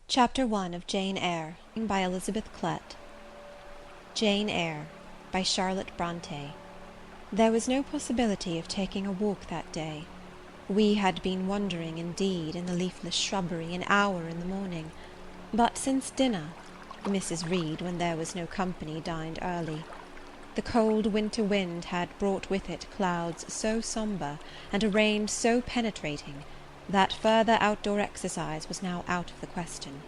Chapter 1 of Jane Eyre by Elizabeth Klett. Jane Eyre by Charlotte Brontë. There was no possibility of taking a walk that day. We had been wandering, indeed, in the leafless shrubbery an hour in the morning, but since dinner Mrs. Reed, when there was no company, dined early. The cold winter wind had brought with it clouds so sombre and a rain so penetrating that further outdoor exercise was now out of the question.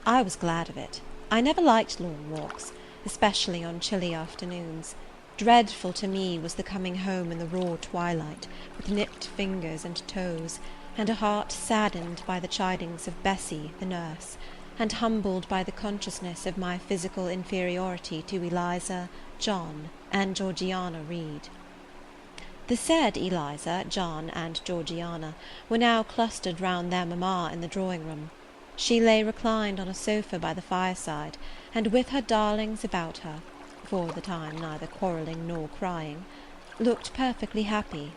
I was glad of it. I never liked lawn walks, especially on chilly afternoons. Dreadful to me was the coming home in the raw twilight, with nipped fingers and toes, and a heart saddened by the chidings of Bessie, the nurse, and humbled by the consciousness of my physical inferiority to Eliza, John, and Georgiana Reed. The said Eliza, John, and Georgiana were now clustered round their mamma in the drawing-room. She lay reclined on a sofa by the fireside, and with her darlings about her, for the time neither quarrelling nor crying, looked perfectly happy.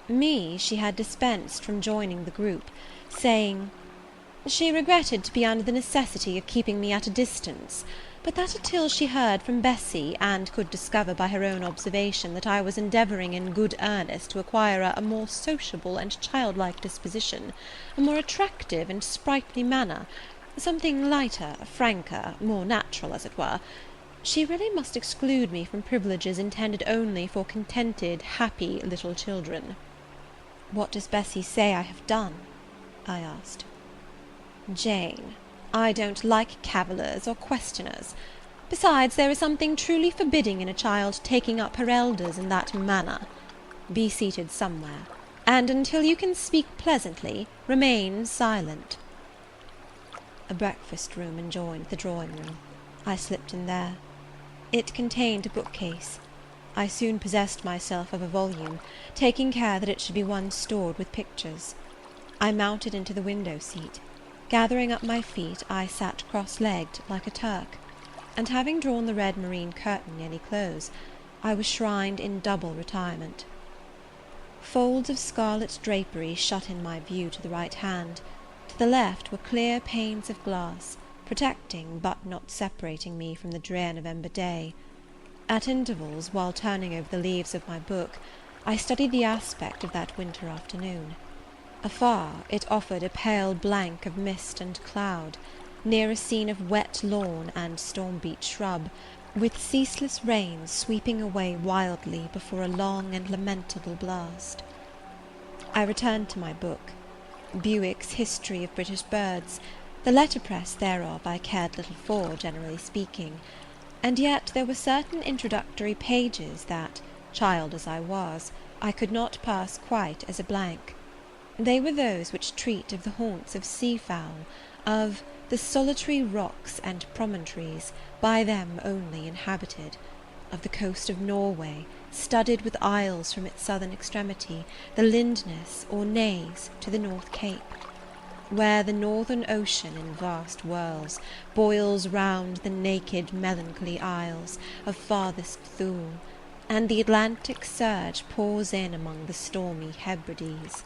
Me she had dispensed from joining the group, saying, "She regretted to be under the necessity of keeping me at a distance, but that until she heard from Bessie, and could discover by her own observation that I was endeavouring in good earnest to acquire a more sociable and childlike disposition, a more attractive and sprightly manner, something lighter, franker, more natural, as it were, she really must exclude me from privileges intended only for contented, happy little children." "What does Bessie say I have done?" I asked. "Jane, I don't like cavillers or questioners. Besides, there is something truly forbidding in a child taking up her elders in that manner. Be seated somewhere, and until you can speak pleasantly, remain silent." A breakfast-room adjoined the drawing-room. I slipped in there. It contained a bookcase. I soon possessed myself of a volume, taking care that it should be one stored with pictures. I mounted into the window-seat. Gathering up my feet, I sat cross-legged like a Turk, and having drawn the red moreen curtain nearly close, I was shrined in double retirement. Folds of scarlet drapery shut in my view to the right hand. To the left were clear panes of glass, protecting but not separating me from the drear November day. At intervals, while turning over the leaves of my book, I studied the aspect of that winter afternoon. Afar, it offered a pale blank of mist and cloud, near a scene of wet lawn and storm-beat shrub, with ceaseless rains sweeping away wildly before a long and lamentable blast. I returned to my book, Bewick's History of British Birds. The letterpress thereof I cared little for, generally speaking, and yet there were certain introductory pages that, child as I was, I could not pass quite as a blank. They were those which treat of the haunts of sea-fowl, of the solitary rocks and promontories, by them only inhabited, of the coast of Norway, studded with isles from its southern extremity, the Lindness or Naze, to the North Cape, where the northern ocean in vast whirls boils round the naked melancholy isles of farthest Thule, and the Atlantic surge pours in among the stormy Hebrides.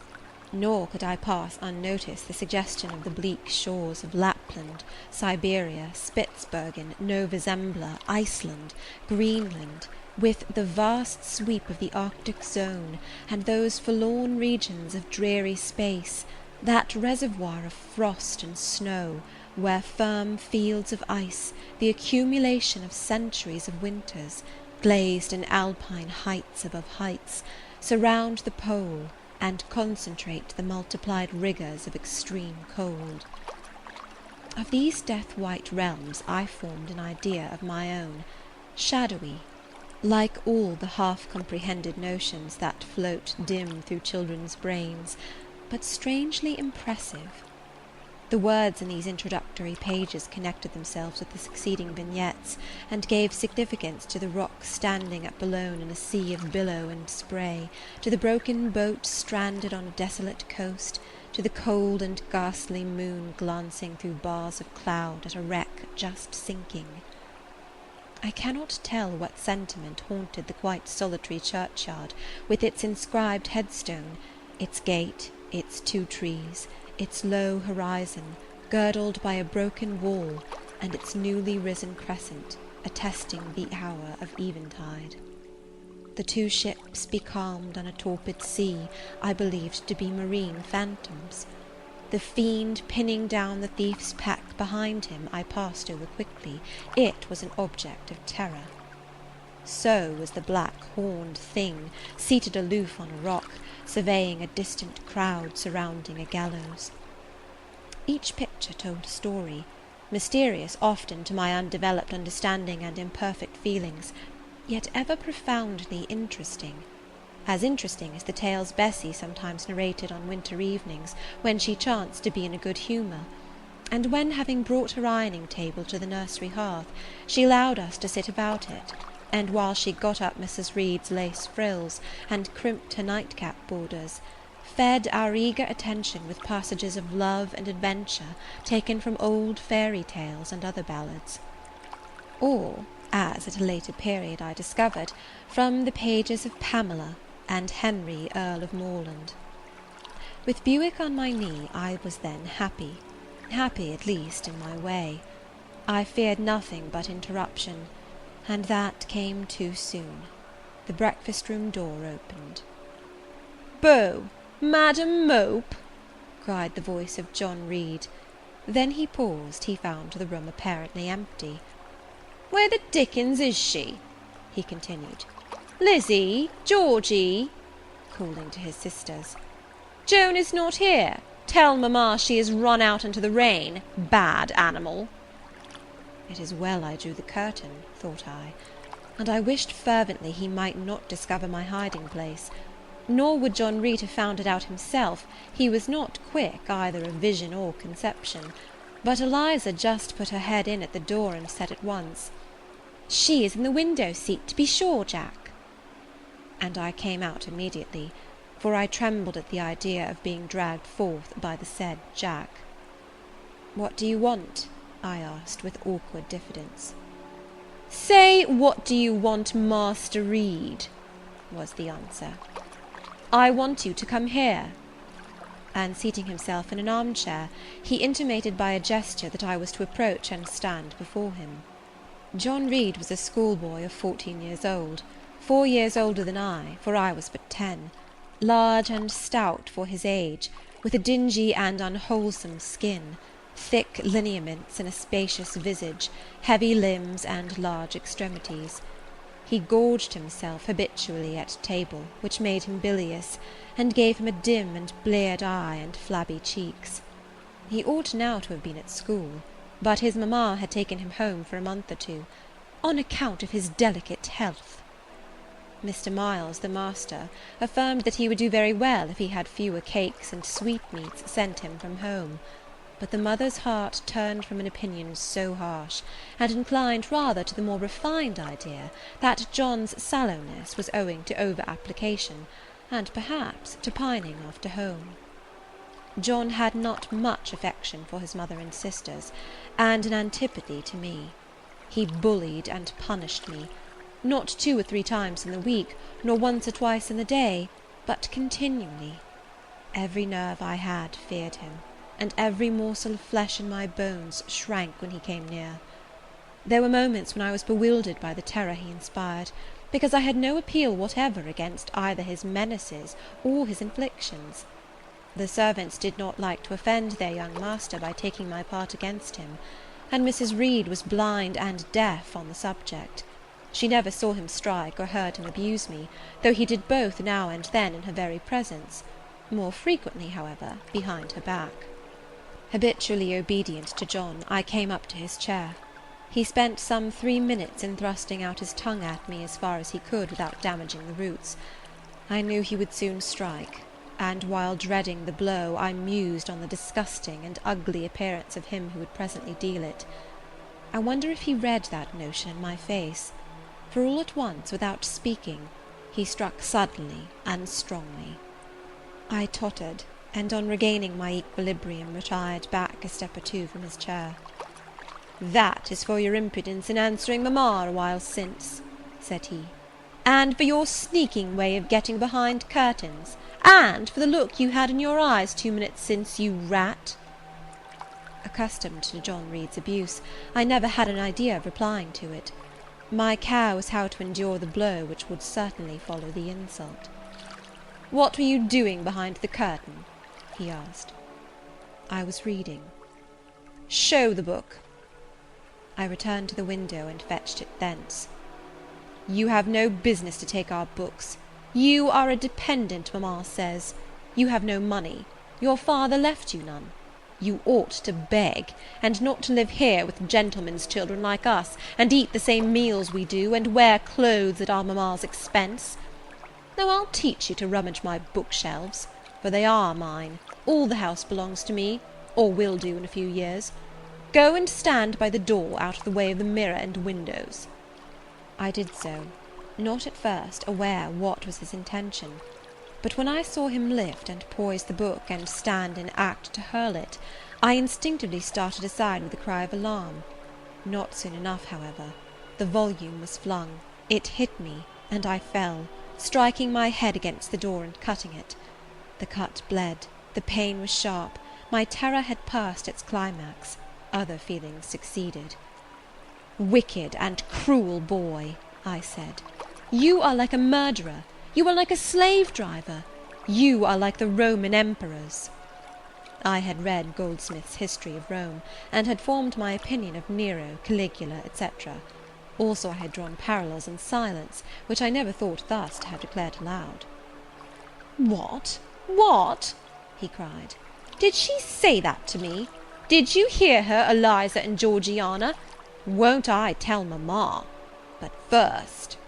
Nor could I pass unnoticed the suggestion of the bleak shores of Lapland, Siberia, Spitzbergen, Nova Zembla, Iceland, Greenland, with the vast sweep of the Arctic zone, and those forlorn regions of dreary space, that reservoir of frost and snow, where firm fields of ice, the accumulation of centuries of winters, glazed in alpine heights above heights, surround the pole, and concentrate the multiplied rigours of extreme cold. Of these death-white realms I formed an idea of my own, shadowy, like all the half-comprehended notions that float dim through children's brains, but strangely impressive. The words in these introductory pages connected themselves with the succeeding vignettes, and gave significance to the rocks standing at Boulogne in a sea of billow and spray, to the broken boat stranded on a desolate coast, to the cold and ghastly moon glancing through bars of cloud at a wreck just sinking. I cannot tell what sentiment haunted the quite solitary churchyard, with its inscribed headstone, its gate, its 2 trees, its low horizon, girdled by a broken wall and its newly risen crescent attesting the hour of eventide. The two ships becalmed on a torpid sea I believed to be marine phantoms. The fiend pinning down the thief's pack behind him I passed over quickly. It was an object of terror. So was the black horned thing, seated aloof on a rock, surveying a distant crowd surrounding a gallows. Each picture told a story, mysterious often to my undeveloped understanding and imperfect feelings, yet ever profoundly interesting as the tales Bessie sometimes narrated on winter evenings when she chanced to be in a good humour, and when, having brought her ironing table to the nursery hearth, she allowed us to sit about it, and while she got up Mrs. Reed's lace frills and crimped her nightcap borders, fed our eager attention with passages of love and adventure taken from old fairy tales and other ballads, or, as at a later period I discovered, from the pages of Pamela and Henry, Earl of Morland. With Buick on my knee I was then happy at least in my way. I feared nothing but interruption, and that came too soon. The breakfast-room door opened. "Beau, Madam Mope!" cried the voice of John Reed. Then he paused. He found the room apparently empty. "Where the dickens is she?" he continued. "Lizzie, Georgie," calling to his sisters, "Joan is not here. Tell mamma she is run out into the rain, bad animal." It is well I drew the curtain, thought I, and I wished fervently he might not discover my hiding-place. Nor would John Reed have found it out himself. He was not quick either of vision or conception. But Eliza just put her head in at the door and said at once, "She is in the window-seat, to be sure, Jack." And I came out immediately, for I trembled at the idea of being dragged forth by the said Jack. "What do you want?" I asked with awkward diffidence. "Say, what do you want, Master Reed?" was the answer. "I want you to come here." And seating himself in an armchair, he intimated by a gesture that I was to approach and stand before him. John Reed was a schoolboy of 14 years old, 4 years older than I, for I was but 10, large and stout for his age, with a dingy and unwholesome skin, thick lineaments in a spacious visage, heavy limbs, and large extremities. He gorged himself habitually at table, which made him bilious, and gave him a dim and bleared eye and flabby cheeks. He ought now to have been at school, but his mamma had taken him home for a month or two, on account of his delicate health. Mr. Miles, the master, affirmed that he would do very well if he had fewer cakes and sweetmeats sent him from home, but the mother's heart turned from an opinion so harsh, and inclined rather to the more refined idea that John's sallowness was owing to over-application, and perhaps to pining after home. John had not much affection for his mother and sisters, and an antipathy to me. He bullied and punished me, not 2 or 3 times in the week, nor once or twice in the day, but continually. Every nerve I had feared him, and every morsel of flesh in my bones shrank when he came near. There were moments when I was bewildered by the terror he inspired, because I had no appeal whatever against either his menaces or his inflictions. The servants did not like to offend their young master by taking my part against him, and Mrs. Reed was blind and deaf on the subject. She never saw him strike or heard him abuse me, though he did both now and then in her very presence, more frequently, however, behind her back. Habitually obedient to John, I came up to his chair. He spent some 3 minutes in thrusting out his tongue at me as far as he could without damaging the roots. I knew he would soon strike, and while dreading the blow, I mused on the disgusting and ugly appearance of him who would presently deal it. I wonder if he read that notion in my face, for all at once, without speaking, he struck suddenly and strongly. I tottered, and on regaining my equilibrium retired back a step or 2 from his chair. "That is for your impudence in answering mamma a while since," said he, "and for your sneaking way of getting behind curtains, and for the look you had in your eyes 2 minutes since, you rat." Accustomed to John Reed's abuse, I never had an idea of replying to it. My care was how to endure the blow which would certainly follow the insult. "What were you doing behind the curtain?" he asked. "I was reading." "Show the book." I returned to the window and fetched it thence. "You have no business to take our books. You are a dependent, mamma says. You have no money. Your father left you none. You ought to beg, and not to live here with gentlemen's children like us, and eat the same meals we do, and wear clothes at our mamma's expense. Now I'll teach you to rummage my bookshelves, for they are mine. All the house belongs to me, or will do in a few years. Go and stand by the door, out of the way of the mirror and windows." I did so, not at first aware what was his intention. But when I saw him lift and poise the book and stand in act to hurl it, I instinctively started aside with a cry of alarm. Not soon enough, however. The volume was flung. It hit me, and I fell, striking my head against the door and cutting it. The cut bled. The pain was sharp. My terror had passed its climax. Other feelings succeeded. "Wicked and cruel boy," I said. "You are like a murderer. You are like a slave-driver. You are like the Roman emperors." I had read Goldsmith's History of Rome, and had formed my opinion of Nero, Caligula, etc. Also I had drawn parallels in silence, which I never thought thus to have declared aloud. "What? What?" he cried. "Did she say that to me? Did you hear her, Eliza and Georgiana? Won't I tell mamma? But first—"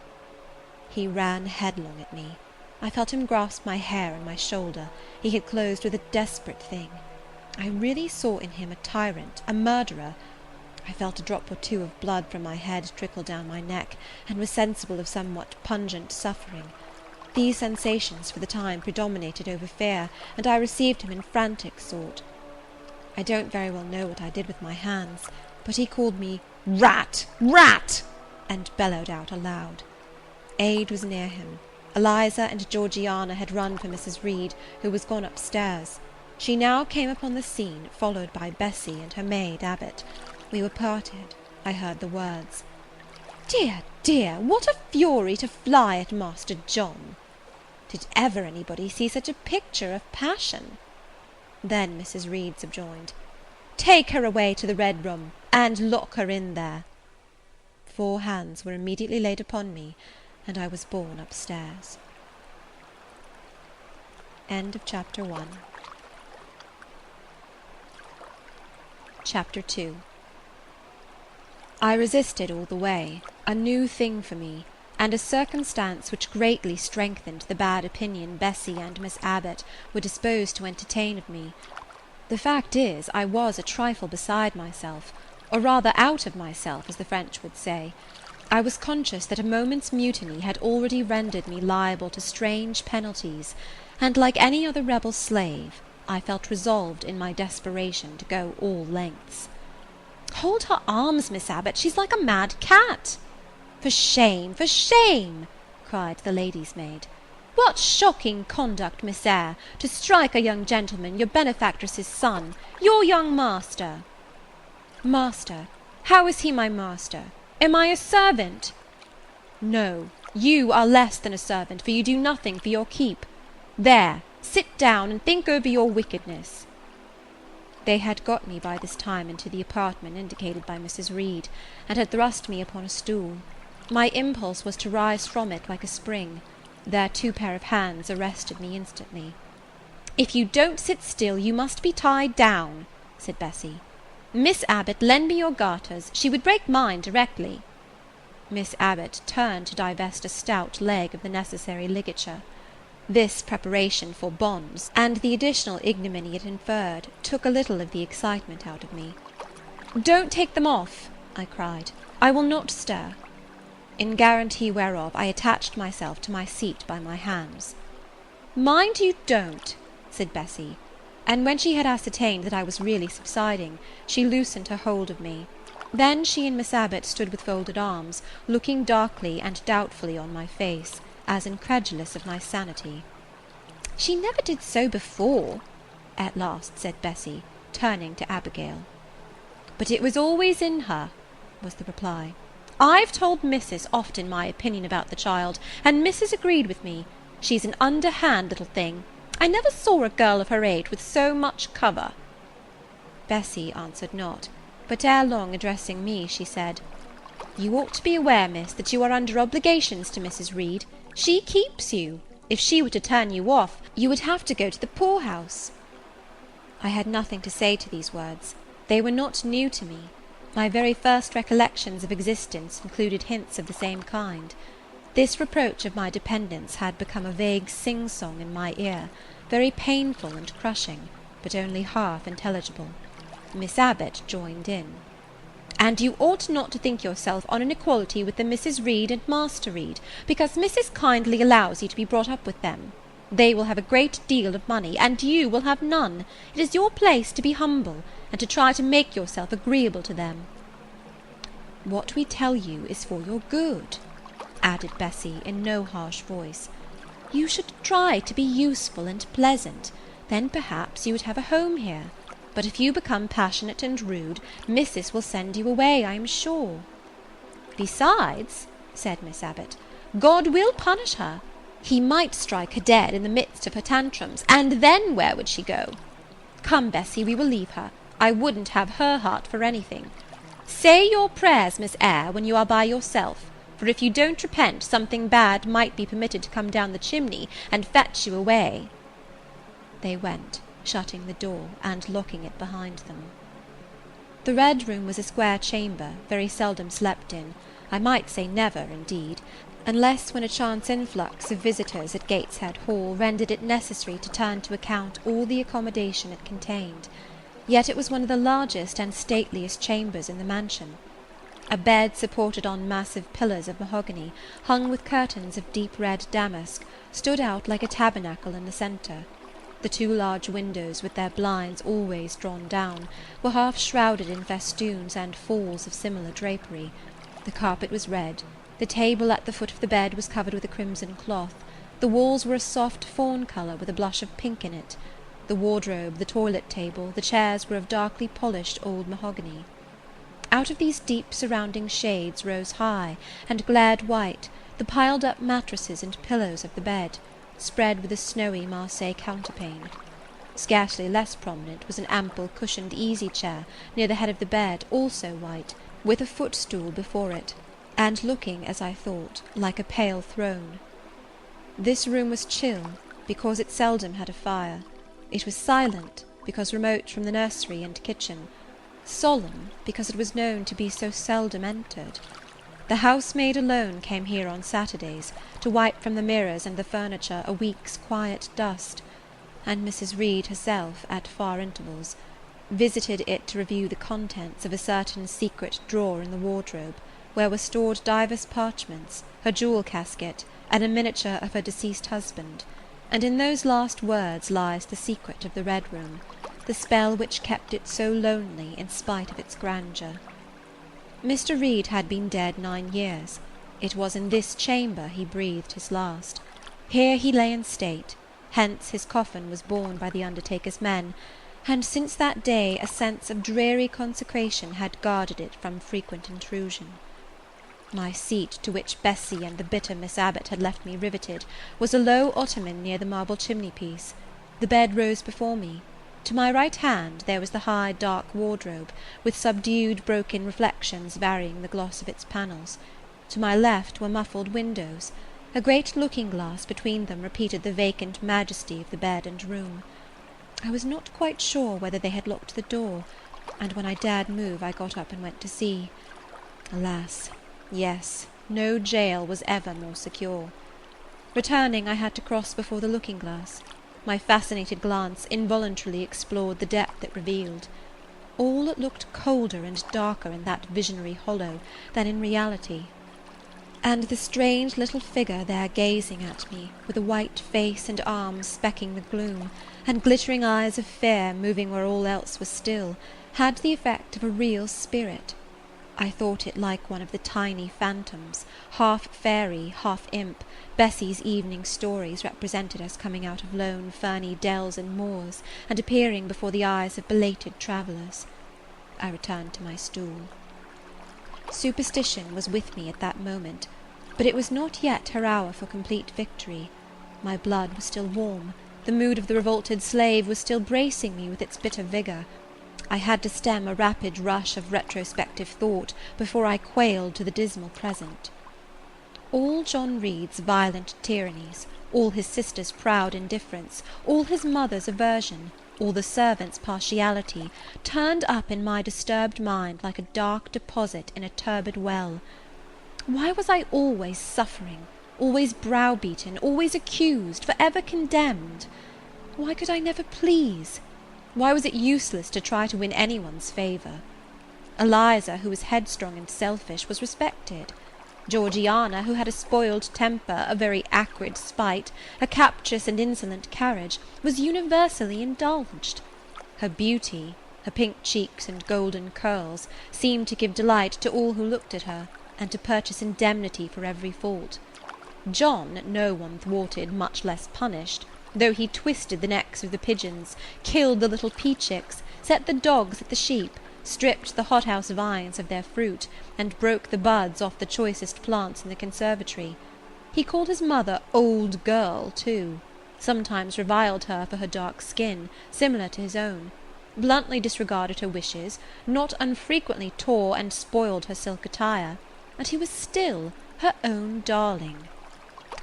He ran headlong at me. I felt him grasp my hair and my shoulder. He had closed with a desperate thing. I really saw in him a tyrant, a murderer. I felt a drop or two of blood from my head trickle down my neck, and was sensible of somewhat pungent suffering. These sensations for the time predominated over fear, and I received him in frantic sort. I don't very well know what I did with my hands, but he called me "Rat! Rat!" and bellowed out aloud. Aid was near him. Eliza and Georgiana had run for Mrs. Reed, who was gone upstairs. She now came upon the scene, followed by Bessie and her maid Abbot. We were parted. I heard the words, "Dear, dear, what a fury to fly at Master John!" Did ever anybody see such a picture of passion? Then Mrs. Reed subjoined, "Take her away to the Red Room, and lock her in there." 4 hands were immediately laid upon me, and I was borne upstairs. End of Chapter 1. Chapter 2. I resisted all the way, a new thing for me, and a circumstance which greatly strengthened the bad opinion Bessie and Miss Abbot were disposed to entertain of me. The fact is, I was a trifle beside myself, or rather out of myself, as the French would say. I was conscious that a moment's mutiny had already rendered me liable to strange penalties, and, like any other rebel slave, I felt resolved in my desperation to go all lengths. "Hold her arms, Miss Abbot, she's like a mad cat." "For shame, for shame!" cried the lady's maid. "What shocking conduct, Miss Eyre, to strike a young gentleman, your benefactress's son, your young master." "Master? How is he my master? Am I a servant?" "No, you are less than a servant, for you do nothing for your keep. There, sit down and think over your wickedness." They had got me by this time into the apartment indicated by Mrs. Reed, and had thrust me upon a stool. My impulse was to rise from it like a spring. Their 2 pair of hands arrested me instantly. "If you don't sit still, you must be tied down," said Bessie. "Miss Abbot, lend me your garters. She would break mine directly." Miss Abbot turned to divest a stout leg of the necessary ligature. This preparation for bonds, and the additional ignominy it inferred, took a little of the excitement out of me. "Don't take them off," I cried. "I will not stir." In guarantee whereof I attached myself to my seat by my hands. "Mind you don't," said Bessie, and when she had ascertained that I was really subsiding, she loosened her hold of me. Then she and Miss Abbot stood with folded arms, looking darkly and doubtfully on my face, as incredulous of my sanity. "She never did so before," at last said Bessie, turning to Abigail. but it was always in her," was the reply. "I've told Mrs. often my opinion about the child, and Mrs. agreed with me. She's an underhand little thing. I never saw a girl of her age with so much cover." Bessie answered not, but ere long addressing me, she said, "You ought to be aware, miss, that you are under obligations to Mrs. Reed. She keeps you. If she were to turn you off, you would have to go to the poor-house." I had nothing to say to these words. They were not new to me. My very first recollections of existence included hints of the same kind. This reproach of my dependence had become a vague sing-song in my ear, very painful and crushing, but only half intelligible. Miss Abbot joined in. "And you ought not to think yourself on an equality with the Mrs. Reed and Master Reed, because Mrs. kindly allows you to be brought up with them. They will have a great deal of money, and you will have none. It is your place to be humble, and to try to make yourself agreeable to them." "What we tell you is for your good," added Bessie in no harsh voice. "You should try to be useful and pleasant, then perhaps you would have a home here. But if you become passionate and rude, Mrs. will send you away, I am sure." "Besides," said Miss Abbot, "God will punish her. He might strike her dead in the midst of her tantrums, and then where would she go? Come, Bessie, we will leave her. I wouldn't have her heart for anything. Say your prayers, Miss Eyre, when you are by yourself, for if you don't repent, something bad might be permitted to come down the chimney and fetch you away." They went, shutting the door and locking it behind them. The Red Room was a square chamber, very seldom slept in, I might say never, indeed, unless when a chance influx of visitors at Gateshead Hall rendered it necessary to turn to account all the accommodation it contained. Yet it was one of the largest and stateliest chambers in the mansion. A bed supported on massive pillars of mahogany, hung with curtains of deep red damask, stood out like a tabernacle in the centre. The two large windows, with their blinds always drawn down, were half shrouded in festoons and falls of similar drapery. The carpet was red. The table at the foot of the bed was covered with a crimson cloth. The walls were a soft fawn colour with a blush of pink in it. The wardrobe, the toilet table, the chairs were of darkly polished old mahogany. Out of these deep surrounding shades rose high, and glared white, the piled-up mattresses and pillows of the bed, spread with a snowy Marseille counterpane. Scarcely less prominent was an ample cushioned easy-chair near the head of the bed, also white, with a footstool before it, and looking, as I thought, like a pale throne. This room was chill, because it seldom had a fire. It was silent, because remote from the nursery and kitchen. Solemn, because it was known to be so seldom entered. The housemaid alone came here on Saturdays, to wipe from the mirrors and the furniture a week's quiet dust, and Mrs. Reed herself, at far intervals, visited it to review the contents of a certain secret drawer in the wardrobe, where were stored divers parchments, her jewel casket, and a miniature of her deceased husband. And in those last words lies the secret of the Red Room, the spell which kept it so lonely in spite of its grandeur. Mr. Reed had been dead 9 years. It was in this chamber he breathed his last. Here he lay in state, hence his coffin was borne by the undertaker's men, and since that day a sense of dreary consecration had guarded it from frequent intrusion. My seat, to which Bessie and the bitter Miss Abbot had left me riveted, was a low ottoman near the marble chimney-piece. The bed rose before me. To my right hand there was the high dark wardrobe, with subdued broken reflections varying the gloss of its panels. To my left were muffled windows. A great looking-glass between them repeated the vacant majesty of the bed and room. I was not quite sure whether they had locked the door, and when I dared move I got up and went to see. Alas, yes, no jail was ever more secure. Returning, I had to cross before the looking-glass. My fascinated glance involuntarily explored the depth it revealed. All looked colder and darker in that visionary hollow than in reality. And the strange little figure there gazing at me, with a white face and arms specking the gloom, and glittering eyes of fear moving where all else was still, had the effect of a real spirit. I thought it like one of the tiny phantoms, half fairy, half imp, Bessie's evening stories represented as coming out of lone ferny dells and moors, and appearing before the eyes of belated travellers. I returned to my stool. Superstition was with me at that moment, but it was not yet her hour for complete victory. My blood was still warm, the mood of the revolted slave was still bracing me with its bitter vigour. I had to stem a rapid rush of retrospective thought before I quailed to the dismal present. All John Reed's violent tyrannies, all his sister's proud indifference, all his mother's aversion, all the servants' partiality, turned up in my disturbed mind like a dark deposit in a turbid well. Why was I always suffering, always browbeaten, always accused, for ever condemned? Why could I never please? Why was it useless to try to win anyone's favour? Eliza, who was headstrong and selfish, was respected. Georgiana, who had a spoiled temper, a very acrid spite, a captious and insolent carriage, was universally indulged. Her beauty, her pink cheeks and golden curls, seemed to give delight to all who looked at her, and to purchase indemnity for every fault. John no one thwarted, much less punished, though he twisted the necks of the pigeons, killed the little pea-chicks, set the dogs at the sheep, stripped the hothouse vines of their fruit, and broke the buds off the choicest plants in the conservatory. He called his mother old girl, too, sometimes reviled her for her dark skin, similar to his own, bluntly disregarded her wishes, not unfrequently tore and spoiled her silk attire, and he was still her own darling.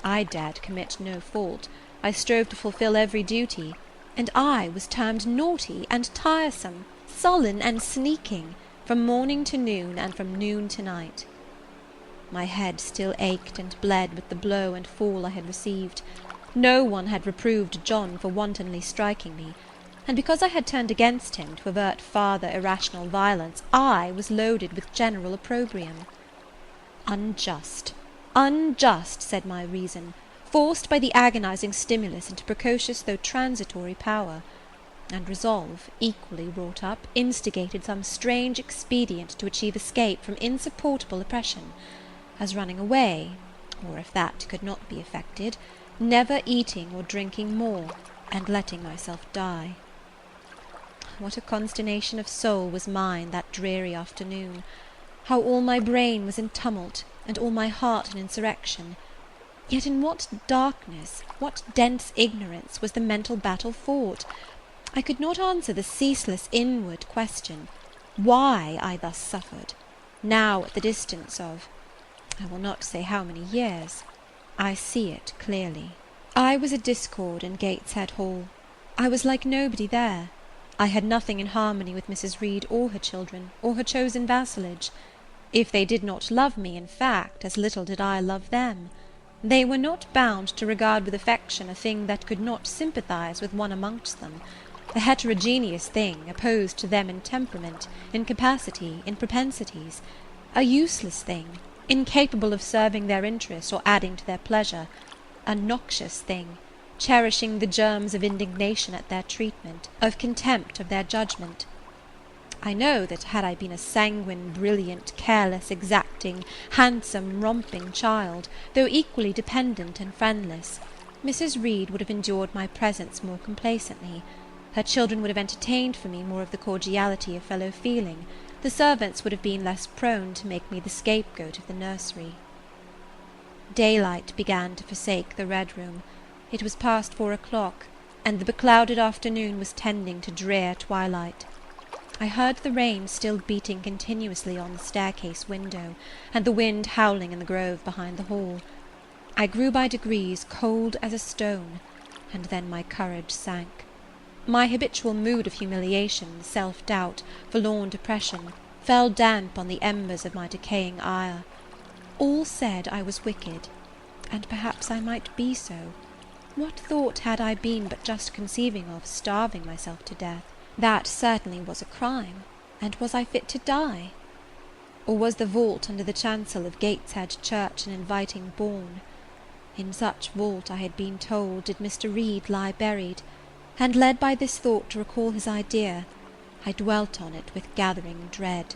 I dared commit no fault, I strove to fulfil every duty, and I was termed naughty and tiresome, sullen and sneaking, from morning to noon and from noon to night. My head still ached and bled with the blow and fall I had received. No one had reproved John for wantonly striking me, and because I had turned against him to avert farther irrational violence, I was loaded with general opprobrium. Unjust, unjust, said my reason, forced by the agonizing stimulus into precocious though transitory power, and resolve, equally wrought up, instigated some strange expedient to achieve escape from insupportable oppression, as running away, or if that could not be effected, never eating or drinking more, and letting myself die. What a consternation of soul was mine that dreary afternoon! How all my brain was in tumult, and all my heart in insurrection! Yet in what darkness, what dense ignorance was the mental battle fought! I could not answer the ceaseless inward question, why I thus suffered, now at the distance of, I will not say how many years. I see it clearly. I was a discord in Gateshead Hall. I was like nobody there. I had nothing in harmony with Mrs. Reed or her children, or her chosen vassalage. If they did not love me, in fact, as little did I love them. They were not bound to regard with affection a thing that could not sympathize with one amongst them, a heterogeneous thing, opposed to them in temperament, in capacity, in propensities, a useless thing, incapable of serving their interest or adding to their pleasure, a noxious thing, cherishing the germs of indignation at their treatment, of contempt of their judgment. I know that had I been a sanguine, brilliant, careless, exacting, handsome, romping child, though equally dependent and friendless, Mrs. Reed would have endured my presence more complacently. Her children would have entertained for me more of the cordiality of fellow-feeling. The servants would have been less prone to make me the scapegoat of the nursery. Daylight began to forsake the Red Room. It was past 4 o'clock, and the beclouded afternoon was tending to drear twilight. I heard the rain still beating continuously on the staircase window, and the wind howling in the grove behind the hall. I grew by degrees cold as a stone, and then my courage sank. My habitual mood of humiliation, self-doubt, forlorn depression, fell damp on the embers of my decaying ire. All said I was wicked, and perhaps I might be so. What thought had I been but just conceiving of starving myself to death? That certainly was a crime, and was I fit to die? Or was the vault under the chancel of Gateshead Church an inviting bourne? In such vault, I had been told, did Mr. Reed lie buried, and led by this thought to recall his idea, I dwelt on it with gathering dread.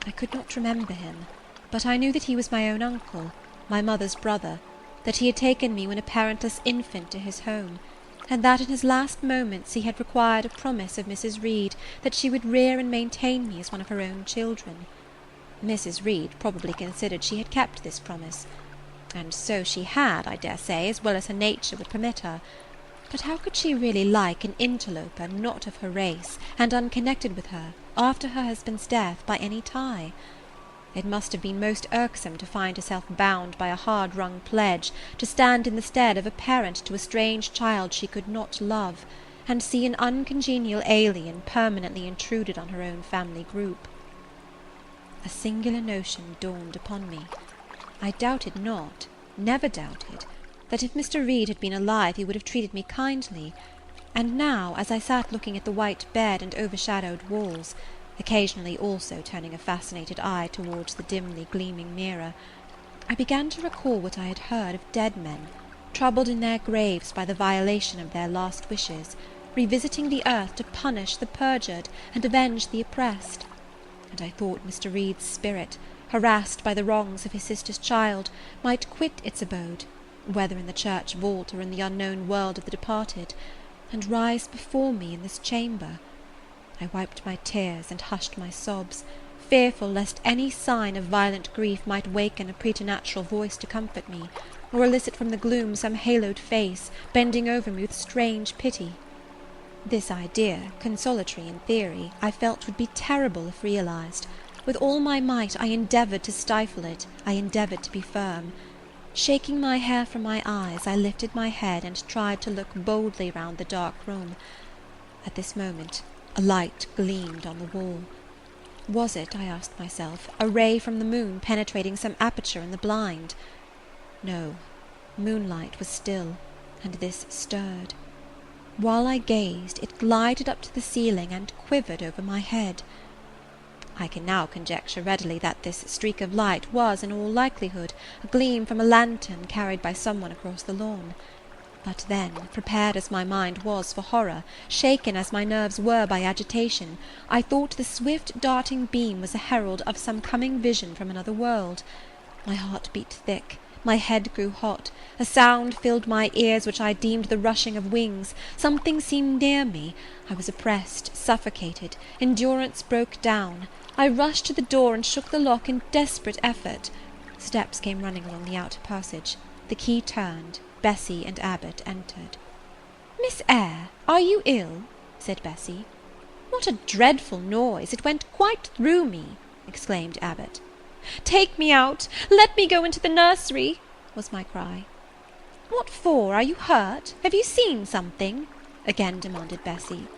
I could not remember him, but I knew that he was my own uncle, my mother's brother, that he had taken me when a parentless infant to his home, and that in his last moments he had required a promise of Mrs. Reed that she would rear and maintain me as one of her own children. Mrs. Reed probably considered she had kept this promise, and so she had, I dare say, as well as her nature would permit her. But how could she really like an interloper not of her race, and unconnected with her, after her husband's death, by any tie? It must have been most irksome to find herself bound by a hard-wrung pledge to stand in the stead of a parent to a strange child she could not love, and see an uncongenial alien permanently intruded on her own family group. A singular notion dawned upon me. I doubted not, never doubted, that if Mr. Reed had been alive he would have treated me kindly, and now, as I sat looking at the white bed and overshadowed walls, occasionally also turning a fascinated eye towards the dimly gleaming mirror, I began to recall what I had heard of dead men, troubled in their graves by the violation of their last wishes, revisiting the earth to punish the perjured and avenge the oppressed. And I thought Mr. Reed's spirit, harassed by the wrongs of his sister's child, might quit its abode, whether in the church vault or in the unknown world of the departed, and rise before me in this chamber. I wiped my tears and hushed my sobs, fearful lest any sign of violent grief might waken a preternatural voice to comfort me, or elicit from the gloom some haloed face, bending over me with strange pity. This idea, consolatory in theory, I felt would be terrible if realized. With all my might I endeavoured to stifle it, I endeavoured to be firm. Shaking my hair from my eyes, I lifted my head and tried to look boldly round the dark room. At this moment a light gleamed on the wall. Was it, I asked myself, a ray from the moon penetrating some aperture in the blind? No, moonlight was still, and this stirred. While I gazed, it glided up to the ceiling and quivered over my head. I can now conjecture readily that this streak of light was, in all likelihood, a gleam from a lantern carried by someone across the lawn. But then, prepared as my mind was for horror, shaken as my nerves were by agitation, I thought the swift darting beam was a herald of some coming vision from another world. My heart beat thick, my head grew hot, a sound filled my ears which I deemed the rushing of wings. Something seemed near me. I was oppressed, suffocated, endurance broke down. I rushed to the door and shook the lock in desperate effort. Steps came running along the outer passage. The key turned. Bessie and Abbot entered. "Miss Eyre, are you ill?" said Bessie. "What a dreadful noise! It went quite through me," exclaimed Abbot. "Take me out! Let me go into the nursery!" was my cry. "What for? Are you hurt? Have you seen something?" again demanded Bessie.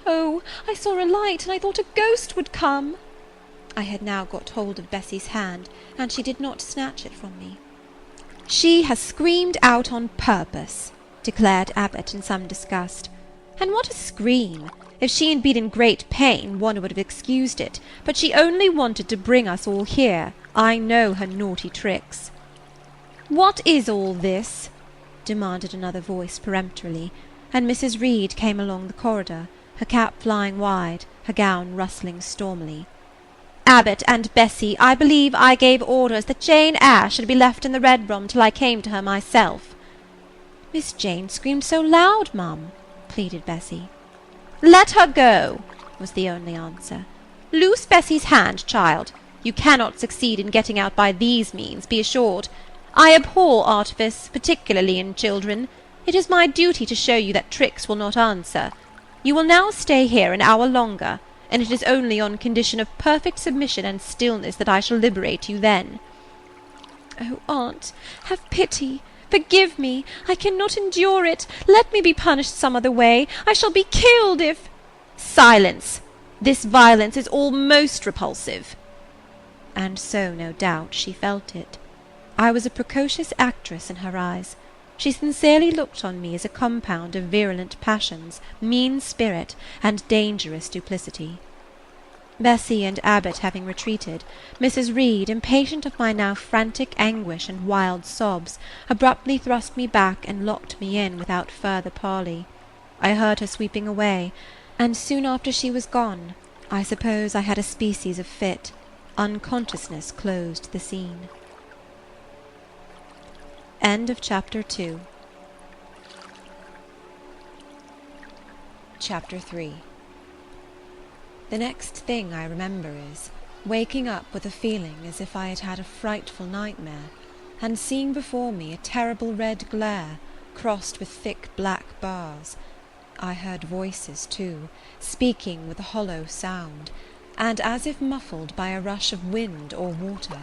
"Oh, I saw a light, and I thought a ghost would come." I had now got hold of Bessie's hand, and she did not snatch it from me. "She has screamed out on purpose," declared Abbot in some disgust. "And what a scream! If she had been in great pain, one would have excused it, but she only wanted to bring us all here. I know her naughty tricks." "What is all this?" demanded another voice peremptorily, and Mrs. Reed came along the corridor, her cap flying wide, her gown rustling stormily. "Abbot and Bessie, I believe I gave orders that Jane Eyre should be left in the red room till I came to her myself." "Miss Jane screamed so loud, mum," pleaded Bessie. "Let her go," was the only answer. "Loose Bessie's hand, child. You cannot succeed in getting out by these means, be assured. I abhor artifice, particularly in children. It is my duty to show you that tricks will not answer. You will now stay here an hour longer, and it is only on condition of perfect submission and stillness that I shall liberate you then." "Oh, aunt, have pity! Forgive me! I cannot endure it! Let me be punished some other way! I shall be killed if—" "Silence! This violence is all most repulsive." And so, no doubt, she felt it. I was a precocious actress in her eyes. She sincerely looked on me as a compound of virulent passions, mean spirit, and dangerous duplicity. Bessie and Abbot having retreated, Mrs. Reed, impatient of my now frantic anguish and wild sobs, abruptly thrust me back and locked me in without further parley. I heard her sweeping away, and soon after she was gone, I suppose I had a species of fit. Unconsciousness closed the scene. End of chapter 2. Chapter 3. The next thing I remember is waking up with a feeling as if I had had a frightful nightmare, and seeing before me a terrible red glare crossed with thick black bars. I heard voices, too, speaking with a hollow sound, and as if muffled by a rush of wind or water.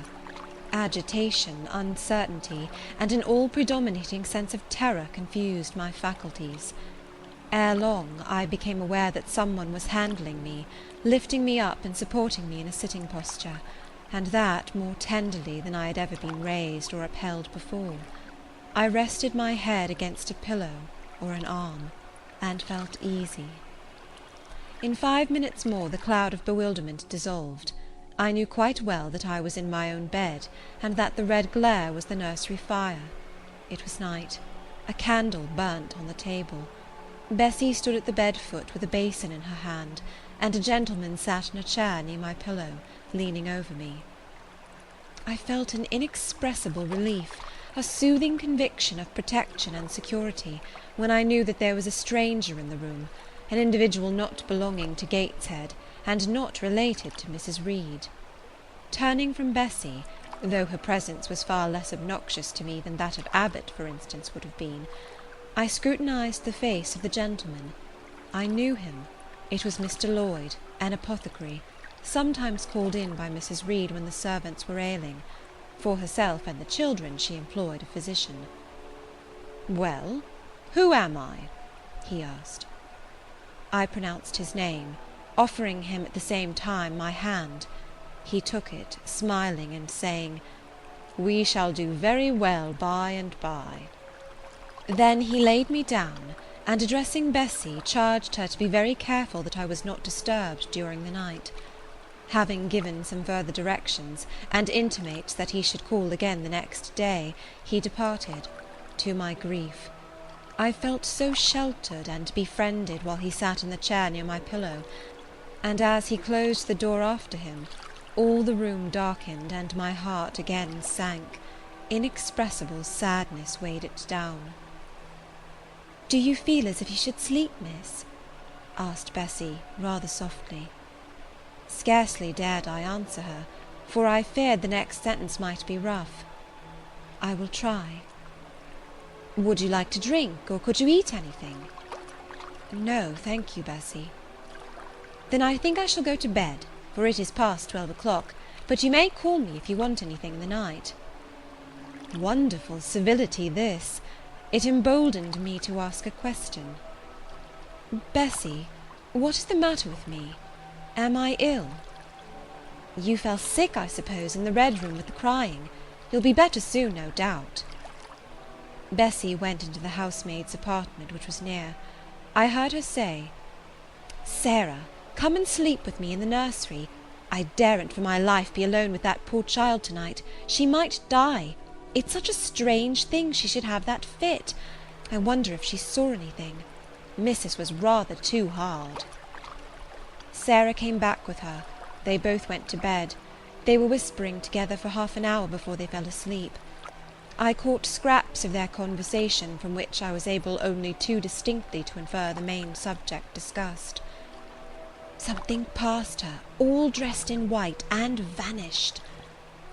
Agitation, uncertainty, and an all-predominating sense of terror confused my faculties. Ere long I became aware that someone was handling me, lifting me up and supporting me in a sitting posture, and that more tenderly than I had ever been raised or upheld before. I rested my head against a pillow or an arm, and felt easy. In 5 minutes more the cloud of bewilderment dissolved. I knew quite well that I was in my own bed, and that the red glare was the nursery fire. It was night. A candle burnt on the table. Bessie stood at the bed-foot with a basin in her hand, and a gentleman sat in a chair near my pillow, leaning over me. I felt an inexpressible relief, a soothing conviction of protection and security, when I knew that there was a stranger in the room, an individual not belonging to Gateshead, and not related to Mrs. Reed. Turning from Bessie, though her presence was far less obnoxious to me than that of Abbot, for instance, would have been, I scrutinized the face of the gentleman. I knew him. It was Mr. Lloyd, an apothecary, sometimes called in by Mrs. Reed when the servants were ailing. For herself and the children she employed a physician. "Well, who am I?" he asked. I pronounced his name, offering him at the same time my hand. He took it, smiling and saying, "We shall do very well by and by." Then he laid me down, and addressing Bessie, charged her to be very careful that I was not disturbed during the night. Having given some further directions, and intimates that he should call again the next day, he departed, to my grief. I felt so sheltered and befriended while he sat in the chair near my pillow, and as he closed the door after him, all the room darkened, and my heart again sank. Inexpressible sadness weighed it down. "Do you feel as if you should sleep, miss?" asked Bessie, rather softly. Scarcely dared I answer her, for I feared the next sentence might be rough. "I will try." "Would you like to drink, or could you eat anything?" "No, thank you, Bessie." "Then I think I shall go to bed, for it is past 12 o'clock, but you may call me if you want anything in the night." Wonderful civility this! It emboldened me to ask a question. "Bessie, what is the matter with me? Am I ill?" "You fell sick, I suppose, in the Red Room with the crying. You'll be better soon, no doubt." Bessie went into the housemaid's apartment, which was near. I heard her say, "Sarah, come and sleep with me in the nursery. I daren't for my life be alone with that poor child to-night. She might die. It's such a strange thing she should have that fit. I wonder if she saw anything. Missus was rather too hard." Sarah came back with her. They both went to bed. They were whispering together for half an hour before they fell asleep. I caught scraps of their conversation, from which I was able only too distinctly to infer the main subject discussed. Something passed her, all dressed in white, and vanished.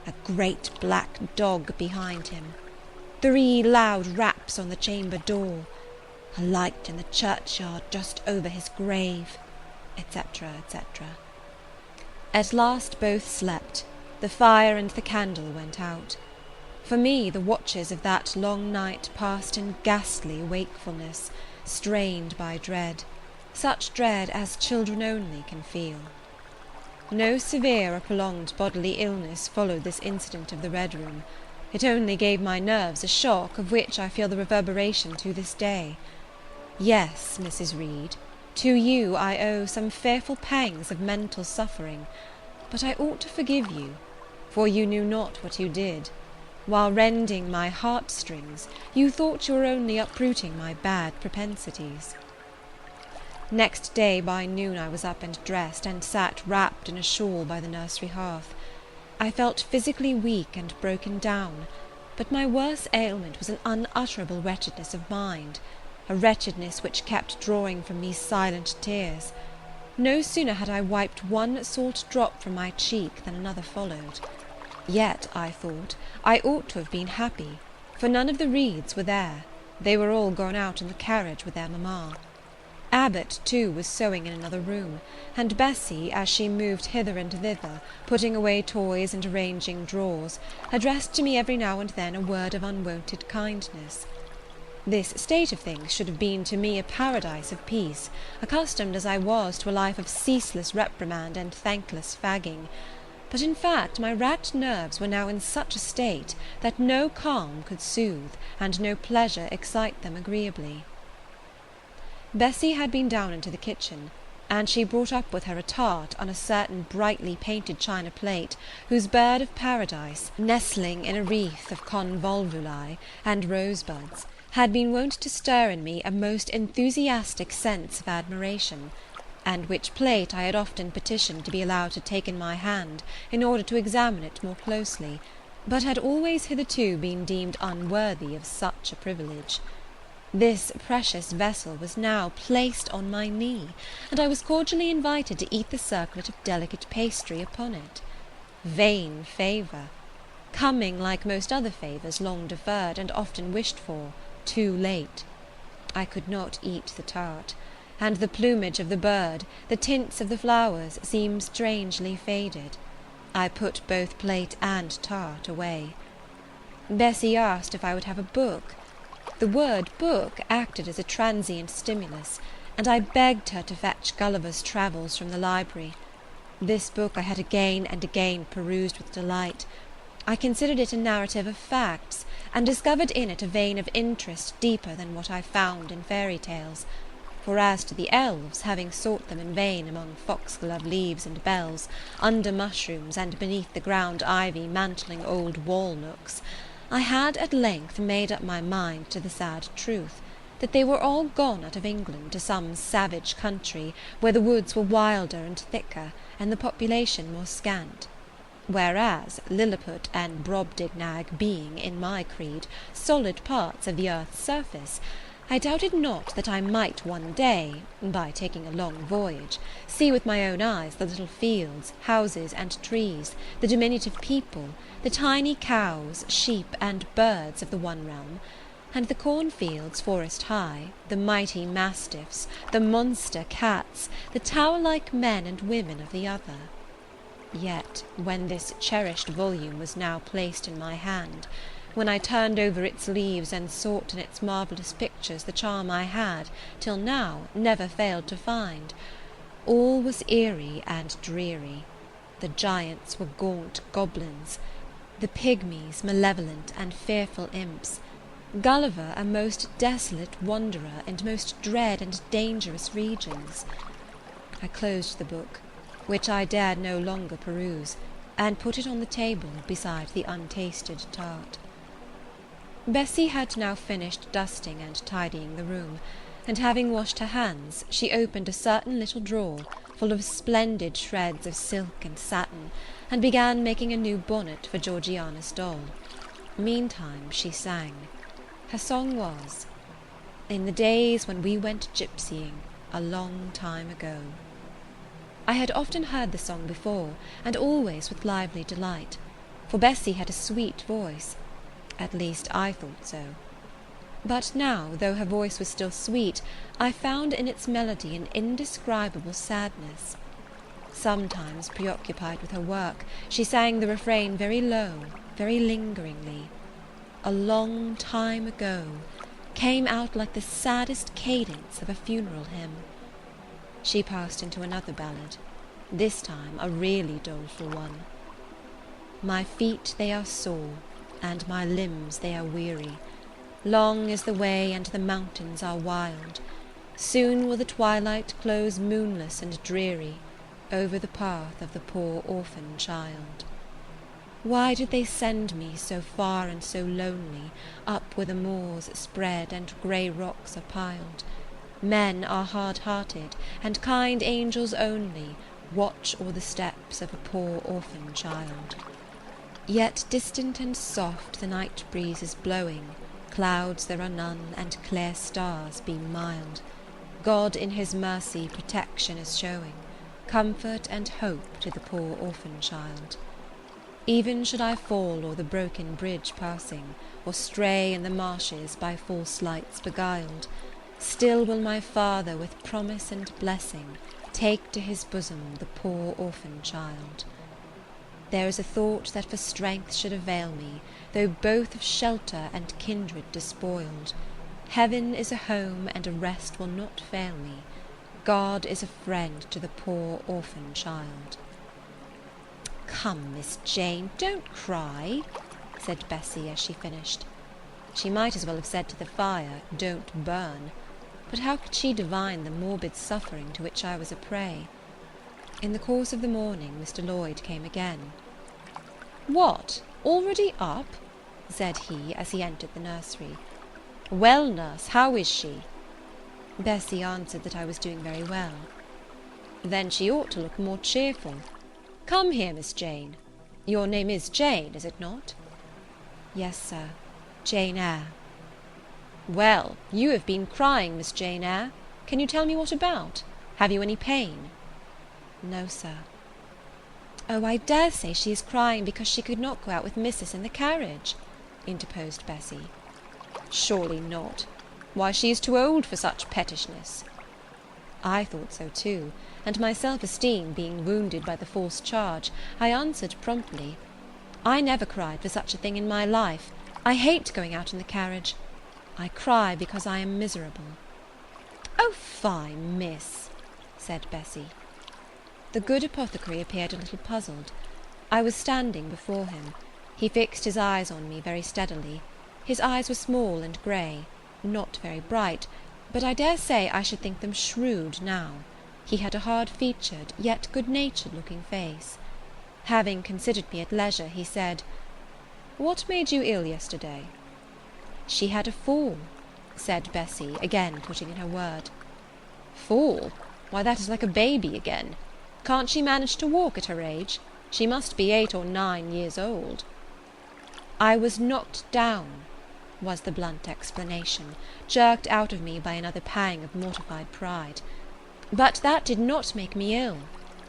A great black dog behind him. 3 loud raps on the chamber door. A light in the churchyard just over his grave, etc., etc. At last both slept. The fire and the candle went out. For me, the watches of that long night passed in ghastly wakefulness, strained by dread, such dread as children only can feel. No severe or prolonged bodily illness followed this incident of the Red Room. It only gave my nerves a shock, of which I feel the reverberation to this day. Yes, Mrs. Reed, to you I owe some fearful pangs of mental suffering, but I ought to forgive you, for you knew not what you did. While rending my heartstrings, you thought you were only uprooting my bad propensities. Next day by noon I was up and dressed, and sat wrapped in a shawl by the nursery hearth. I felt physically weak and broken down, but my worst ailment was an unutterable wretchedness of mind. a wretchedness which kept drawing from me silent tears. No sooner had I wiped one salt drop from my cheek than another followed. Yet, I thought, I ought to have been happy, for none of the Reeds were there. They were all gone out in the carriage with their mamma. Abbot, too, was sewing in another room, and Bessy, as she moved hither and thither, putting away toys and arranging drawers, addressed to me every now and then a word of unwonted kindness. This state of things should have been to me a paradise of peace, accustomed as I was to a life of ceaseless reprimand and thankless fagging. But in fact my racked nerves were now in such a state that no calm could soothe, and no pleasure excite them agreeably. Bessy had been down into the kitchen, and she brought up with her a tart on a certain brightly painted china plate, whose bird of paradise, nestling in a wreath of convolvuli and rosebuds, had been wont to stir in me a most enthusiastic sense of admiration, and which plate I had often petitioned to be allowed to take in my hand in order to examine it more closely, but had always hitherto been deemed unworthy of such a privilege. This precious vessel was now placed on my knee, and I was cordially invited to eat the circlet of delicate pastry upon it. Vain favour! Coming, like most other favours, long deferred, and often wished for, too late. I could not eat the tart, and the plumage of the bird, the tints of the flowers, seemed strangely faded. I put both plate and tart away. Bessy asked if I would have a book. The word book acted as a transient stimulus, and I begged her to fetch Gulliver's Travels from the library. This book I had again and again perused with delight. I considered it a narrative of facts, and discovered in it a vein of interest deeper than what I found in fairy tales. For as to the elves, having sought them in vain among foxglove leaves and bells, under mushrooms, and beneath the ground ivy mantling old wall nooks, I had at length made up my mind to the sad truth, that they were all gone out of England to some savage country, where the woods were wilder and thicker, and the population more scant. Whereas Lilliput and Brobdignag being, in my creed, solid parts of the earth's surface, I doubted not that I might one day, by taking a long voyage, see with my own eyes the little fields, houses, and trees, the diminutive people, the tiny cows, sheep, and birds of the one realm, and the cornfields forest high, the mighty mastiffs, the monster cats, the tower-like men and women of the other. Yet, when this cherished volume was now placed in my hand, when I turned over its leaves and sought in its marvellous pictures the charm I had, till now, never failed to find, all was eerie and dreary. The giants were gaunt goblins, the pygmies malevolent and fearful imps, Gulliver a most desolate wanderer in most dread and dangerous regions. I closed the book, which I dared no longer peruse, and put it on the table beside the untasted tart. Bessy had now finished dusting and tidying the room, and having washed her hands, she opened a certain little drawer, full of splendid shreds of silk and satin, and began making a new bonnet for Georgiana's doll. Meantime she sang. Her song was, "In the days when we went gypsying, a long time ago." I had often heard the song before, and always with lively delight, for Bessy had a sweet voice. At least I thought so. But now, though her voice was still sweet, I found in its melody an indescribable sadness. Sometimes, preoccupied with her work, she sang the refrain very low, very lingeringly. "A long time ago" came out like the saddest cadence of a funeral hymn. She passed into another ballad, this time a really doleful one. "My feet they are sore, and my limbs they are weary. Long is the way, and the mountains are wild. Soon will the twilight close moonless and dreary over the path of the poor orphan child. Why did they send me so far and so lonely, up where the moors spread and grey rocks are piled? Men are hard-hearted, and kind angels only watch o'er the steps of a poor orphan child. Yet distant and soft the night breeze is blowing, clouds there are none, and clear stars beam mild. God in his mercy protection is showing, comfort and hope to the poor orphan child. Even should I fall o'er the broken bridge passing, or stray in the marshes by false lights beguiled, still will my Father with promise and blessing take to his bosom the poor orphan child. There is a thought that for strength should avail me, though both of shelter and kindred despoiled. Heaven is a home, and a rest will not fail me. God is a friend to the poor orphan child. "Come, Miss Jane, don't cry," said Bessie as she finished. She might as well have said to the fire, "Don't burn," but how could she divine the morbid suffering to which I was a prey? In the course of the morning Mr. Lloyd came again. "What, already up?" said he as he entered the nursery. "Well, nurse, how is she?" Bessie answered that I was doing very well. "Then she ought to look more cheerful. Come here, Miss Jane. Your name is Jane, is it not?" "Yes, sir, Jane Eyre." "Well, you have been crying, Miss Jane Eyre. Can you tell me what about? Have you any pain?" "No, sir." "Oh, I dare say she is crying because she could not go out with missus in the carriage," interposed Bessie. "Surely not. Why, she is too old for such pettishness." I thought so too, and my self-esteem being wounded by the false charge, I answered promptly, "I never cried for such a thing in my life. I hate going out in the carriage. I cry because I am miserable." "Oh, fie, miss," said Bessie. The good apothecary appeared a little puzzled. I was standing before him. He fixed his eyes on me very steadily. His eyes were small and grey, not very bright, but I dare say I should think them shrewd now. He had a hard-featured, yet good-natured looking face. Having considered me at leisure, he said, "What made you ill yesterday?" "She had a fall," said Bessie, again putting in her word. "Fall? Why, that is like a baby again. Can't she manage to walk at her age? She must be 8 or 9 years old." "I was knocked down," was the blunt explanation, jerked out of me by another pang of mortified pride. "But that did not make me ill,"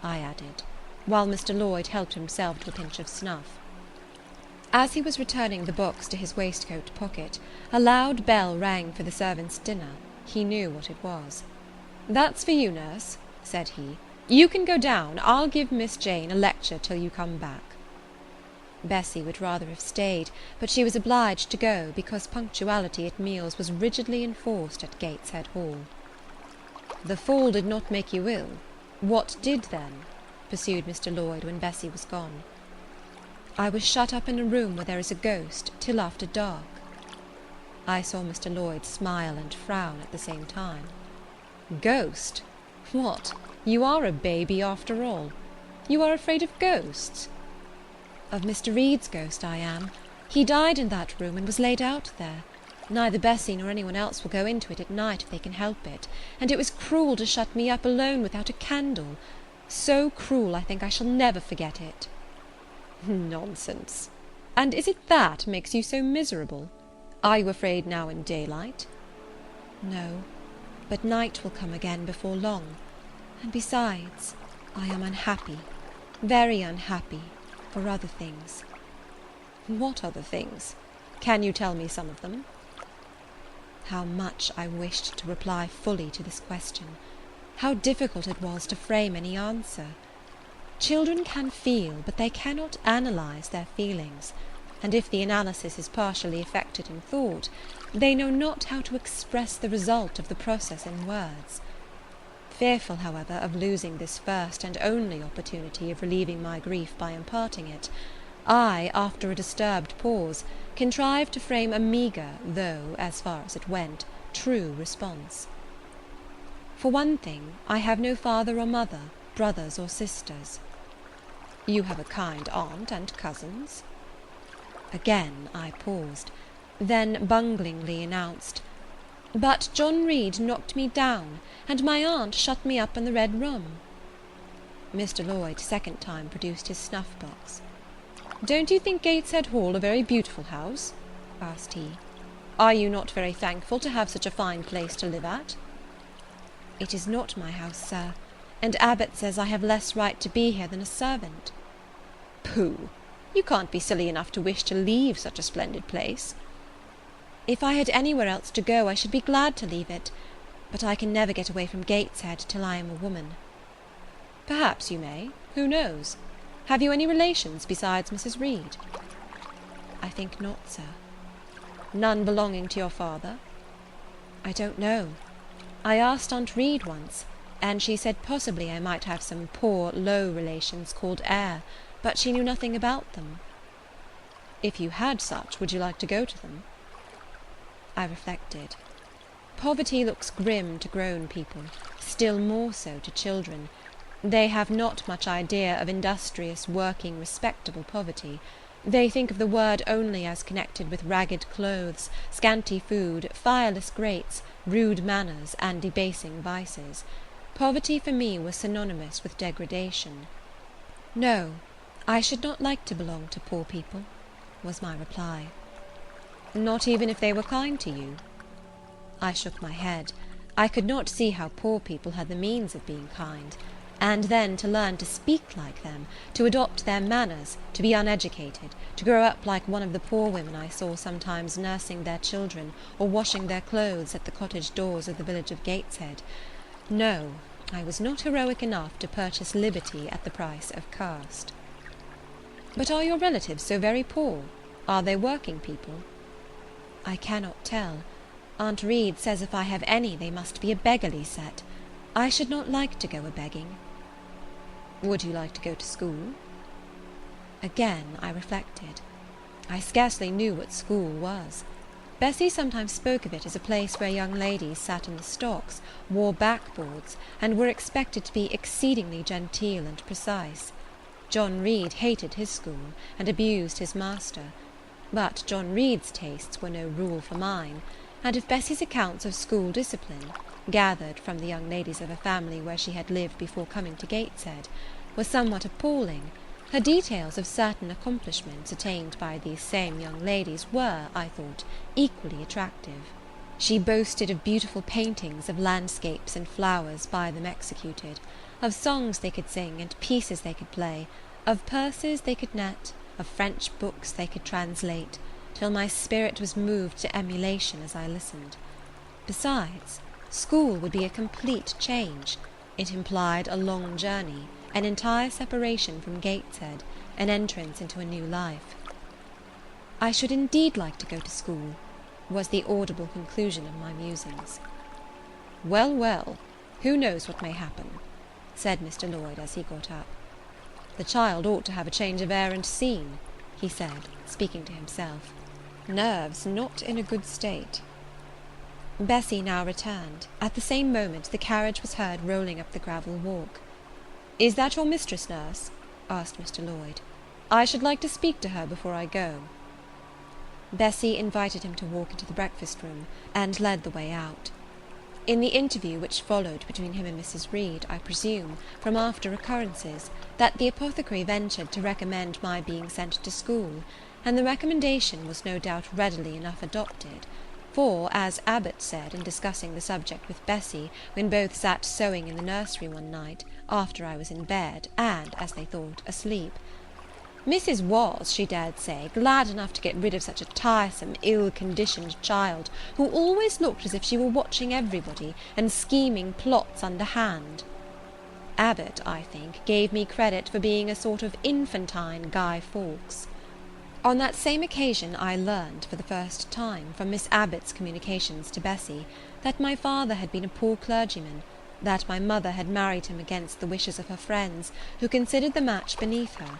I added, while Mr. Lloyd helped himself to a pinch of snuff. As he was returning the box to his waistcoat pocket, a loud bell rang for the servants' dinner. He knew what it was. "That's for you, nurse," said he. "You can go down. I'll give Miss Jane a lecture till you come back." Bessie would rather have stayed, but she was obliged to go, because punctuality at meals was rigidly enforced at Gateshead Hall. "The fall did not make you ill. What did then?" pursued Mr. Lloyd when Bessie was gone. "I was shut up in a room where there is a ghost till after dark." I saw Mr. Lloyd smile and frown at the same time. "Ghost? What, you are a baby after all. You are afraid of ghosts?" "Of Mr. Reed's ghost I am. He died in that room and was laid out there. Neither Bessie nor anyone else will go into it at night if they can help it, and it was cruel to shut me up alone without a candle. So cruel I think I shall never forget it." "Nonsense! And is it that makes you so miserable? Are you afraid now in daylight?" "No, but night will come again before long, and besides, I am unhappy, very unhappy, for other things." "What other things? Can you tell me some of them?" How much I wished to reply fully to this question! How difficult it was to frame any answer! Children can feel, but they cannot analyse their feelings, and if the analysis is partially effected in thought, they know not how to express the result of the process in words. Fearful, however, of losing this first and only opportunity of relieving my grief by imparting it, I, after a disturbed pause, contrived to frame a meagre, though, as far as it went, true response. "For one thing, I have no father or mother, brothers or sisters." "You have a kind aunt and cousins." Again I paused, then bunglingly announced, "But John Reed knocked me down, and my aunt shut me up in the Red Room." Mr. Lloyd second time produced his snuff-box. "Don't you think Gateshead Hall a very beautiful house?" asked he. Are you not very thankful to have such a fine place to live at?" "It is not my house, sir, and Abbot says I have less right to be here than a servant." "Pooh! You can't be silly enough to wish to leave such a splendid place." "If I had anywhere else to go, I should be glad to leave it, but I can never get away from Gateshead till I am a woman." "Perhaps you may. Who knows? Have you any relations besides Mrs. Reed?" "I think not, sir." "None belonging to your father?" "I don't know. I asked Aunt Reed once, and she said possibly I might have some poor, low relations called Eyre, but she knew nothing about them." "If you had such, would you like to go to them?" I reflected. Poverty looks grim to grown people, still more so to children. They have not much idea of industrious, working, respectable poverty. They think of the word only as connected with ragged clothes, scanty food, fireless grates, rude manners, and debasing vices. Poverty for me was synonymous with degradation. "No, I should not like to belong to poor people," was my reply. "Not even if they were kind to you?" I shook my head. I could not see how poor people had the means of being kind. And then to learn to speak like them, to adopt their manners, to be uneducated, to grow up like one of the poor women I saw sometimes nursing their children or washing their clothes at the cottage doors of the village of Gateshead. No, I was not heroic enough to purchase liberty at the price of caste. "But are your relatives so very poor? Are they working people?" "I cannot tell. Aunt Reed says if I have any they must be a beggarly set. I should not like to go a-begging." "Would you like to go to school?" Again I reflected. I scarcely knew what school was. Bessie sometimes spoke of it as a place where young ladies sat in the stocks, wore backboards, and were expected to be exceedingly genteel and precise. John Reed hated his school, and abused his master. But John Reed's tastes were no rule for mine, and if Bessie's accounts of school discipline, gathered from the young ladies of a family where she had lived before coming to Gateshead, were somewhat appalling, her details of certain accomplishments attained by these same young ladies were, I thought, equally attractive. She boasted of beautiful paintings of landscapes and flowers by them executed, of songs they could sing and pieces they could play, of purses they could net, of French books they could translate, till my spirit was moved to emulation as I listened. Besides, school would be a complete change. It implied a long journey, an entire separation from Gateshead, an entrance into a new life. "I should indeed like to go to school," was the audible conclusion of my musings. "Well, well, who knows what may happen?" said Mr. Lloyd as he got up. "The child ought to have a change of air and scene," he said, speaking to himself. "Nerves not in a good state." Bessie now returned. At the same moment the carriage was heard rolling up the gravel walk. "Is that your mistress, nurse?" asked Mr. Lloyd. "I should like to speak to her before I go." Bessie invited him to walk into the breakfast-room, and led the way out. In the interview which followed between him and Mrs. Reed, I presume, from after occurrences, that the apothecary ventured to recommend my being sent to school, and the recommendation was no doubt readily enough adopted, for, as Abbot said in discussing the subject with Bessie, when both sat sewing in the nursery one night, after I was in bed, and, as they thought, asleep, Mrs. was, she dared say, glad enough to get rid of such a tiresome, ill-conditioned child, who always looked as if she were watching everybody, and scheming plots underhand. Abbot, I think, gave me credit for being a sort of infantine Guy Fawkes. On that same occasion I learned, for the first time, from Miss Abbot's communications to Bessie, that my father had been a poor clergyman, that my mother had married him against the wishes of her friends, who considered the match beneath her,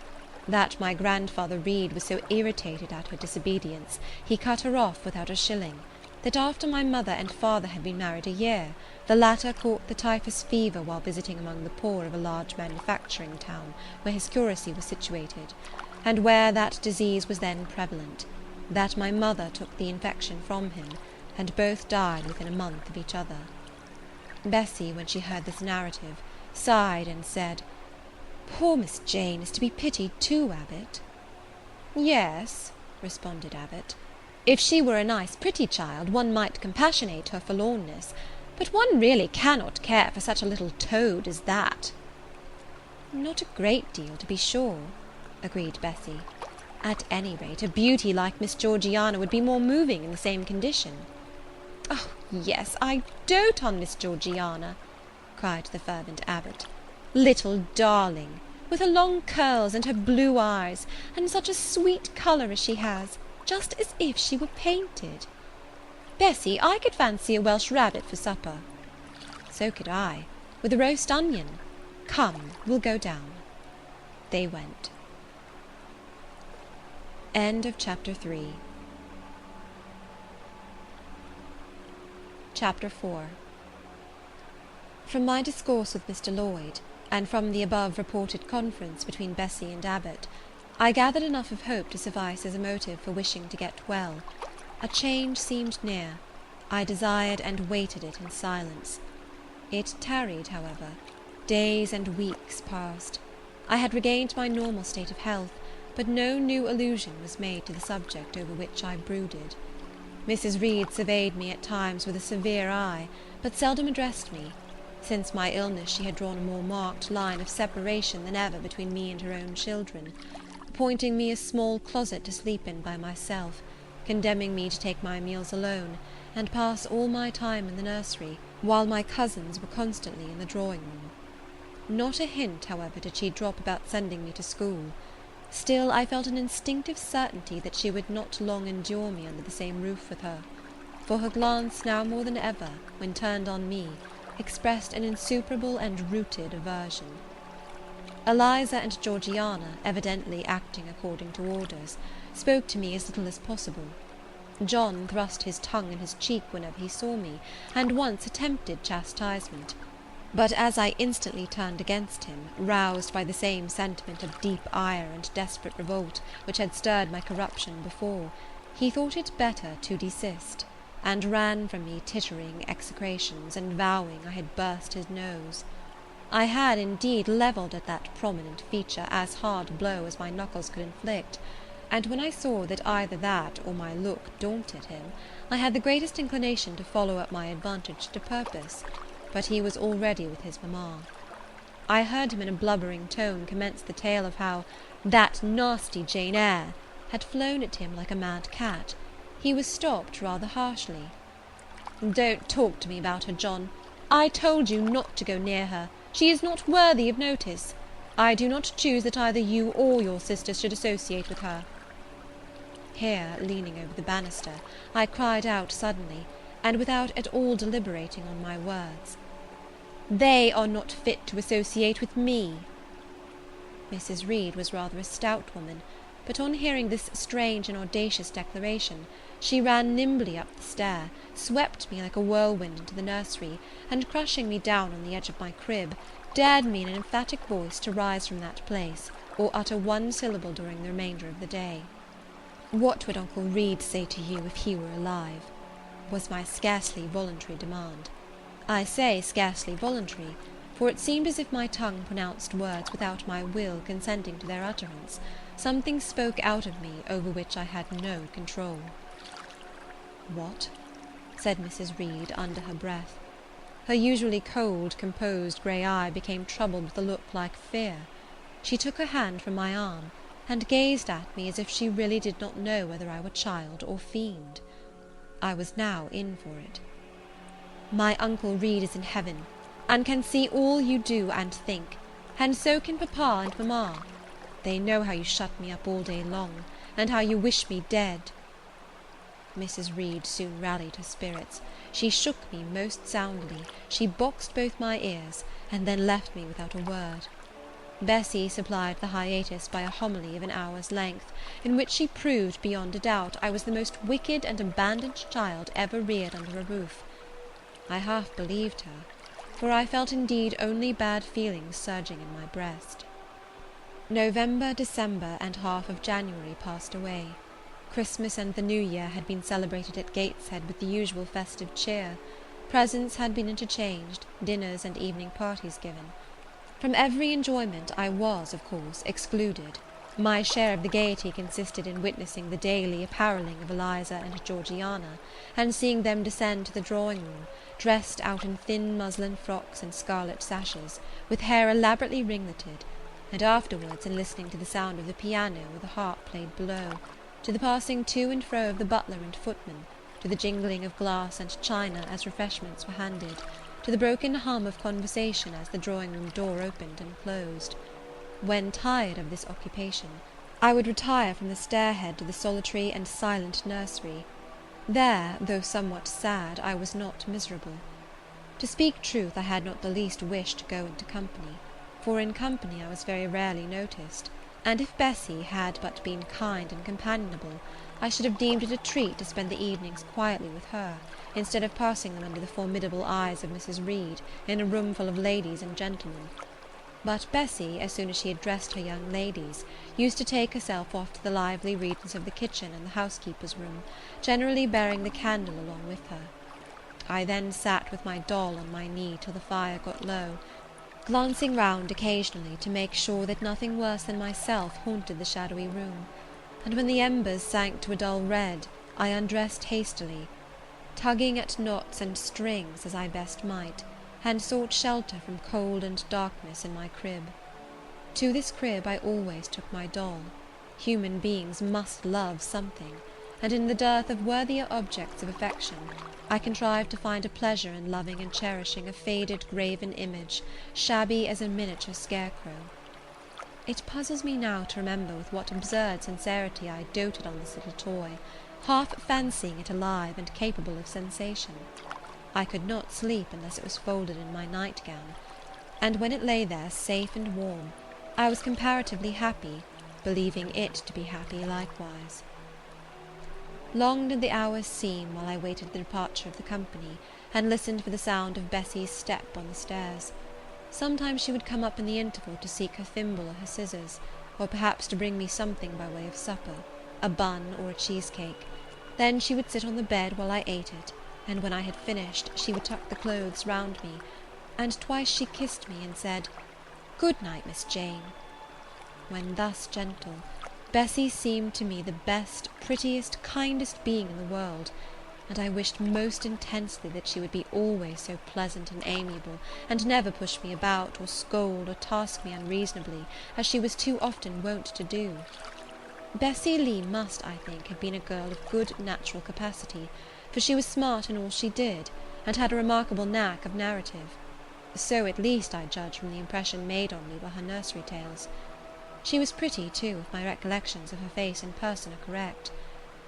that my grandfather Reed was so irritated at her disobedience, he cut her off without a shilling, that after my mother and father had been married a year, the latter caught the typhus fever while visiting among the poor of a large manufacturing town where his curacy was situated, and where that disease was then prevalent, that my mother took the infection from him, and both died within a month of each other. Bessie, when she heard this narrative, sighed and said, "Poor Miss Jane is to be pitied too, Abbot." "Yes," responded Abbot, If she were a nice pretty child, one might compassionate her forlornness, but one really cannot care for such a little toad as that." "Not a great deal, to be sure," agreed Bessie. "At any rate, a beauty like Miss Georgiana would be more moving in the same condition." "Oh, yes, I dote on Miss Georgiana," cried the fervent abbot. "Little darling, with her long curls and her blue eyes, and such a sweet colour as she has, just as if she were painted. Bessie, I could fancy a Welsh rabbit for supper." "So could I, with a roast onion. Come, we'll go down." They went. End of Chapter 3. Chapter 4. From my discourse with Mr. Lloyd, and from the above reported conference between Bessie and Abbot, I gathered enough of hope to suffice as a motive for wishing to get well. A change seemed near. I desired and waited it in silence. It tarried, however. Days and weeks passed. I had regained my normal state of health, but no new allusion was made to the subject over which I brooded. Mrs. Reed surveyed me at times with a severe eye, but seldom addressed me. Since my illness she had drawn a more marked line of separation than ever between me and her own children, appointing me a small closet to sleep in by myself, condemning me to take my meals alone, and pass all my time in the nursery, while my cousins were constantly in the drawing-room. Not a hint, however, did she drop about sending me to school. Still I felt an instinctive certainty that she would not long endure me under the same roof with her, for her glance now more than ever, when turned on me, expressed an insuperable and rooted aversion. Eliza and Georgiana, evidently acting according to orders, spoke to me as little as possible. John thrust his tongue in his cheek whenever he saw me, and once attempted chastisement; but as I instantly turned against him, roused by the same sentiment of deep ire and desperate revolt which had stirred my corruption before, he thought it better to desist, and ran from me tittering execrations, and vowing I had burst his nose. I had, indeed, levelled at that prominent feature as hard a blow as my knuckles could inflict, and when I saw that either that or my look daunted him, I had the greatest inclination to follow up my advantage to purpose, but he was already with his mamma. I heard him in a blubbering tone commence the tale of how "that nasty Jane Eyre" had flown at him like a mad cat. He was stopped rather harshly. "Don't talk to me about her, John. I told you not to go near her. She is not worthy of notice. I do not choose that either you or your sisters should associate with her." Here, leaning over the banister, I cried out suddenly, and without at all deliberating on my words, "They are not fit to associate with me." Mrs. Reed was rather a stout woman, but on hearing this strange and audacious declaration, she ran nimbly up the stair, swept me like a whirlwind into the nursery, and crushing me down on the edge of my crib, dared me in an emphatic voice to rise from that place, or utter one syllable during the remainder of the day. "What would Uncle Reed say to you if he were alive?" was my scarcely voluntary demand. I say scarcely voluntary, for it seemed as if my tongue pronounced words without my will consenting to their utterance. Something spoke out of me over which I had no control. "What?" said Mrs. Reed under her breath. Her usually cold, composed grey eye became troubled with a look like fear. She took her hand from my arm, and gazed at me as if she really did not know whether I were child or fiend. I was now in for it. "My Uncle Reed is in heaven, and can see all you do and think, and so can papa and mamma. They know how you shut me up all day long, and how you wish me dead." Mrs. Reed soon rallied her spirits. She shook me most soundly, she boxed both my ears, and then left me without a word. Bessie supplied the hiatus by a homily of an hour's length, in which she proved beyond a doubt I was the most wicked and abandoned child ever reared under a roof. I half believed her, for I felt indeed only bad feelings surging in my breast. November, December, and half of January passed away. Christmas and the New Year had been celebrated at Gateshead with the usual festive cheer. Presents had been interchanged, dinners and evening parties given. From every enjoyment I was, of course, excluded. My share of the gaiety consisted in witnessing the daily apparelling of Eliza and Georgiana, and seeing them descend to the drawing-room, dressed out in thin muslin frocks and scarlet sashes, with hair elaborately ringleted, and afterwards in listening to the sound of the piano or the harp played below, to the passing to and fro of the butler and footman, to the jingling of glass and china as refreshments were handed, to the broken hum of conversation as the drawing-room door opened and closed. When tired of this occupation, I would retire from the stair-head to the solitary and silent nursery. There, though somewhat sad, I was not miserable. To speak truth, I had not the least wish to go into company, for in company I was very rarely noticed, and if Bessy had but been kind and companionable, I should have deemed it a treat to spend the evenings quietly with her, instead of passing them under the formidable eyes of Mrs. Reed, in a room full of ladies and gentlemen. But Bessy, as soon as she had dressed her young ladies, used to take herself off to the lively regions of the kitchen and the housekeeper's room, generally bearing the candle along with her. I then sat with my doll on my knee till the fire got low, glancing round occasionally to make sure that nothing worse than myself haunted the shadowy room, and when the embers sank to a dull red, I undressed hastily, tugging at knots and strings as I best might, and sought shelter from cold and darkness in my crib. To this crib I always took my doll. Human beings must love something, and in the dearth of worthier objects of affection, I contrived to find a pleasure in loving and cherishing a faded graven image, shabby as a miniature scarecrow. It puzzles me now to remember with what absurd sincerity I doted on this little toy, half fancying it alive and capable of sensation. I could not sleep unless it was folded in my nightgown, and when it lay there safe and warm, I was comparatively happy, believing it to be happy likewise. Long did the hours seem while I waited the departure of the company, and listened for the sound of Bessy's step on the stairs. Sometimes she would come up in the interval to seek her thimble or her scissors, or perhaps to bring me something by way of supper, a bun or a cheesecake. Then she would sit on the bed while I ate it, and when I had finished, she would tuck the clothes round me, and twice she kissed me and said, "Good night, Miss Jane." When thus gentle, Bessy seemed to me the best, prettiest, kindest being in the world, and I wished most intensely that she would be always so pleasant and amiable, and never push me about, or scold, or task me unreasonably, as she was too often wont to do. Bessy Lee must, I think, have been a girl of good natural capacity, for she was smart in all she did, and had a remarkable knack of narrative. So at least I judge from the impression made on me by her nursery tales. She was pretty, too, if my recollections of her face and person are correct.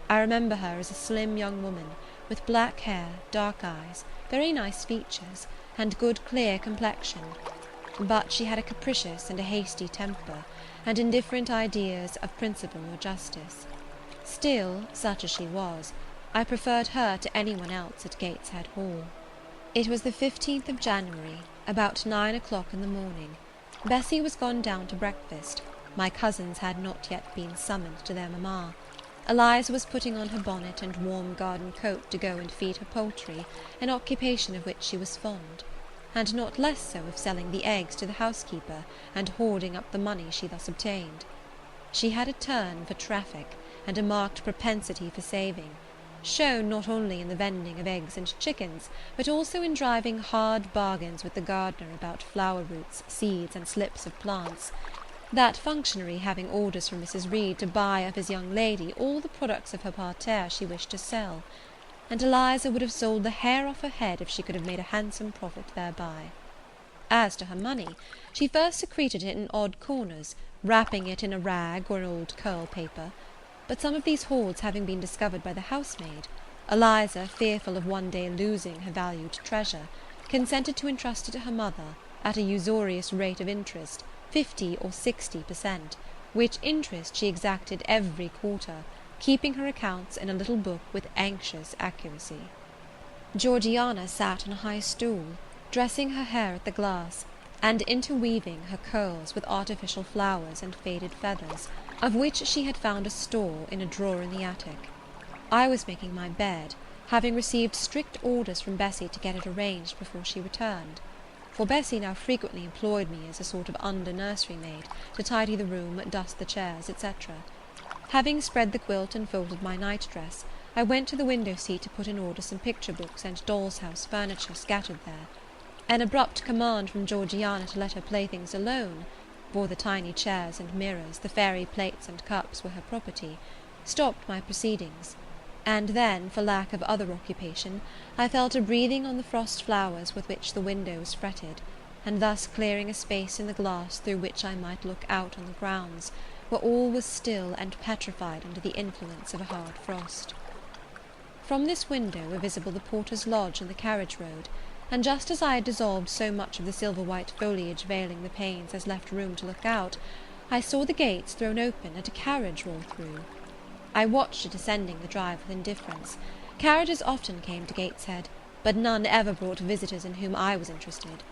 I remember her as a slim young woman, with black hair, dark eyes, very nice features, and good clear complexion, but she had a capricious and a hasty temper, and indifferent ideas of principle or justice. Still, such as she was, I preferred her to any one else at Gateshead Hall. It was the 15th of January, about 9 o'clock in the morning. Bessy was gone down to breakfast. My cousins had not yet been summoned to their mamma. Eliza was putting on her bonnet and warm garden coat to go and feed her poultry, an occupation of which she was fond, and not less so of selling the eggs to the housekeeper, and hoarding up the money she thus obtained. She had a turn for traffic, and a marked propensity for saving, shown not only in the vending of eggs and chickens, but also in driving hard bargains with the gardener about flower roots, seeds, and slips of plants, that functionary having orders from Mrs. Reed to buy of his young lady all the products of her parterre she wished to sell, and Eliza would have sold the hair off her head if she could have made a handsome profit thereby. As to her money, she first secreted it in odd corners, wrapping it in a rag or an old curl paper, but some of these hoards having been discovered by the housemaid, Eliza, fearful of one day losing her valued treasure, consented to entrust it to her mother, at a usurious rate of interest, 50 or 60%, which interest she exacted every quarter, keeping her accounts in a little book with anxious accuracy. Georgiana sat on a high stool, dressing her hair at the glass, and interweaving her curls with artificial flowers and faded feathers, of which she had found a store in a drawer in the attic. I was making my bed, having received strict orders from Bessy to get it arranged before she returned. for Bessie now frequently employed me as a sort of under-nursery maid, to tidy the room, dust the chairs, etc. Having spread the quilt and folded my night-dress, I went to the window-seat to put in order some picture-books and doll's-house furniture scattered there. An abrupt command from Georgiana to let her playthings alone, for the tiny chairs and mirrors, the fairy plates and cups were her property, stopped my proceedings; and then, for lack of other occupation, I fell to breathing on the frost flowers with which the window was fretted, and thus clearing a space in the glass through which I might look out on the grounds, where all was still and petrified under the influence of a hard frost. From this window were visible the porter's lodge and the carriage road, and just as I had dissolved so much of the silver-white foliage veiling the panes as left room to look out, I saw the gates thrown open and a carriage roll through. I watched it ascending the drive with indifference. Carriages often came to Gateshead, but none ever brought visitors in whom I was interested.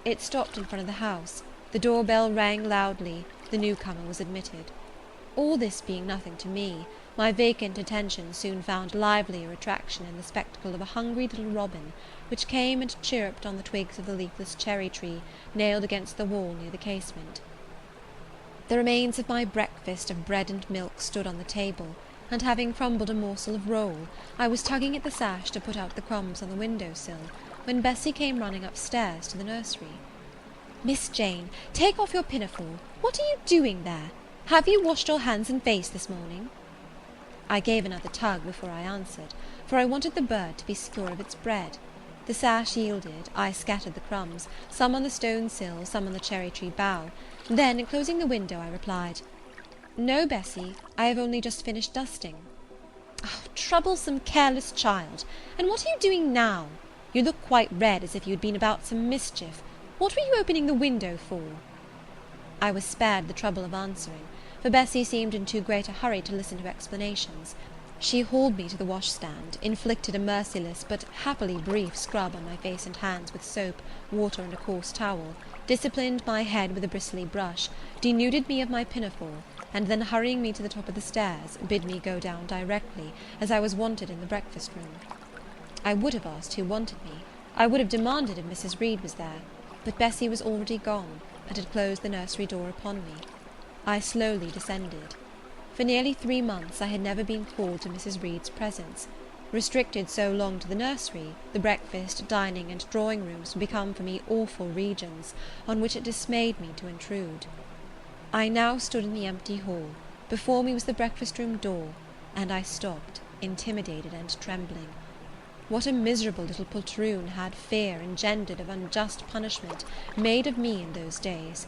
It stopped in front of the house, the door-bell rang loudly, the newcomer was admitted. All this being nothing to me, my vacant attention soon found livelier attraction in the spectacle of a hungry little robin, which came and chirruped on the twigs of the leafless cherry-tree nailed against the wall near the casement. The remains of my breakfast of bread and milk stood on the table, and having crumbled a morsel of roll, I was tugging at the sash to put out the crumbs on the window-sill, when Bessie came running upstairs to the nursery. "Miss Jane, take off your pinafore. What are you doing there? Have you washed your hands and face this morning?" I gave another tug before I answered, for I wanted the bird to be secure of its bread. The sash yielded, I scattered the crumbs, some on the stone sill, some on the cherry-tree bough. Then, closing the window, I replied, "No, Bessie, I have only just finished dusting." "Oh, troublesome, careless child! And what are you doing now? You look quite red, as if you had been about some mischief. What were you opening the window for?" I was spared the trouble of answering, for Bessie seemed in too great a hurry to listen to explanations. She hauled me to the washstand, inflicted a merciless but happily brief scrub on my face and hands with soap, water, and a coarse towel, disciplined my head with a bristly brush, denuded me of my pinafore, and then hurrying me to the top of the stairs, bid me go down directly, as I was wanted in the breakfast-room. I would have asked who wanted me. I would have demanded if Mrs. Reed was there, but Bessie was already gone, and had closed the nursery door upon me. I slowly descended. For nearly 3 months I had never been called to Mrs. Reed's presence. Restricted so long to the nursery, the breakfast, dining, and drawing-rooms had become for me awful regions, on which it dismayed me to intrude. I now stood in the empty hall. Before me was the breakfast-room door, and I stopped, intimidated and trembling. What a miserable little poltroon had fear, engendered of unjust punishment, made of me in those days!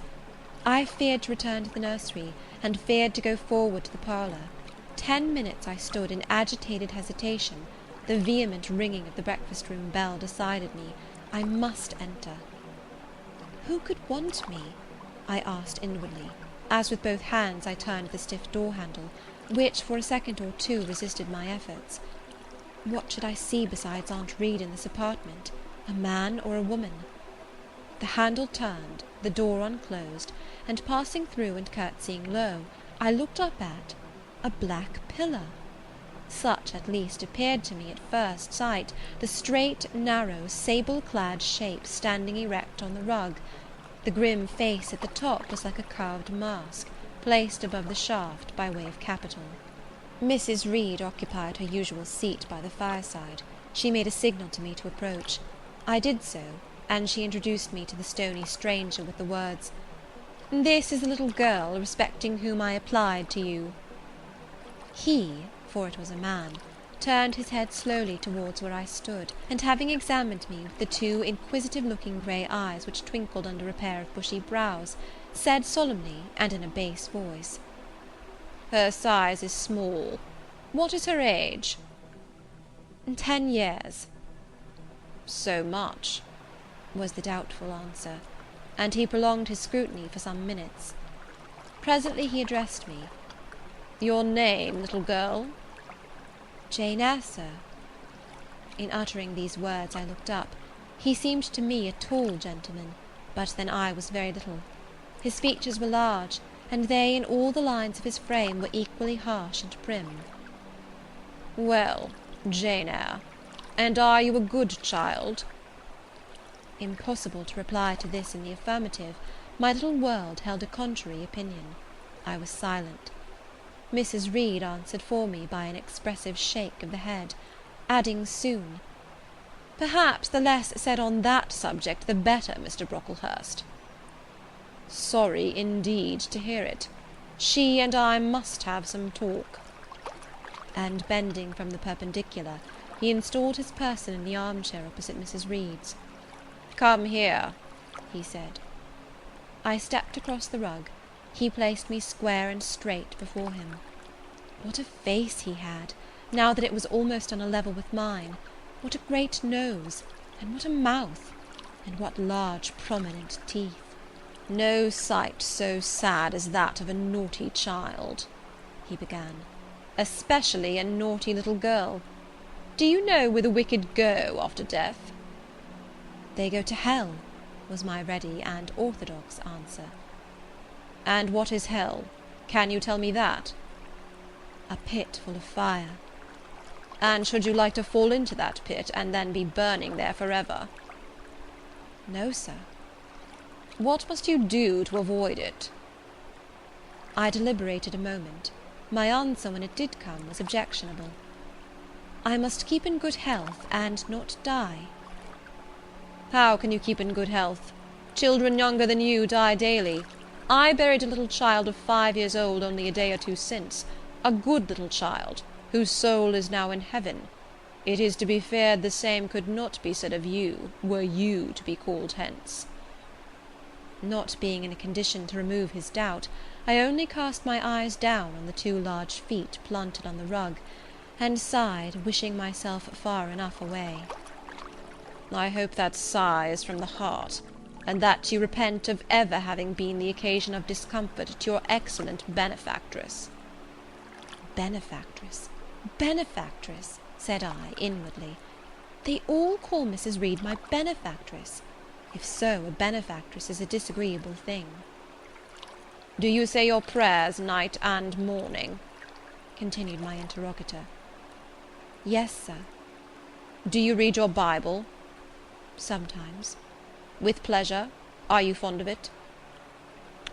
I feared to return to the nursery, and feared to go forward to the parlour. 10 minutes I stood in agitated hesitation. The vehement ringing of the breakfast-room bell decided me. I must enter. Who could want me? I asked inwardly, as with both hands I turned the stiff door-handle, which for a second or two resisted my efforts. What should I see besides Aunt Reed in this apartment? A man or a woman? The handle turned, the door unclosed, and passing through and curtsying low, I looked up at a black pillar. Such, at least, appeared to me at first sight the straight, narrow, sable-clad shape standing erect on the rug. The grim face at the top was like a carved mask, placed above the shaft by way of capital. Mrs. Reed occupied her usual seat by the fireside. She made a signal to me to approach. I did so, and she introduced me to the stony stranger with the words, "This is the little girl respecting whom I applied to you." He, for it was a man, turned his head slowly towards where I stood, and having examined me with the 2 inquisitive-looking grey eyes which twinkled under a pair of bushy brows, said solemnly, and in a bass voice, "Her size is small. What is her age?" 10 years. "So much," was the doubtful answer, and he prolonged his scrutiny for some minutes. Presently he addressed me. "Your name, little girl?" "Jane Eyre, sir." In uttering these words I looked up. He seemed to me a tall gentleman, but then I was very little. His features were large, and they and all the lines of his frame were equally harsh and prim. "Well, Jane Eyre, and are you a good child?" Impossible to reply to this in the affirmative. My little world held a contrary opinion. I was silent. Mrs. Reed answered for me by an expressive shake of the head, adding soon, "Perhaps the less said on that subject the better, Mr. Brocklehurst." "Sorry indeed to hear it. She and I must have some talk." And bending from the perpendicular, he installed his person in the armchair opposite Mrs. Reed's. "Come here," he said. I stepped across the rug. He placed me square and straight before him. What a face he had, now that it was almost on a level with mine! What a great nose, and what a mouth, and what large prominent teeth! "No sight so sad as that of a naughty child," he began, "especially a naughty little girl. Do you know where the wicked go after death?" "They go to hell," was my ready and orthodox answer. "And what is hell? Can you tell me that?" "A pit full of fire." "And should you like to fall into that pit, and then be burning there forever?" "No, sir." "What must you do to avoid it?" I deliberated a moment. My answer, when it did come, was objectionable. "I must keep in good health, and not die." "How can you keep in good health? Children younger than you die daily. I buried a little child of 5 years old only a day or two since, a good little child, whose soul is now in heaven. It is to be feared the same could not be said of you, were you to be called hence." Not being in a condition to remove his doubt, I only cast my eyes down on the 2 large feet planted on the rug, and sighed, wishing myself far enough away. "I hope that sigh is from the heart, and that you repent of ever having been the occasion of discomfort to your excellent benefactress." "Benefactress, benefactress," said I, inwardly. "They all call Mrs. Reed my benefactress. If so, a benefactress is a disagreeable thing." "Do you say your prayers night and morning?" continued my interrogator. "Yes, sir." "Do you read your Bible?" "Sometimes." "With pleasure? Are you fond of it?"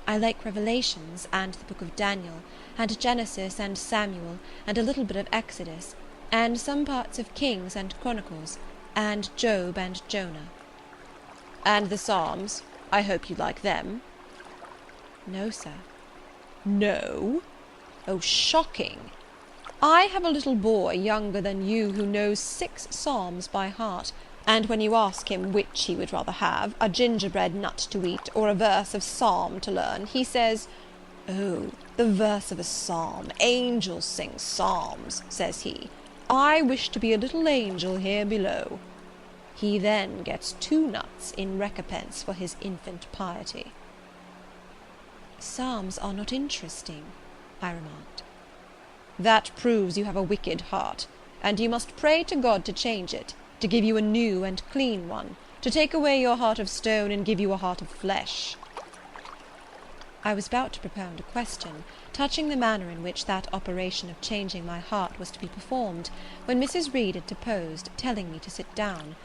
"I like Revelations, and the book of Daniel, and Genesis and Samuel, and a little bit of Exodus, and some parts of Kings and Chronicles, and Job and Jonah." "And the Psalms? I hope you like them?" "No, sir." "No? Oh, shocking! I have a little boy younger than you who knows 6 Psalms by heart, and when you ask him which he would rather have, a gingerbread nut to eat, or a verse of Psalm to learn, he says, 'Oh, the verse of a Psalm! Angels sing Psalms,' says he. 'I wish to be a little angel here below.' He then gets 2 nuts in recompense for his infant piety." "Psalms are not interesting," I remarked. "That proves you have a wicked heart, and you must pray to God to change it, to give you a new and clean one, to take away your heart of stone and give you a heart of flesh." I was about to propound a question, touching the manner in which that operation of changing my heart was to be performed, when Mrs. Reed interposed, telling me to sit down.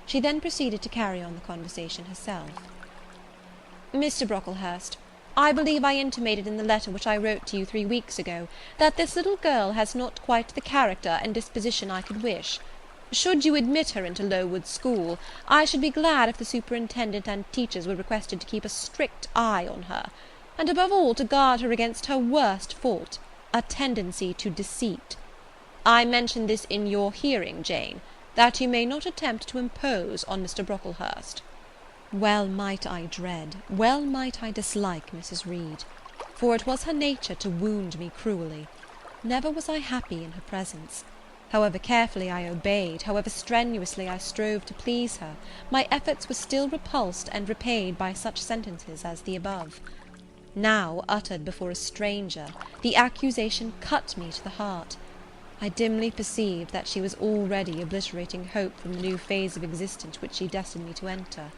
She then proceeded to carry on the conversation herself. "Mr. Brocklehurst, I believe I intimated in the letter which I wrote to you 3 weeks ago, that this little girl has not quite the character and disposition I could wish. Should you admit her into Lowood School, I should be glad if the superintendent and teachers were requested to keep a strict eye on her, and above all to guard her against her worst fault, a tendency to deceit. I mention this in your hearing, Jane, that you may not attempt to impose on Mr. Brocklehurst." Well might I dread, well might I dislike Mrs. Reed, for it was her nature to wound me cruelly. Never was I happy in her presence. However carefully I obeyed, however strenuously I strove to please her, my efforts were still repulsed and repaid by such sentences as the above. Now, uttered before a stranger, the accusation cut me to the heart. I dimly perceived that she was already obliterating hope from the new phase of existence which she destined me to enter.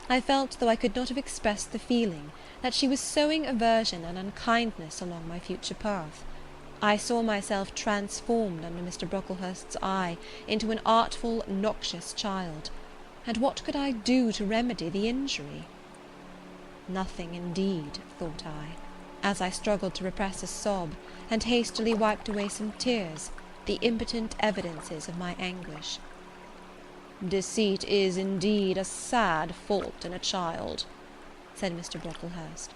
I felt, though I could not have expressed the feeling, that she was sowing aversion and unkindness along my future path. I saw myself transformed under Mr. Brocklehurst's eye into an artful, noxious child. and what could I do to remedy the injury? Nothing indeed, thought I, as I struggled to repress a sob, and hastily wiped away some tears, the impotent evidences of my anguish. Deceit is indeed a sad fault in a child, said Mr. Brocklehurst.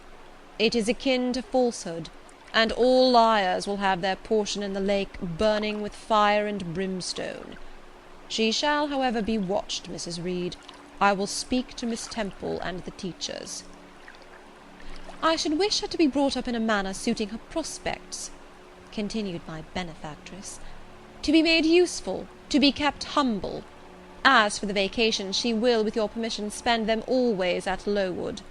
It is akin to falsehood, and all liars will have their portion in the lake burning with fire and brimstone. She shall, however, be watched, Mrs. Reed. I will speak to Miss Temple and the teachers. I should wish her to be brought up in a manner suiting her prospects, continued my benefactress, to be made useful, to be kept humble. As for the vacations, she will, with your permission, spend them always at Lowood.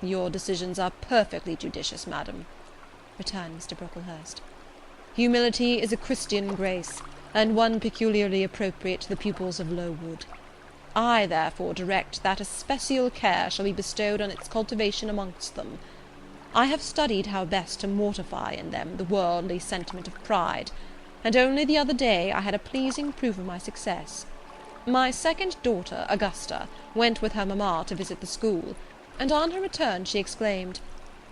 Your decisions are perfectly judicious, madam, returned Mr. Brocklehurst. Humility is a Christian grace, and one peculiarly appropriate to the pupils of Lowood. I therefore direct that especial care shall be bestowed on its cultivation amongst them. I have studied how best to mortify in them the worldly sentiment of pride, and only the other day I had a pleasing proof of my success. My second daughter, Augusta, went with her mamma to visit the school, and on her return she exclaimed,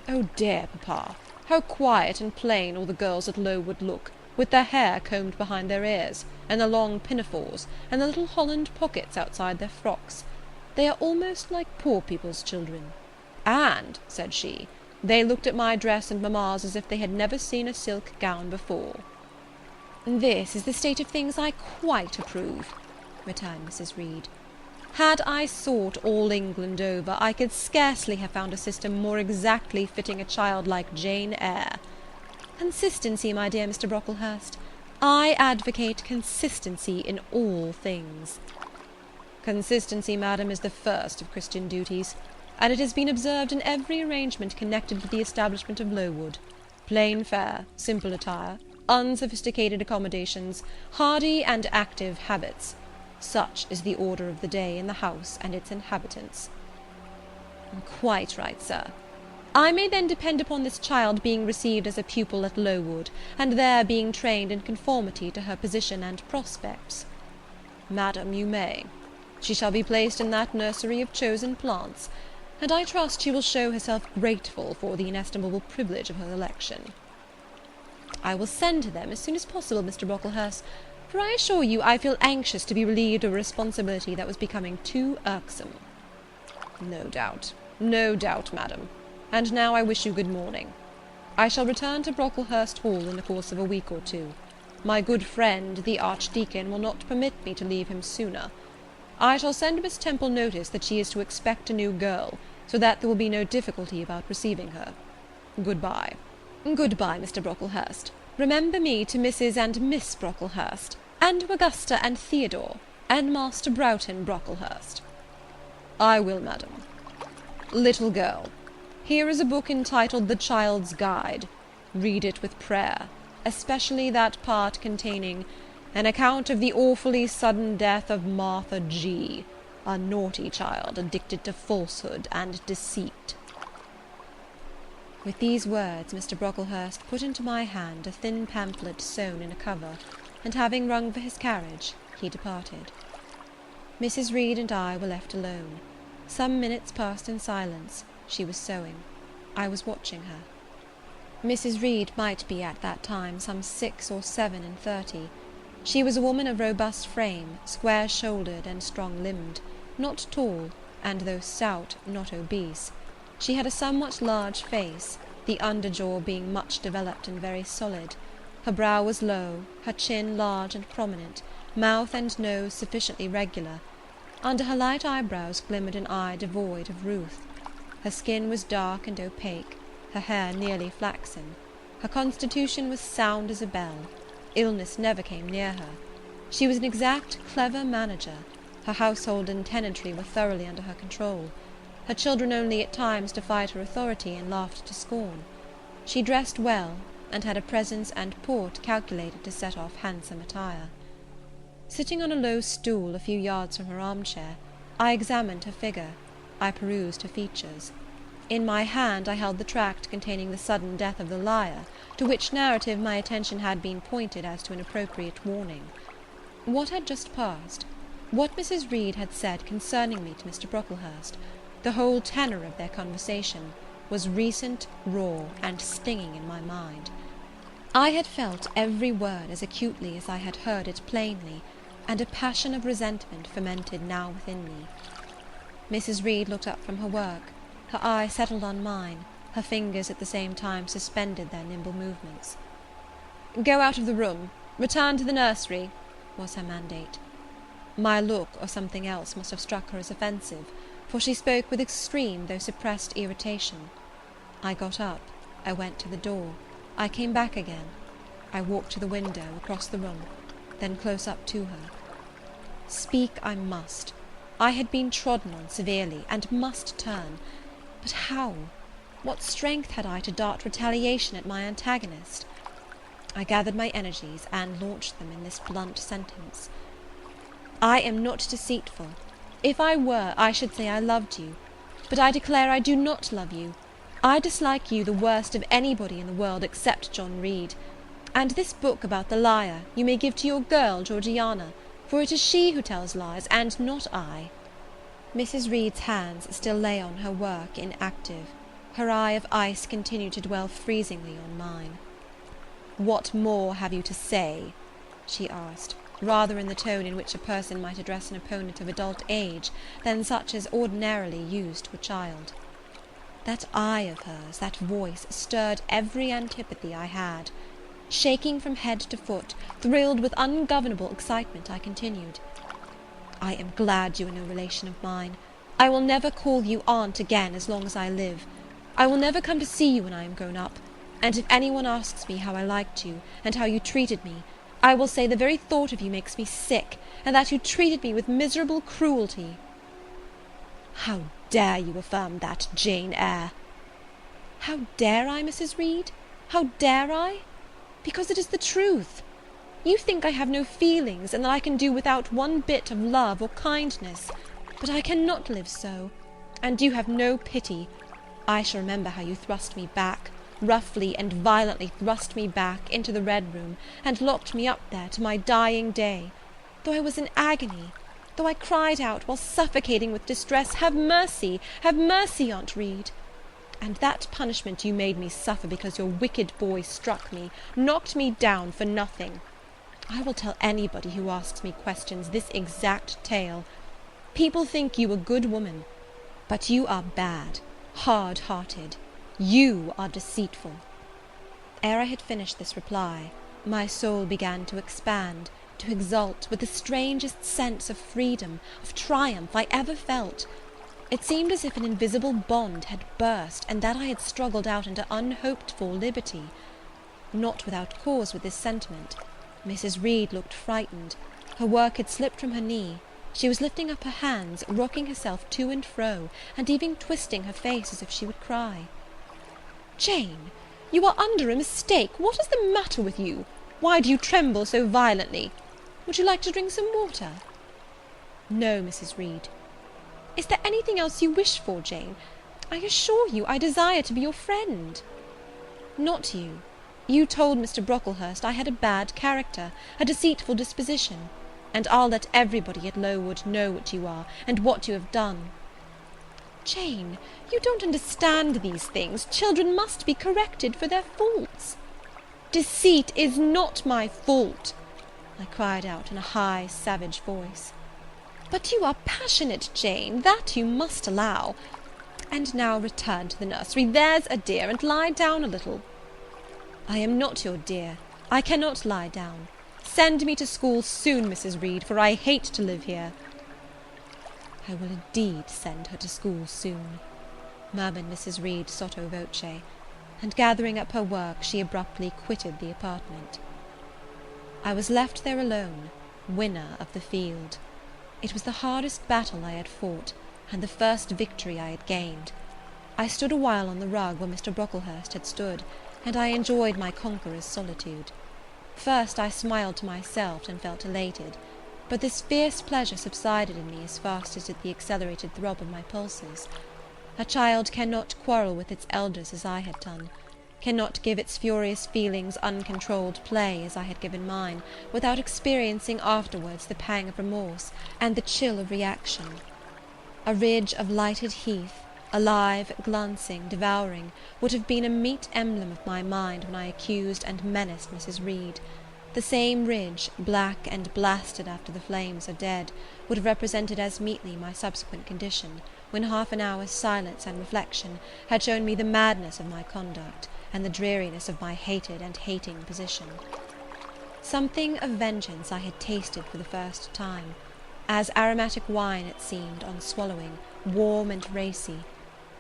"Oh dear, papa, how quiet and plain all the girls at Lowood look, with their hair combed behind their ears, and their long pinafores, and the little holland pockets outside their frocks. They are almost like poor people's children. And," said she, "they looked at my dress and mamma's as if they had never seen a silk gown before." This is the state of things I quite approve, returned Mrs. Reed. Had I sought all England over, I could scarcely have found a system more exactly fitting a child like Jane Eyre. Consistency, my dear Mr. Brocklehurst. I advocate consistency in all things. Consistency, madam, is the first of Christian duties, and it has been observed in every arrangement connected with the establishment of Lowood. Plain fare, simple attire, unsophisticated accommodations, hardy and active habits. Such is the order of the day in the house and its inhabitants. Quite right, sir. I may then depend upon this child being received as a pupil at Lowood, and there being trained in conformity to her position and prospects. Madam, you may. She shall be placed in that nursery of chosen plants, and I trust she will show herself grateful for the inestimable privilege of her election. I will send to them as soon as possible, Mr. Brocklehurst, for I assure you I feel anxious to be relieved of a responsibility that was becoming too irksome. No doubt, madam. And now I wish you good morning. I shall return to Brocklehurst Hall in the course of a week or two. My good friend, the Archdeacon, will not permit me to leave him sooner. I shall send Miss Temple notice that she is to expect a new girl, so that there will be no difficulty about receiving her. Good-bye. Good-bye, Mr. Brocklehurst. Remember me to Mrs. and Miss Brocklehurst, and to Augusta and Theodore, and Master Broughton Brocklehurst. I will, madam. Little girl, here is a book entitled The Child's Guide. Read it with prayer, especially that part containing an account of the awfully sudden death of Martha G., a naughty child addicted to falsehood and deceit. With these words Mr. Brocklehurst put into my hand a thin pamphlet sewn in a cover, and having rung for his carriage, he departed. Mrs. Reed and I were left alone. Some minutes passed in silence. She was sewing. I was watching her. Mrs. Reed might be at that time some 6 or 7 and 30. She was a woman of robust frame, square-shouldered and strong-limbed, not tall, and though stout, not obese. She had a somewhat large face, the under-jaw being much developed and very solid. Her brow was low, her chin large and prominent, mouth and nose sufficiently regular. Under her light eyebrows glimmered an eye devoid of ruth. Her skin was dark and opaque, her hair nearly flaxen. Her constitution was sound as a bell. Illness never came near her. She was an exact, clever manager. Her household and tenantry were thoroughly under her control. Her children only at times defied her authority and laughed to scorn. She dressed well, and had a presence and port calculated to set off handsome attire. Sitting on a low stool a few yards from her armchair, I examined her figure. I perused her features. In my hand I held the tract containing the sudden death of the liar, to which narrative my attention had been pointed as to an appropriate warning. What had just passed? What Mrs. Reed had said concerning me to Mr. Brocklehurst, the whole tenor of their conversation, was recent, raw, and stinging in my mind. I had felt every word as acutely as I had heard it plainly, and a passion of resentment fermented now within me. Mrs. Reed looked up from her work, her eye settled on mine, her fingers at the same time suspended their nimble movements. "Go out of the room, return to the nursery," was her mandate. My look, or something else, must have struck her as offensive, for she spoke with extreme though suppressed irritation. I got up, I went to the door, I came back again, I walked to the window, across the room, then close up to her. Speak I must. I had been trodden on severely, and must turn. But how? What strength had I to dart retaliation at my antagonist? I gathered my energies, and launched them in this blunt sentence. I am not deceitful. If I were, I should say I loved you. But I declare I do not love you. I dislike you the worst of anybody in the world except John Reed. And this book about the liar you may give to your girl, Georgiana, for it is she who tells lies, and not I. Mrs. Reed's hands still lay on her work, inactive. Her eye of ice continued to dwell freezingly on mine. "What more have you to say?" she asked, rather in the tone in which a person might address an opponent of adult age than such as ordinarily used to a child. That eye of hers, that voice, stirred every antipathy I had. Shaking from head to foot, thrilled with ungovernable excitement, I continued, "I am glad you are no relation of mine. I will never call you aunt again as long as I live. I will never come to see you when I am grown up, and if any one asks me how I liked you, and how you treated me, I will say the very thought of you makes me sick, and that you treated me with miserable cruelty." "How dare you affirm that, Jane Eyre?" "How dare I, Mrs. Reed? How dare I? Because it is the truth. You think I have no feelings, and that I can do without one bit of love or kindness. But I cannot live so. And you have no pity. I shall remember how you thrust me back, roughly and violently thrust me back, into the Red Room, and locked me up there to my dying day. Though I was in agony, though I cried out, while suffocating with distress, have mercy, Aunt Reed! And that punishment you made me suffer because your wicked boy struck me, knocked me down for nothing. I will tell anybody who asks me questions this exact tale. People think you a good woman, but you are bad, hard-hearted. You are deceitful." Ere I had finished this reply, my soul began to expand, to exult, with the strangest sense of freedom, of triumph, I ever felt. It seemed as if an invisible bond had burst, and that I had struggled out into unhoped-for liberty. Not without cause with this sentiment. Mrs. Reed looked frightened. Her work had slipped from her knee. She was lifting up her hands, rocking herself to and fro, and even twisting her face as if she would cry. "Jane, you are under a mistake. What is the matter with you? Why do you tremble so violently? Would you like to drink some water?" "No, Mrs. Reed." "Is there anything else you wish for, Jane? I assure you I desire to be your friend." "Not you. You told Mr. Brocklehurst I had a bad character, a deceitful disposition, and I'll let everybody at Lowood know what you are, and what you have done." "Jane, you don't understand these things. Children must be corrected for their faults." "Deceit is not my fault," I cried out in a high, savage voice. "But you are passionate, Jane, that you must allow. And now return to the nursery, there's a dear, and lie down a little." "I am not your dear. I cannot lie down. Send me to school soon, Mrs. Reed, for I hate to live here." "I will indeed send her to school soon," murmured Mrs. Reed sotto voce, and gathering up her work, she abruptly quitted the apartment. I was left there alone, winner of the field. It was the hardest battle I had fought, and the first victory I had gained. I stood a while on the rug where Mr. Brocklehurst had stood, and I enjoyed my conqueror's solitude. First I smiled to myself and felt elated, but this fierce pleasure subsided in me as fast as did the accelerated throb of my pulses. A child cannot quarrel with its elders as I had done. cannot give its furious feelings uncontrolled play, as I had given mine, without experiencing afterwards the pang of remorse, and the chill of reaction. A ridge of lighted heath, alive, glancing, devouring, would have been a meet emblem of my mind when I accused and menaced Mrs. Reed. The same ridge, black and blasted after the flames are dead, would have represented as meetly my subsequent condition, when half an hour's silence and reflection had shown me the madness of my conduct, and the dreariness of my hated and hating position. Something of vengeance I had tasted for the first time. As aromatic wine it seemed, on swallowing, warm and racy.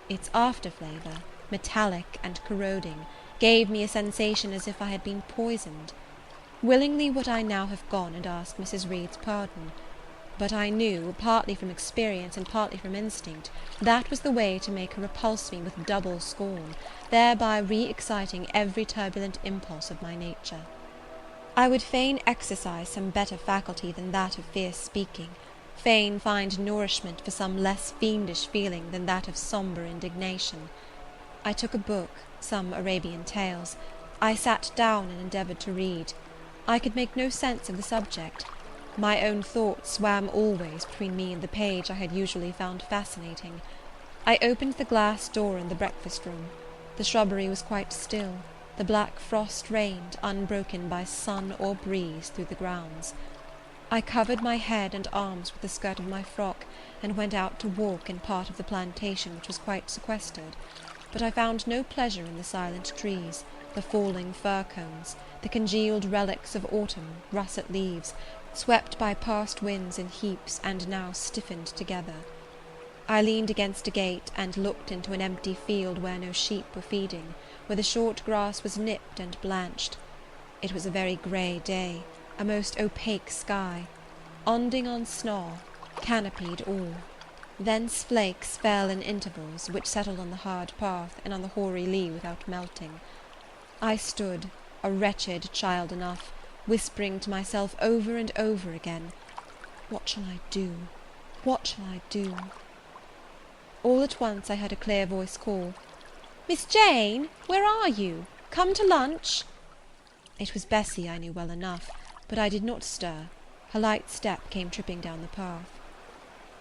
Its after-flavour, metallic and corroding, gave me a sensation as if I had been poisoned. Willingly would I now have gone and asked Mrs. Reed's pardon, but I knew, partly from experience and partly from instinct, that was the way to make her repulse me with double scorn, thereby re-exciting every turbulent impulse of my nature. I would fain exercise some better faculty than that of fierce speaking, fain find nourishment for some less fiendish feeling than that of sombre indignation. I took a book, some Arabian tales. I sat down and endeavoured to read. I could make no sense of the subject. My own thoughts swam always between me and the page I had usually found fascinating. I opened the glass door in the breakfast-room. The shrubbery was quite still. The black frost reigned, unbroken by sun or breeze, through the grounds. I covered my head and arms with the skirt of my frock, and went out to walk in part of the plantation which was quite sequestered. But I found no pleasure in the silent trees, the falling fir cones, the congealed relics of autumn, russet leaves, swept by past winds in heaps, and now stiffened together. I leaned against a gate, and looked into an empty field where no sheep were feeding, where the short grass was nipped and blanched. It was a very grey day, a most opaque sky, onding on snaw, canopied all. Thence flakes fell in intervals, which settled on the hard path and on the hoary lea without melting. I stood, a wretched child enough, whispering to myself over and over again, "What shall I do? What shall I do?" All at once I heard a clear voice call, "Miss Jane, where are you? Come to lunch." It was Bessie, I knew well enough, but I did not stir. Her light step came tripping down the path.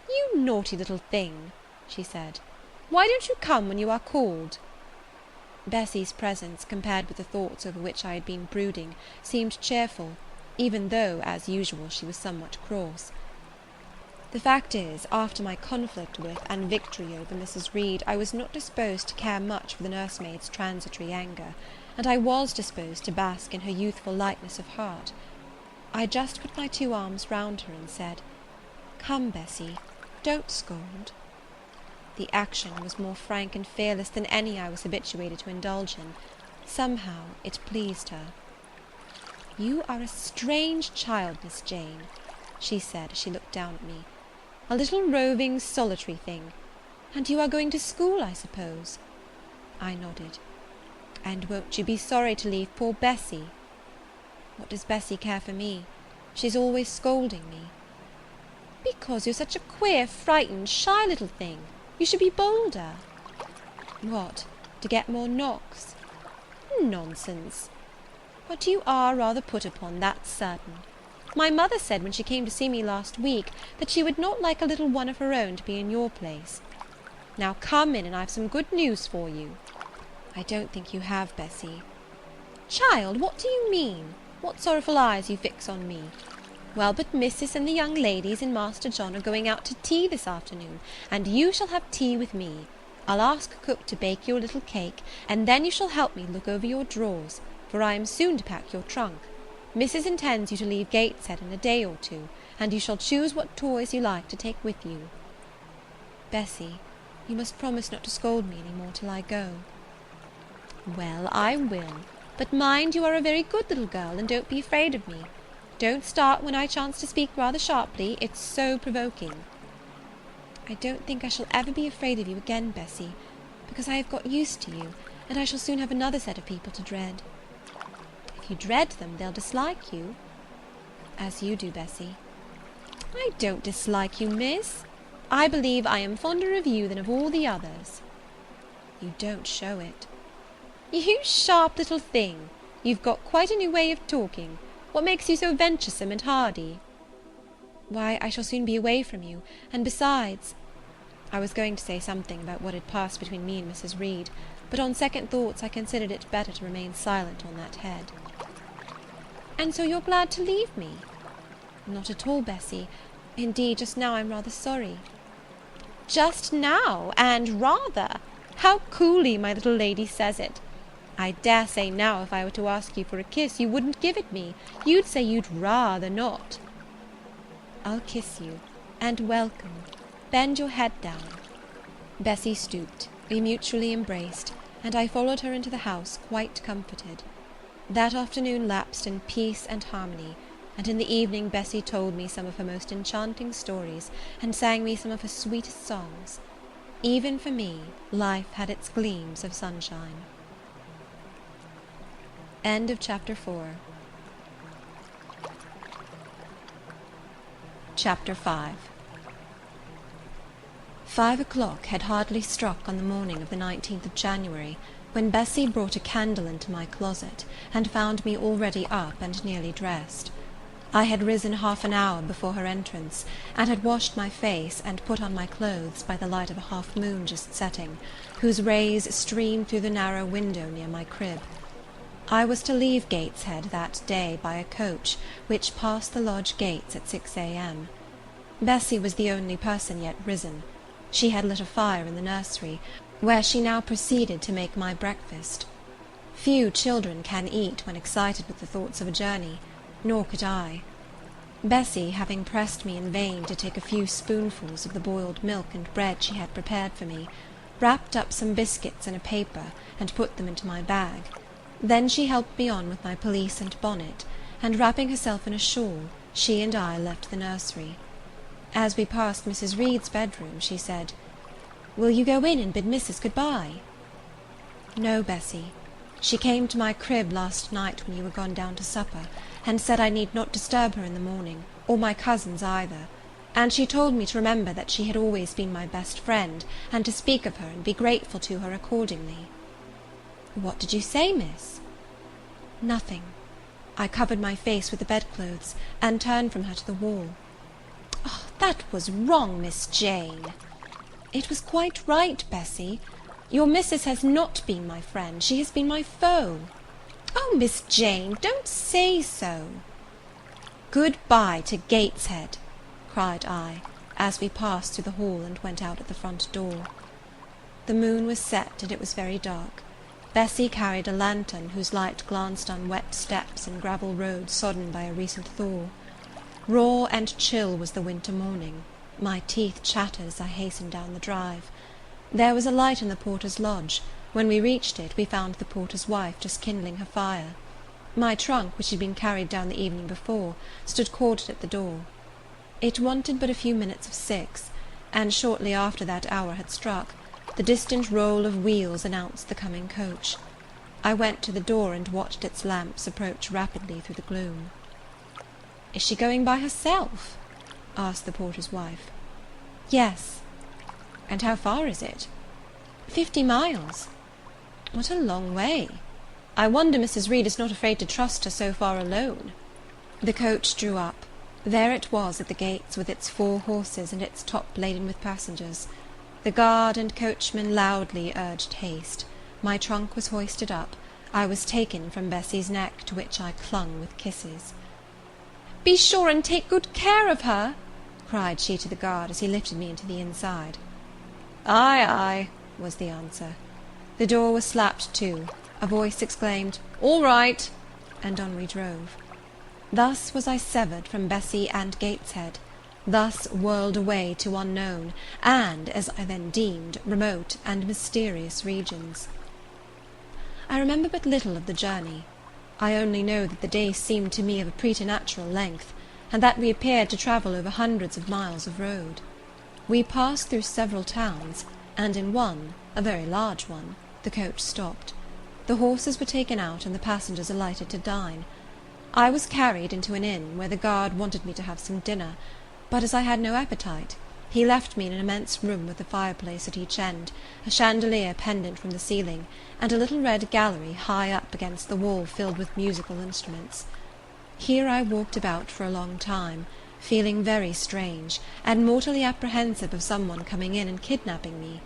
"You naughty little thing," she said, "why don't you come when you are called?" Bessie's presence, compared with the thoughts over which I had been brooding, seemed cheerful, even though, as usual, she was somewhat cross. The fact is, after my conflict with and victory over Mrs. Reed, I was not disposed to care much for the nursemaid's transitory anger, and I was disposed to bask in her youthful lightness of heart. I just put my two arms round her and said, "Come, Bessie, don't scold." The action was more frank and fearless than any I was habituated to indulge in. Somehow it pleased her. "You are a strange child, Miss Jane," she said as she looked down at me. "A little roving, solitary thing. And you are going to school, I suppose?" I nodded. "And won't you be sorry to leave poor Bessie?" "What does Bessie care for me? She's always scolding me." "Because you're such a queer, frightened, shy little thing. You should be bolder." "What, to get more knocks?" "Nonsense. But you are rather put upon, that's certain. My mother said when she came to see me last week that she would not like a little one of her own to be in your place. Now come in, and I've some good news for you." "I don't think you have, Bessie." "Child, what do you mean? What sorrowful eyes you fix on me? Well, but Missis and the young ladies and Master John are going out to tea this afternoon, and you shall have tea with me. I'll ask cook to bake you a little cake, and then you shall help me look over your drawers, for I am soon to pack your trunk. Missis intends you to leave Gateshead in a day or two, and you shall choose what toys you like to take with you." "Bessie, you must promise not to scold me any more till I go." "Well, I will. But mind you are a very good little girl, and don't be afraid of me. Don't start when I chance to speak rather sharply, it's so provoking." "I don't think I shall ever be afraid of you again, Bessie, because I have got used to you, and I shall soon have another set of people to dread." "If you dread them, they'll dislike you." "As you do, Bessie." "I don't dislike you, miss. I believe I am fonder of you than of all the others." "You don't show it." "You sharp little thing! You've got quite a new way of talking. What makes you so venturesome and hardy?" "Why, I shall soon be away from you, and besides—" I was going to say something about what had passed between me and Mrs. Reed, but on second thoughts I considered it better to remain silent on that head. "And so you're glad to leave me?" "Not at all, Bessy. Indeed, just now I'm rather sorry." "Just now, and rather! How coolly my little lady says it! I dare say now if I were to ask you for a kiss, you wouldn't give it me. You'd say you'd rather not." "I'll kiss you, and welcome. Bend your head down." Bessy stooped, we mutually embraced, and I followed her into the house quite comforted. That afternoon lapsed in peace and harmony, and in the evening Bessy told me some of her most enchanting stories, and sang me some of her sweetest songs. Even for me, life had its gleams of sunshine. End of Chapter 4. Chapter 5. 5 o'clock had hardly struck on the morning of the 19th of January, when Bessy brought a candle into my closet, and found me already up and nearly dressed. I had risen half an hour before her entrance, and had washed my face and put on my clothes by the light of a half-moon just setting, whose rays streamed through the narrow window near my crib. I was to leave Gateshead that day by a coach, which passed the lodge gates at 6 a.m. Bessy was the only person yet risen. She had lit a fire in the nursery, where she now proceeded to make my breakfast. Few children can eat when excited with the thoughts of a journey, nor could I. Bessy, having pressed me in vain to take a few spoonfuls of the boiled milk and bread she had prepared for me, wrapped up some biscuits in a paper, and put them into my bag. Then she helped me on with my pelisse and bonnet, and wrapping herself in a shawl, she and I left the nursery. As we passed Mrs. Reed's bedroom, she said, "Will you go in and bid Missus good-bye?" "No, Bessy. She came to my crib last night when you were gone down to supper, and said I need not disturb her in the morning, or my cousins either, and she told me to remember that she had always been my best friend, and to speak of her and be grateful to her accordingly." "What did you say, miss?" "Nothing. I covered my face with the bedclothes, and turned from her to the wall." "Oh, that was wrong, Miss Jane." "It was quite right, Bessy. Your missus has not been my friend, she has been my foe." "Oh, Miss Jane, don't say so." "Good-bye to Gateshead," cried I, as we passed through the hall and went out at the front door. The moon was set, and it was very dark. Bessy carried a lantern, whose light glanced on wet steps and gravel roads sodden by a recent thaw. Raw and chill was the winter morning. My teeth chattered as I hastened down the drive. There was a light in the porter's lodge. When we reached it, we found the porter's wife just kindling her fire. My trunk, which had been carried down the evening before, stood corded at the door. It wanted but a few minutes of 6, and shortly after that hour had struck, the distant roll of wheels announced the coming coach. I went to the door and watched its lamps approach rapidly through the gloom. "Is she going by herself?" asked the porter's wife. "Yes." "And how far is it?" 50 miles. What a long way! I wonder Mrs. Reed is not afraid to trust her so far alone." The coach drew up. There it was at the gates, with its 4 horses and its top laden with passengers. The guard and coachman loudly urged haste. My trunk was hoisted up. I was taken from Bessy's neck, to which I clung with kisses. "Be sure and take good care of her," cried she to the guard, as he lifted me into the inside. "Aye, aye," was the answer. The door was slapped to. A voice exclaimed, "All right," and on we drove. Thus was I severed from Bessy and Gateshead, thus whirled away to unknown, and, as I then deemed, remote and mysterious regions. I remember but little of the journey. I only know that the day seemed to me of a preternatural length, and that we appeared to travel over hundreds of miles of road. We passed through several towns, and in one, a very large one, the coach stopped. The horses were taken out, and the passengers alighted to dine. I was carried into an inn, where the guard wanted me to have some dinner, but as I had no appetite, He left me in an immense room with a fireplace at each end, a chandelier pendant from the ceiling, and a little red gallery high up against the wall filled with musical instruments. Here I walked about for a long time, feeling very strange, and mortally apprehensive of some one coming in and kidnapping me,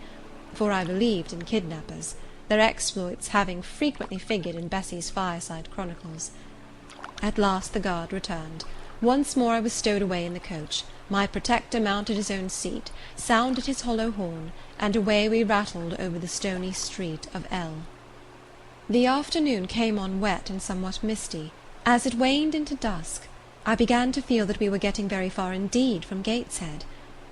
for I believed in kidnappers, their exploits having frequently figured in Bessie's fireside chronicles. At last the guard returned. Once more I was stowed away in the coach. My protector mounted his own seat, sounded his hollow horn, and away we rattled over the stony street of 𝕼. The afternoon came on wet and somewhat misty. As it waned into dusk, I began to feel that we were getting very far indeed from Gateshead.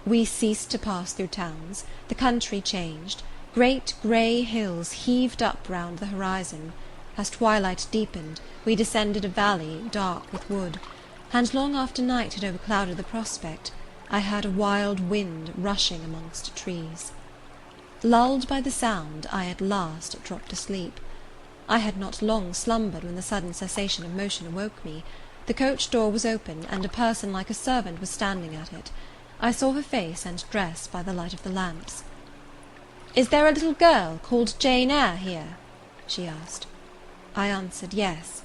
We ceased to pass through towns, the country changed, great grey hills heaved up round the horizon. As twilight deepened, we descended a valley dark with wood, and long after night had overclouded the prospect, I heard a wild wind rushing amongst trees. Lulled by the sound, I at last dropped asleep. I had not long slumbered when the sudden cessation of motion awoke me. The coach door was open, and a person like a servant was standing at it. I saw her face and dress by the light of the lamps. "Is there a little girl called Jane Eyre here?" she asked. I answered yes,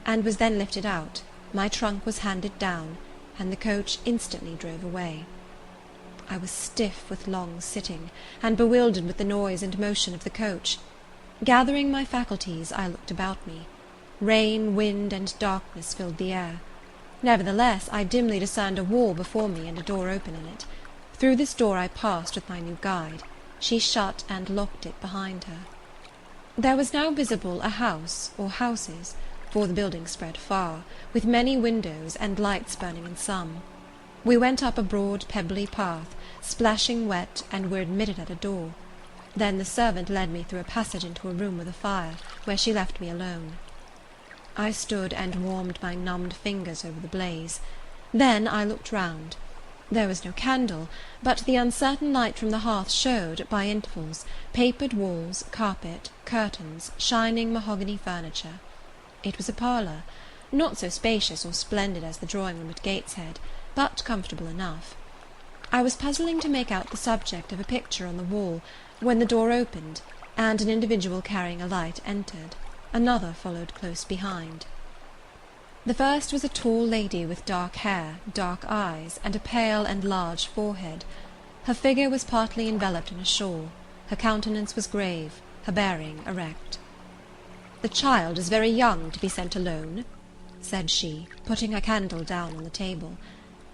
and was then lifted out. My trunk was handed down, and the coach instantly drove away. I was stiff with long sitting, and bewildered with the noise and motion of the coach. Gathering my faculties, I looked about me. Rain, wind, and darkness filled the air. Nevertheless, I dimly discerned a wall before me and a door open in it. Through this door I passed with my new guide. She shut and locked it behind her. There was now visible a house, or houses, for the building spread far, with many windows and lights burning in some. We went up a broad pebbly path, splashing wet, and were admitted at a door. Then the servant led me through a passage into a room with a fire, where she left me alone. I stood and warmed my numbed fingers over the blaze. Then I looked round. There was no candle, but the uncertain light from the hearth showed, by intervals, papered walls, carpet, curtains, shining mahogany furniture. It was a parlour, not so spacious or splendid as the drawing-room at Gateshead, but comfortable enough. I was puzzling to make out the subject of a picture on the wall, when the door opened, and an individual carrying a light entered. Another followed close behind. The first was a tall lady with dark hair, dark eyes, and a pale and large forehead. Her figure was partly enveloped in a shawl. Her countenance was grave, her bearing erect. "The child is very young to be sent alone," said she, putting her candle down on the table.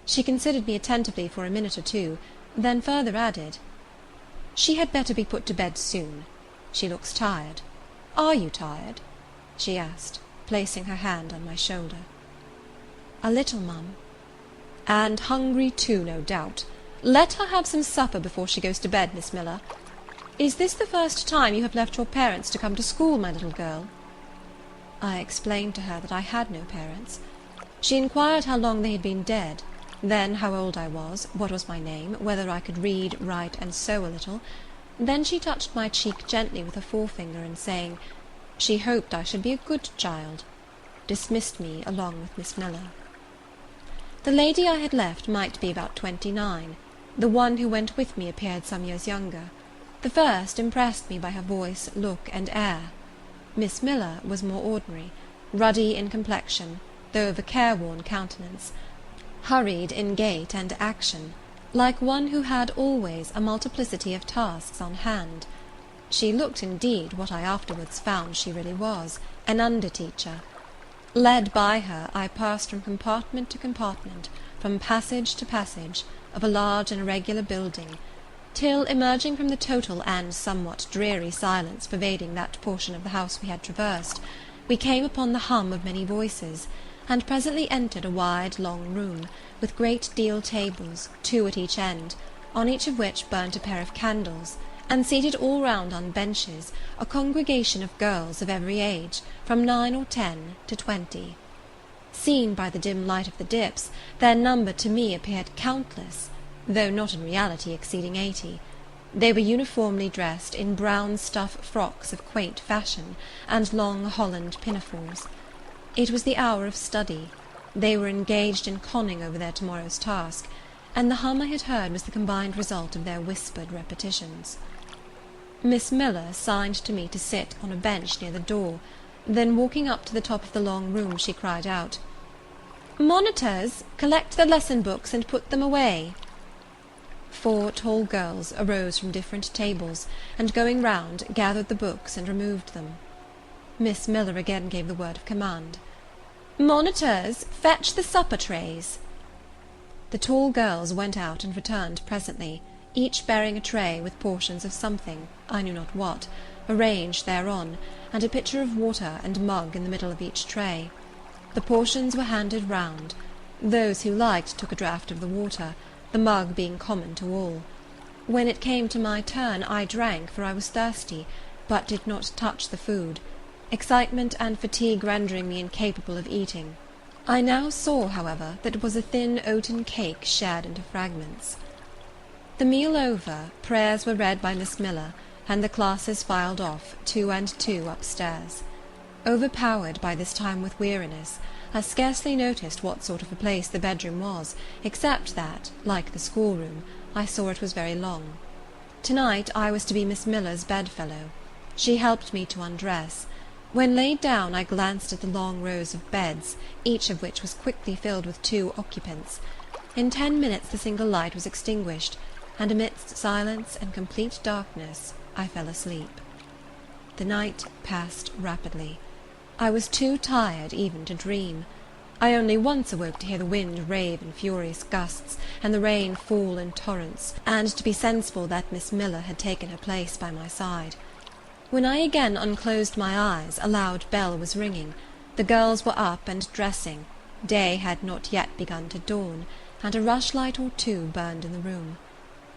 She considered me attentively for a minute or two, then further added, "She had better be put to bed soon. She looks tired. Are you tired?" she asked, placing her hand on my shoulder. "A little, mum." "And hungry too, no doubt. Let her have some supper before she goes to bed, Miss Miller. Is this the first time you have left your parents to come to school, my little girl?" I explained to her that I had no parents. She inquired how long they had been dead, then how old I was, what was my name, whether I could read, write, and sew a little. Then she touched my cheek gently with her forefinger, and saying, she hoped I should be a good child, dismissed me along with Miss Miller. The lady I had left might be about 29. The one who went with me appeared some years younger. The first impressed me by her voice, look, and air. Miss Miller was more ordinary, ruddy in complexion, though of a careworn countenance, hurried in gait and action, like one who had always a multiplicity of tasks on hand. She looked, indeed, what I afterwards found she really was, an under-teacher. Led by her, I passed from compartment to compartment, from passage to passage, of a large and irregular building, till, emerging from the total and somewhat dreary silence pervading that portion of the house we had traversed, we came upon the hum of many voices, and presently entered a wide long room, with great deal tables, 2 at each end, on each of which burnt a pair of candles, and seated all round on benches, a congregation of girls of every age, from 9 or 10 to 20. Seen by the dim light of the dips, their number to me appeared countless, though not in reality exceeding 80. They were uniformly dressed in brown stuff frocks of quaint fashion, and long holland pinafores. It was the hour of study. They were engaged in conning over their tomorrow's task, and the hum I had heard was the combined result of their whispered repetitions. Miss Miller signed to me to sit on a bench near the door, then walking up to the top of the long room, she cried out, "Monitors, collect the lesson books and put them away." 4 tall girls arose from different tables, and going round, gathered the books and removed them. Miss Miller again gave the word of command, "Monitors, fetch the supper trays." The tall girls went out and returned presently, each bearing a tray with portions of something, I knew not what, arranged thereon, and a pitcher of water and mug in the middle of each tray. The portions were handed round. Those who liked took a draught of the water, the mug being common to all. When it came to my turn, I drank, for I was thirsty, but did not touch the food, excitement and fatigue rendering me incapable of eating. I now saw, however, that it was a thin oaten cake shared into fragments. The meal over, prayers were read by Miss Miller, and the classes filed off, 2 and 2, upstairs. Overpowered by this time with weariness, I scarcely noticed what sort of a place the bedroom was, except that, like the schoolroom, I saw it was very long. To-night I was to be Miss Miller's bedfellow. She helped me to undress. When laid down, I glanced at the long rows of beds, each of which was quickly filled with 2 occupants. In 10 minutes the single light was extinguished, and amidst silence and complete darkness I fell asleep. The night passed rapidly. I was too tired even to dream. I only once awoke to hear the wind rave in furious gusts, and the rain fall in torrents, and to be sensible that Miss Miller had taken her place by my side. When I again unclosed my eyes, a loud bell was ringing. The girls were up and dressing. Day had not yet begun to dawn, and a rushlight or 2 burned in the room.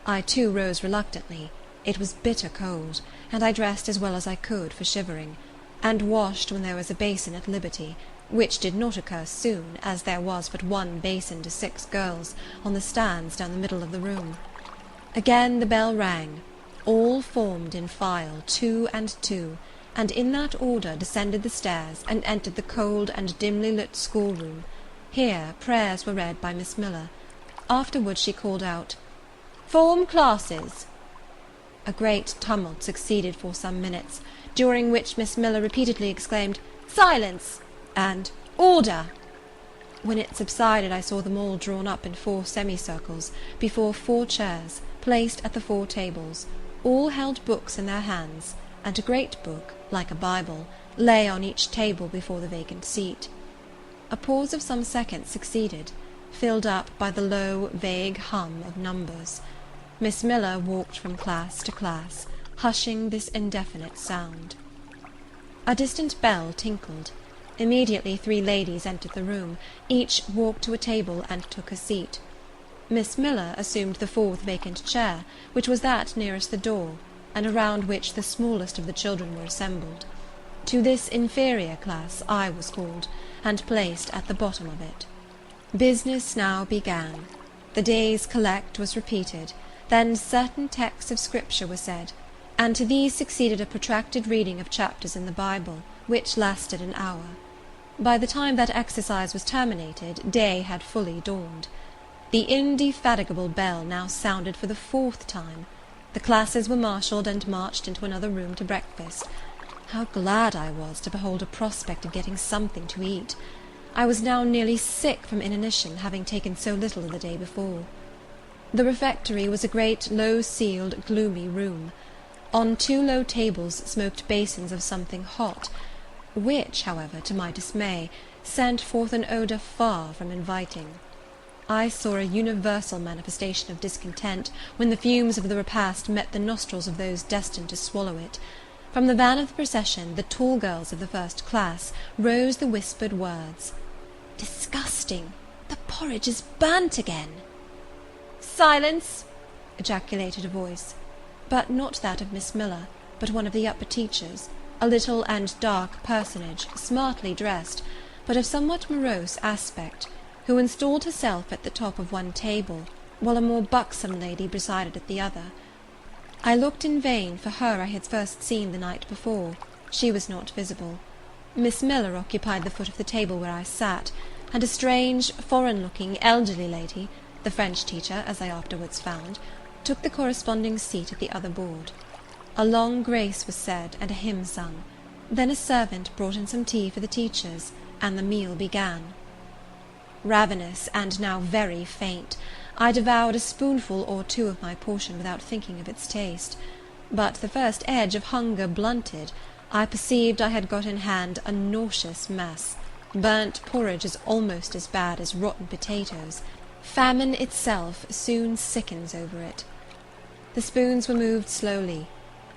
I too rose reluctantly. It was bitter cold, and I dressed as well as I could for shivering, and washed when there was a basin at liberty, which did not occur soon, as there was but 1 basin to 6 girls, on the stands down the middle of the room. Again the bell rang. All formed in file, 2 and 2, and in that order descended the stairs and entered the cold and dimly lit schoolroom. Here prayers were read by Miss Miller. Afterwards she called out, "Form classes." A great tumult succeeded for some minutes, during which Miss Miller repeatedly exclaimed, "Silence!" and "Order!" When it subsided, I saw them all drawn up in 4 semicircles, before 4 chairs, placed at the 4 tables. All held books in their hands, and a great book, like a Bible, lay on each table before the vacant seat. A pause of some seconds succeeded, filled up by the low, vague hum of numbers. Miss Miller walked from class to class, hushing this indefinite sound. A distant bell tinkled. Immediately 3 ladies entered the room. Each walked to a table and took a seat. Miss Miller assumed the 4th vacant chair, which was that nearest the door, and around which the smallest of the children were assembled. To this inferior class I was called, and placed at the bottom of it. Business now began. The day's collect was repeated, then certain texts of Scripture were said, and to these succeeded a protracted reading of chapters in the Bible, which lasted an hour. By the time that exercise was terminated, day had fully dawned. The indefatigable bell now sounded for the 4th time. The classes were marshalled and marched into another room to breakfast. How glad I was to behold a prospect of getting something to eat! I was now nearly sick from inanition, having taken so little the day before. The refectory was a great, low-ceiled, gloomy room. On 2 low tables smoked basins of something hot, which, however, to my dismay, sent forth an odour far from inviting. I saw a universal manifestation of discontent when the fumes of the repast met the nostrils of those destined to swallow it. From the van of the procession, the tall girls of the 1st class, rose the whispered words, "Disgusting! The porridge is burnt again!" "Silence!" ejaculated a voice, but not that of Miss Miller, but one of the upper teachers, a little and dark personage, smartly dressed, but of somewhat morose aspect, who installed herself at the top of one table, while a more buxom lady presided at the other. I looked in vain for her I had first seen the night before. She was not visible. Miss Miller occupied the foot of the table where I sat, and a strange, foreign-looking, elderly lady, The French teacher, as I afterwards found, took the corresponding seat at the other board. A long grace was said and a hymn sung. Then a servant brought in some tea for the teachers, and the meal began. Ravenous, and now very faint, I devoured a spoonful or two of my portion without thinking of its taste; but the first edge of hunger blunted, I perceived I had got in hand a nauseous mess. Burnt porridge is almost as bad as rotten potatoes. Famine itself soon sickens over it. The spoons were moved slowly.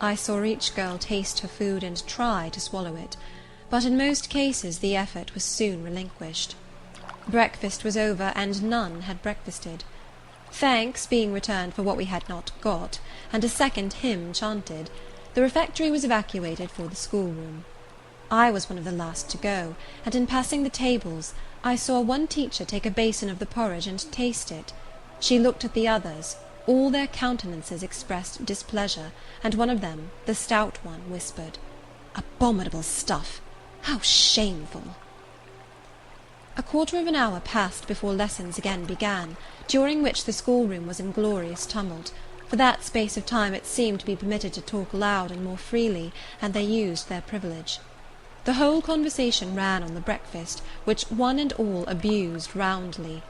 I saw each girl taste her food and try to swallow it, but in most cases the effort was soon relinquished. Breakfast was over, and none had breakfasted. Thanks being returned for what we had not got, and a second hymn chanted, the refectory was evacuated for the schoolroom. I was one of the last to go, and in passing the tables, I saw one teacher take a basin of the porridge and taste it. She looked at the others. All their countenances expressed displeasure, and one of them, the stout one, whispered, "Abominable stuff! How shameful!" A quarter of an hour passed before lessons again began, during which the schoolroom was in glorious tumult. For that space of time it seemed to be permitted to talk loud and more freely, and they used their privilege. The whole conversation ran on the breakfast, which one and all abused roundly.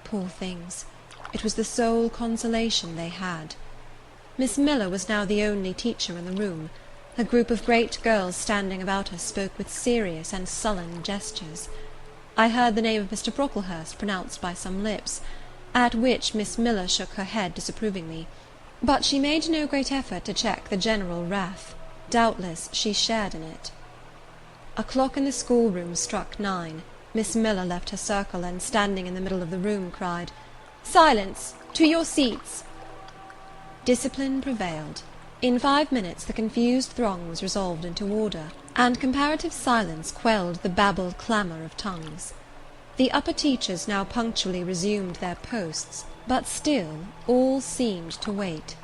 Poor things! It was the sole consolation they had. Miss Miller was now the only teacher in the room. A group of great girls standing about her spoke with serious and sullen gestures. I heard the name of Mr. Brocklehurst pronounced by some lips, at which Miss Miller shook her head disapprovingly, but she made no great effort to check the general wrath. Doubtless she shared in it. A clock in the schoolroom struck 9. Miss Miller left her circle, and standing in the middle of the room, cried, "Silence! To your seats!" Discipline prevailed. In 5 minutes the confused throng was resolved into order, and comparative silence quelled the babbled clamour of tongues. The upper teachers now punctually resumed their posts, but still all seemed to wait.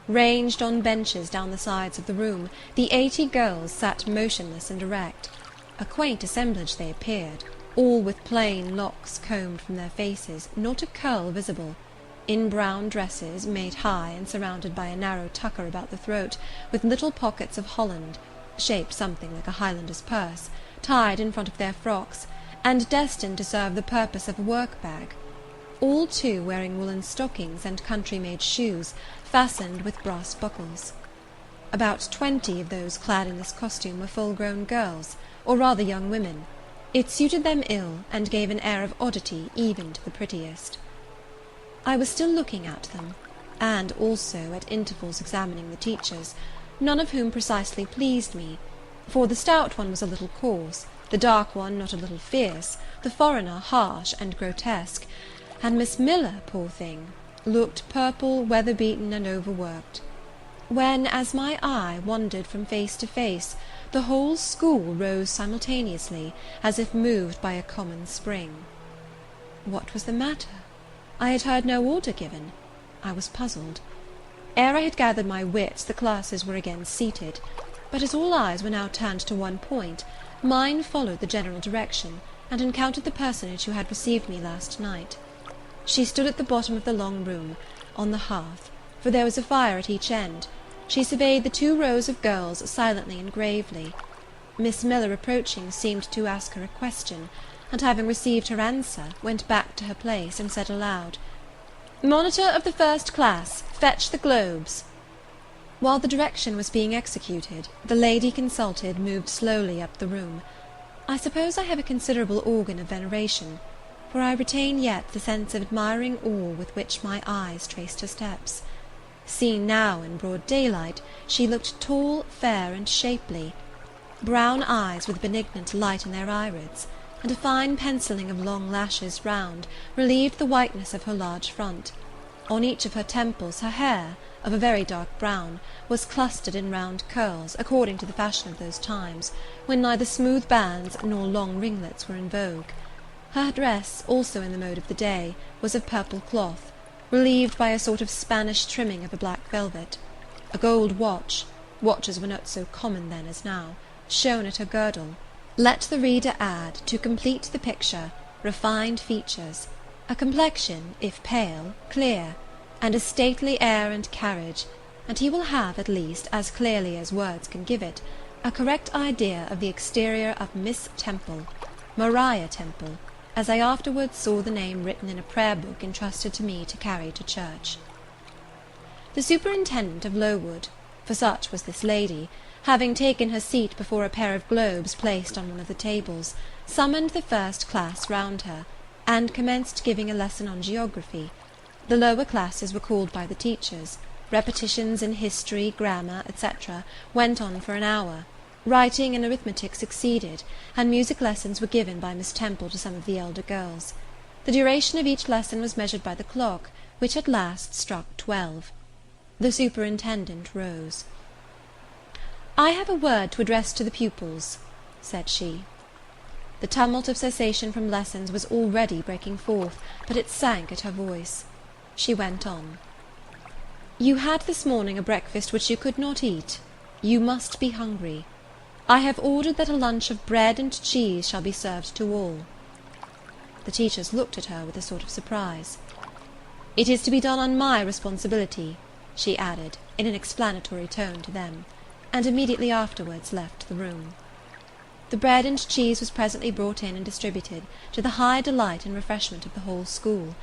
Ranged on benches down the sides of the room, the 80 girls sat motionless and erect. A quaint assemblage they appeared, all with plain locks combed from their faces, not a curl visible, in brown dresses, made high and surrounded by a narrow tucker about the throat, with little pockets of holland, shaped something like a Highlander's purse, tied in front of their frocks, and destined to serve the purpose of a work-bag. All, too, wearing woollen stockings and country-made shoes, fastened with brass buckles. About 20 of those clad in this costume were full-grown girls, or rather young women. It suited them ill, and gave an air of oddity even to the prettiest. I was still looking at them, and also at intervals examining the teachers, none of whom precisely pleased me, for the stout one was a little coarse, the dark one not a little fierce, the foreigner harsh and grotesque, and Miss Miller, poor thing, looked purple, weather-beaten, and overworked. When, as my eye wandered from face to face, the whole school rose simultaneously, as if moved by a common spring. What was the matter? I had heard no order given. I was puzzled. Ere I had gathered my wits, the classes were again seated, but as all eyes were now turned to one point, mine followed the general direction, and encountered the personage who had received me last night. She stood at the bottom of the long room, on the hearth, for there was a fire at each end. She surveyed the 2 rows of girls silently and gravely. Miss Miller, approaching, seemed to ask her a question, and having received her answer, went back to her place, and said aloud, "Monitor of the first class, fetch the globes." While the direction was being executed, the lady consulted moved slowly up the room. I suppose I have a considerable organ of veneration, for I retain yet the sense of admiring awe with which my eyes traced her steps. Seen now in broad daylight, she looked tall, fair, and shapely. Brown eyes with benignant light in their irids, and a fine pencilling of long lashes round, relieved the whiteness of her large front. On each of her temples her hair, of a very dark brown, was clustered in round curls, according to the fashion of those times, when neither smooth bands nor long ringlets were in vogue. Her dress, also in the mode of the day, was of purple cloth, relieved by a sort of Spanish trimming of a black velvet. A gold watch, watches were not so common then as now, shone at her girdle. Let the reader add, to complete the picture, refined features, a complexion, if pale, clear, and a stately air and carriage, and he will have, at least, as clearly as words can give it, a correct idea of the exterior of Miss Temple, Maria Temple, as I afterwards saw the name written in a prayer book entrusted to me to carry to church. The superintendent of Lowood, for such was this lady, having taken her seat before a pair of globes placed on one of the tables, summoned the first class round her, and commenced giving a lesson on geography. The lower classes were called by the teachers. Repetitions in history, grammar, etc., went on for an hour. Writing and arithmetic succeeded, and music lessons were given by Miss Temple to some of the elder girls. The duration of each lesson was measured by the clock, which at last struck 12. The superintendent rose. "I have a word to address to the pupils," said she. The tumult of cessation from lessons was already breaking forth, but it sank at her voice. She went on. "You had this morning a breakfast which you could not eat. You must be hungry. I have ordered that a lunch of bread and cheese shall be served to all." The teachers looked at her with a sort of surprise. "It is to be done on my responsibility," she added, in an explanatory tone to them, and immediately afterwards left the room. The bread and cheese was presently brought in and distributed, to the high delight and refreshment of the whole school.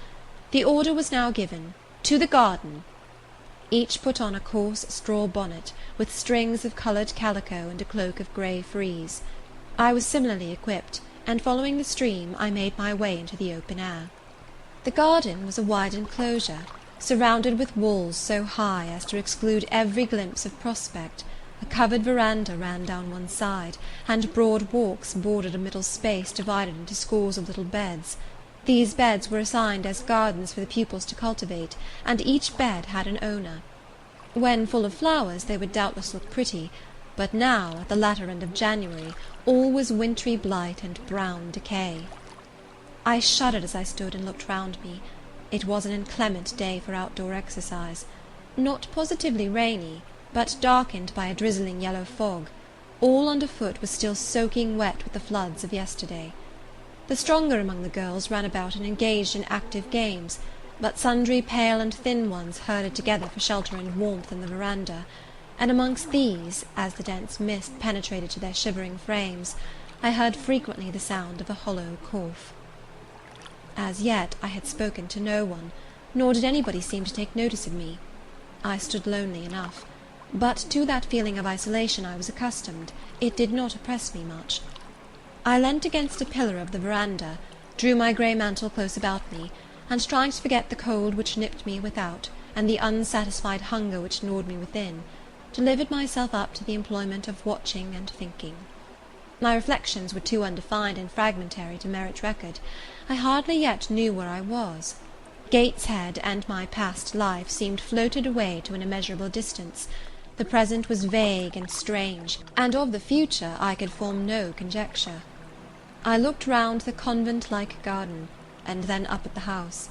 The order was now given, "To the garden." Each put on a coarse straw bonnet, with strings of coloured calico and a cloak of grey frieze. I was similarly equipped, and following the stream, I made my way into the open air. The garden was a wide enclosure, surrounded with walls so high as to exclude every glimpse of prospect. A covered verandah ran down one side, and broad walks bordered a middle space divided into scores of little beds. These beds were assigned as gardens for the pupils to cultivate, and each bed had an owner. When full of flowers they would doubtless look pretty, but now, at the latter end of January, all was wintry blight and brown decay. I shuddered as I stood and looked round me. It was an inclement day for outdoor exercise. Not positively rainy, but darkened by a drizzling yellow fog. All underfoot was still soaking wet with the floods of yesterday. The stronger among the girls ran about and engaged in active games, but sundry pale and thin ones herded together for shelter and warmth in the verandah, and amongst these, as the dense mist penetrated to their shivering frames, I heard frequently the sound of a hollow cough. As yet I had spoken to no one, nor did anybody seem to take notice of me. I stood lonely enough, but to that feeling of isolation I was accustomed. It did not oppress me much. I leant against a pillar of the verandah, drew my grey mantle close about me, and trying to forget the cold which nipped me without, and the unsatisfied hunger which gnawed me within, delivered myself up to the employment of watching and thinking. My reflections were too undefined and fragmentary to merit record. I hardly yet knew where I was. Gateshead and my past life seemed floated away to an immeasurable distance. The present was vague and strange, and of the future I could form no conjecture. I looked round the convent-like garden, and then up at the house,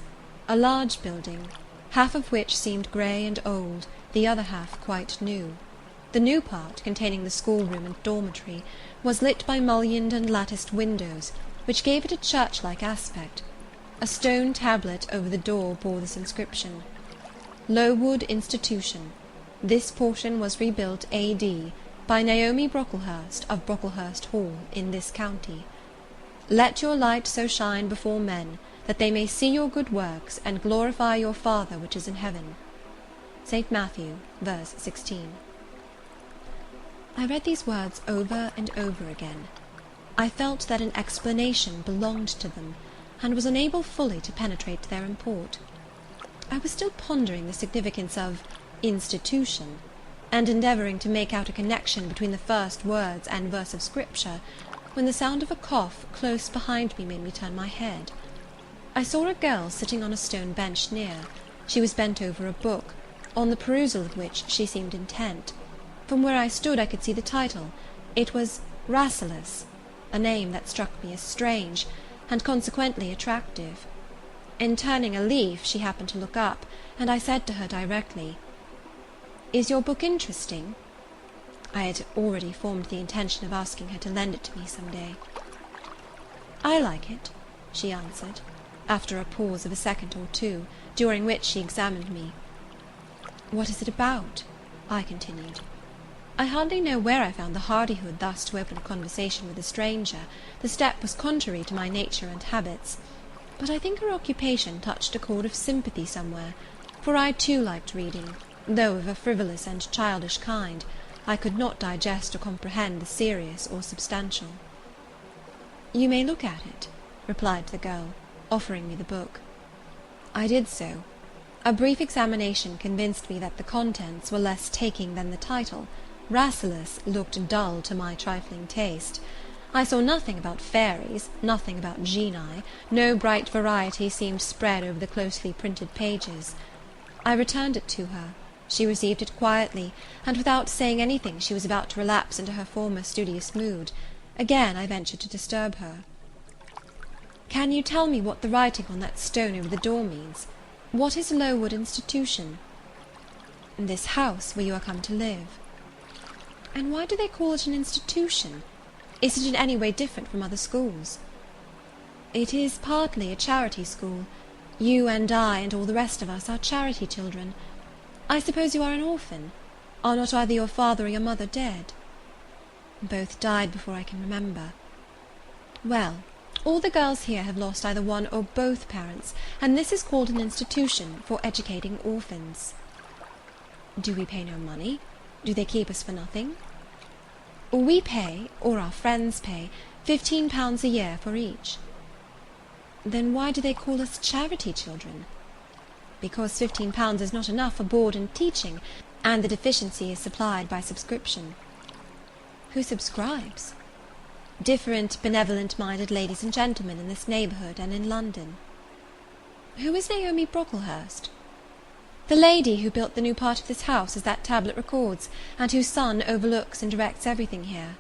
a large building, half of which seemed grey and old, the other half quite new. The new part, containing the schoolroom and dormitory, was lit by mullioned and latticed windows, which gave it a church-like aspect. A stone tablet over the door bore this inscription: Lowood Institution. This portion was rebuilt A.D. by Naomi Brocklehurst of Brocklehurst Hall, in this county. Let your light so shine before men, that they may see your good works, and glorify your Father which is in heaven. St. Matthew, verse 16. I read these words over and over again. I felt that an explanation belonged to them, and was unable fully to penetrate their import. I was still pondering the significance of institution, and endeavouring to make out a connection between the first words and verse of Scripture, when the sound of a cough close behind me made me turn my head. I saw a girl sitting on a stone bench near. She was bent over a book, on the perusal of which she seemed intent. From where I stood I could see the title. It was Rasselas, a name that struck me as strange, and consequently attractive. In turning a leaf she happened to look up, and I said to her directly, "Is your book interesting?" I had already formed the intention of asking her to lend it to me some day. "I like it," she answered, after a pause of a second or two, during which she examined me. "What is it about?" I continued. I hardly know where I found the hardihood thus to open a conversation with a stranger. The step was contrary to my nature and habits, but I think her occupation touched a chord of sympathy somewhere, for I too liked reading, though of a frivolous and childish kind. I could not digest or comprehend the serious or substantial. "You may look at it," replied the girl, offering me the book. I did so. A brief examination convinced me that the contents were less taking than the title. Rasselas looked dull to my trifling taste. I saw nothing about fairies, nothing about genii, no bright variety seemed spread over the closely printed pages. I returned it to her. She received it quietly, and without saying anything she was about to relapse into her former studious mood. Again I ventured to disturb her. "Can you tell me what the writing on that stone over the door means? What is Lowood Institution?" "This house where you are come to live." "And why do they call it an institution? Is it in any way different from other schools?" "It is partly a charity school. You and I and all the rest of us are charity children. I suppose you are an orphan. Are not either your father or your mother dead?" "Both died before I can remember." "Well, all the girls here have lost either one or both parents, and this is called an institution for educating orphans." "Do we pay no money? Do they keep us for nothing?" "We pay, or our friends pay, £15 a year for each." "Then why do they call us charity children?" "Because £15 is not enough for board and teaching, and the deficiency is supplied by subscription." "Who subscribes?" "Different benevolent-minded ladies and gentlemen in this neighbourhood and in London." "Who is Naomi Brocklehurst?" "The lady who built the new part of this house, as that tablet records, and whose son overlooks and directs everything here."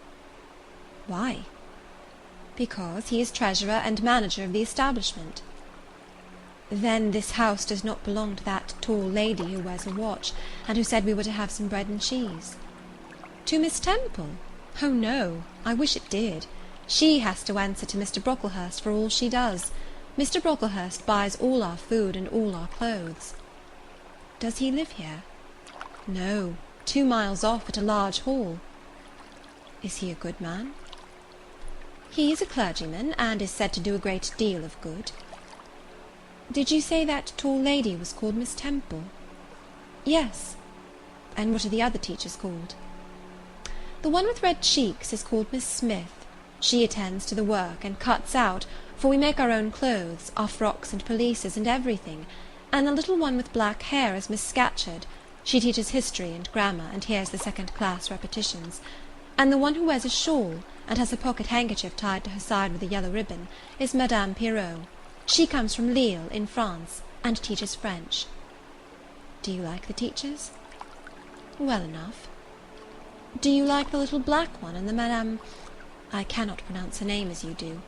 "Why?" "Because he is treasurer and manager of the establishment." "Then this house does not belong to that tall lady who wears a watch, and who said we were to have some bread and cheese?" "To Miss Temple? Oh, no, I wish it did. She has to answer to Mr. Brocklehurst for all she does. Mr. Brocklehurst buys all our food and all our clothes." "Does he live here?" "No, 2 miles off at a large hall." "Is he a good man?" "He is a clergyman, and is said to do a great deal of good." "Did you say that tall lady was called Miss Temple?" "Yes." "And what are the other teachers called?" "The one with red cheeks is called Miss Smith. She attends to the work, and cuts out, for we make our own clothes, our frocks and pelisses, and everything. And the little one with black hair is Miss Scatcherd. She teaches history and grammar, and hears the second-class repetitions. And the one who wears a shawl, and has a pocket handkerchief tied to her side with a yellow ribbon, is Madame Pirot. She comes from Lille, in France, and teaches French." "Do you like the teachers?" "Well enough." "Do you like the little black one and the Madame— I cannot pronounce her name as you do."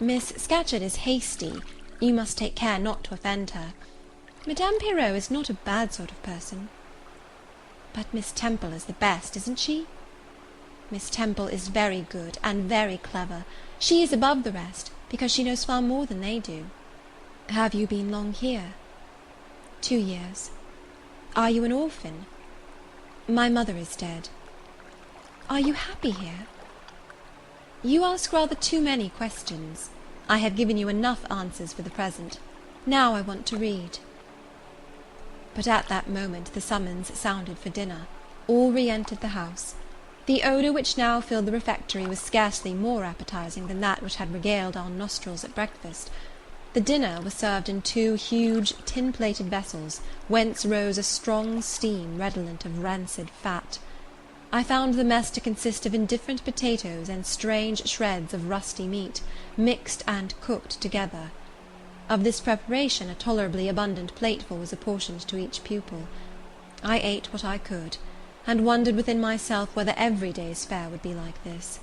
"Miss Scatcherd is hasty. You must take care not to offend her. Madame Pirot is not a bad sort of person." "But Miss Temple is the best, isn't she?" "Miss Temple is very good and very clever. She is above the rest, because she knows far more than they do." "Have you been long here?" 2 years. "Are you an orphan?" "My mother is dead." "Are you happy here?" "You ask rather too many questions. I have given you enough answers for the present. Now I want to read." But at that moment the summons sounded for dinner. All re-entered the house. The odour which now filled the refectory was scarcely more appetizing than that which had regaled our nostrils at breakfast. The dinner was served in 2 huge tin-plated vessels, whence rose a strong steam redolent of rancid fat. I found the mess to consist of indifferent potatoes and strange shreds of rusty meat, mixed and cooked together. Of this preparation a tolerably abundant plateful was apportioned to each pupil. I ate what I could, and wondered within myself whether every day's fare would be like this.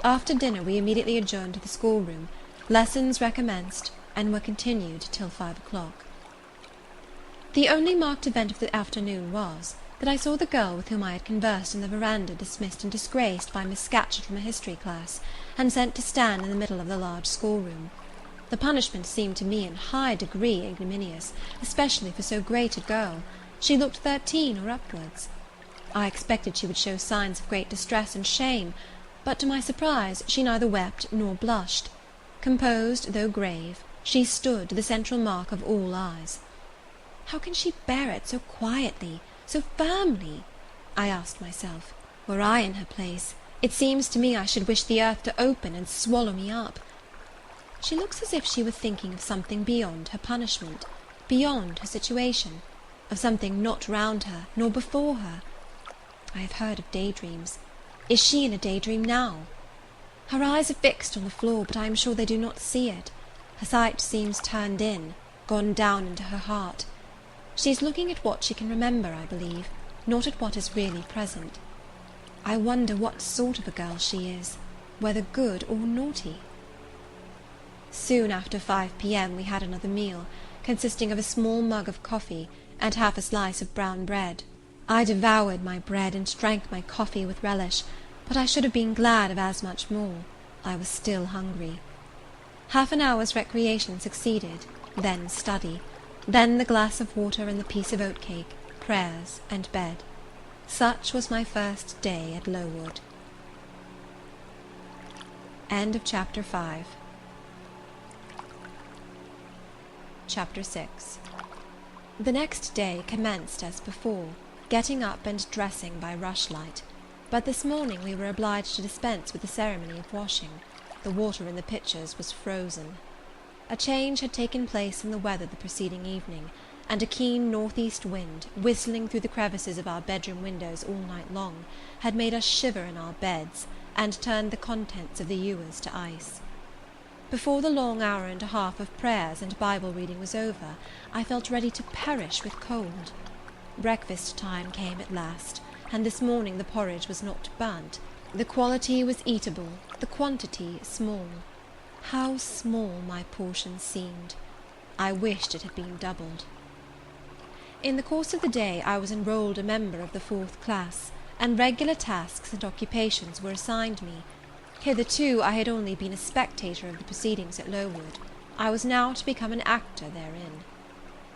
After dinner we immediately adjourned to the schoolroom. Lessons recommenced, and were continued till 5 o'clock. The only marked event of the afternoon was, that I saw the girl with whom I had conversed in the verandah dismissed and disgraced by Miss Scatcherd from a history class, and sent to stand in the middle of the large schoolroom. The punishment seemed to me in high degree ignominious, especially for so great a girl. She looked 13 or upwards. I expected she would show signs of great distress and shame, but to my surprise she neither wept nor blushed. Composed, though grave, she stood, the central mark of all eyes. How can she bear it so quietly, so firmly? I asked myself. Were I in her place, it seems to me I should wish the earth to open and swallow me up. She looks as if she were thinking of something beyond her punishment, beyond her situation, of something not round her, nor before her. I have heard of daydreams. Is she in a daydream now? Her eyes are fixed on the floor, but I am sure they do not see it. Her sight seems turned in, gone down into her heart. She is looking at what she can remember, I believe, not at what is really present. I wonder what sort of a girl she is, whether good or naughty. Soon after 5 p.m. we had another meal, consisting of a small mug of coffee and half a slice of brown bread. I devoured my bread and drank my coffee with relish, but I should have been glad of as much more. I was still hungry. Half an hour's recreation succeeded, then study, then the glass of water and the piece of oatcake, prayers, and bed. Such was my first day at Lowood. End of Chapter 5. Chapter 6. The next day commenced as before, getting up and dressing by rushlight, but this morning we were obliged to dispense with the ceremony of washing. The water in the pitchers was frozen. A change had taken place in the weather the preceding evening, and a keen north-east wind, whistling through the crevices of our bedroom windows all night long, had made us shiver in our beds, and turned the contents of the ewers to ice. Before the long hour and a half of prayers and Bible reading was over, I felt ready to perish with cold. Breakfast time came at last, and this morning the porridge was not burnt. The quality was eatable, the quantity small. How small my portion seemed! I wished it had been doubled. In the course of the day I was enrolled a member of the 4th class, and regular tasks and occupations were assigned me. Hitherto I had only been a spectator of the proceedings at Lowood. I was now to become an actor therein.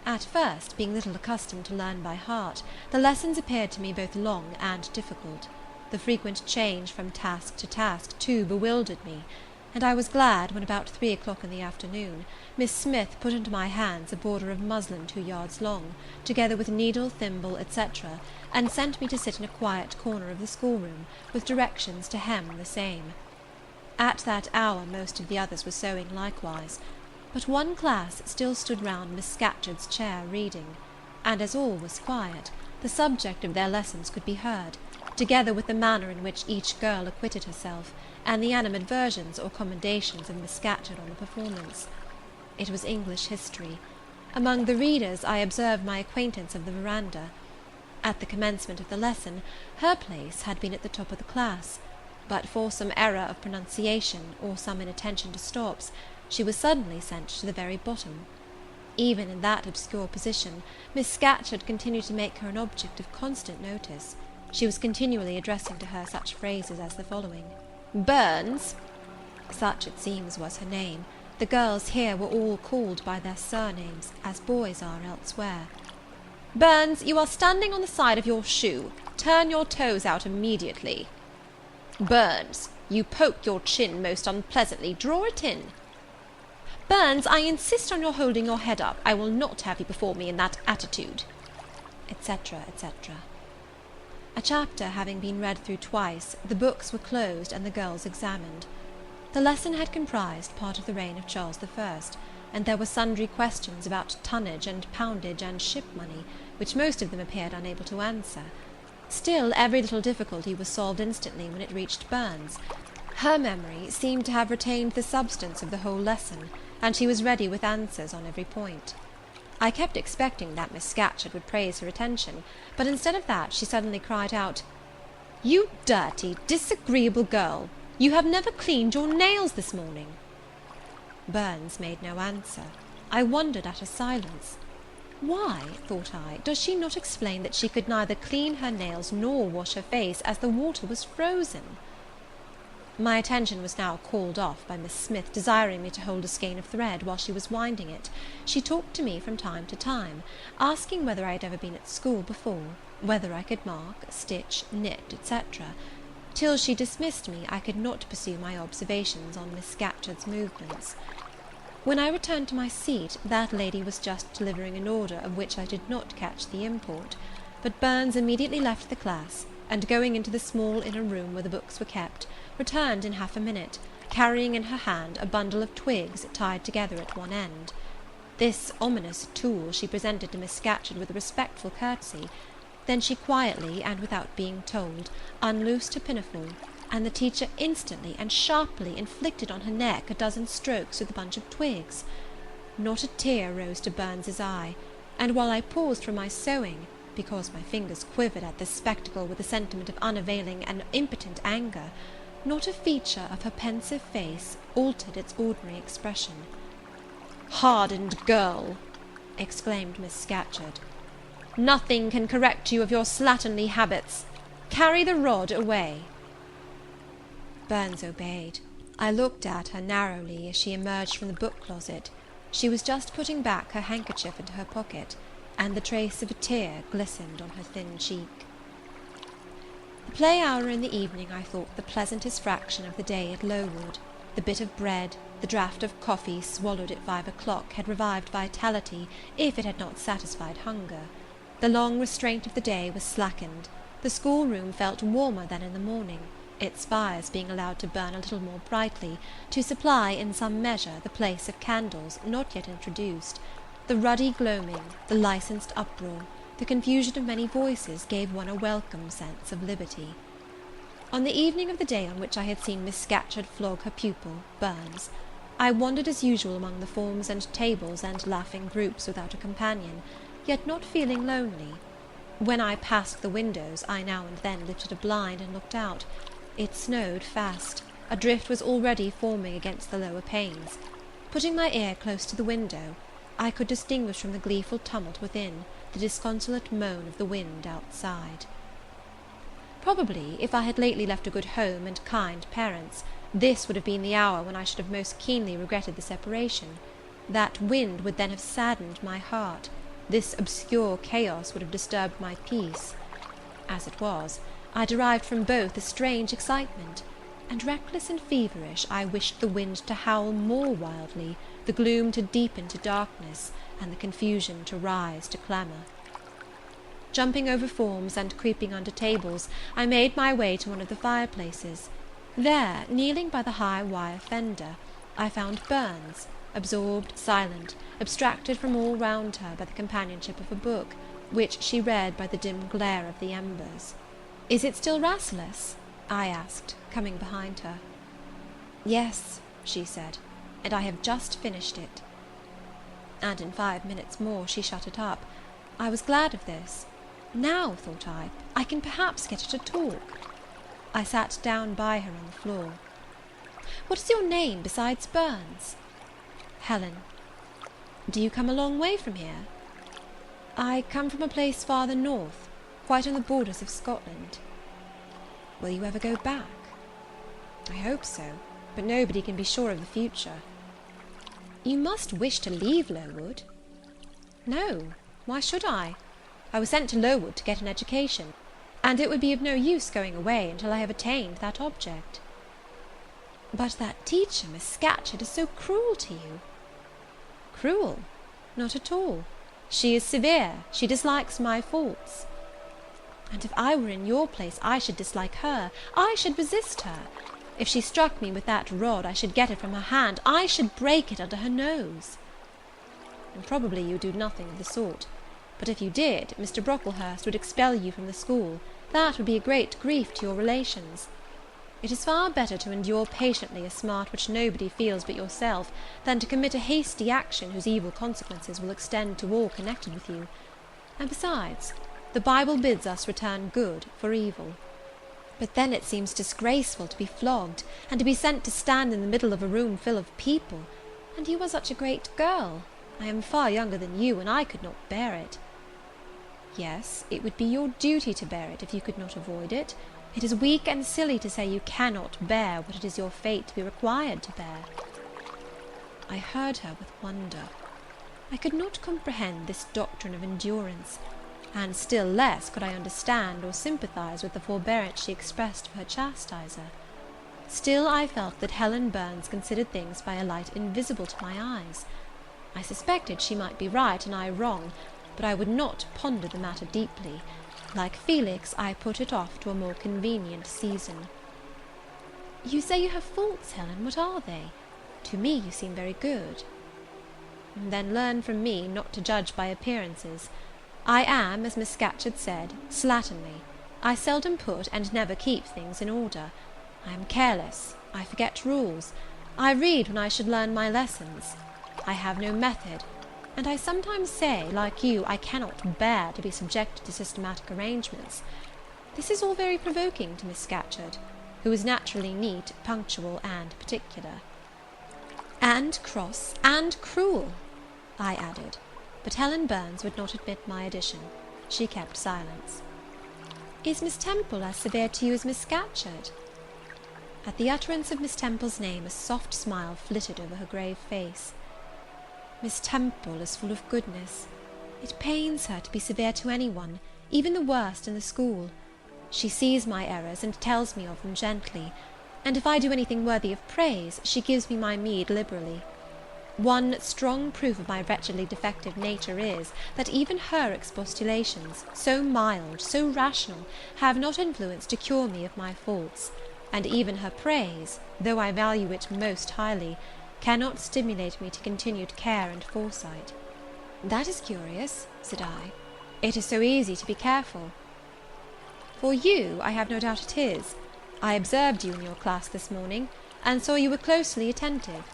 At first, being little accustomed to learn by heart, the lessons appeared to me both long and difficult. The frequent change from task to task, too, bewildered me, and I was glad when, about 3 o'clock in the afternoon, Miss Smith put into my hands a border of muslin 2 yards long, together with needle, thimble, etc., and sent me to sit in a quiet corner of the schoolroom, with directions to hem the same. At that hour most of the others were sewing likewise, but one class still stood round Miss Scatcherd's chair reading, and as all was quiet, the subject of their lessons could be heard, together with the manner in which each girl acquitted herself, and the animadversions or commendations of Miss Scatcherd on the performance. It was English history. Among the readers I observed my acquaintance of the veranda. At the commencement of the lesson, her place had been at the top of the class, but for some error of pronunciation, or some inattention to stops, she was suddenly sent to the very bottom. Even in that obscure position, Miss Scatcherd continued to make her an object of constant notice. She was continually addressing to her such phrases as the following: "Burns," such it seems was her name. The girls here were all called by their surnames, as boys are elsewhere. "Burns, you are standing on the side of your shoe. Turn your toes out immediately." "Burns, you poke your chin most unpleasantly. Draw it in." "Burns, I insist on your holding your head up. I will not have you before me in that attitude," etc., etc. A chapter having been read through twice, the books were closed and the girls examined. The lesson had comprised part of the reign of Charles I, and there were sundry questions about tonnage and poundage and ship money, which most of them appeared unable to answer. Still, every little difficulty was solved instantly when it reached Burns. Her memory seemed to have retained the substance of the whole lesson, and she was ready with answers on every point. I kept expecting that Miss Scatcherd would praise her attention, but instead of that she suddenly cried out, "You dirty, disagreeable girl! You have never cleaned your nails this morning." Burns made no answer. I wondered at her silence. Why, thought I, does she not explain that she could neither clean her nails nor wash her face, as the water was frozen? My attention was now called off by Miss Smith desiring me to hold a skein of thread while she was winding it. She talked to me from time to time, asking whether I had ever been at school before, whether I could mark, stitch, knit, etc. Till she dismissed me, I could not pursue my observations on Miss Scatcherd's movements. When I returned to my seat, that lady was just delivering an order of which I did not catch the import, but Burns immediately left the class, and going into the small inner room where the books were kept, returned in half a minute, carrying in her hand a bundle of twigs tied together at one end. This ominous tool she presented to Miss Scatcherd with a respectful courtesy. Then she quietly, and without being told, unloosed her pinafore, and the teacher instantly and sharply inflicted on her neck a dozen strokes with the bunch of twigs. Not a tear rose to Burns's eye, and while I paused from my sewing, because my fingers quivered at this spectacle with a sentiment of unavailing and impotent anger, not a feature of her pensive face altered its ordinary expression. "Hardened girl!" exclaimed Miss Scatcherd. "Nothing can correct you of your slatternly habits. Carry the rod away." Burns obeyed. I looked at her narrowly as she emerged from the book-closet. She was just putting back her handkerchief into her pocket, and the trace of a tear glistened on her thin cheek. The play hour in the evening I thought the pleasantest fraction of the day at Lowood. The bit of bread, the draught of coffee swallowed at 5 o'clock had revived vitality, if it had not satisfied hunger. The long restraint of the day was slackened. The schoolroom felt warmer than in the morning, its fires being allowed to burn a little more brightly, to supply, in some measure, the place of candles not yet introduced. The ruddy gloaming, the licensed uproar, the confusion of many voices gave one a welcome sense of liberty. On the evening of the day on which I had seen Miss Scatcherd flog her pupil, Burns, I wandered as usual among the forms and tables and laughing groups without a companion, yet not feeling lonely. When I passed the windows, I now and then lifted a blind and looked out. It snowed fast. A drift was already forming against the lower panes. Putting my ear close to the window, I could distinguish from the gleeful tumult within the disconsolate moan of the wind outside. Probably, if I had lately left a good home and kind parents, this would have been the hour when I should have most keenly regretted the separation. That wind would then have saddened my heart. This obscure chaos would have disturbed my peace. As it was, I derived from both a strange excitement, and reckless and feverish I wished the wind to howl more wildly, the gloom to deepen to darkness, and the confusion to rise to clamour. Jumping over forms and creeping under tables, I made my way to one of the fireplaces. There, kneeling by the high wire fender, I found Burns, absorbed, silent, abstracted from all round her by the companionship of a book, which she read by the dim glare of the embers. "Is it still Rasselas?" I asked, coming behind her. "Yes," she said, "and I have just finished it." And in 5 minutes more she shut it up. I was glad of this. Now, thought I can perhaps get her to talk. I sat down by her on the floor. "What is your name besides Burns?" "Helen." "Do you come a long way from here?" "I come from a place farther north, quite on the borders of Scotland." "Will you ever go back?" "I hope so, but nobody can be sure of the future." "You must wish to leave Lowood." "No, why should I? I was sent to Lowood to get an education, and it would be of no use going away until I have attained that object." "But that teacher, Miss Scatcherd, is so cruel to you." "Cruel? Not at all. She is severe. She dislikes my faults." "And if I were in your place, I should dislike her. I should resist her. If she struck me with that rod, I should get it from her hand. I should break it under her nose." "And probably you do nothing of the sort. But if you did, Mr. Brocklehurst would expel you from the school. That would be a great grief to your relations. It is far better to endure patiently a smart which nobody feels but yourself, than to commit a hasty action whose evil consequences will extend to all connected with you. And besides, the Bible bids us return good for evil." "But then it seems disgraceful to be flogged, and to be sent to stand in the middle of a room full of people. And you are such a great girl. I am far younger than you, and I could not bear it." "Yes, it would be your duty to bear it, if you could not avoid it. It is weak and silly to say you cannot bear what it is your fate to be required to bear." I heard her with wonder. I could not comprehend this doctrine of endurance, and still less could I understand or sympathize with the forbearance she expressed for her chastiser. Still I felt that Helen Burns considered things by a light invisible to my eyes. I suspected she might be right and I wrong, but I would not ponder the matter deeply. Like Felix, I put it off to a more convenient season. "You say you have faults, Helen. What are they? To me you seem very good." "Then learn from me not to judge by appearances. I am, as Miss Scatcherd said, slatternly. I seldom put and never keep things in order. I am careless. I forget rules. I read when I should learn my lessons. I have no method, and I sometimes say, like you, I cannot bear to be subjected to systematic arrangements. This is all very provoking to Miss Scatcherd, who is naturally neat, punctual, and particular." "And cross, and cruel," I added, but Helen Burns would not admit my addition. She kept silence. "Is Miss Temple as severe to you as Miss Scatcherd?" At the utterance of Miss Temple's name a soft smile flitted over her grave face. "Miss Temple is full of goodness. It pains her to be severe to any one, even the worst in the school. She sees my errors, and tells me of them gently, and if I do anything worthy of praise, she gives me my meed liberally. One strong proof of my wretchedly defective nature is, that even her expostulations, so mild, so rational, have not influence to cure me of my faults, and even her praise, though I value it most highly, cannot stimulate me to continued care and foresight." "That is curious," said I. "It is so easy to be careful." "For you, I have no doubt it is. I observed you in your class this morning, and saw you were closely attentive.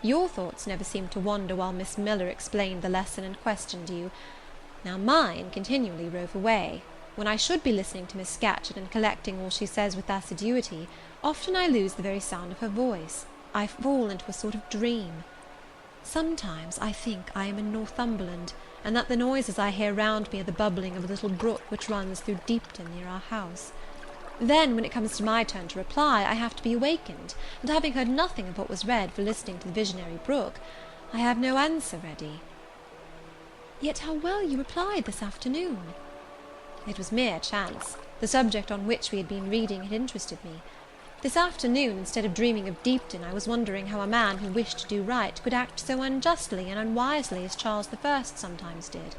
Your thoughts never seemed to wander while Miss Miller explained the lesson and questioned you. Now mine continually rove away. When I should be listening to Miss Scatcherd and collecting all she says with assiduity, often I lose the very sound of her voice. I fall into a sort of dream. Sometimes I think I am in Northumberland, and that the noises I hear round me are the bubbling of a little brook which runs through Deepton near our house. Then, when it comes to my turn to reply, I have to be awakened, and having heard nothing of what was read for listening to the visionary brook, I have no answer ready." "Yet how well you replied this afternoon!" "It was mere chance. The subject on which we had been reading had interested me. This afternoon, instead of dreaming of Deepton, I was wondering how a man who wished to do right could act so unjustly and unwisely as Charles I sometimes did,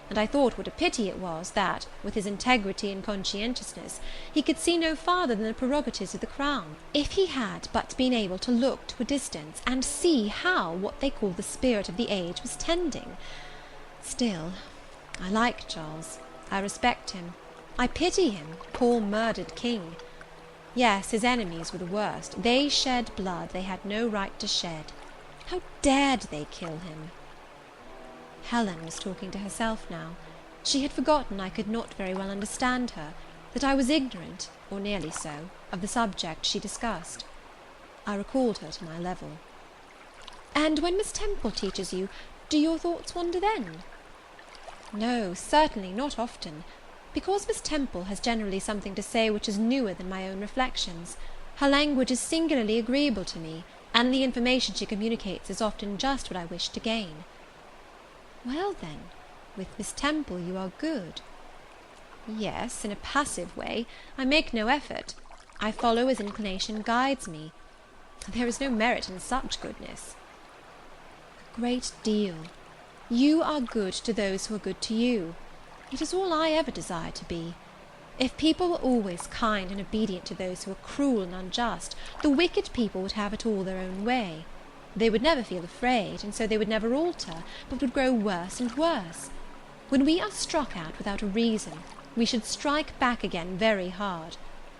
and I thought what a pity it was that, with his integrity and conscientiousness, he could see no farther than the prerogatives of the crown. If he had but been able to look to a distance, and see how what they call the spirit of the age was tending. Still, I like Charles. I respect him. I pity him, poor murdered king. Yes, his enemies were the worst. They shed blood they had no right to shed. How dared they kill him?" Helen was talking to herself now. She had forgotten I could not very well understand her, that I was ignorant, or nearly so, of the subject she discussed. I recalled her to my level. "And when Miss Temple teaches you, do your thoughts wander then?" "No, certainly, not often. Because Miss Temple has generally something to say which is newer than my own reflections. Her language is singularly agreeable to me, and the information she communicates is often just what I wish to gain." "Well, then, with Miss Temple you are good." "Yes, in a passive way. I make no effort. I follow as inclination guides me. There is no merit in such goodness." "A great deal. You are good to those who are good to you. It is all I ever desired to be. If people were always kind and obedient to those who are cruel and unjust, the wicked people would have it all their own way. They would never feel afraid, and so they would never alter, but would grow worse and worse. When we are struck at without a reason, we should strike back again very hard.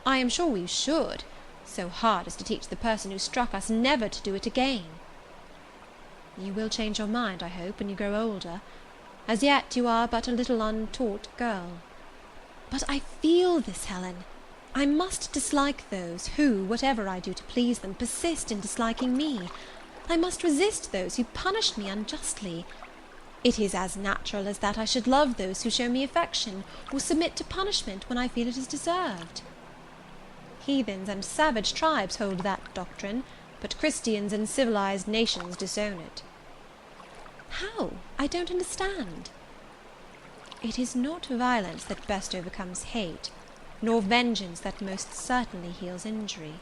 I am sure we should, so hard as to teach the person who struck us never to do it again." "You will change your mind, I hope, when you grow older. As yet you are but a little untaught girl." "But I feel this, Helen. I must dislike those who, whatever I do to please them, persist in disliking me. I must resist those who punish me unjustly. It is as natural as that I should love those who show me affection, or submit to punishment when I feel it is deserved." Heathens and savage tribes hold that doctrine, but Christians and civilized nations disown it." "How? I don't understand." "It is not violence that best overcomes hate, nor vengeance that most certainly heals injury."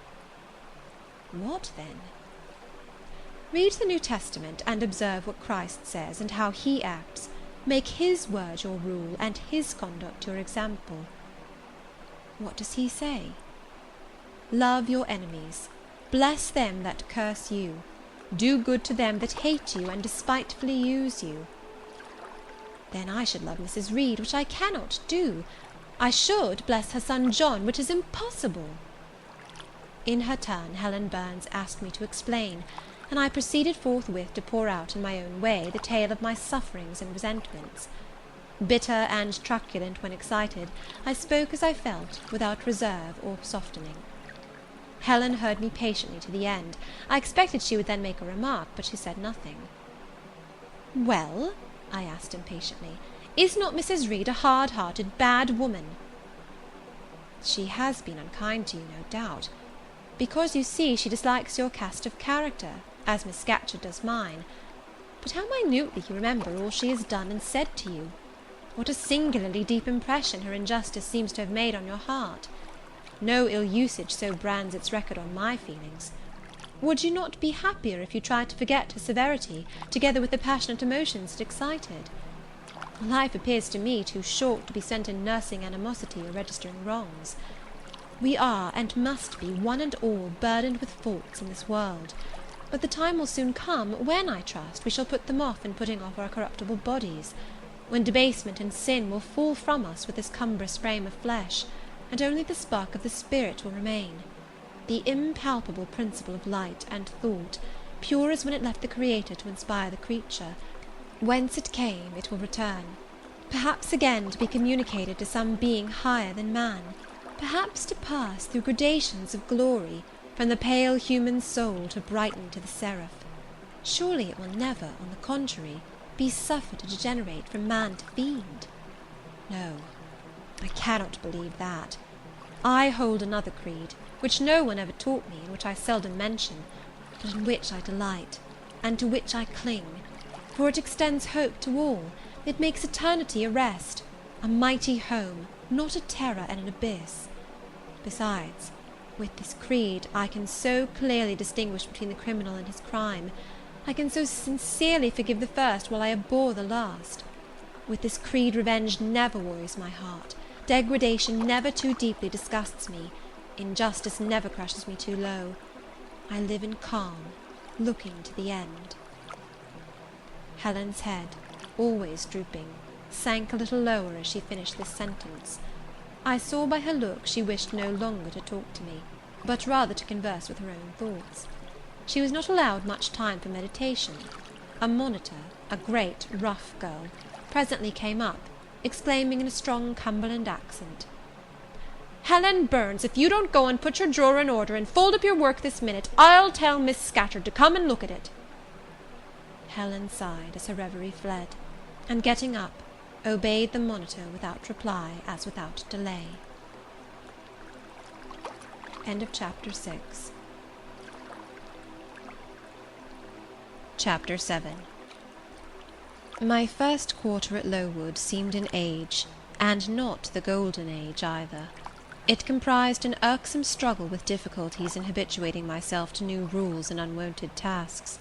"What then?" "Read the New Testament, and observe what Christ says, and how he acts. Make his word your rule, and his conduct your example." "What does he say?" "Love your enemies, bless them that curse you, do good to them that hate you and despitefully use you." "Then I should love Mrs. Reed, which I cannot do. I should bless her son John, which is impossible." In her turn, Helen Burns asked me to explain, and I proceeded forthwith to pour out in my own way the tale of my sufferings and resentments. Bitter and truculent when excited, I spoke as I felt, without reserve or softening. Helen heard me patiently to the end. I expected she would then make a remark, but she said nothing. "Well," I asked impatiently, "is not Mrs. Reed a hard-hearted, bad woman?" "She has been unkind to you, no doubt, because, you see, she dislikes your cast of character, as Miss Scatcherd does mine. But how minutely you remember all she has done and said to you! What a singularly deep impression her injustice seems to have made on your heart! No ill usage so brands its record on my feelings. Would you not be happier if you tried to forget her severity, together with the passionate emotions it excited? Life appears to me too short to be spent in nursing animosity or registering wrongs. We are, and must be, one and all, burdened with faults in this world; but the time will soon come, when, I trust, we shall put them off in putting off our corruptible bodies, when debasement and sin will fall from us with this cumbrous frame of flesh, and only the spark of the spirit will remain, the impalpable principle of light and thought, pure as when it left the Creator to inspire the creature. Whence it came, it will return, perhaps again to be communicated to some being higher than man, perhaps to pass through gradations of glory, from the pale human soul to brighten to the seraph. Surely it will never, on the contrary, be suffered to degenerate from man to fiend. No, I cannot believe that. I hold another creed, which no one ever taught me, and which I seldom mention, but in which I delight, and to which I cling, for it extends hope to all. It makes eternity a rest, a mighty home, not a terror and an abyss. Besides, with this creed I can so clearly distinguish between the criminal and his crime, I can so sincerely forgive the first while I abhor the last. With this creed revenge never worries my heart, degradation never too deeply disgusts me, injustice never crushes me too low. I live in calm, looking to the end. Helen's head, always drooping, sank a little lower as she finished this sentence. I saw by her look she wished no longer to talk to me, but rather to converse with her own thoughts. She was not allowed much time for meditation. A monitor, a great rough girl, presently came up, exclaiming in a strong Cumberland accent, "Helen Burns, if you don't go and put your drawer in order and fold up your work this minute, I'll tell Miss Scatcherd to come and look at it." Helen sighed as her reverie fled, and getting up, obeyed the monitor without reply as without delay. End of Chapter 6. Chapter 7. My first quarter at Lowood seemed an age, and not the golden age either. It comprised an irksome struggle with difficulties in habituating myself to new rules and unwonted tasks.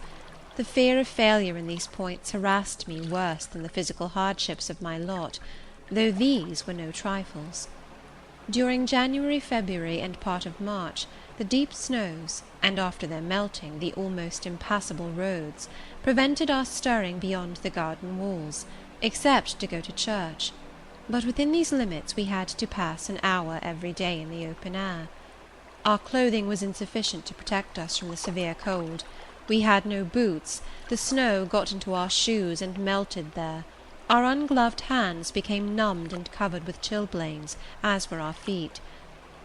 The fear of failure in these points harassed me worse than the physical hardships of my lot, though these were no trifles. During January, February, and part of March, the deep snows, and after their melting the almost impassable roads, prevented our stirring beyond the garden walls, except to go to church; but within these limits we had to pass an hour every day in the open air. Our clothing was insufficient to protect us from the severe cold. We had no boots, the snow got into our shoes and melted there. Our ungloved hands became numbed and covered with chilblains, as were our feet.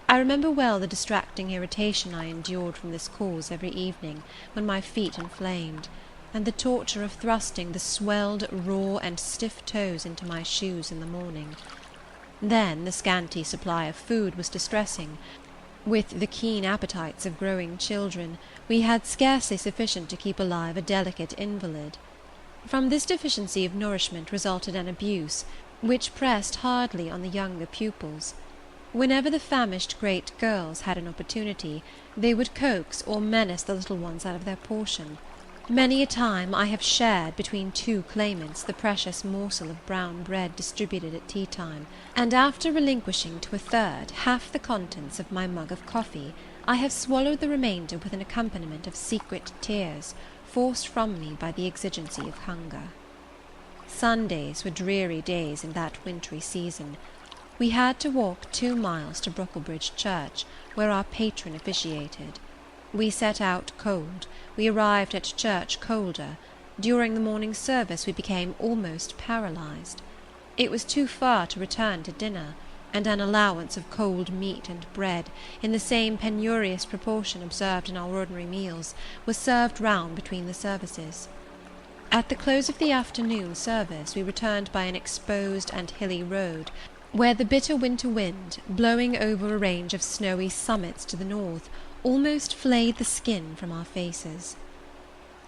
I remember well the distracting irritation I endured from this cause every evening, when my feet inflamed, and the torture of thrusting the swelled, raw, and stiff toes into my shoes in the morning. Then the scanty supply of food was distressing, With the keen appetites of growing children, we had scarcely sufficient to keep alive a delicate invalid. From this deficiency of nourishment resulted an abuse, which pressed hardly on the younger pupils. Whenever the famished great girls had an opportunity, they would coax or menace the little ones out of their portion. Many a time I have shared between two claimants the precious morsel of brown bread distributed at tea-time, and after relinquishing to a third half the contents of my mug of coffee, I have swallowed the remainder with an accompaniment of secret tears, forced from me by the exigency of hunger. Sundays were dreary days in that wintry season. We had to walk 2 miles to Brocklebridge Church, where our patron officiated. We set out cold, we arrived at church colder. During the morning service we became almost paralysed. It was too far to return to dinner, and an allowance of cold meat and bread, in the same penurious proportion observed in our ordinary meals, was served round between the services. At the close of the afternoon service we returned by an exposed and hilly road, where the bitter winter wind, blowing over a range of snowy summits to the north, almost flayed the skin from our faces.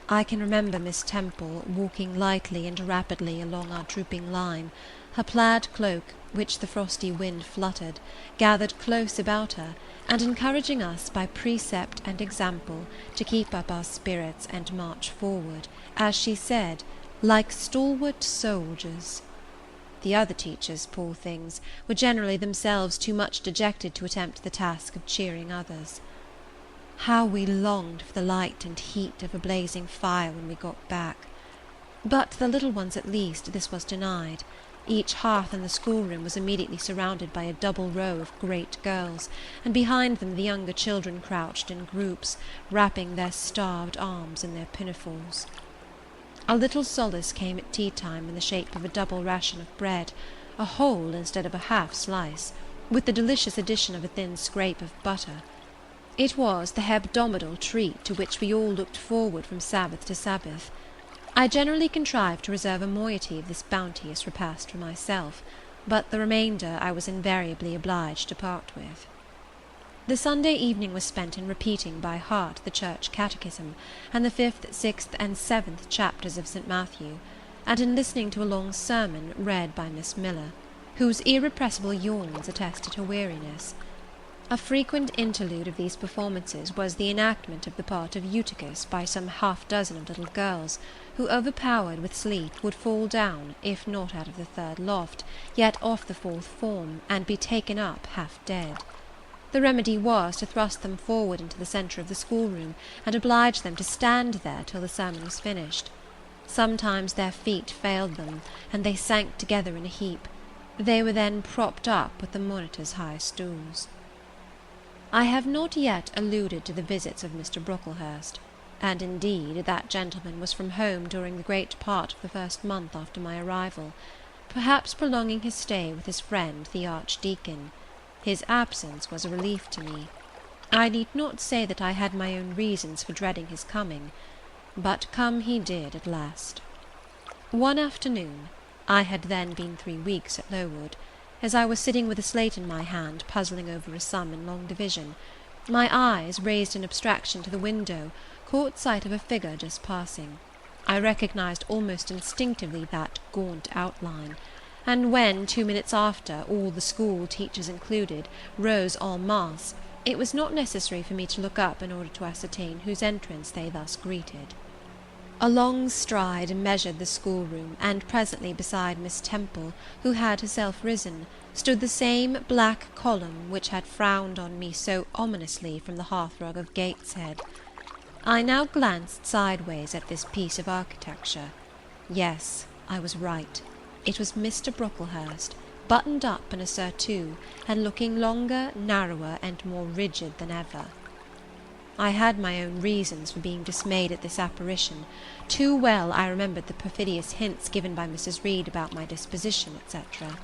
I can remember Miss Temple walking lightly and rapidly along our drooping line, her plaid cloak, which the frosty wind fluttered, gathered close about her, and encouraging us by precept and example to keep up our spirits and march forward, as she said, like stalwart soldiers. The other teachers, poor things, were generally themselves too much dejected to attempt the task of cheering others. How we longed for the light and heat of a blazing fire when we got back! But to the little ones at least this was denied. Each hearth in the schoolroom was immediately surrounded by a double row of great girls, and behind them the younger children crouched in groups, wrapping their starved arms in their pinafores. A little solace came at tea-time in the shape of a double ration of bread, a whole instead of a half slice, with the delicious addition of a thin scrape of butter. It was the hebdomadal treat to which we all looked forward from Sabbath to Sabbath. I generally contrived to reserve a moiety of this bounteous repast for myself, but the remainder I was invariably obliged to part with. The Sunday evening was spent in repeating by heart the church catechism, and the 5th, 6th, and 7th chapters of St. Matthew, and in listening to a long sermon read by Miss Miller, whose irrepressible yawns attested her weariness. A frequent interlude of these performances was the enactment of the part of Eutychus by some half-dozen of little girls, who, overpowered with sleep, would fall down, if not out of the 3rd loft, yet off the 4th form, and be taken up half dead. The remedy was to thrust them forward into the centre of the schoolroom, and oblige them to stand there till the sermon was finished. Sometimes their feet failed them, and they sank together in a heap. They were then propped up with the monitor's high stools. I have not yet alluded to the visits of Mr. Brocklehurst, and indeed that gentleman was from home during the great part of the first month after my arrival, perhaps prolonging his stay with his friend the Archdeacon. His absence was a relief to me. I need not say that I had my own reasons for dreading his coming, but come he did at last. One afternoon, I had then been 3 weeks at Lowood, as I was sitting with a slate in my hand, puzzling over a sum in long division, my eyes, raised in abstraction to the window, caught sight of a figure just passing. I recognized almost instinctively that gaunt outline, and when, 2 minutes after, all the school, teachers included, rose en masse, it was not necessary for me to look up in order to ascertain whose entrance they thus greeted. A long stride measured the schoolroom, and presently beside Miss Temple, who had herself risen, stood the same black column which had frowned on me so ominously from the hearthrug of Gateshead. I now glanced sideways at this piece of architecture. Yes, I was right. It was Mr. Brocklehurst, buttoned up in a surtout, and looking longer, narrower, and more rigid than ever. I had my own reasons for being dismayed at this apparition. Too well I remembered the perfidious hints given by Mrs. Reed about my disposition, etc.,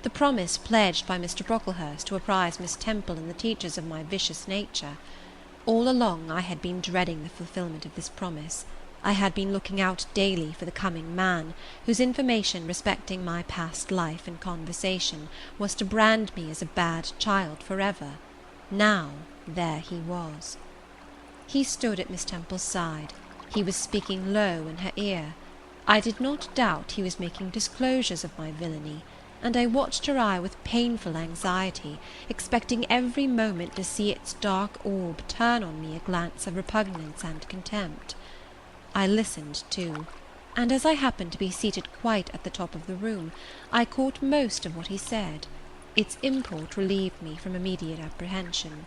the promise pledged by Mr. Brocklehurst to apprise Miss Temple and the teachers of my vicious nature. All along I had been dreading the fulfilment of this promise. I had been looking out daily for the coming man, whose information respecting my past life and conversation was to brand me as a bad child for ever. Now there he was. He stood at Miss Temple's side. He was speaking low in her ear. I did not doubt he was making disclosures of my villainy, and I watched her eye with painful anxiety, expecting every moment to see its dark orb turn on me a glance of repugnance and contempt. I listened too, and as I happened to be seated quite at the top of the room, I caught most of what he said. Its import relieved me from immediate apprehension.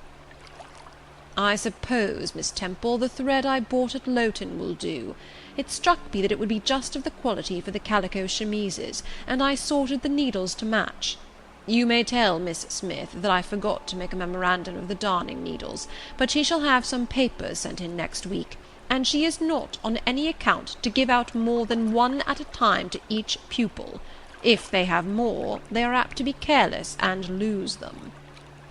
"I suppose, Miss Temple, the thread I bought at Lowton will do. It struck me that it would be just of the quality for the calico chemises, and I sorted the needles to match. You may tell Miss Smith that I forgot to make a memorandum of the darning needles, but she shall have some papers sent in next week, and she is not on any account to give out more than one at a time to each pupil. If they have more, they are apt to be careless and lose them.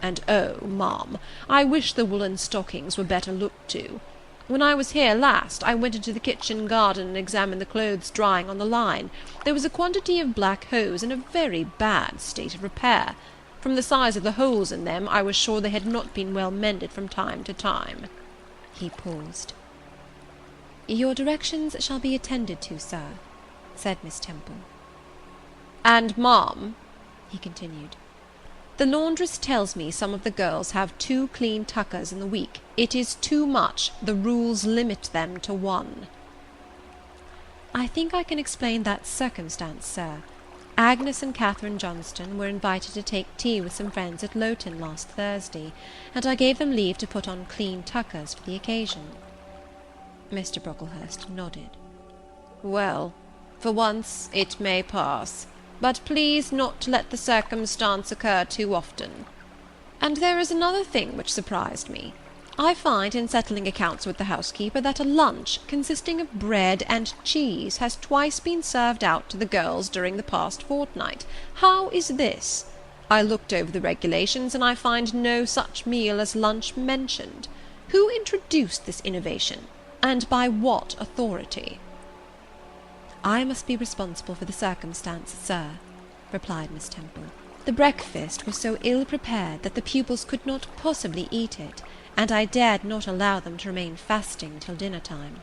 And oh, ma'am, I wish the woollen stockings were better looked to. When I was here last, I went into the kitchen garden and examined the clothes drying on the line. There was a quantity of black hose in a very bad state of repair. From the size of the holes in them, I was sure they had not been well mended from time to time." He paused. "Your directions shall be attended to, sir," said Miss Temple. "And, ma'am," he continued, "the laundress tells me some of the girls have 2 clean tuckers in the week. It is too much. The rules limit them to 1. "I think I can explain that circumstance, sir. Agnes and Catherine Johnston were invited to take tea with some friends at Lowton last Thursday, and I gave them leave to put on clean tuckers for the occasion." Mr. Brocklehurst nodded. "Well, for once it may pass, but please not to let the circumstance occur too often. And there is another thing which surprised me. I find in settling accounts with the housekeeper that a lunch consisting of bread and cheese has twice been served out to the girls during the past fortnight. How is this? I looked over the regulations, and I find no such meal as lunch mentioned. Who introduced this innovation, and by what authority?" "I must be responsible for the circumstance, sir," replied Miss Temple. "The breakfast was so ill prepared that the pupils could not possibly eat it, and I dared not allow them to remain fasting till dinner-time."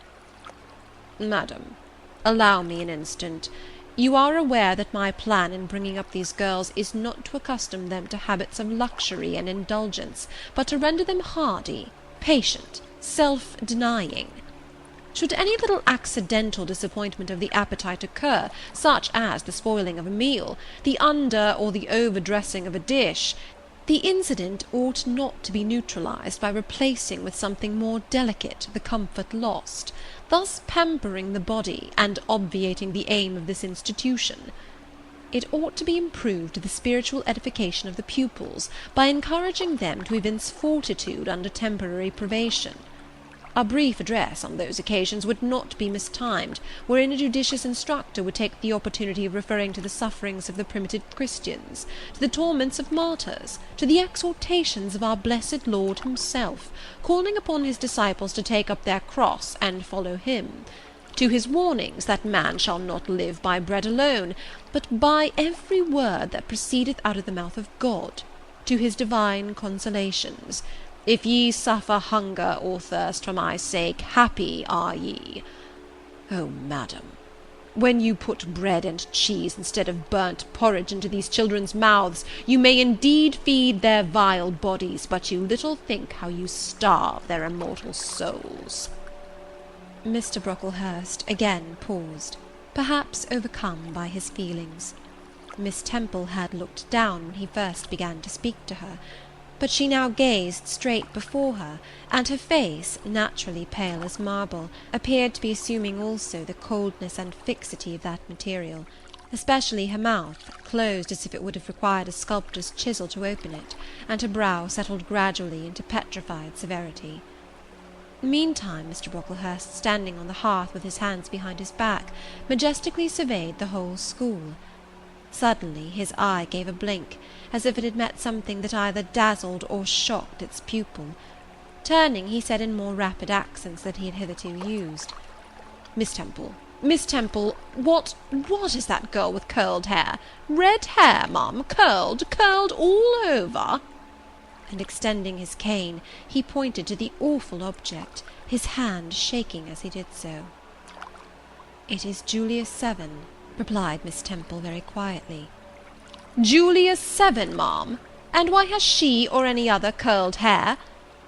"Madam, allow me an instant. You are aware that my plan in bringing up these girls is not to accustom them to habits of luxury and indulgence, but to render them hardy, patient, self-denying. Should any little accidental disappointment of the appetite occur, such as the spoiling of a meal, the under or the over-dressing of a dish, the incident ought not to be neutralized by replacing with something more delicate the comfort lost, thus pampering the body and obviating the aim of this institution. It ought to be improved to the spiritual edification of the pupils by encouraging them to evince fortitude under temporary privation. A brief address on those occasions would not be mistimed, wherein a judicious instructor would take the opportunity of referring to the sufferings of the primitive Christians, to the torments of martyrs, to the exhortations of our blessed Lord himself, calling upon his disciples to take up their cross and follow him, to his warnings that man shall not live by bread alone, but by every word that proceedeth out of the mouth of God, to his divine consolations. If ye suffer hunger or thirst for my sake, happy are ye. Oh, madam, when you put bread and cheese instead of burnt porridge into these children's mouths, you may indeed feed their vile bodies, but you little think how you starve their immortal souls." Mr. Brocklehurst again paused, perhaps overcome by his feelings. Miss Temple had looked down when he first began to speak to her, but she now gazed straight before her, and her face, naturally pale as marble, appeared to be assuming also the coldness and fixity of that material, especially her mouth, closed as if it would have required a sculptor's chisel to open it, and her brow settled gradually into petrified severity. Meantime Mr. Brocklehurst, standing on the hearth with his hands behind his back, majestically surveyed the whole school. Suddenly his eye gave a blink, as if it had met something that either dazzled or shocked its pupil. Turning, he said in more rapid accents than he had hitherto used, Miss Temple, what is that girl with curled hair? Red hair, ma'am, curled all over?" and extending his cane, he pointed to the awful object, his hand shaking as he did so. "It is Julius Seven," replied Miss Temple very quietly. Julius Seven, ma'am? And why has she or any other curled hair?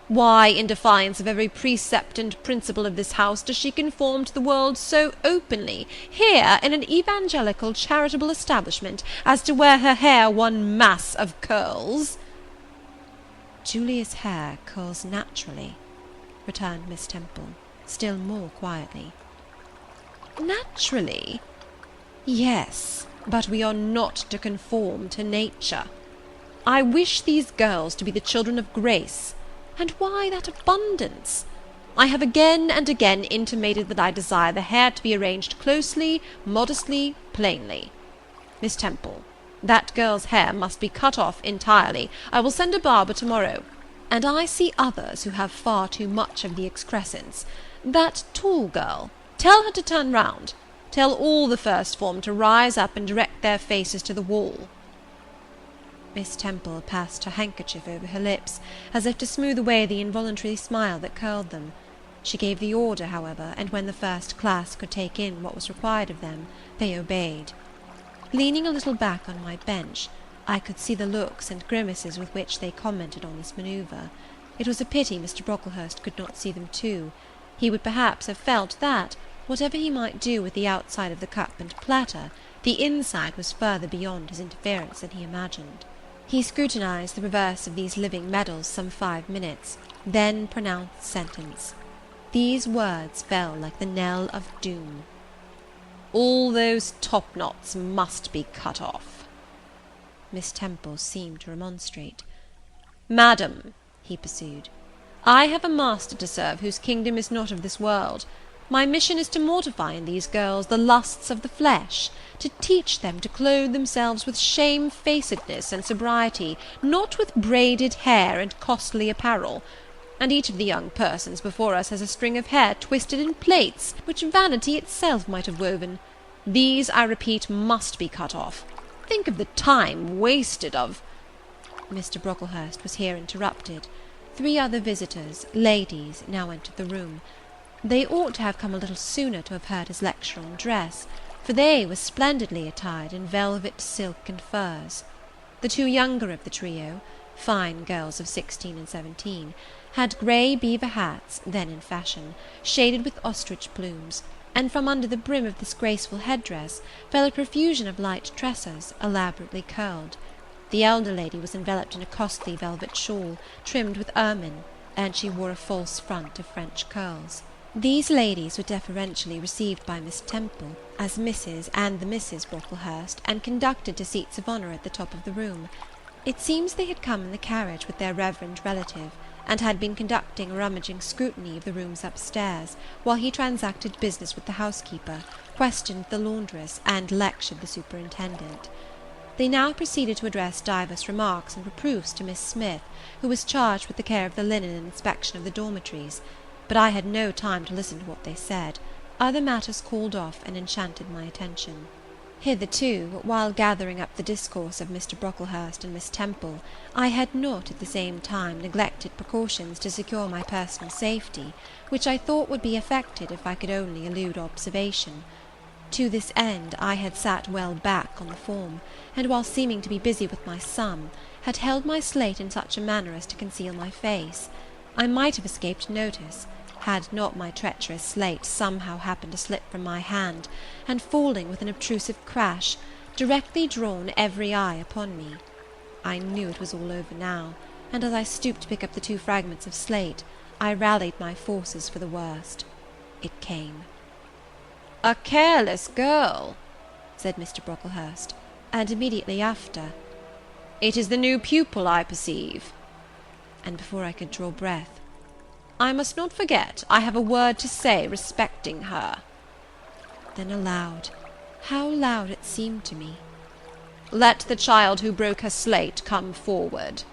Why, in defiance of every precept and principle of this house, does she conform to the world so openly, here in an evangelical charitable establishment, as to wear her hair one mass of curls?" "Julia's hair curls naturally," returned Miss Temple, still more quietly. "Naturally?" "Yes, but we are not to conform to nature. I wish these girls to be the children of grace. And why that abundance? I have again and again intimated that I desire the hair to be arranged closely, modestly, plainly. Miss Temple, that girl's hair must be cut off entirely. I will send a barber to-morrow. And I see others who have far too much of the excrescence. That tall girl, tell her to turn round. Tell all the first form to rise up and direct their faces to the wall." Miss Temple passed her handkerchief over her lips, as if to smooth away the involuntary smile that curled them. She gave the order, however, and when the first class could take in what was required of them, they obeyed. Leaning a little back on my bench, I could see the looks and grimaces with which they commented on this manoeuvre. It was a pity Mr. Brocklehurst could not see them too. He would perhaps have felt that, whatever he might do with the outside of the cup and platter, the inside was further beyond his interference than he imagined. He scrutinized the reverse of these living medals some 5 minutes, then pronounced sentence. These words fell like the knell of doom. "All those top-knots must be cut off." Miss Temple seemed to remonstrate. "Madam," he pursued, "I have a master to serve whose kingdom is not of this world. My mission is to mortify in these girls the lusts of the flesh, to teach them to clothe themselves with shamefacedness and sobriety, not with braided hair and costly apparel. And each of the young persons before us has a string of hair twisted in plaits, which vanity itself might have woven. These, I repeat, must be cut off. Think of the time wasted of—" Mr. Brocklehurst was here interrupted. 3 other visitors, ladies, now entered the room. They ought to have come a little sooner to have heard his lecture on dress, for they were splendidly attired in velvet, silk, and furs. The 2 younger of the trio, fine girls of 16 and 17, had grey beaver hats, then in fashion, shaded with ostrich plumes, and from under the brim of this graceful head-dress fell a profusion of light tresses, elaborately curled. The elder lady was enveloped in a costly velvet shawl, trimmed with ermine, and she wore a false front of French curls. These ladies were deferentially received by Miss Temple as Mrs. and the Misses Brocklehurst, and conducted to seats of honour at the top of the room. It seems they had come in the carriage with their reverend relative, and had been conducting a rummaging scrutiny of the rooms upstairs, while he transacted business with the housekeeper, questioned the laundress, and lectured the superintendent. They now proceeded to address divers remarks and reproofs to Miss Smith, who was charged with the care of the linen and inspection of the dormitories, but I had no time to listen to what they said. Other matters called off and enchanted my attention. Hitherto, while gathering up the discourse of Mr. Brocklehurst and Miss Temple, I had not at the same time neglected precautions to secure my personal safety, which I thought would be effected if I could only elude observation. To this end I had sat well back on the form, and while seeming to be busy with my sum, had held my slate in such a manner as to conceal my face. I might have escaped notice, had not my treacherous slate somehow happened to slip from my hand, and falling with an obtrusive crash, directly drawn every eye upon me. I knew it was all over now, and as I stooped to pick up the 2 fragments of slate, I rallied my forces for the worst. It came. "A careless girl," said Mr. Brocklehurst, and immediately after, "It is the new pupil, I perceive." And before I could draw breath, "I must not forget I have a word to say respecting her." Then aloud, how loud it seemed to me, "Let the child who broke her slate come forward."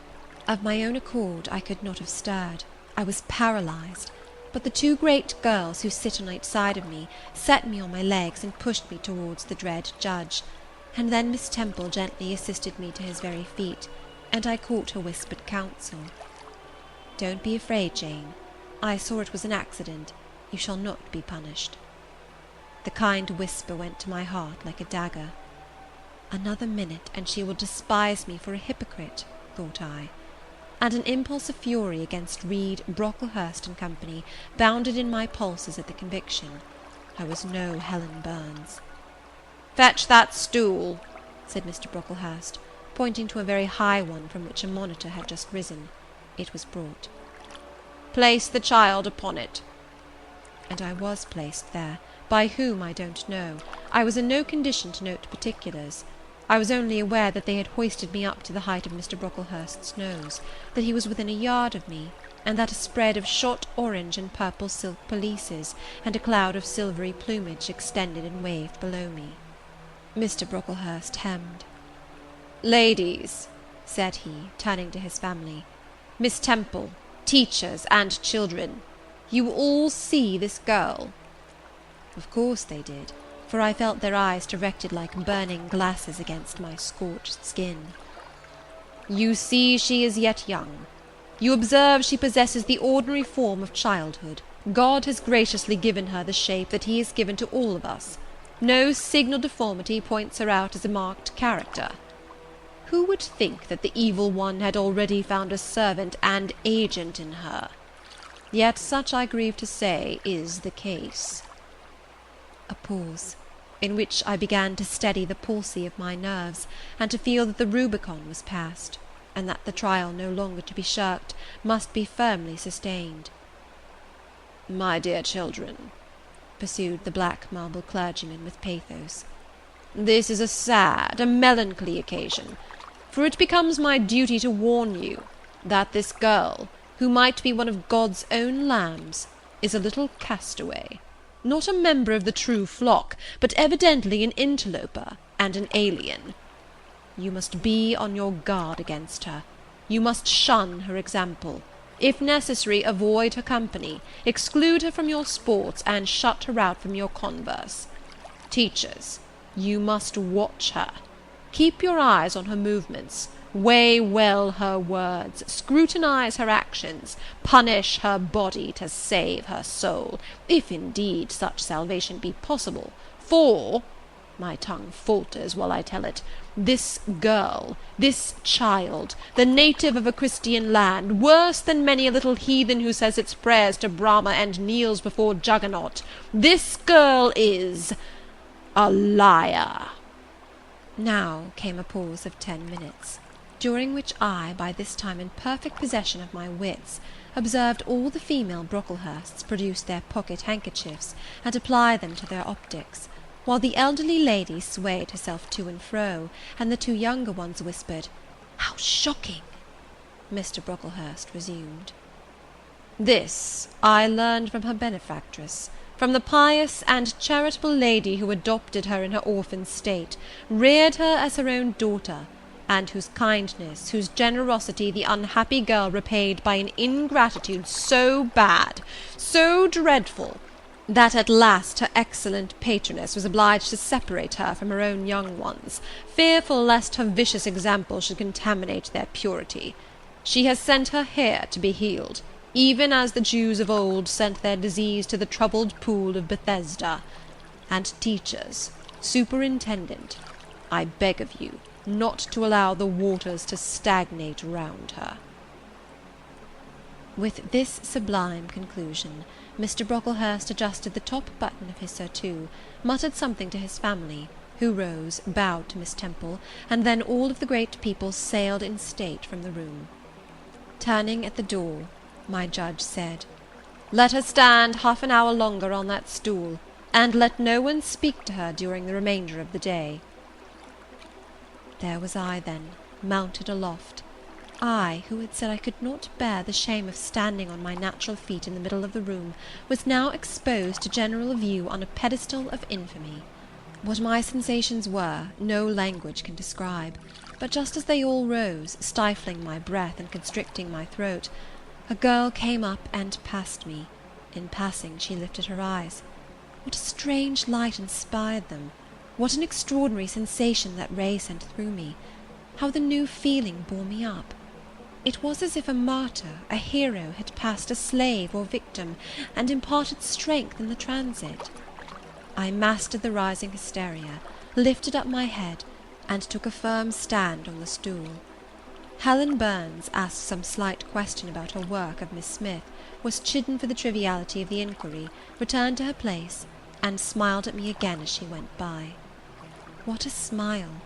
Of my own accord I could not have stirred. I was paralysed. But the 2 great girls who sit on each side of me set me on my legs and pushed me towards the dread judge, and then Miss Temple gently assisted me to his very feet, and I caught her whispered counsel. Don't be afraid, Jane. I saw it was an accident. You shall not be punished. The kind whisper went to my heart like a dagger. Another minute, and she will despise me for a hypocrite, thought I, and an impulse of fury against Reed, Brocklehurst and Company bounded in my pulses at the conviction. I was no Helen Burns. "Fetch that stool," said Mr. Brocklehurst, pointing to a very high one from which a monitor had just risen. It was brought. "Place the child upon it." And I was placed there, by whom I don't know. I was in no condition to note particulars. I was only aware that they had hoisted me up to the height of Mr. Brocklehurst's nose, that he was within a yard of me, and that a spread of shot orange and purple silk pelisses and a cloud of silvery plumage extended and waved below me. Mr. Brocklehurst hemmed. "Ladies," said he, turning to his family, "Miss Temple, teachers, and children, you all see this girl?" Of course they did, for I felt their eyes directed like burning glasses against my scorched skin. "You see she is yet young. You observe she possesses the ordinary form of childhood. God has graciously given her the shape that he has given to all of us. No signal deformity points her out as a marked character. Who would think that the evil one had already found a servant and agent in her? Yet such, I grieve to say, is the case." A pause, in which I began to steady the palsy of my nerves, and to feel that the Rubicon was passed, and that the trial no longer to be shirked must be firmly sustained. "My dear children," pursued the black marble clergyman with pathos, "this is a sad, a melancholy occasion, for it becomes my duty to warn you that this girl, who might be one of God's own lambs, is a little castaway, not a member of the true flock, but evidently an interloper and an alien. You must be on your guard against her. You must shun her example. If necessary, avoid her company, exclude her from your sports, and shut her out from your converse. Teachers, you must watch her. Keep your eyes on her movements, weigh well her words, scrutinize her actions, punish her body to save her soul, if indeed such salvation be possible, for, my tongue falters while I tell it, this girl, this child, the native of a Christian land, worse than many a little heathen who says its prayers to Brahma and kneels before Juggernaut, this girl is a liar." Now came a pause of 10 minutes, during which I, by this time in perfect possession of my wits, observed all the female Brocklehursts produce their pocket-handkerchiefs and apply them to their optics, while the elderly lady swayed herself to and fro, and the two younger ones whispered, "How shocking!" Mr. Brocklehurst resumed. "This I learned from her benefactress, from the pious and charitable lady who adopted her in her orphan state, reared her as her own daughter, and whose kindness, whose generosity the unhappy girl repaid by an ingratitude so bad, so dreadful, that at last her excellent patroness was obliged to separate her from her own young ones, fearful lest her vicious example should contaminate their purity. She has sent her here to be healed, even as the Jews of old sent their disease to the troubled pool of Bethesda. And teachers, superintendent, I beg of you not to allow the waters to stagnate round her." With this sublime conclusion, Mr. Brocklehurst adjusted the top button of his surtout, muttered something to his family, who rose, bowed to Miss Temple, and then all of the great people sailed in state from the room. Turning at the door, my judge said, "Let her stand half an hour longer on that stool, and let no one speak to her during the remainder of the day." There was I then, mounted aloft. I, who had said I could not bear the shame of standing on my natural feet in the middle of the room, was now exposed to general view on a pedestal of infamy. What my sensations were, no language can describe, but just as they all rose, stifling my breath and constricting my throat, a girl came up and passed me. In passing she lifted her eyes. What a strange light inspired them! What an extraordinary sensation that ray sent through me! How the new feeling bore me up! It was as if a martyr, a hero, had passed a slave or victim, and imparted strength in the transit. I mastered the rising hysteria, lifted up my head, and took a firm stand on the stool. Helen Burns asked some slight question about her work of Miss Smith, was chidden for the triviality of the inquiry, returned to her place, and smiled at me again as she went by. What a smile!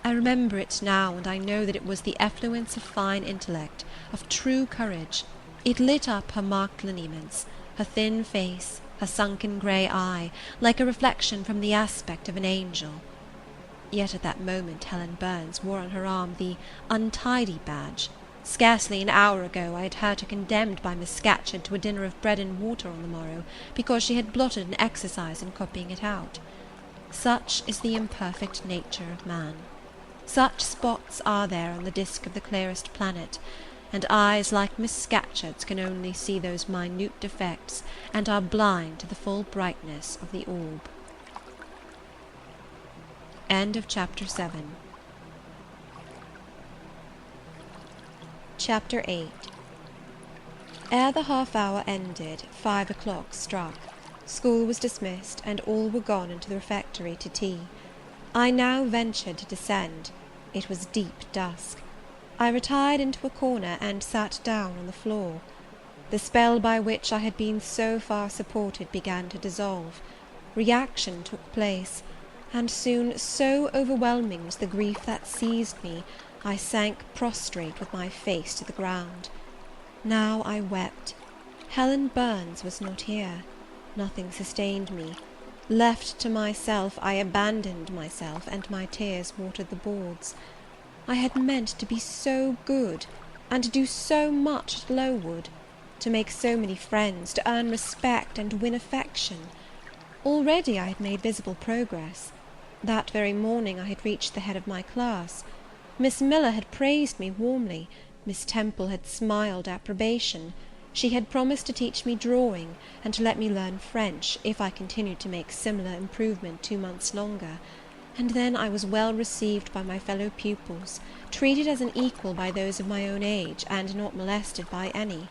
I remember it now, and I know that it was the effluence of fine intellect, of true courage. It lit up her marked lineaments, her thin face, her sunken grey eye, like a reflection from the aspect of an angel. Yet at that moment Helen Burns wore on her arm the untidy badge. Scarcely an hour ago I had heard her condemned by Miss Scatcherd to a dinner of bread and water on the morrow, because she had blotted an exercise in copying it out. Such is the imperfect nature of man. Such spots are there on the disk of the clearest planet, and eyes like Miss Scatcherd's can only see those minute defects, and are blind to the full brightness of the orb. End of Chapter 7. Chapter 8. Ere the half-hour ended, 5 o'clock struck. School was dismissed, and all were gone into the refectory to tea. I now ventured to descend. It was deep dusk. I retired into a corner and sat down on the floor. The spell by which I had been so far supported began to dissolve. Reaction took place, and soon so overwhelming was the grief that seized me, I sank prostrate with my face to the ground. Now I wept. Helen Burns was not here. Nothing sustained me. Left to myself, I abandoned myself, and my tears watered the boards. I had meant to be so good, and to do so much at Lowood, to make so many friends, to earn respect and win affection. Already I had made visible progress. That very morning I had reached the head of my class. Miss Miller had praised me warmly, Miss Temple had smiled approbation. She had promised to teach me drawing, and to let me learn French, if I continued to make similar improvement 2 months longer. And then I was well received by my fellow pupils, treated as an equal by those of my own age, and not molested by any.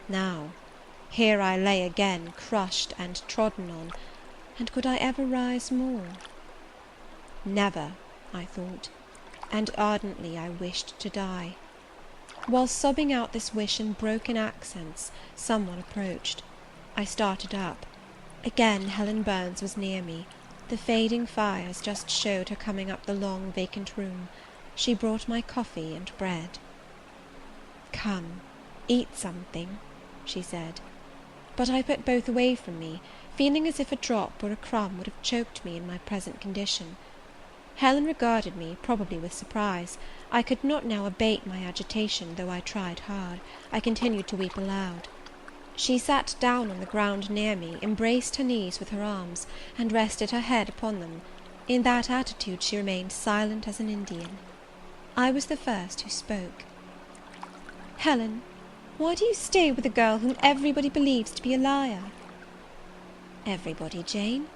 Now, here I lay again, crushed and trodden on, and could I ever rise more? Never, I thought, and ardently I wished to die. While sobbing out this wish in broken accents, some one approached. I started up. Again Helen Burns was near me. The fading fires just showed her coming up the long vacant room. She brought my coffee and bread. "Come, eat something," she said. But I put both away from me, feeling as if a drop or a crumb would have choked me in my present condition. Helen regarded me, probably with surprise. I could not now abate my agitation, though I tried hard. I continued to weep aloud. She sat down on the ground near me, embraced her knees with her arms, and rested her head upon them. In that attitude she remained silent as an Indian. I was the first who spoke. "Helen, why do you stay with a girl whom everybody believes to be a liar?" "Everybody, Jane?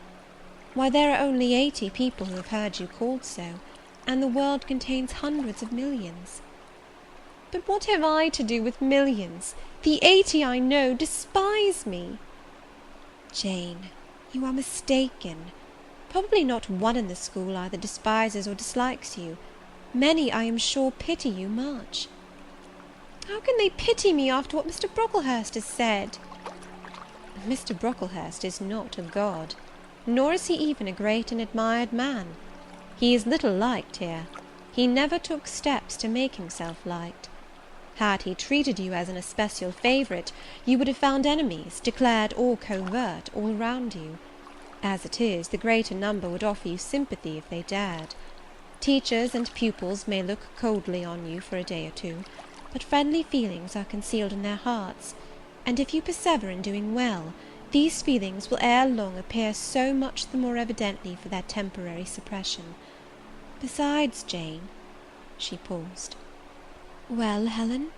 Why, there are only 80 people who have heard you called so, and the world contains hundreds of millions." "But what have I to do with millions? The 80 I know despise me." "Jane, you are mistaken. Probably not one in the school either despises or dislikes you. Many, I am sure, pity you much." "How can they pity me after what Mr. Brocklehurst has said?" "Mr. Brocklehurst is not a god, nor is he even a great and admired man. He is little liked here. He never took steps to make himself liked. Had he treated you as an especial favourite, you would have found enemies, declared or covert, all round you. As it is, the greater number would offer you sympathy if they dared. Teachers and pupils may look coldly on you for a day or two, but friendly feelings are concealed in their hearts, and if you persevere in doing well, these feelings will ere long appear so much the more evidently for their temporary suppression. Besides, Jane—" She paused. "Well, Helen?"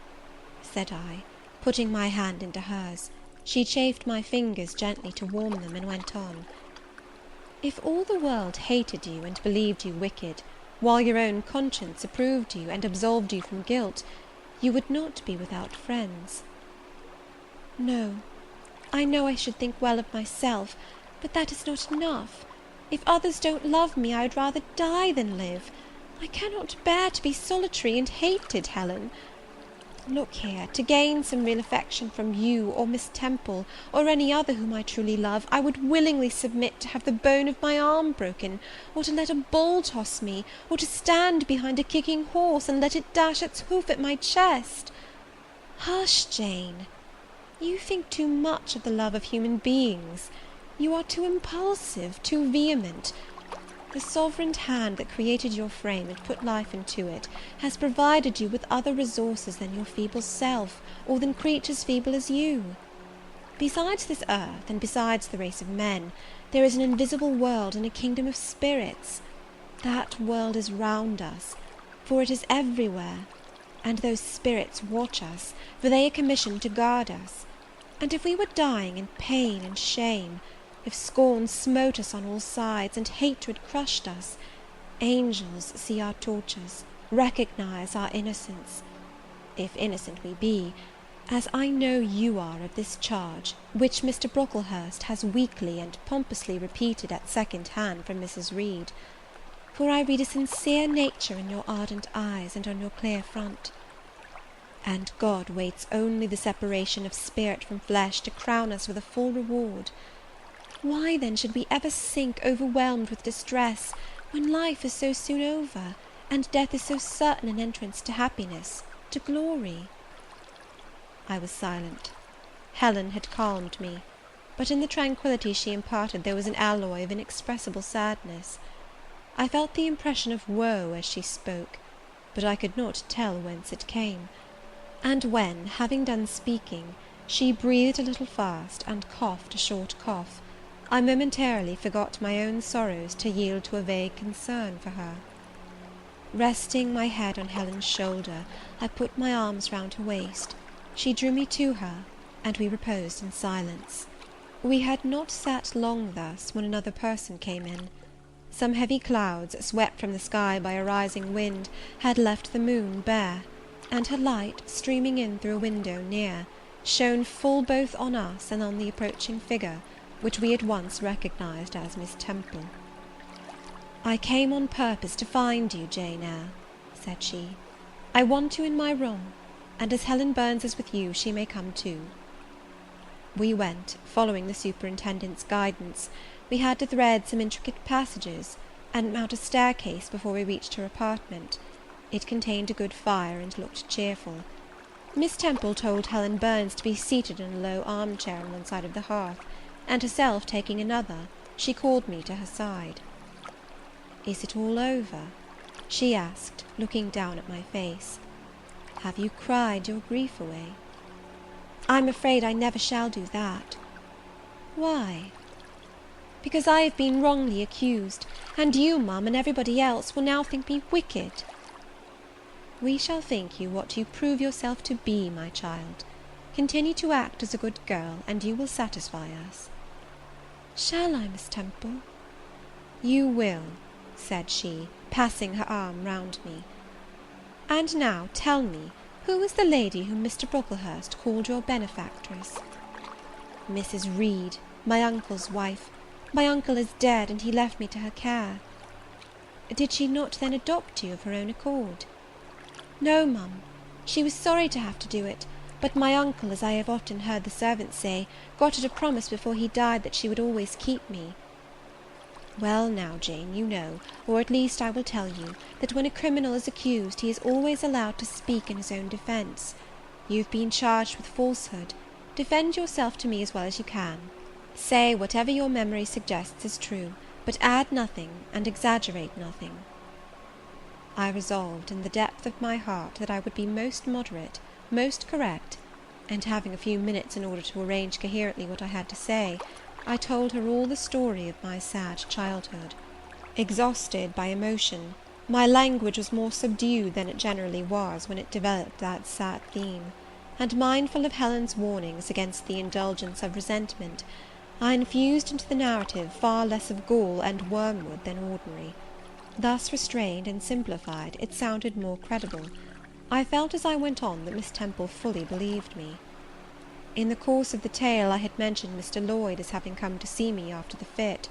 said I, putting my hand into hers. She chafed my fingers gently to warm them, and went on. "If all the world hated you and believed you wicked, while your own conscience approved you and absolved you from guilt, you would not be without friends." "No, I know I should think well of myself, but that is not enough. If others don't love me, I would rather die than live. I cannot bear to be solitary and hated, Helen. Look here, to gain some real affection from you, or Miss Temple, or any other whom I truly love, I would willingly submit to have the bone of my arm broken, or to let a bull toss me, or to stand behind a kicking horse, and let it dash its hoof at my chest. Hush, Jane! You think too much of the love of human beings. You are too impulsive, too vehement. The sovereign hand that created your frame and put life into it has provided you with other resources than your feeble self, or than creatures feeble as you. Besides this earth, and besides the race of men, there is an invisible world and a kingdom of spirits. That world is round us, for it is everywhere, and those spirits watch us, for they are commissioned to guard us. And if we were dying in pain and shame, if scorn smote us on all sides, and hatred crushed us, angels see our tortures, recognise our innocence, if innocent we be, as I know you are of this charge, which Mr. Brocklehurst has weakly and pompously repeated at second hand from Mrs. Reed. For I read a sincere nature in your ardent eyes, and on your clear front. And God waits only the separation of spirit from flesh to crown us with a full reward. Why then should we ever sink overwhelmed with distress, when life is so soon over, and death is so certain an entrance to happiness, to glory?" I was silent. Helen had calmed me, but in the tranquillity she imparted there was an alloy of inexpressible sadness. I felt the impression of woe as she spoke, but I could not tell whence it came; and when, having done speaking, she breathed a little fast, and coughed a short cough, I momentarily forgot my own sorrows to yield to a vague concern for her. Resting my head on Helen's shoulder, I put my arms round her waist. She drew me to her, and we reposed in silence. We had not sat long thus, when another person came in. Some heavy clouds, swept from the sky by a rising wind, had left the moon bare, and her light, streaming in through a window near, shone full both on us and on the approaching figure, which we at once recognised as Miss Temple. "I came on purpose to find you, Jane Eyre," said she. "I want you in my room, and as Helen Burns is with you, she may come too." We went, following the superintendent's guidance. We had to thread some intricate passages, and mount a staircase before we reached her apartment. It contained a good fire, and looked cheerful. Miss Temple told Helen Burns to be seated in a low arm-chair on one side of the hearth, and herself taking another, she called me to her side. "Is it all over?" she asked, looking down at my face. "Have you cried your grief away?" "I'm afraid I never shall do that." "Why?" "Because I have been wrongly accused, and you, Mum, and everybody else will now think me wicked." "We shall think you what you prove yourself to be, my child. Continue to act as a good girl, and you will satisfy us." "Shall I, Miss Temple?" "You will," said she, passing her arm round me. "And now tell me, who is the lady whom Mr. Brocklehurst called your benefactress?" "Mrs. Reed, my uncle's wife. My uncle is dead, and he left me to her care." "Did she not then adopt you of her own accord?" "No, Mum. She was sorry to have to do it, but my uncle, as I have often heard the servants say, got her to promise before he died that she would always keep me." "Well now, Jane, you know, or at least I will tell you, that when a criminal is accused, he is always allowed to speak in his own defence. You have been charged with falsehood. Defend yourself to me as well as you can. Say whatever your memory suggests is true, but add nothing, and exaggerate nothing." I resolved, in the depth of my heart, that I would be most moderate, most correct, and having a few minutes in order to arrange coherently what I had to say, I told her all the story of my sad childhood. Exhausted by emotion, my language was more subdued than it generally was when it developed that sad theme, and mindful of Helen's warnings against the indulgence of resentment, I infused into the narrative far less of gall and wormwood than ordinary. Thus restrained and simplified, it sounded more credible. I felt as I went on that Miss Temple fully believed me. In the course of the tale I had mentioned Mr. Lloyd as having come to see me after the fit.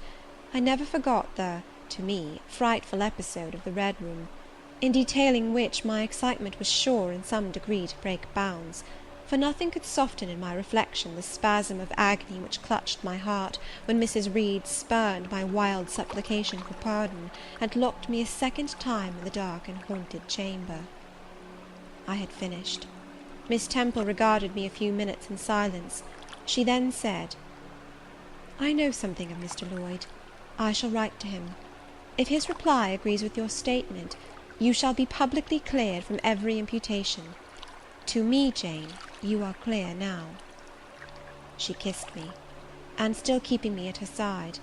I never forgot the, to me, frightful episode of the Red Room, in detailing which my excitement was sure in some degree to break bounds, for nothing could soften in my reflection the spasm of agony which clutched my heart when Mrs. Reed spurned my wild supplication for pardon, and locked me a second time in the dark and haunted chamber. I had finished. Miss Temple regarded me a few minutes in silence. She then said, "I know something of Mr. Lloyd. I shall write to him. If his reply agrees with your statement, you shall be publicly cleared from every imputation. To me, Jane, you are clear now." She kissed me, and still keeping me at her side,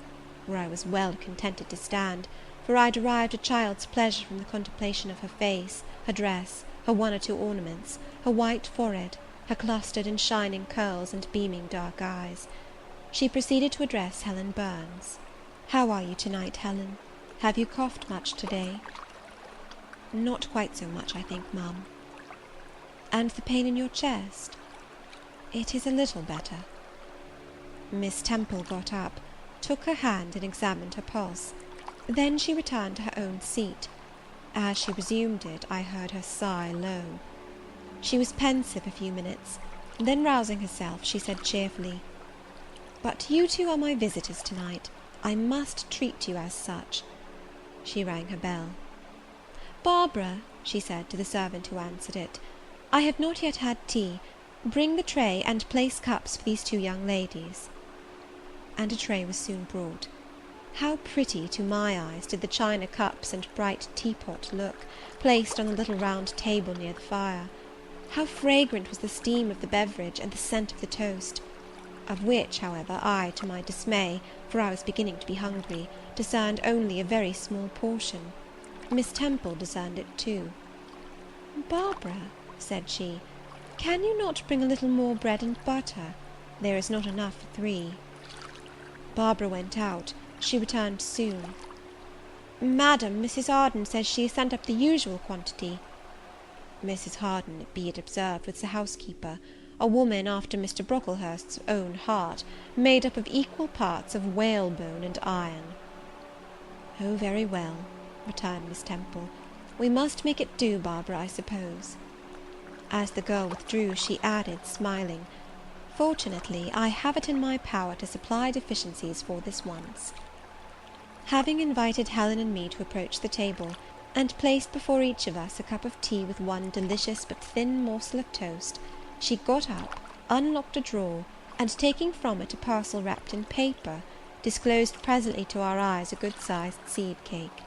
where I was well contented to stand, for I derived a child's pleasure from the contemplation of her face, her dress, her one or two ornaments, her white forehead, her clustered and shining curls, and beaming dark eyes, she proceeded to address Helen Burns. "How are you to-night, Helen? Have you coughed much to-day?" "Not quite so much, I think, ma'am." "And the pain in your chest?" "It is a little better." Miss Temple got up, took her hand, and examined her pulse. Then she returned to her own seat. As she resumed it, I heard her sigh low. She was pensive a few minutes, then rousing herself, she said cheerfully, "But you two are my visitors to-night. I must treat you as such." She rang her bell. "Barbara," she said to the servant who answered it, "I have not yet had tea. Bring the tray, and place cups for these two young ladies." And a tray was soon brought. How pretty, to my eyes, did the china cups and bright teapot look, placed on the little round table near the fire! How fragrant was the steam of the beverage, and the scent of the toast! Of which, however, I, to my dismay, for I was beginning to be hungry, discerned only a very small portion. Miss Temple discerned it too. "Barbara," said she, "can you not bring a little more bread and butter? There is not enough for 3. Barbara went out. She returned soon. "Madam, Mrs. Harden says she has sent up the usual quantity." Mrs. Harden, be it observed, was the housekeeper, a woman after Mr. Brocklehurst's own heart, made up of equal parts of whalebone and iron. "Oh, very well," returned Miss Temple. "We must make it do, Barbara, I suppose." As the girl withdrew, she added, smiling, "Fortunately, I have it in my power to supply deficiencies for this once." Having invited Helen and me to approach the table, and placed before each of us a cup of tea with one delicious but thin morsel of toast, she got up, unlocked a drawer, and taking from it a parcel wrapped in paper, disclosed presently to our eyes a good-sized seed cake.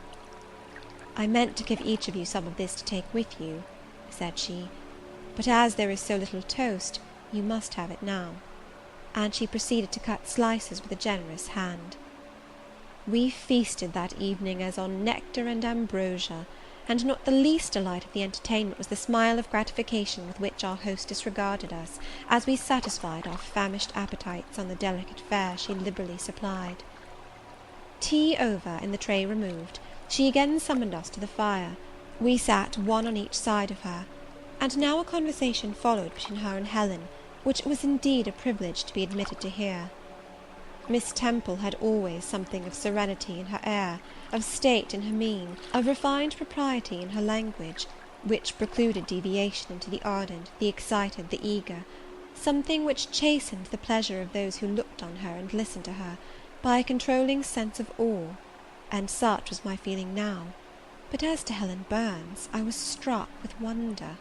"I meant to give each of you some of this to take with you," said she, "but as there is so little toast, you must have it now." And she proceeded to cut slices with a generous hand. We feasted that evening as on nectar and ambrosia, and not the least delight of the entertainment was the smile of gratification with which our hostess regarded us, as we satisfied our famished appetites on the delicate fare she liberally supplied. Tea over, and the tray removed, she again summoned us to the fire. We sat one on each side of her, and now a conversation followed between her and Helen, which it was indeed a privilege to be admitted to hear. Miss Temple had always something of serenity in her air, of state in her mien, of refined propriety in her language, which precluded deviation into the ardent, the excited, the eager; something which chastened the pleasure of those who looked on her and listened to her, by a controlling sense of awe, and such was my feeling now. But as to Helen Burns, I was struck with wonder.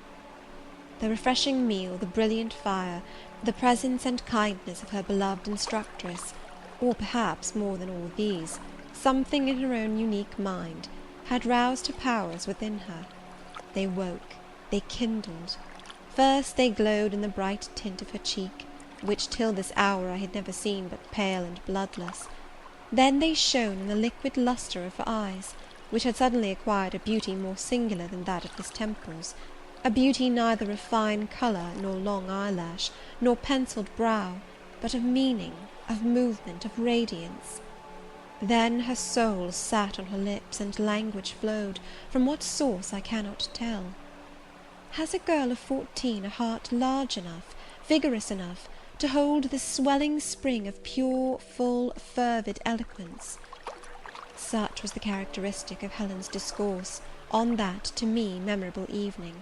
The refreshing meal, the brilliant fire, the presence and kindness of her beloved instructress, or perhaps, more than all these, something in her own unique mind, had roused her powers within her. They woke, they kindled. First they glowed in the bright tint of her cheek, which till this hour I had never seen but pale and bloodless. Then they shone in the liquid lustre of her eyes, which had suddenly acquired a beauty more singular than that of Miss Temple's, a beauty neither of fine colour, nor long eyelash, nor pencilled brow, but of meaning, of movement, of radiance. Then her soul sat on her lips, and language flowed, from what source I cannot tell. Has a girl of 14 a heart large enough, vigorous enough, to hold the swelling spring of pure, full, fervid eloquence? Such was the characteristic of Helen's discourse on that, to me, memorable evening.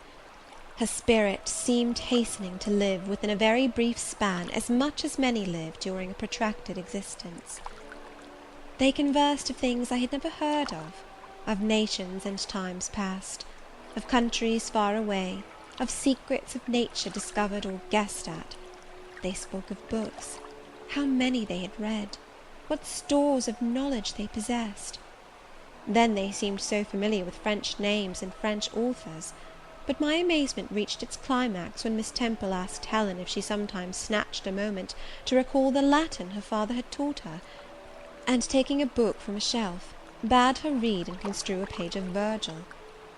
Her spirit seemed hastening to live within a very brief span as much as many live during a protracted existence. They conversed of things I had never heard of nations and times past, of countries far away, of secrets of nature discovered or guessed at. They spoke of books, how many they had read, what stores of knowledge they possessed. Then they seemed so familiar with French names and French authors, but my amazement reached its climax when Miss Temple asked Helen if she sometimes snatched a moment to recall the Latin her father had taught her, and, taking a book from a shelf, bade her read and construe a page of Virgil.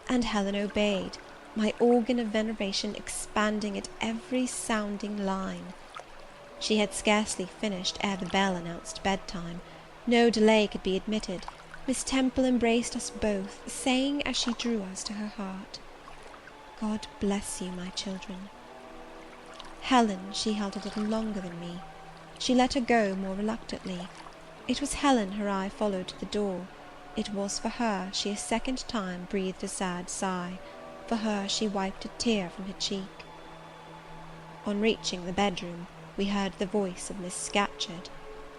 And Helen obeyed, my organ of veneration expanding at every sounding line. She had scarcely finished ere the bell announced bedtime. No delay could be admitted. Miss Temple embraced us both, saying, as she drew us to her heart, "God bless you, my children." Helen she held a little longer than me. She let her go more reluctantly. It was Helen her eye followed to the door. It was for her she a second time breathed a sad sigh. For her she wiped a tear from her cheek. On reaching the bedroom, we heard the voice of Miss Scatcherd.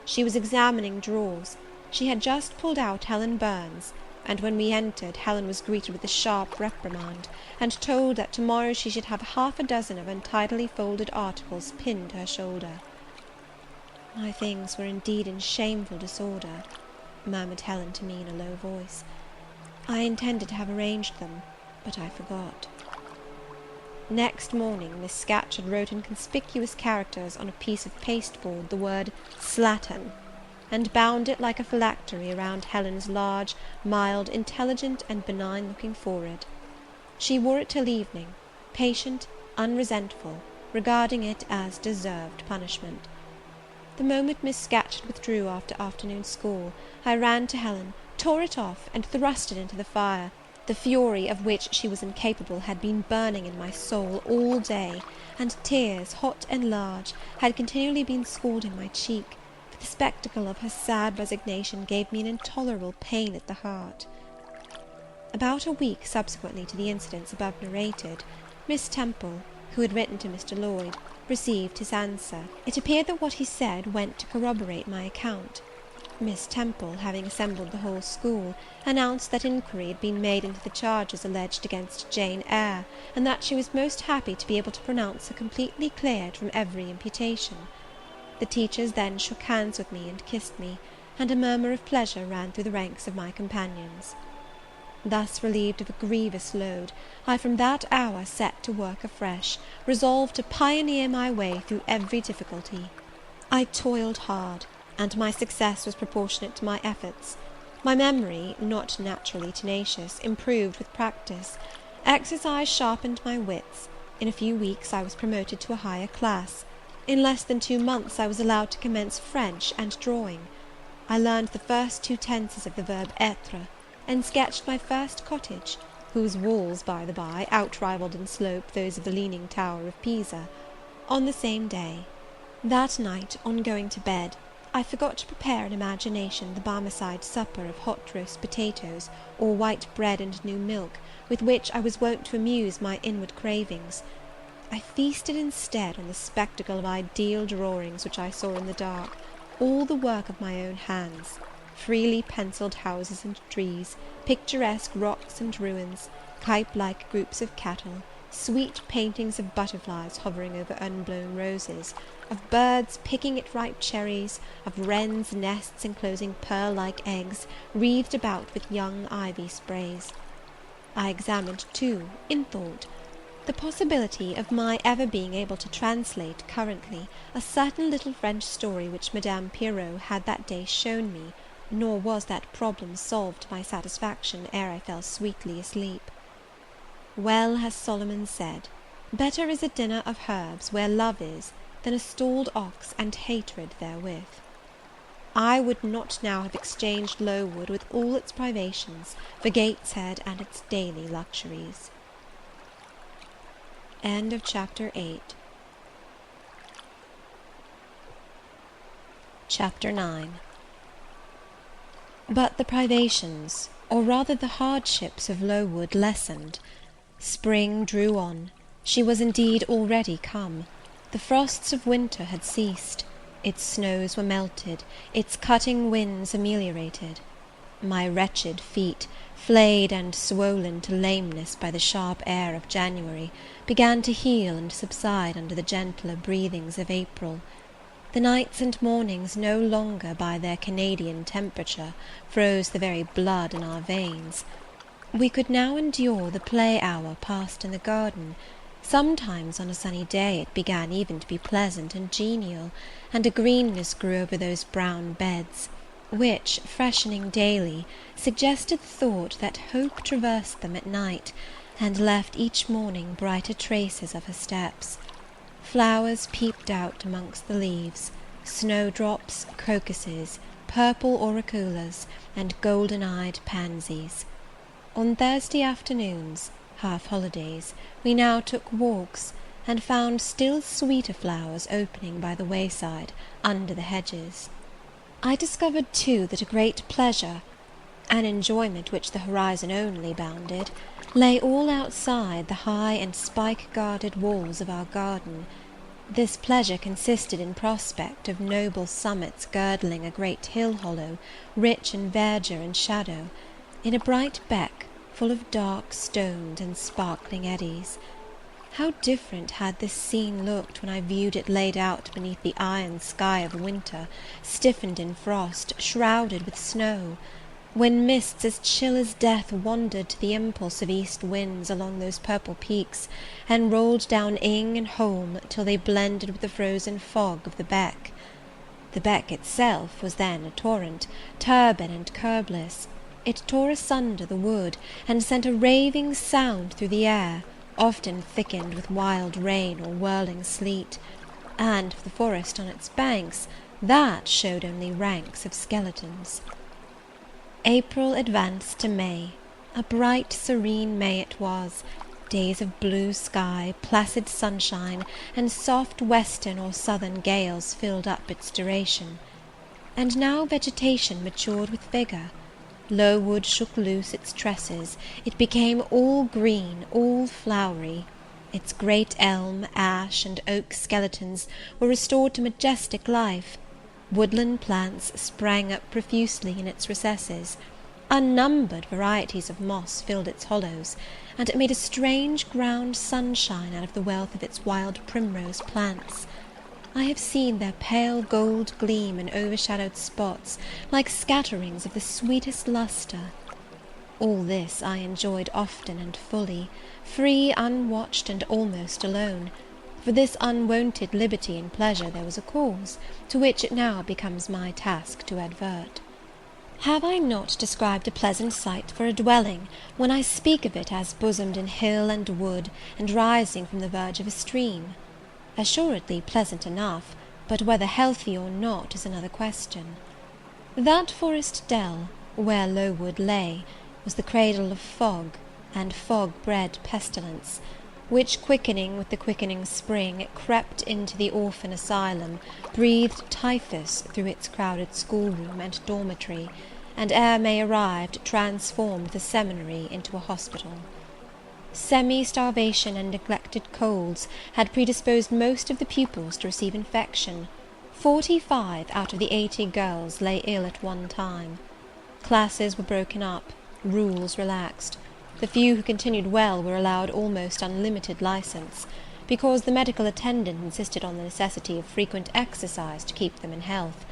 She was examining drawers. She had just pulled out Helen Burns, and when we entered, Helen was greeted with a sharp reprimand, and told that to-morrow she should have 6 of untidily folded articles pinned to her shoulder. "My things were indeed in shameful disorder," murmured Helen to me in a low voice. "I intended to have arranged them, but I forgot." Next morning Miss Scatcherd wrote in conspicuous characters on a piece of pasteboard the word "slattern," and bound it like a phylactery around Helen's large, mild, intelligent, and benign-looking forehead. She wore it till evening, patient, unresentful, regarding it as deserved punishment. The moment Miss Scatcherd withdrew after afternoon school, I ran to Helen, tore it off, and thrust it into the fire. The fury of which she was incapable had been burning in my soul all day, and tears, hot and large, had continually been scalding my cheek, for the spectacle of her sad resignation gave me an intolerable pain at the heart. About a week subsequently to the incidents above narrated, Miss Temple, who had written to Mr. Lloyd, received his answer. It appeared that what he said went to corroborate my account. Miss Temple, having assembled the whole school, announced that inquiry had been made into the charges alleged against Jane Eyre, and that she was most happy to be able to pronounce her completely cleared from every imputation. The teachers then shook hands with me and kissed me, and a murmur of pleasure ran through the ranks of my companions. Thus relieved of a grievous load, I from that hour set to work afresh, resolved to pioneer my way through every difficulty. I toiled hard, and my success was proportionate to my efforts. My memory, not naturally tenacious, improved with practice. Exercise sharpened my wits. In a few weeks I was promoted to a higher class. In less than 2 months I was allowed to commence French and drawing. I learned the first 2 tenses of the verb être, and sketched my first cottage, whose walls, by the by, outrivalled in slope those of the Leaning Tower of Pisa, on the same day. That night, on going to bed, I forgot to prepare in imagination the Barmecide supper of hot roast potatoes, or white bread and new milk, with which I was wont to amuse my inward cravings. I feasted instead on the spectacle of ideal drawings which I saw in the dark, all the work of my own hands, freely pencilled houses and trees, picturesque rocks and ruins, Cuyp-like groups of cattle, sweet paintings of butterflies hovering over unblown roses, of birds picking at ripe cherries, of wrens' nests enclosing pearl-like eggs, wreathed about with young ivy sprays. I examined, too, in thought, the possibility of my ever being able to translate currently a certain little French story which Madame Pirot had that day shown me, nor was that problem solved to my satisfaction ere I fell sweetly asleep. Well has Solomon said, "Better is a dinner of herbs where love is, than a stalled ox and hatred therewith." I would not now have exchanged Lowood with all its privations for Gateshead and its daily luxuries. Chapter 9. But the privations, or rather the hardships of Lowood lessened. Spring drew on. She was indeed already come. The frosts of winter had ceased. Its snows were melted, its cutting winds ameliorated. My wretched feet, flayed and swollen to lameness by the sharp air of January, began to heal and subside under the gentler breathings of April. The nights and mornings no longer by their Canadian temperature froze the very blood in our veins. We could now endure the play hour passed in the garden. Sometimes on a sunny day it began even to be pleasant and genial, and a greenness grew over those brown beds, which, freshening daily, suggested the thought that hope traversed them at night, and left each morning brighter traces of her steps. Flowers peeped out amongst the leaves, snowdrops, crocuses, purple auriculas, and golden-eyed pansies. On Thursday afternoons, half-holidays, we now took walks, and found still sweeter flowers opening by the wayside, under the hedges. I discovered, too, that a great pleasure, an enjoyment which the horizon only bounded, lay all outside the high and spike-guarded walls of our garden. This pleasure consisted in prospect of noble summits girdling a great hill hollow, rich in verdure and shadow, in a bright beck, full of dark stones and sparkling eddies. How different had this scene looked when I viewed it laid out beneath the iron sky of winter, stiffened in frost, shrouded with snow! When mists as chill as death wandered to the impulse of east winds along those purple peaks, and rolled down Ing and Holm till they blended with the frozen fog of the beck. The beck itself was then a torrent, turbid and curbless. It tore asunder the wood, and sent a raving sound through the air, often thickened with wild rain or whirling sleet; and for the forest on its banks, that showed only ranks of skeletons. April advanced to May. A bright serene May it was. Days of blue sky, placid sunshine, and soft western or southern gales filled up its duration. And now vegetation matured with vigour. Lowood shook loose its tresses, it became all green, all flowery. Its great elm, ash, and oak skeletons were restored to majestic life. Woodland plants sprang up profusely in its recesses. Unnumbered varieties of moss filled its hollows, and it made a strange ground sunshine out of the wealth of its wild primrose plants. I have seen their pale gold gleam in overshadowed spots, like scatterings of the sweetest lustre. All this I enjoyed often and fully, free, unwatched, and almost alone. For this unwonted liberty and pleasure there was a cause, to which it now becomes my task to advert. Have I not described a pleasant site for a dwelling, when I speak of it as bosomed in hill and wood, and rising from the verge of a stream? Assuredly pleasant enough, but whether healthy or not is another question. That forest dell, where Lowood lay, was the cradle of fog, and fog-bred pestilence, which, quickening with the quickening spring, crept into the orphan asylum, breathed typhus through its crowded schoolroom and dormitory, and ere May arrived, transformed the seminary into a hospital. Semi-starvation and neglected colds had predisposed most of the pupils to receive infection. 45 out of the 80 girls lay ill at one time. Classes were broken up, rules relaxed. The few who continued well were allowed almost unlimited licence, because the medical attendant insisted on the necessity of frequent exercise to keep them in health,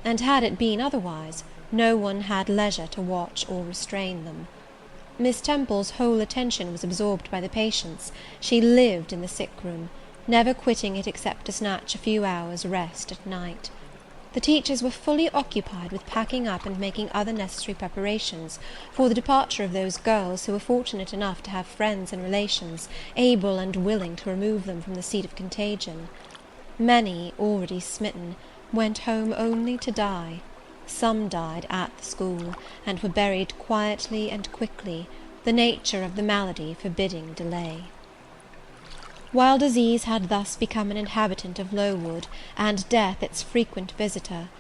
and had it been otherwise, no one had leisure to watch or restrain them. Miss Temple's whole attention was absorbed by the patients. She lived in the sick-room, never quitting it except to snatch a few hours' rest at night. The teachers were fully occupied with packing up and making other necessary preparations for the departure of those girls who were fortunate enough to have friends and relations able and willing to remove them from the seat of contagion. Many, already smitten, went home only to die. Some died at the school, and were buried quietly and quickly, the nature of the malady forbidding delay. while disease had thus become an inhabitant of Lowood, and death its frequent visitor;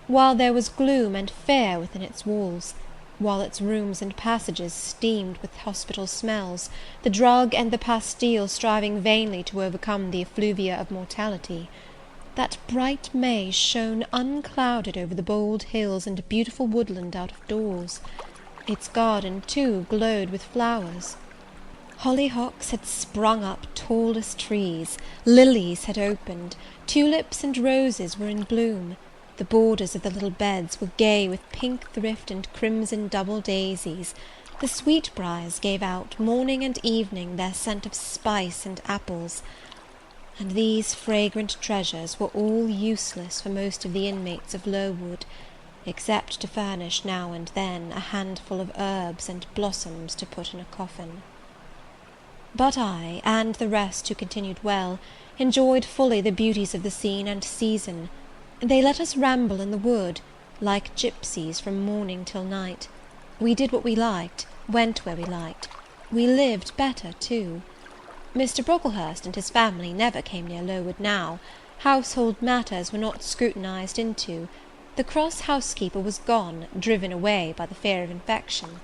while there was gloom and fear within its walls; while its rooms and passages steamed with hospital smells, the drug and the pastille striving vainly to overcome the effluvia of mortality, that bright May shone unclouded over the bold hills and beautiful woodland out of doors. Its garden, too, glowed with flowers. Hollyhocks had sprung up tall as trees, lilies had opened, tulips and roses were in bloom, the borders of the little beds were gay with pink thrift and crimson double daisies, the sweetbriars gave out, morning and evening, their scent of spice and apples, and these fragrant treasures were all useless for most of the inmates of Lowood, except to furnish now and then a handful of herbs and blossoms to put in a coffin. But I, and the rest who continued well, enjoyed fully the beauties of the scene and season. They let us ramble in the wood, like gipsies, from morning till night. We did what we liked, went where we liked. We lived better too. Mr. Brocklehurst and his family never came near Lowood now. Household matters were not scrutinized into. The cross housekeeper was gone, driven away by the fear of infection.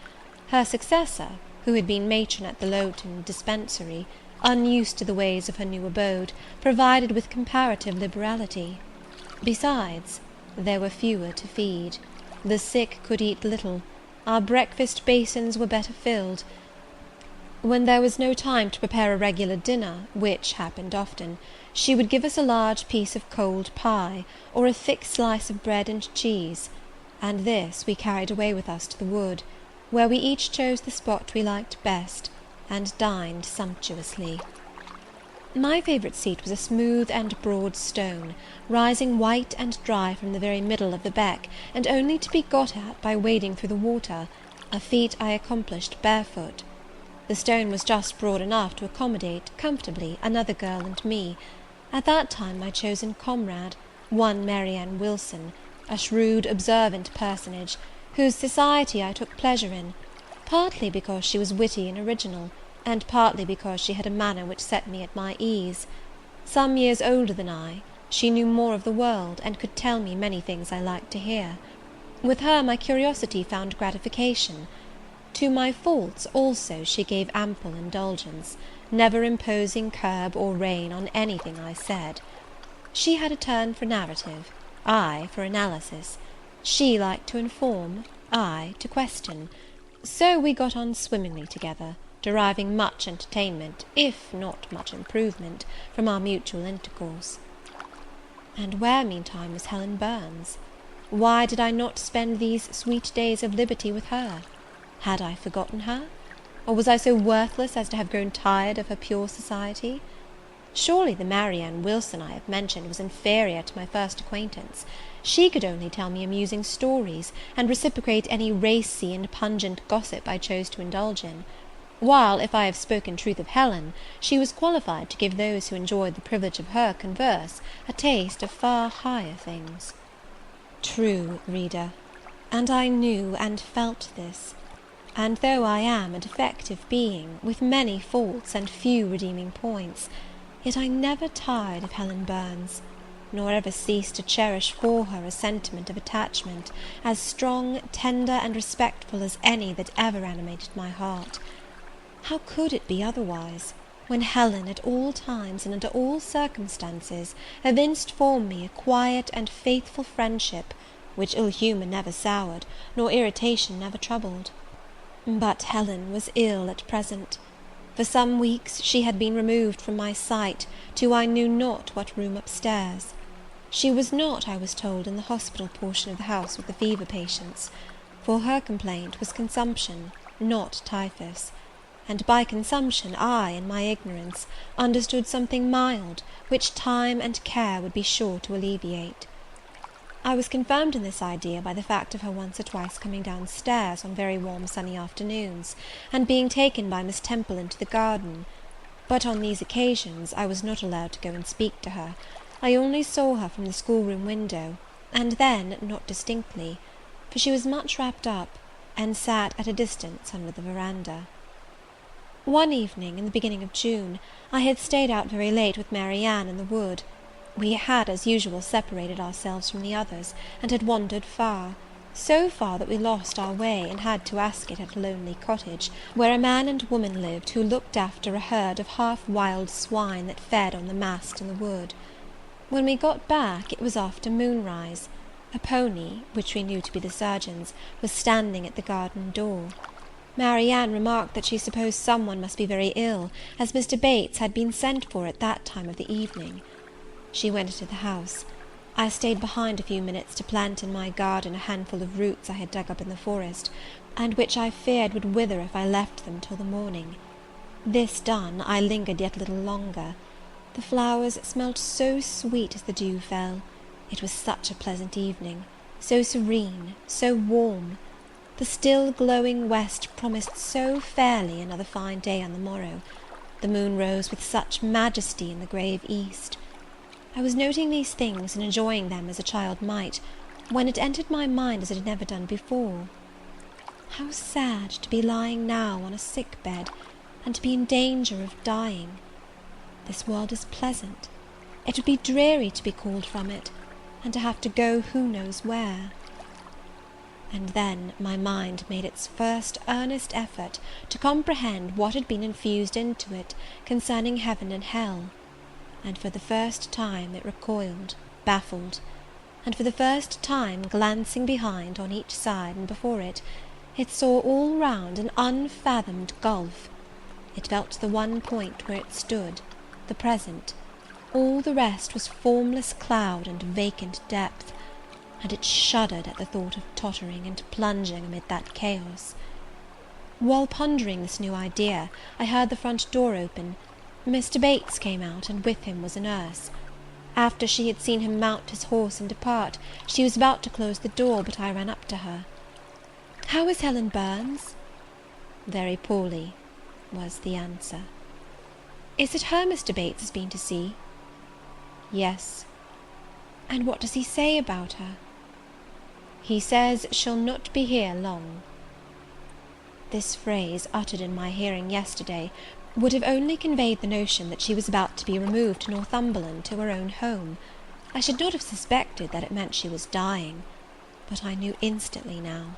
Her successor, who had been matron at the Lowton dispensary, unused to the ways of her new abode, provided with comparative liberality. Besides, there were fewer to feed. The sick could eat little. Our breakfast basins were better filled. When there was no time to prepare a regular dinner, which happened often, she would give us a large piece of cold pie, or a thick slice of bread and cheese, and this we carried away with us to the wood, where we each chose the spot we liked best, and dined sumptuously. My favourite seat was a smooth and broad stone, rising white and dry from the very middle of the beck, and only to be got at by wading through the water, a feat I accomplished barefoot. The stone was just broad enough to accommodate, comfortably, another girl and me, at that time my chosen comrade, one Mary Ann Wilson, a shrewd, observant personage, whose society I took pleasure in, partly because she was witty and original, and partly because she had a manner which set me at my ease. Some years older than I, she knew more of the world, and could tell me many things I liked to hear. With her my curiosity found gratification. To my faults also she gave ample indulgence, never imposing curb or rein on anything I said. She had a turn for narrative, I for analysis. She liked to inform, I to question. So we got on swimmingly together, deriving much entertainment, if not much improvement, from our mutual intercourse. And where, meantime, was Helen Burns? Why did I not spend these sweet days of liberty with her? Had I forgotten her? Or was I so worthless as to have grown tired of her pure society? Surely the Mary Ann Wilson I have mentioned was inferior to my first acquaintance. She could only tell me amusing stories, and reciprocate any racy and pungent gossip I chose to indulge in; while, if I have spoken truth of Helen, she was qualified to give those who enjoyed the privilege of her converse a taste of far higher things. True, reader, and I knew and felt this. And though I am a defective being, with many faults and few redeeming points, yet I never tired of Helen Burns, nor ever ceased to cherish for her a sentiment of attachment, as strong, tender, and respectful as any that ever animated my heart. How could it be otherwise, when Helen, at all times and under all circumstances, evinced for me a quiet and faithful friendship, which ill humour never soured, nor irritation never troubled? But Helen was ill at present. For some weeks she had been removed from my sight, to I knew not what room upstairs. She was not, I was told, in the hospital portion of the house with the fever patients, for her complaint was consumption, not typhus, and by consumption I, in my ignorance, understood something mild, which time and care would be sure to alleviate. I was confirmed in this idea by the fact of her once or twice coming down stairs on very warm sunny afternoons, and being taken by Miss Temple into the garden; but on these occasions I was not allowed to go and speak to her. I only saw her from the schoolroom window, and then not distinctly, for she was much wrapped up, and sat at a distance under the verandah. One evening, in the beginning of June, I had stayed out very late with Marianne in the wood. We had, as usual, separated ourselves from the others, and had wandered far, so far that we lost our way, and had to ask it at a lonely cottage, where a man and woman lived who looked after a herd of half-wild swine that fed on the mast in the wood. When we got back, it was after moonrise. A pony, which we knew to be the surgeon's, was standing at the garden door. Marianne remarked that she supposed some one must be very ill, as Mr. Bates had been sent for at that time of the evening. She went into the house. I stayed behind a few minutes to plant in my garden a handful of roots I had dug up in the forest, and which I feared would wither if I left them till the morning. This done, I lingered yet a little longer. The flowers smelt so sweet as the dew fell. It was such a pleasant evening, so serene, so warm. The still glowing west promised so fairly another fine day on the morrow. The moon rose with such majesty in the grave east. I was noting these things and enjoying them as a child might, when it entered my mind as it had never done before. How sad to be lying now on a sick bed, and to be in danger of dying! This world is pleasant. It would be dreary to be called from it, and to have to go who knows where. And then my mind made its first earnest effort to comprehend what had been infused into it concerning heaven and hell, and for the first time it recoiled, baffled, and for the first time, glancing behind, on each side, and before it, it saw all round an unfathomed gulf. It felt the one point where it stood, the present. All the rest was formless cloud and vacant depth, and it shuddered at the thought of tottering and plunging amid that chaos. While pondering this new idea, I heard the front door open. Mr. Bates came out, and with him was a nurse. After she had seen him mount his horse and depart, she was about to close the door, but I ran up to her. "How is Helen Burns?" "Very poorly," was the answer. "Is it her Mr. Bates has been to see?" "Yes." "And what does he say about her?" "He says she'll not be here long." This phrase, uttered in my hearing yesterday, would have only conveyed the notion that she was about to be removed to Northumberland, to her own home. I should not have suspected that it meant she was dying, but I knew instantly now.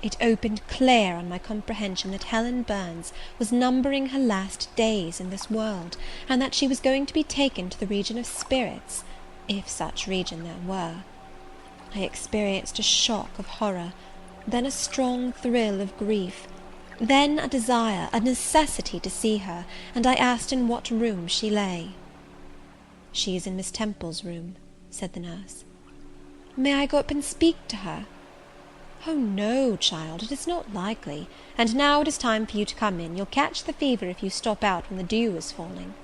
It opened clear on my comprehension that Helen Burns was numbering her last days in this world, and that she was going to be taken to the region of spirits, if such region there were. I experienced a shock of horror, then a strong thrill of grief, then a desire, a necessity to see her, and I asked in what room she lay. "She is in Miss Temple's room," said the nurse. "May I go up and speak to her?" "Oh, no, child, it is not likely; and now it is time for you to come in. You'll catch the fever if you stop out when the dew is falling."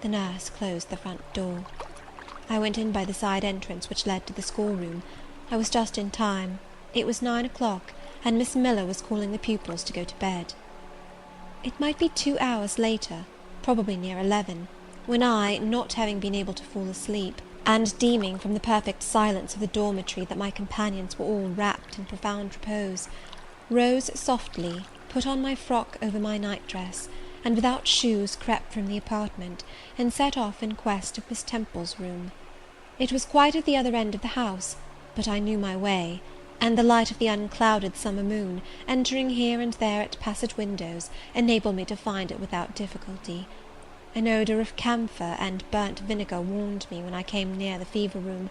The nurse closed the front door. I went in by the side entrance which led to the schoolroom. I was just in time. It was 9 o'clock, and Miss Miller was calling the pupils to go to bed. It might be 2 hours later, probably near 11, when I, not having been able to fall asleep, and deeming from the perfect silence of the dormitory that my companions were all wrapped in profound repose, rose softly, put on my frock over my night-dress, and without shoes crept from the apartment, and set off in quest of Miss Temple's room. It was quite at the other end of the house, but I knew my way, and the light of the unclouded summer moon, entering here and there at passage windows, enabled me to find it without difficulty. An odour of camphor and burnt vinegar warned me when I came near the fever room,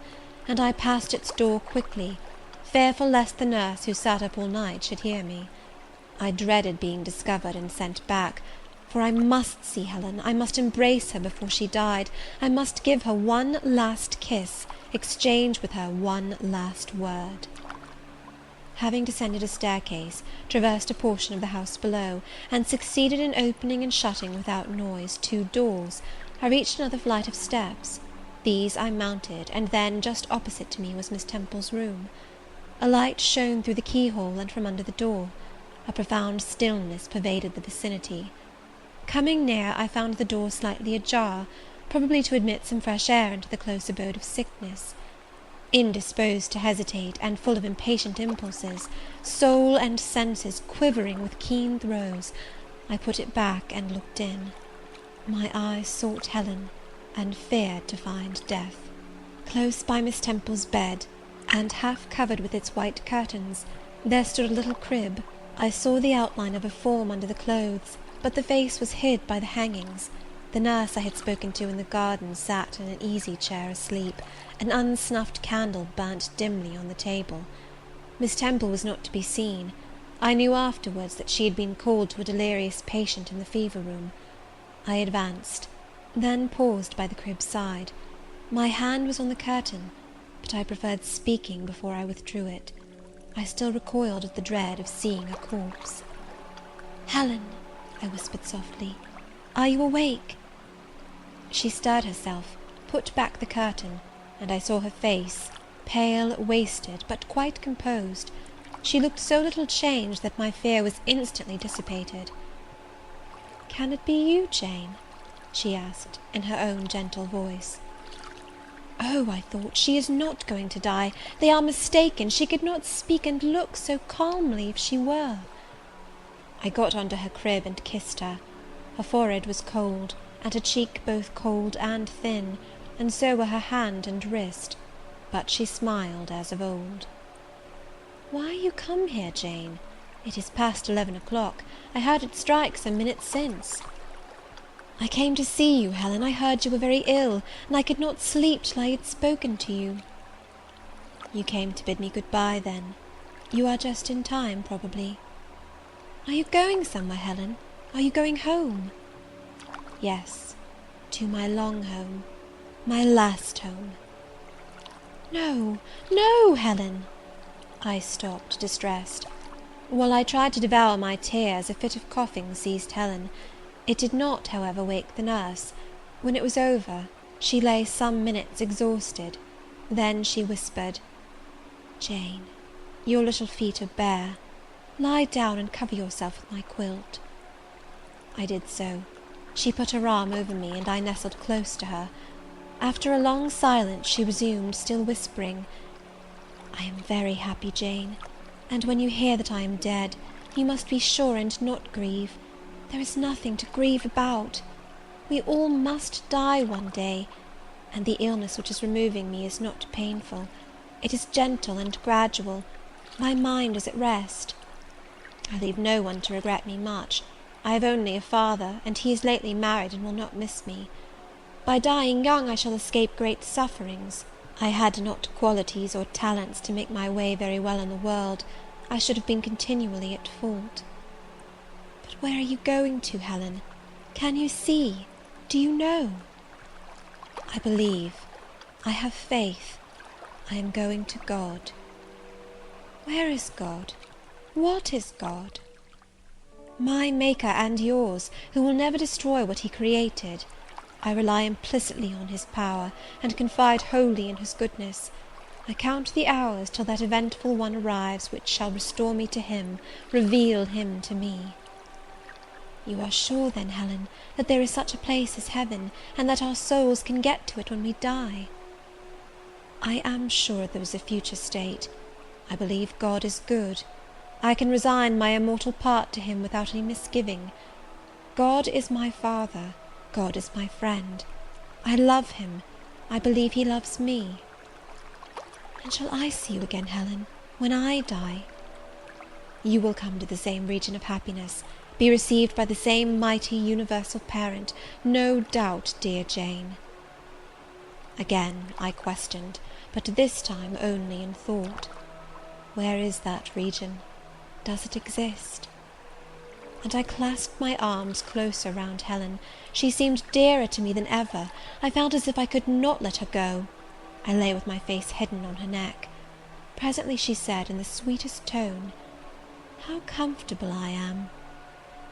and I passed its door quickly, fearful lest the nurse who sat up all night should hear me. I dreaded being discovered and sent back, for I must see Helen, I must embrace her before she died, I must give her one last kiss, exchange with her one last word. Having descended a staircase, traversed a portion of the house below, and succeeded in opening and shutting without noise 2 doors, I reached another flight of steps. These I mounted, and then, just opposite to me, was Miss Temple's room. A light shone through the keyhole and from under the door. A profound stillness pervaded the vicinity. Coming near, I found the door slightly ajar, probably to admit some fresh air into the close abode of sickness. Indisposed to hesitate, and full of impatient impulses, soul and senses quivering with keen throes, I put it back and looked in. My eyes sought Helen, and feared to find death. Close by Miss Temple's bed, and half covered with its white curtains, there stood a little crib. I saw the outline of a form under the clothes, but the face was hid by the hangings. The nurse I had spoken to in the garden sat in an easy-chair asleep. An unsnuffed candle burnt dimly on the table. Miss Temple was not to be seen. I knew afterwards that she had been called to a delirious patient in the fever-room. I advanced, then paused by the crib's side. My hand was on the curtain, but I preferred speaking before I withdrew it. I still recoiled at the dread of seeing a corpse. "Helen," I whispered softly, "are you awake?" She stirred herself, put back the curtain, and I saw her face, pale, wasted, but quite composed. She looked so little changed that my fear was instantly dissipated. "Can it be you, Jane?" she asked, in her own gentle voice. "Oh," I thought, "she is not going to die. They are mistaken. She could not speak and look so calmly if she were." I got under her crib and kissed her. Her forehead was cold, and her cheek both cold and thin, and so were her hand and wrist, but she smiled as of old. "Why are you come here, Jane? It is past 11 o'clock. I heard it strike some minutes since." "I came to see you, Helen. I heard you were very ill, and I could not sleep till I had spoken to you." "You came to bid me good-bye, then. You are just in time, probably." "Are you going somewhere, Helen? Are you going home?" "Yes, to my long home, my last home." "No, no, Helen!" I stopped, distressed. While I tried to devour my tears, a fit of coughing seized Helen. It did not, however, wake the nurse. When it was over, she lay some minutes exhausted. Then she whispered, "Jane, your little feet are bare. Lie down and cover yourself with my quilt." I did so. She put her arm over me, and I nestled close to her. After a long silence, she resumed, still whispering, "I am very happy, Jane, and when you hear that I am dead, you must be sure and not grieve. There is nothing to grieve about. We all must die one day, and the illness which is removing me is not painful. It is gentle and gradual. My mind is at rest. I leave no one to regret me much. I have only a father, and he is lately married and will not miss me. By dying young I shall escape great sufferings. I had not qualities or talents to make my way very well in the world. I should have been continually at fault." "But where are you going to, Helen? Can you see? Do you know?" "I believe. I have faith. I am going to God." "Where is God? What is God?" "My Maker and yours, who will never destroy what he created. I rely implicitly on his power, and confide wholly in his goodness. I count the hours till that eventful one arrives which shall restore me to him, reveal him to me." "You are sure, then, Helen, that there is such a place as heaven, and that our souls can get to it when we die?" "I am sure there is a future state. I believe God is good. I can resign my immortal part to him without any misgiving. God is my Father. God is my friend. I love him. I believe he loves me." "And shall I see you again, Helen, when I die?" "You will come to the same region of happiness, be received by the same mighty universal parent, no doubt, dear Jane." Again I questioned, but this time only in thought. Where is that region? Does it exist? And I clasped my arms closer round Helen. She seemed dearer to me than ever. I felt as if I could not let her go. I lay with my face hidden on her neck. Presently she said, in the sweetest tone, "How comfortable I am!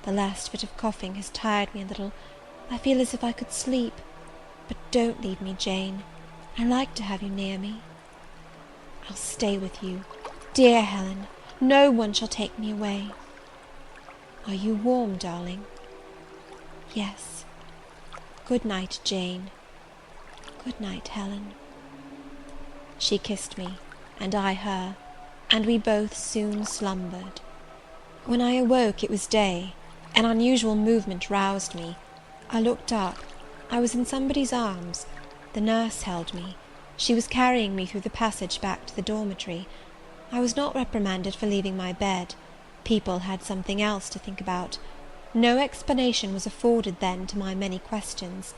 The last fit of coughing has tired me a little. I feel as if I could sleep. But don't leave me, Jane. I like to have you near me. I'll stay with you. Dear Helen, no one shall take me away." "Are you warm, darling?" "Yes. Good night, Jane. Good night, Helen." She kissed me, and I her, and we both soon slumbered. When I awoke it was day. An unusual movement roused me. I looked up. I was in somebody's arms. The nurse held me. She was carrying me through the passage back to the dormitory. I was not reprimanded for leaving my bed. People had something else to think about. No explanation was afforded then to my many questions.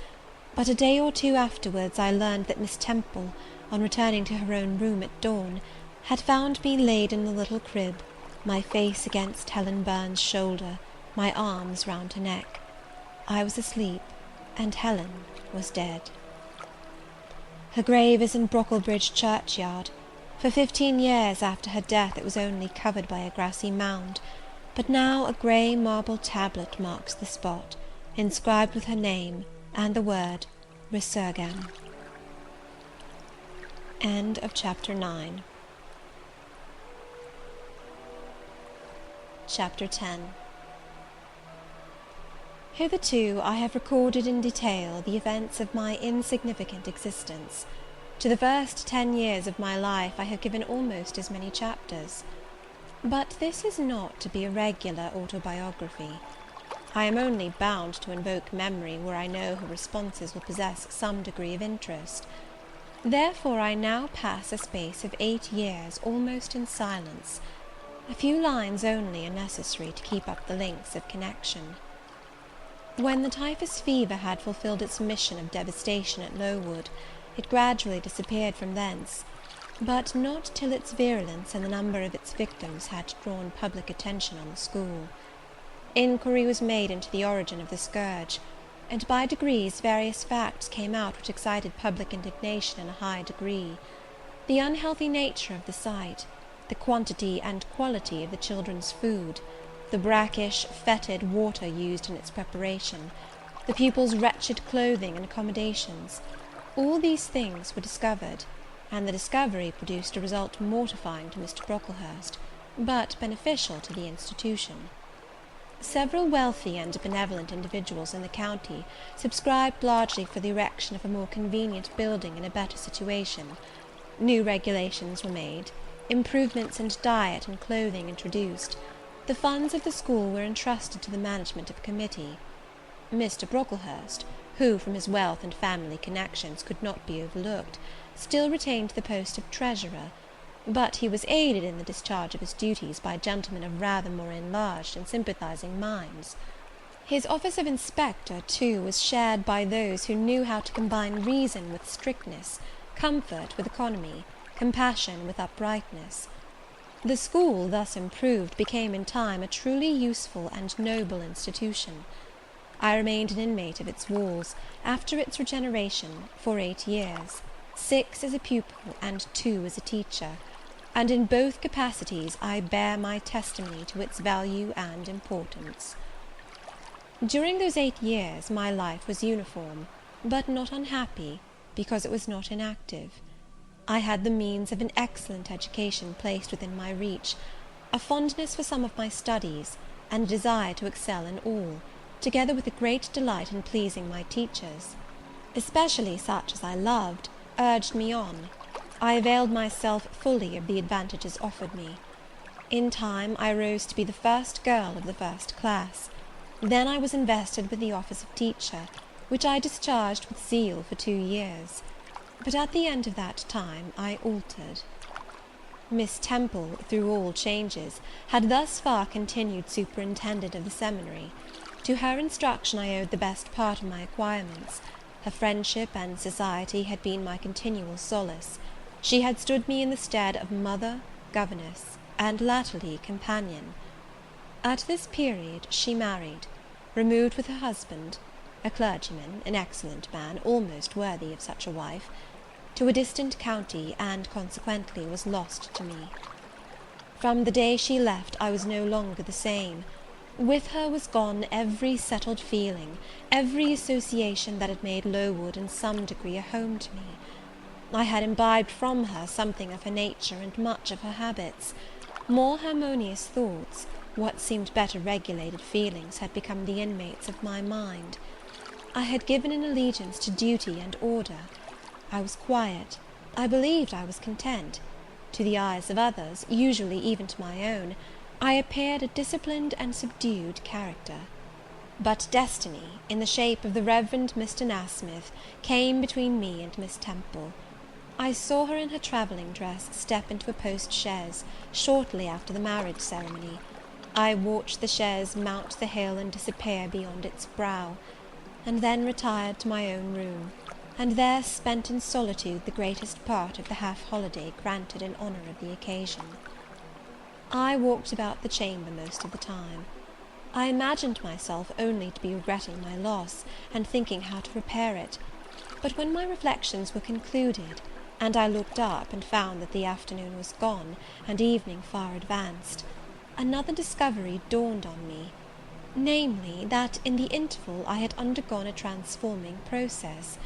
But a day or two afterwards I learned that Miss Temple, on returning to her own room at dawn, had found me laid in the little crib, my face against Helen Burns's shoulder, my arms round her neck. I was asleep, and Helen was dead. Her grave is in Brocklebridge churchyard. For 15 years after her death it was only covered by a grassy mound, but now a grey marble tablet marks the spot, inscribed with her name and the word Resurgam. End of chapter 9. Chapter 10. Hitherto I have recorded in detail the events of my insignificant existence. To the first 10 years of my life I have given almost as many chapters. But this is not to be a regular autobiography. I am only bound to invoke memory where I know her responses will possess some degree of interest. Therefore I now pass a space of 8 years almost in silence. A few lines only are necessary to keep up the links of connection. When the typhus fever had fulfilled its mission of devastation at Lowood, it gradually disappeared from thence, but not till its virulence and the number of its victims had drawn public attention on the school. Inquiry was made into the origin of the scourge, and by degrees various facts came out which excited public indignation in a high degree. The unhealthy nature of the sight, the quantity and quality of the children's food, the brackish, fetid water used in its preparation, the pupils' wretched clothing and accommodations, all these things were discovered, and the discovery produced a result mortifying to Mr. Brocklehurst, but beneficial to the institution. Several wealthy and benevolent individuals in the county subscribed largely for the erection of a more convenient building in a better situation. New regulations were made, improvements in diet and clothing introduced. The funds of the school were entrusted to the management of a committee. Mr. Brocklehurst, who, from his wealth and family connections, could not be overlooked, still retained the post of treasurer, but he was aided in the discharge of his duties by gentlemen of rather more enlarged and sympathizing minds. His office of inspector, too, was shared by those who knew how to combine reason with strictness, comfort with economy, compassion with uprightness. The school, thus improved, became in time a truly useful and noble institution. I remained an inmate of its walls, after its regeneration, for 8 years, 6 as a pupil and 2 as a teacher, and in both capacities I bear my testimony to its value and importance. During those 8 years my life was uniform, but not unhappy, because it was not inactive. I had the means of an excellent education placed within my reach, a fondness for some of my studies, and a desire to excel in all, together with a great delight in pleasing my teachers, especially such as I loved, urged me on. I availed myself fully of the advantages offered me. In time I rose to be the first girl of the first class. Then I was invested with the office of teacher, which I discharged with zeal for 2 years. But at the end of that time I altered. Miss Temple, through all changes, had thus far continued superintendent of the seminary. To her instruction I owed the best part of my acquirements. Her friendship and society had been my continual solace. She had stood me in the stead of mother, governess, and latterly companion. At this period she married, removed with her husband, a clergyman, an excellent man, almost worthy of such a wife, to a distant county, and consequently was lost to me. From the day she left I was no longer the same. With her was gone every settled feeling, every association that had made Lowood in some degree a home to me. I had imbibed from her something of her nature and much of her habits. More harmonious thoughts, what seemed better regulated feelings, had become the inmates of my mind. I had given an allegiance to duty and order. I was quiet. I believed I was content. To the eyes of others, usually even to my own, I appeared a disciplined and subdued character. But destiny, in the shape of the Reverend Mr. Nasmyth, came between me and Miss Temple. I saw her in her travelling dress step into a post-chaise, shortly after the marriage ceremony. I watched the chaise mount the hill and disappear beyond its brow, and then retired to my own room, and there spent in solitude the greatest part of the half-holiday granted in honour of the occasion. I walked about the chamber most of the time. I imagined myself only to be regretting my loss, and thinking how to repair it; but when my reflections were concluded, and I looked up and found that the afternoon was gone, and evening far advanced, another discovery dawned on me, namely, that in the interval I had undergone a transforming process,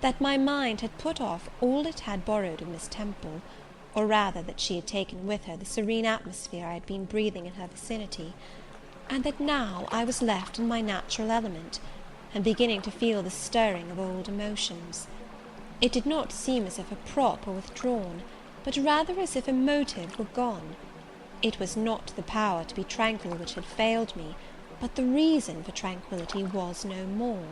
that my mind had put off all it had borrowed of Miss Temple, or rather that she had taken with her the serene atmosphere I had been breathing in her vicinity, and that now I was left in my natural element, and beginning to feel the stirring of old emotions. It did not seem as if a prop were withdrawn, but rather as if a motive were gone. It was not the power to be tranquil which had failed me, but the reason for tranquillity was no more.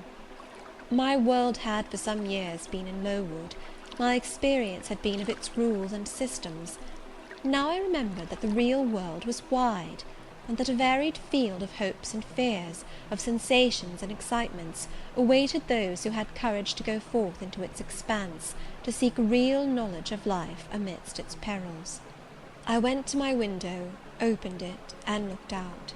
My world had for some years been in Lowood; my experience had been of its rules and systems. Now I remembered that the real world was wide, and that a varied field of hopes and fears, of sensations and excitements, awaited those who had courage to go forth into its expanse, to seek real knowledge of life amidst its perils. I went to my window, opened it, and looked out.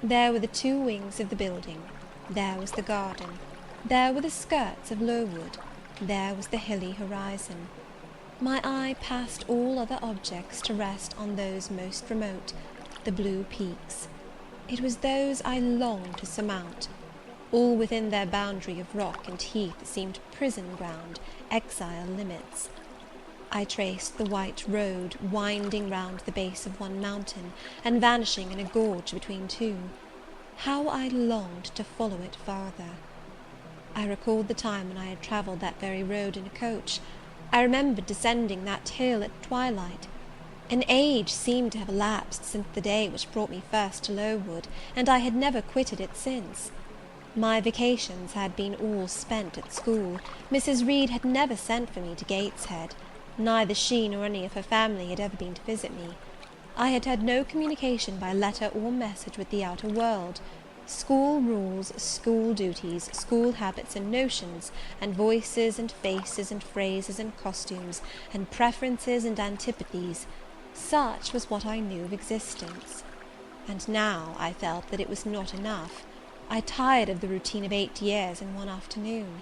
There were the two wings of the building, there was the garden, there were the skirts of Lowood, there was the hilly horizon. My eye passed all other objects to rest on those most remote, the blue peaks. It was those I longed to surmount. All within their boundary of rock and heath seemed prison ground, exile limits. I traced the white road winding round the base of one mountain, and vanishing in a gorge between two. How I longed to follow it farther! I recalled the time when I had travelled that very road in a coach. I remembered descending that hill at twilight. An age seemed to have elapsed since the day which brought me first to Lowood, and I had never quitted it since. My vacations had been all spent at school. Mrs. Reed had never sent for me to Gateshead; neither she nor any of her family had ever been to visit me. I had had no communication by letter or message with the outer world. School rules, school duties, school habits and notions, and voices and faces and phrases and costumes, and preferences and antipathies, such was what I knew of existence. And now I felt that it was not enough. I tired of the routine of 8 years in one afternoon.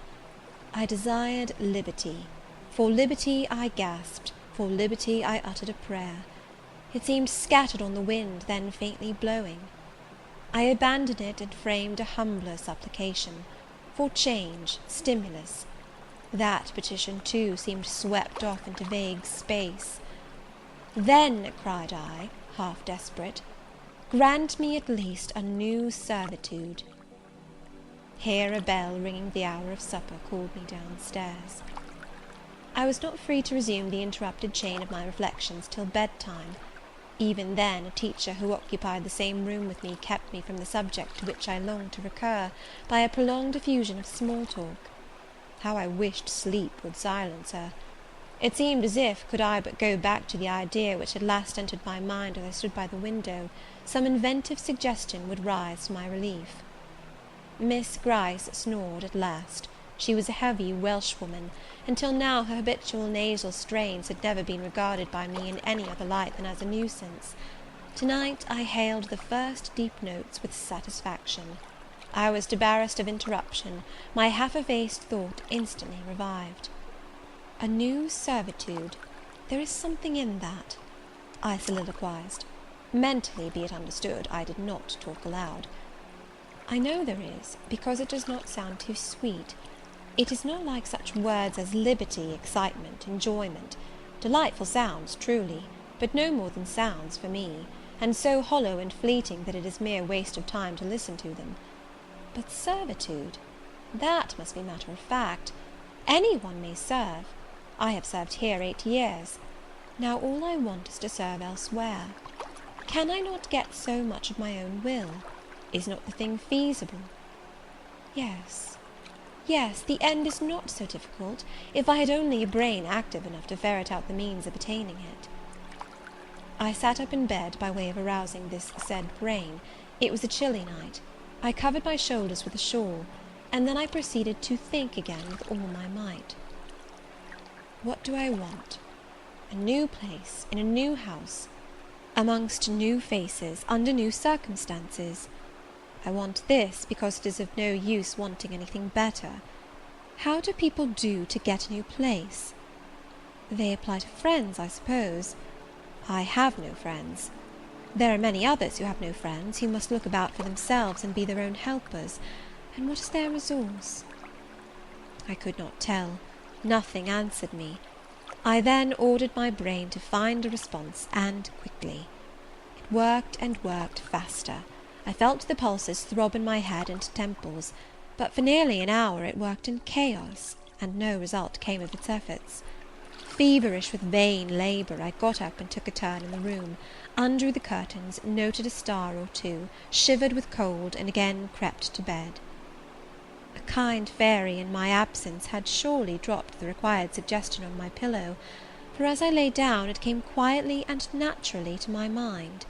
I desired liberty. For liberty I gasped, for liberty I uttered a prayer. It seemed scattered on the wind, then faintly blowing. I abandoned it and framed a humbler supplication, for change, stimulus. That petition, too, seemed swept off into vague space. Then, cried I, half desperate, grant me at least a new servitude. Here a bell ringing the hour of supper called me downstairs. I was not free to resume the interrupted chain of my reflections till bedtime. Even then, a teacher who occupied the same room with me kept me from the subject to which I longed to recur, by a prolonged effusion of small talk. How I wished sleep would silence her! It seemed as if, could I but go back to the idea which had last entered my mind as I stood by the window, some inventive suggestion would rise for my relief. Miss Gryce snored at last. She was a heavy Welshwoman. Until now her habitual nasal strains had never been regarded by me in any other light than as a nuisance. To-night I hailed the first deep notes with satisfaction. I was debarrassed of interruption. My half-effaced thought instantly revived. A new servitude, there is something in that, I soliloquized. Mentally, be it understood, I did not talk aloud. I know there is, because it does not sound too sweet. It is not like such words as liberty, excitement, enjoyment. Delightful sounds, truly, but no more than sounds for me, and so hollow and fleeting that it is mere waste of time to listen to them. But servitude, that must be matter of fact. Any one may serve. I have served here 8 years. Now all I want is to serve elsewhere. Can I not get so much of my own will? Is not the thing feasible? Yes, yes, the end is not so difficult, if I had only a brain active enough to ferret out the means of attaining it. I sat up in bed by way of arousing this said brain. It was a chilly night. I covered my shoulders with a shawl, and then I proceeded to think again with all my might. What do I want? A new place, in a new house, amongst new faces, under new circumstances. I want this because it is of no use wanting anything better. How do people do to get a new place? They apply to friends, I suppose. I have no friends. There are many others who have no friends, who must look about for themselves and be their own helpers. And what is their resource? I could not tell. Nothing answered me. I then ordered my brain to find a response, and quickly. It worked and worked faster. I felt the pulses throb in my head and temples, but for nearly an hour it worked in chaos, and no result came of its efforts. Feverish with vain labour, I got up and took a turn in the room, undrew the curtains, noted a star or two, shivered with cold, and again crept to bed. A kind fairy in my absence had surely dropped the required suggestion on my pillow, for as I lay down it came quietly and naturally to my mind.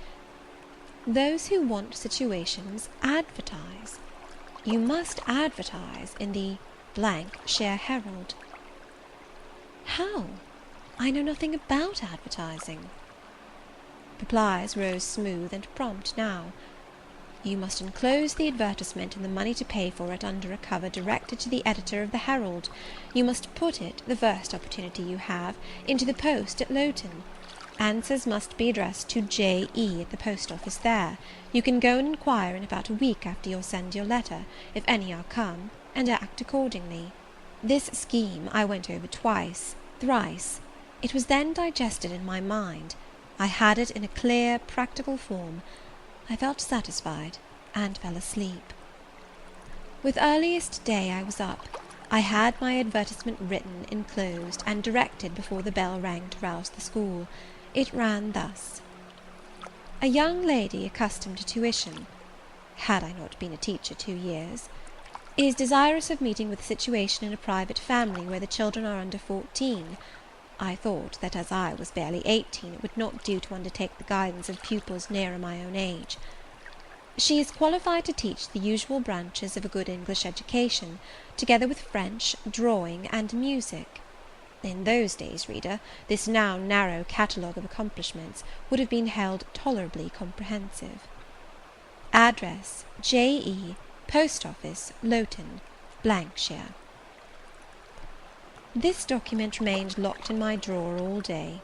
Those who want situations advertise. You must advertise in the ℵ𝕼𝕼 Herald. How? I know nothing about advertising. Replies rose smooth and prompt now. You must enclose the advertisement and the money to pay for it under a cover directed to the editor of the Herald. You must put it, the first opportunity you have, into the post at Lowton. Answers must be addressed to J.E. at the post office there. You can go and inquire in about a week after you send your letter, if any are come, and act accordingly. This scheme I went over twice, thrice. It was then digested in my mind. I had it in a clear, practical form. I felt satisfied, and fell asleep. With earliest day I was up. I had my advertisement written, enclosed, and directed before the bell rang to rouse the school. It ran thus: A young lady accustomed to tuition, had I not been a teacher 2 years, is desirous of meeting with a situation in a private family where the children are under 14. I thought that as I was barely 18 it would not do to undertake the guidance of pupils nearer my own age. She is qualified to teach the usual branches of a good English education, together with French, drawing, and music. In those days, reader, this now narrow catalogue of accomplishments would have been held tolerably comprehensive. Address, J.E., Post Office, Lowton, ℵ𝕼𝕼. This document remained locked in my drawer all day.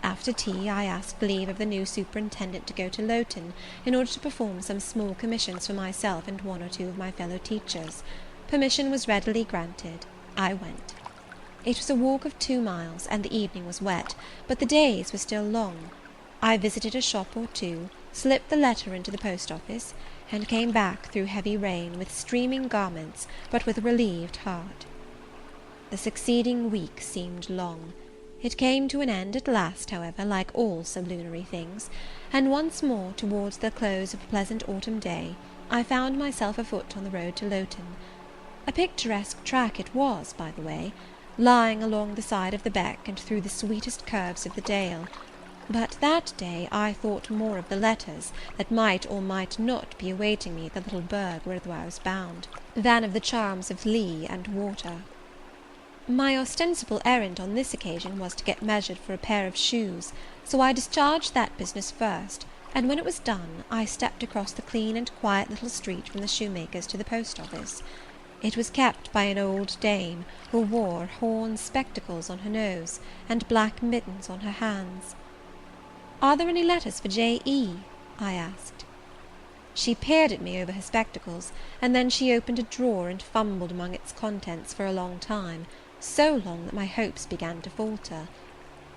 After tea I asked leave of the new superintendent to go to Lowton, in order to perform some small commissions for myself and 1 or 2 of my fellow teachers. Permission was readily granted. I went. It was a walk of 2 miles, and the evening was wet, but the days were still long. I visited a shop or 2, slipped the letter into the post office, and came back through heavy rain, with streaming garments, but with a relieved heart. The succeeding week seemed long. It came to an end at last, however, like all sublunary things, and once more, towards the close of a pleasant autumn day, I found myself afoot on the road to Lowton. A picturesque track it was, by the way, lying along the side of the beck and through the sweetest curves of the dale. But that day I thought more of the letters that might or might not be awaiting me at the little burgh whither I was bound, than of the charms of lea and water. My ostensible errand on this occasion was to get measured for a pair of shoes, so I discharged that business first, and when it was done, I stepped across the clean and quiet little street from the shoemaker's to the post office. It was kept by an old dame, who wore horn spectacles on her nose, and black mittens on her hands. "Are there any letters for J.E.?" I asked. She peered at me over her spectacles, and then she opened a drawer and fumbled among its contents for a long time, so long that my hopes began to falter.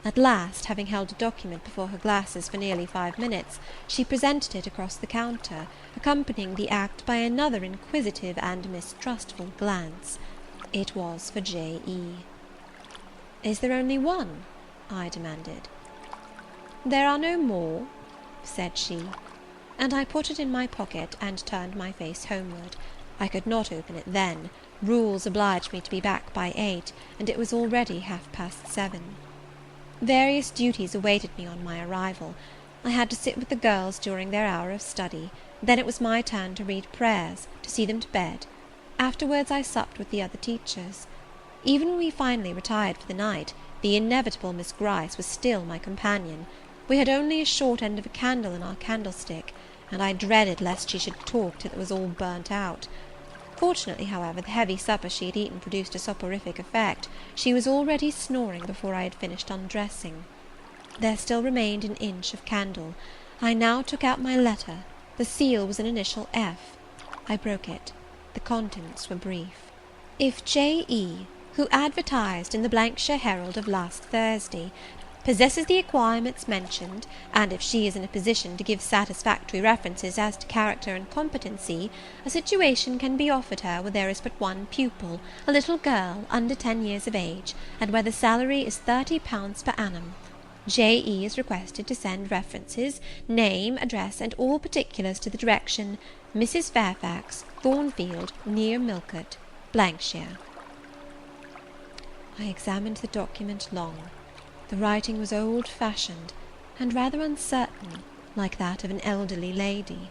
At last, having held a document before her glasses for nearly 5 minutes, she presented it across the counter, accompanying the act by another inquisitive and mistrustful glance. It was for J.E. "Is there only one?" I demanded. "There are no more," said she, and I put it in my pocket and turned my face homeward. I could not open it then. Rules obliged me to be back by 8, and it was already 7:30. Various duties awaited me on my arrival. I had to sit with the girls during their hour of study, then it was my turn to read prayers, to see them to bed. Afterwards I supped with the other teachers. Even when we finally retired for the night, the inevitable Miss Gryce was still my companion. We had only a short end of a candle in our candlestick, and I dreaded lest she should talk till it was all burnt out. Fortunately, however, the heavy supper she had eaten produced a soporific effect. She was already snoring before I had finished undressing. There still remained an inch of candle. I now took out my letter. The seal was an initial F. I broke it. The contents were brief. If J.E., who advertised in the 𝕁𝔸ℕ𝔼 Herald of last Thursday, possesses the acquirements mentioned, and if she is in a position to give satisfactory references as to character and competency, a situation can be offered her where there is but one pupil, a little girl under 10 years of age, and where the salary is £30 per annum. J.E. is requested to send references, name, address, and all particulars to the direction Mrs. Fairfax, Thornfield, near Millcote, 𝕁𝔸ℕ𝔼. I examined the document long. The writing was old-fashioned, and rather uncertain, like that of an elderly lady.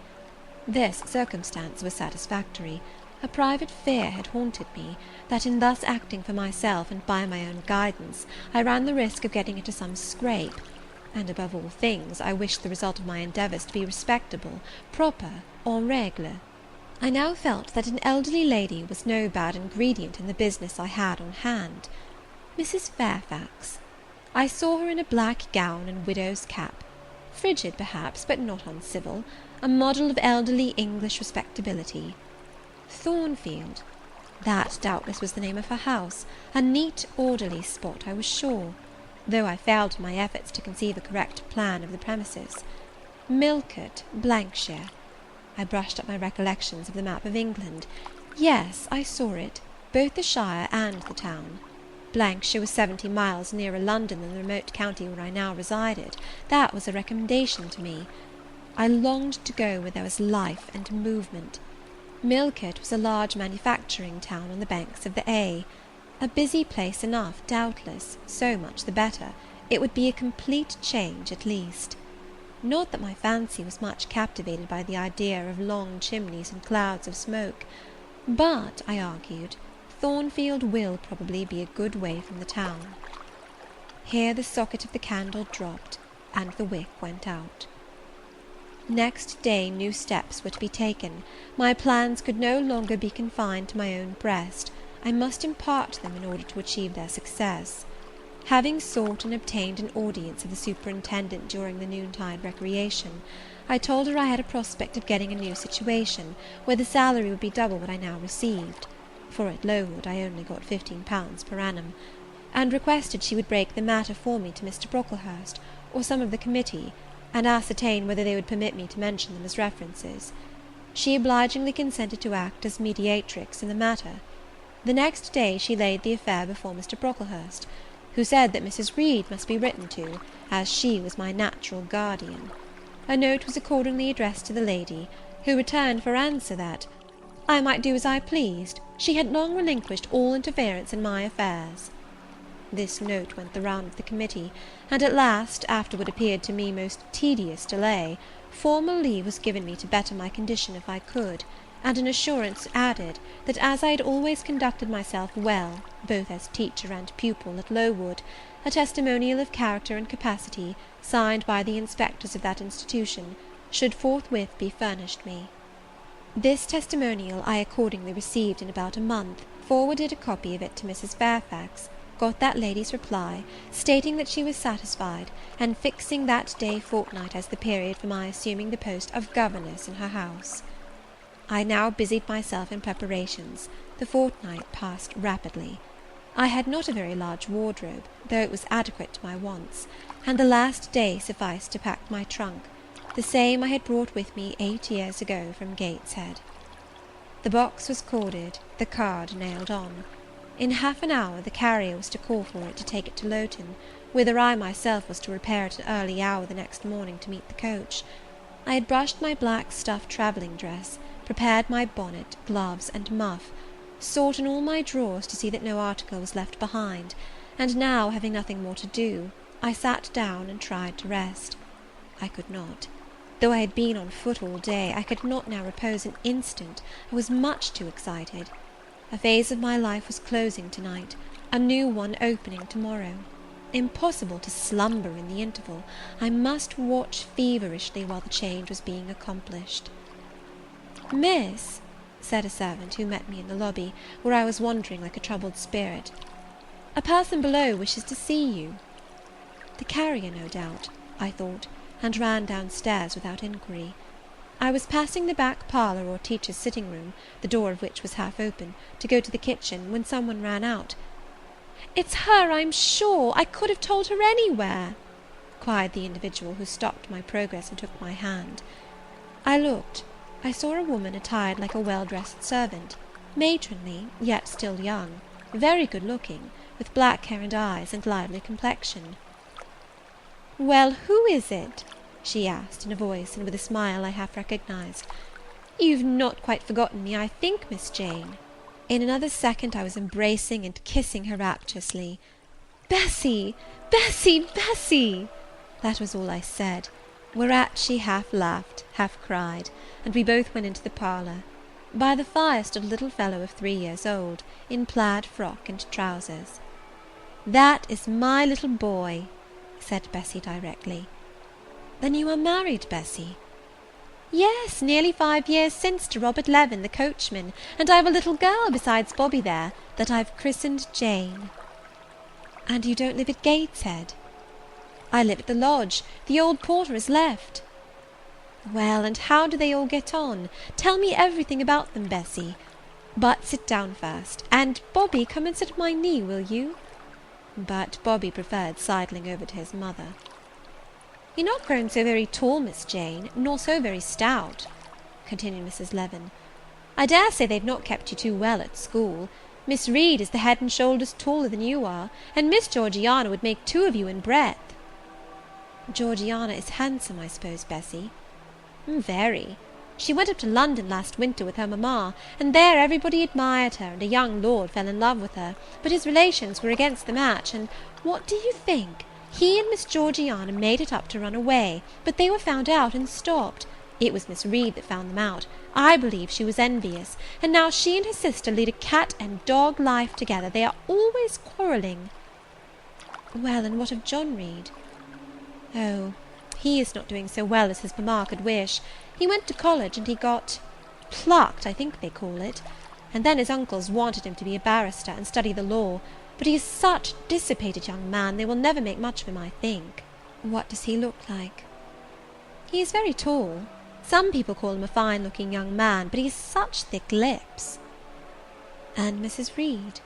This circumstance was satisfactory. A private fear had haunted me, that in thus acting for myself and by my own guidance, I ran the risk of getting into some scrape, and above all things, I wished the result of my endeavours to be respectable, proper, en règle. I now felt that an elderly lady was no bad ingredient in the business I had on hand. Mrs. Fairfax. I saw her in a black gown and widow's cap, frigid perhaps, but not uncivil, a model of elderly English respectability. Thornfield. That doubtless was the name of her house, a neat, orderly spot, I was sure, though I failed in my efforts to conceive a correct plan of the premises. Millcote, 𝕁𝔸ℕ. I brushed up my recollections of the map of England. Yes, I saw it, both the shire and the town. 𝕁𝔸ℕ was 70 miles nearer London than the remote county where I now resided. That was a recommendation to me. I longed to go where there was life and movement. Millcote was a large manufacturing town on the banks of the 𝕼. A busy place enough, doubtless, so much the better. It would be a complete change at least. Not that my fancy was much captivated by the idea of long chimneys and clouds of smoke. But, I argued, Thornfield will probably be a good way from the town. Here the socket of the candle dropped, and the wick went out. Next day new steps were to be taken. My plans could no longer be confined to my own breast. I must impart them in order to achieve their success. Having sought and obtained an audience of the superintendent during the noontide recreation, I told her I had a prospect of getting a new situation, where the salary would be double what I now received, for at 𝕼𝕠𝕝 I only got £15 per annum, and requested she would break the matter for me to Mr. Brocklehurst, or some of the committee, and ascertain whether they would permit me to mention them as references. She obligingly consented to act as mediatrix in the matter. The next day she laid the affair before Mr. Brocklehurst, who said that Mrs. Reed must be written to, as she was my natural guardian. A note was accordingly addressed to the lady, who returned for answer that I might do as I pleased, she had long relinquished all interference in my affairs. This note went the round of the committee, and at last, after what appeared to me most tedious delay, formal leave was given me to better my condition if I could, and an assurance added, that as I had always conducted myself well, both as teacher and pupil at Lowood, a testimonial of character and capacity, signed by the inspectors of that institution, should forthwith be furnished me. This testimonial I accordingly received in about a month, forwarded a copy of it to Mrs. Fairfax, got that lady's reply, stating that she was satisfied, and fixing that day fortnight as the period for my assuming the post of governess in her house. I now busied myself in preparations. The fortnight passed rapidly. I had not a very large wardrobe, though it was adequate to my wants, and the last day sufficed to pack my trunk, the same I had brought with me 8 years ago from Gateshead. The box was corded, the card nailed on. In half an hour the carrier was to call for it to take it to Lowton, whither I myself was to repair at an early hour the next morning to meet the coach. I had brushed my black stuff travelling dress, prepared my bonnet, gloves, and muff, sought in all my drawers to see that no article was left behind, and now, having nothing more to do, I sat down and tried to rest. I could not. Though I had been on foot all day, I could not now repose an instant. I was much too excited. A phase of my life was closing to-night, a new one opening to-morrow. Impossible to slumber in the interval. I must watch feverishly while the change was being accomplished. "Miss," said a servant who met me in the lobby, where I was wandering like a troubled spirit, "a person below wishes to see you." The carrier, no doubt, I thought, and ran downstairs without inquiry. I was passing the back parlour or teacher's sitting room, the door of which was half open, to go to the kitchen, when some one ran out. "It's her, I'm sure! I could have told her anywhere!" cried the individual who stopped my progress and took my hand. I looked. I saw a woman attired like a well-dressed servant, matronly, yet still young, very good-looking, with black hair and eyes, and lively complexion. "Well, who is it?" she asked, in a voice and with a smile I half recognised. "You've not quite forgotten me, I think, Miss Jane." In another second I was embracing and kissing her rapturously. "Bessy! Bessy! Bessy!" That was all I said, whereat she half laughed, half cried, and we both went into the parlour. By the fire stood a little fellow of 3 years old, in plaid frock and trousers. "That is my little boy," said Bessy directly. "Then you are married, Bessy?" "Yes, nearly 5 years since, to Robert Levin, the coachman, and I've a little girl besides Bobby there, that I've christened Jane." "And you don't live at Gateshead?" "I live at the lodge. The old porter has left." "Well, and how do they all get on? Tell me everything about them, Bessy. But sit down first, and, Bobby, come and sit at my knee, will you?" But Bobby preferred sidling over to his mother. "You're not grown so very tall, Miss Jane, nor so very stout," continued Mrs. Levin. "I dare say they've not kept you too well at school. Miss Reed is the head and shoulders taller than you are, and Miss Georgiana would make 2 of you in breadth." "Georgiana is handsome, I suppose, Bessy?" "Very. She went up to London last winter with her mamma, and there everybody admired her, and a young lord fell in love with her, but his relations were against the match, and what do you think? He and Miss Georgiana made it up to run away, but they were found out and stopped. It was Miss Reed that found them out. I believe she was envious, and now she and her sister lead a cat and dog life together. They are always quarrelling." "Well, and what of John Reed?" "Oh, he is not doing so well as his mamma could wish. He went to college, and he got plucked, I think they call it, and then his uncles wanted him to be a barrister and study the law, but he is such a dissipated young man, they will never make much of him, I think." "What does he look like?" "He is very tall. Some people call him a fine-looking young man, but he has such thick lips." "And Mrs. Reed?"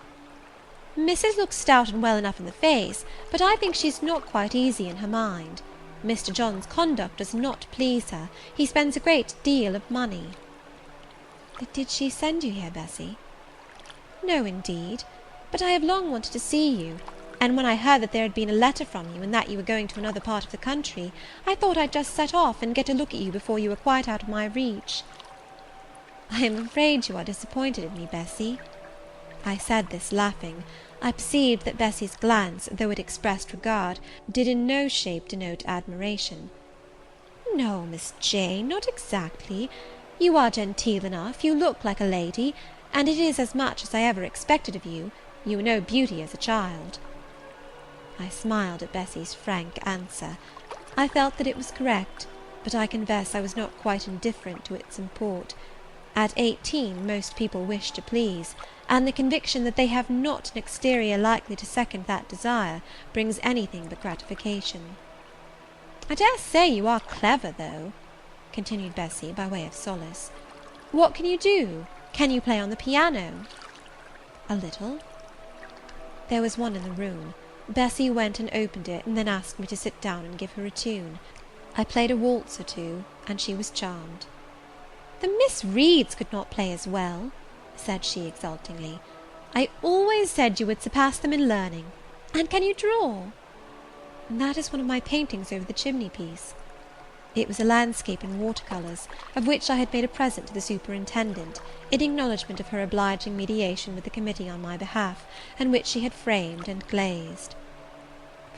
"Mrs. looks stout and well enough in the face, but I think she is not quite easy in her mind. Mr. John's conduct does not please her. He spends a great deal of money." "Did she send you here, Bessy?" "No, indeed. But I have long wanted to see you, and when I heard that there had been a letter from you, and that you were going to another part of the country, I thought I'd just set off and get a look at you before you were quite out of my reach." "I am afraid you are disappointed in me, Bessy." I said this laughing. I perceived that Bessy's glance, though it expressed regard, did in no shape denote admiration. "No, Miss Jane, not exactly. You are genteel enough, you look like a lady, and it is as much as I ever expected of you. You were no beauty as a child." I smiled at Bessy's frank answer. I felt that it was correct, but I confess I was not quite indifferent to its import. At 18 most people wish to please, and the conviction that they have not an exterior likely to second that desire brings anything but gratification. "I dare say you are clever, though," continued Bessy, by way of solace. "What can you do? Can you play on the piano?" "A little." There was one in the room. Bessy went and opened it, and then asked me to sit down and give her a tune. I played a waltz or two, and she was charmed. "The Miss Reeds could not play as well," said she exultingly. "I always said you would surpass them in learning. And can you draw?" "That is one of my paintings over the chimney-piece." It was a landscape in water-colours, of which I had made a present to the superintendent, in acknowledgment of her obliging mediation with the committee on my behalf, and which she had framed and glazed.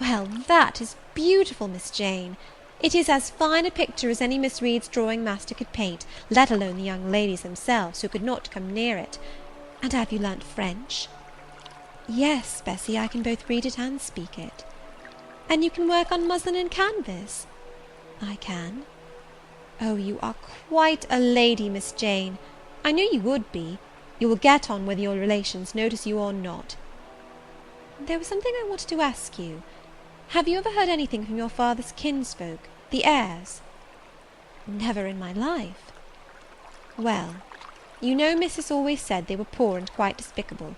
"Well, that is beautiful, Miss Jane. It is as fine a picture as any Miss Reed's drawing master could paint, let alone the young ladies themselves, who could not come near it. And have you learnt French?" "Yes, Bessy, I can both read it and speak it." "And you can work on muslin and canvas?" "I can." "Oh, you are quite a lady, Miss Jane. I knew you would be. You will get on whether your relations notice you or not. There was something I wanted to ask you. Have you ever heard anything from your father's kinsfolk, the Eyres?" "Never in my life." "Well, you know Missus always said they were poor and quite despicable.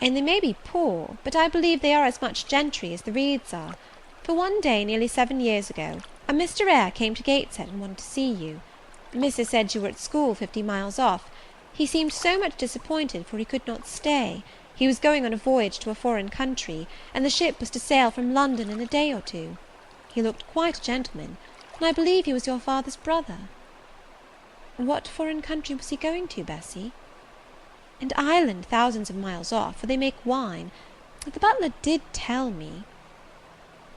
And they may be poor, but I believe they are as much gentry as the Reeds are. For one day, nearly 7 years ago, a Mr. Eyre came to Gateshead and wanted to see you. Missus said you were at school 50 miles off. He seemed so much disappointed, for he could not stay. He was going on a voyage to a foreign country, and the ship was to sail from London in a day or two. He looked quite a gentleman, and I believe he was your father's brother." "What foreign country was he going to, Bessy?" "An island thousands of miles off, where they make wine. The butler did tell me."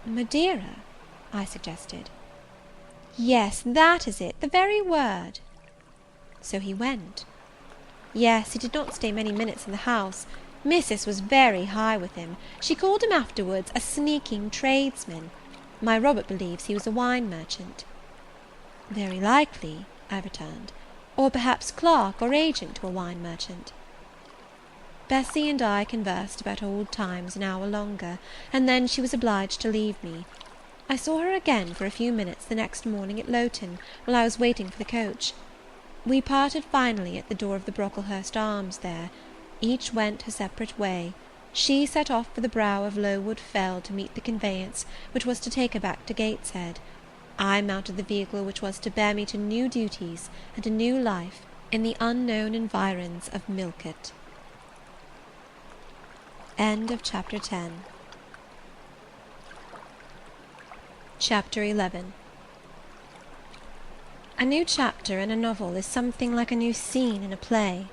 "Madeira?" I suggested. "Yes, that is it, the very word." "So he went?" "Yes, he did not stay many minutes in the house. Missus was very high with him. She called him afterwards a sneaking tradesman. My Robert believes he was a wine merchant." "Very likely," I returned, "or perhaps clerk or agent to a wine merchant." Bessy and I conversed about old times an hour longer, and then she was obliged to leave me. I saw her again for a few minutes the next morning at Lowton, while I was waiting for the coach. We parted finally at the door of the Brocklehurst Arms there. Each went her separate way. She set off for the brow of Lowood Fell to meet the conveyance which was to take her back to Gateshead. I mounted the vehicle which was to bear me to new duties and a new life in the unknown environs of 𝕁𝔸ℕ𝔼. End of Chapter 10. Chapter 11. A new chapter in a novel is something like a new scene in a play,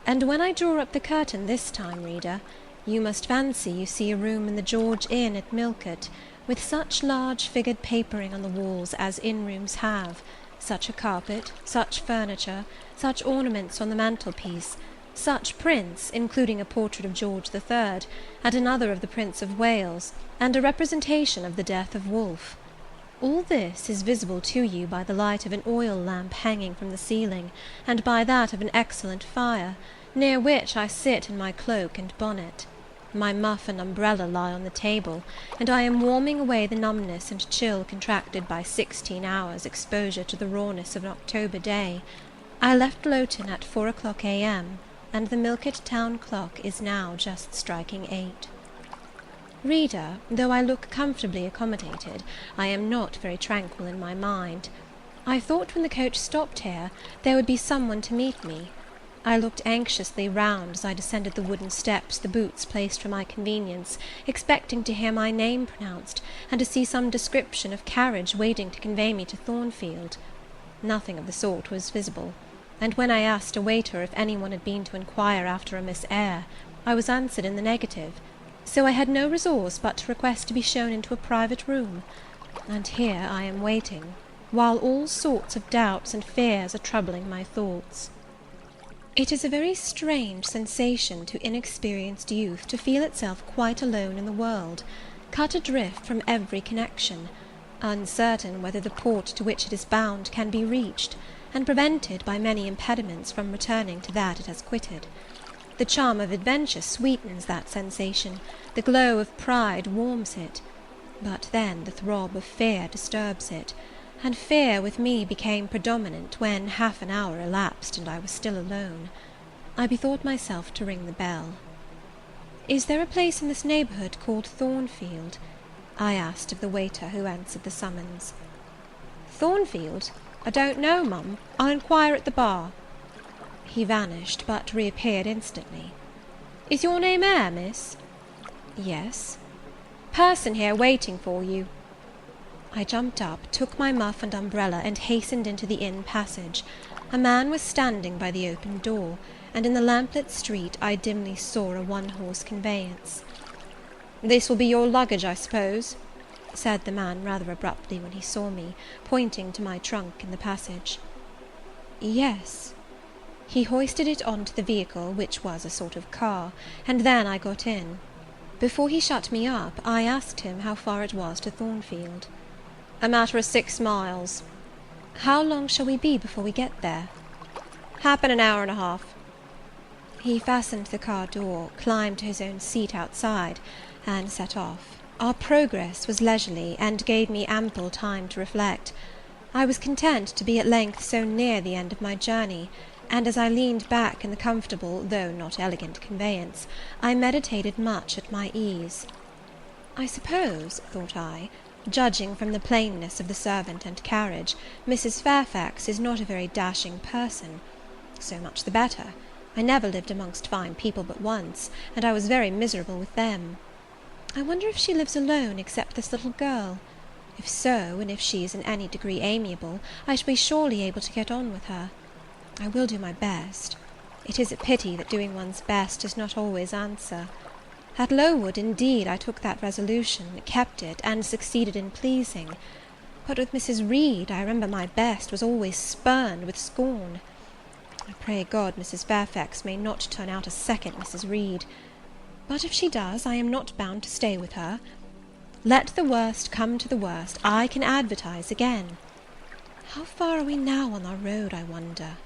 and when I draw up the curtain this time, reader, you must fancy you see a room in the George Inn at 𝕁𝔸ℕ𝔼, with such large figured papering on the walls as inn-rooms have, such a carpet, such furniture, such ornaments on the mantelpiece, such prints, including a portrait of George III, and another of the Prince of Wales, and a representation of the death of Wolfe. All this is visible to you by the light of an oil lamp hanging from the ceiling, and by that of an excellent fire, near which I sit in my cloak and bonnet. My muff and umbrella lie on the table, and I am warming away the numbness and chill contracted by 16 hours' exposure to the rawness of an October day. I left Lowton at 4 o'clock a.m., and the 𝕁𝔸ℕ town clock is now just striking 8. Reader, though I look comfortably accommodated, I am not very tranquil in my mind. I thought when the coach stopped here, there would be some one to meet me. I looked anxiously round as I descended the wooden steps the boots placed for my convenience, expecting to hear my name pronounced, and to see some description of carriage waiting to convey me to Thornfield. Nothing of the sort was visible, and when I asked a waiter if any one had been to inquire after a Miss Eyre, I was answered in the negative. So I had no resource but to request to be shown into a private room, and here I am waiting, while all sorts of doubts and fears are troubling my thoughts. It is a very strange sensation to inexperienced youth to feel itself quite alone in the world, cut adrift from every connection, uncertain whether the port to which it is bound can be reached, and prevented by many impediments from returning to that it has quitted. The charm of adventure sweetens that sensation, the glow of pride warms it, but then the throb of fear disturbs it, and fear with me became predominant when half an hour elapsed and I was still alone. I bethought myself to ring the bell. "Is there a place in this neighbourhood called Thornfield?" I asked of the waiter who answered the summons. "Thornfield? I don't know, mum. I'll inquire at the bar." He vanished, but reappeared instantly. "Is your name Eyre, miss?" "Yes." "Person here waiting for you." I jumped up, took my muff and umbrella, and hastened into the inn passage. A man was standing by the open door, and in the lamplit street I dimly saw a one-horse conveyance. "This will be your luggage, I suppose?" said the man rather abruptly when he saw me, pointing to my trunk in the passage. "Yes." He hoisted it on to the vehicle, which was a sort of car, and then I got in. Before he shut me up, I asked him how far it was to Thornfield. "A matter of 6 miles. "How long shall we be before we get there?" "Happen an hour and a half." He fastened the car door, climbed to his own seat outside, and set off. Our progress was leisurely, and gave me ample time to reflect. I was content to be at length so near the end of my journey, and as I leaned back in the comfortable, though not elegant conveyance, I meditated much at my ease. I suppose, thought I, judging from the plainness of the servant and carriage, Mrs. Fairfax is not a very dashing person. So much the better. I never lived amongst fine people but once, and I was very miserable with them. I wonder if she lives alone except this little girl. If so, and if she is in any degree amiable, I shall be surely able to get on with her. I will do my best. It is a pity that doing one's best does not always answer. At Lowood, indeed, I took that resolution, kept it, and succeeded in pleasing. But with Mrs. Reed, I remember my best was always spurned with scorn. I pray God Mrs. Fairfax may not turn out a second Mrs. Reed. But if she does, I am not bound to stay with her. Let the worst come to the worst, I can advertise again. How far are we now on our road, I wonder?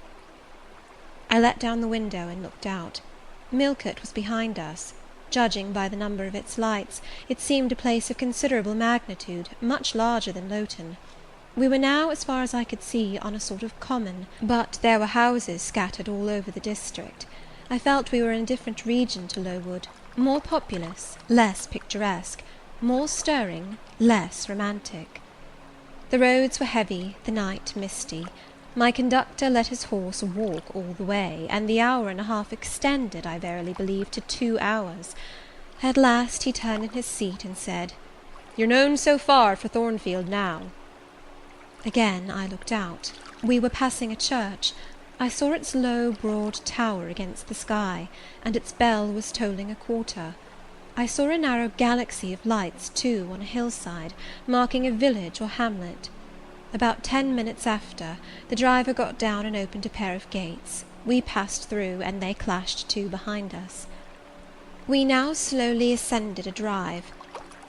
I let down the window and looked out. Millcote was behind us. Judging by the number of its lights, it seemed a place of considerable magnitude, much larger than Lowton. We were now, as far as I could see, on a sort of common, but there were houses scattered all over the district. I felt we were in a different region to Lowood, more populous, less picturesque, more stirring, less romantic. The roads were heavy, the night misty. My conductor let his horse walk all the way, and the hour and a half extended, I verily believe, to 2 hours. At last he turned in his seat and said, "You're known so far for Thornfield now." Again I looked out. We were passing a church. I saw its low, broad tower against the sky, and its bell was tolling a quarter. I saw a narrow galaxy of lights, too, on a hillside, marking a village or hamlet. About 10 minutes after, the driver got down and opened a pair of gates. We passed through, and they clashed to behind us. We now slowly ascended a drive,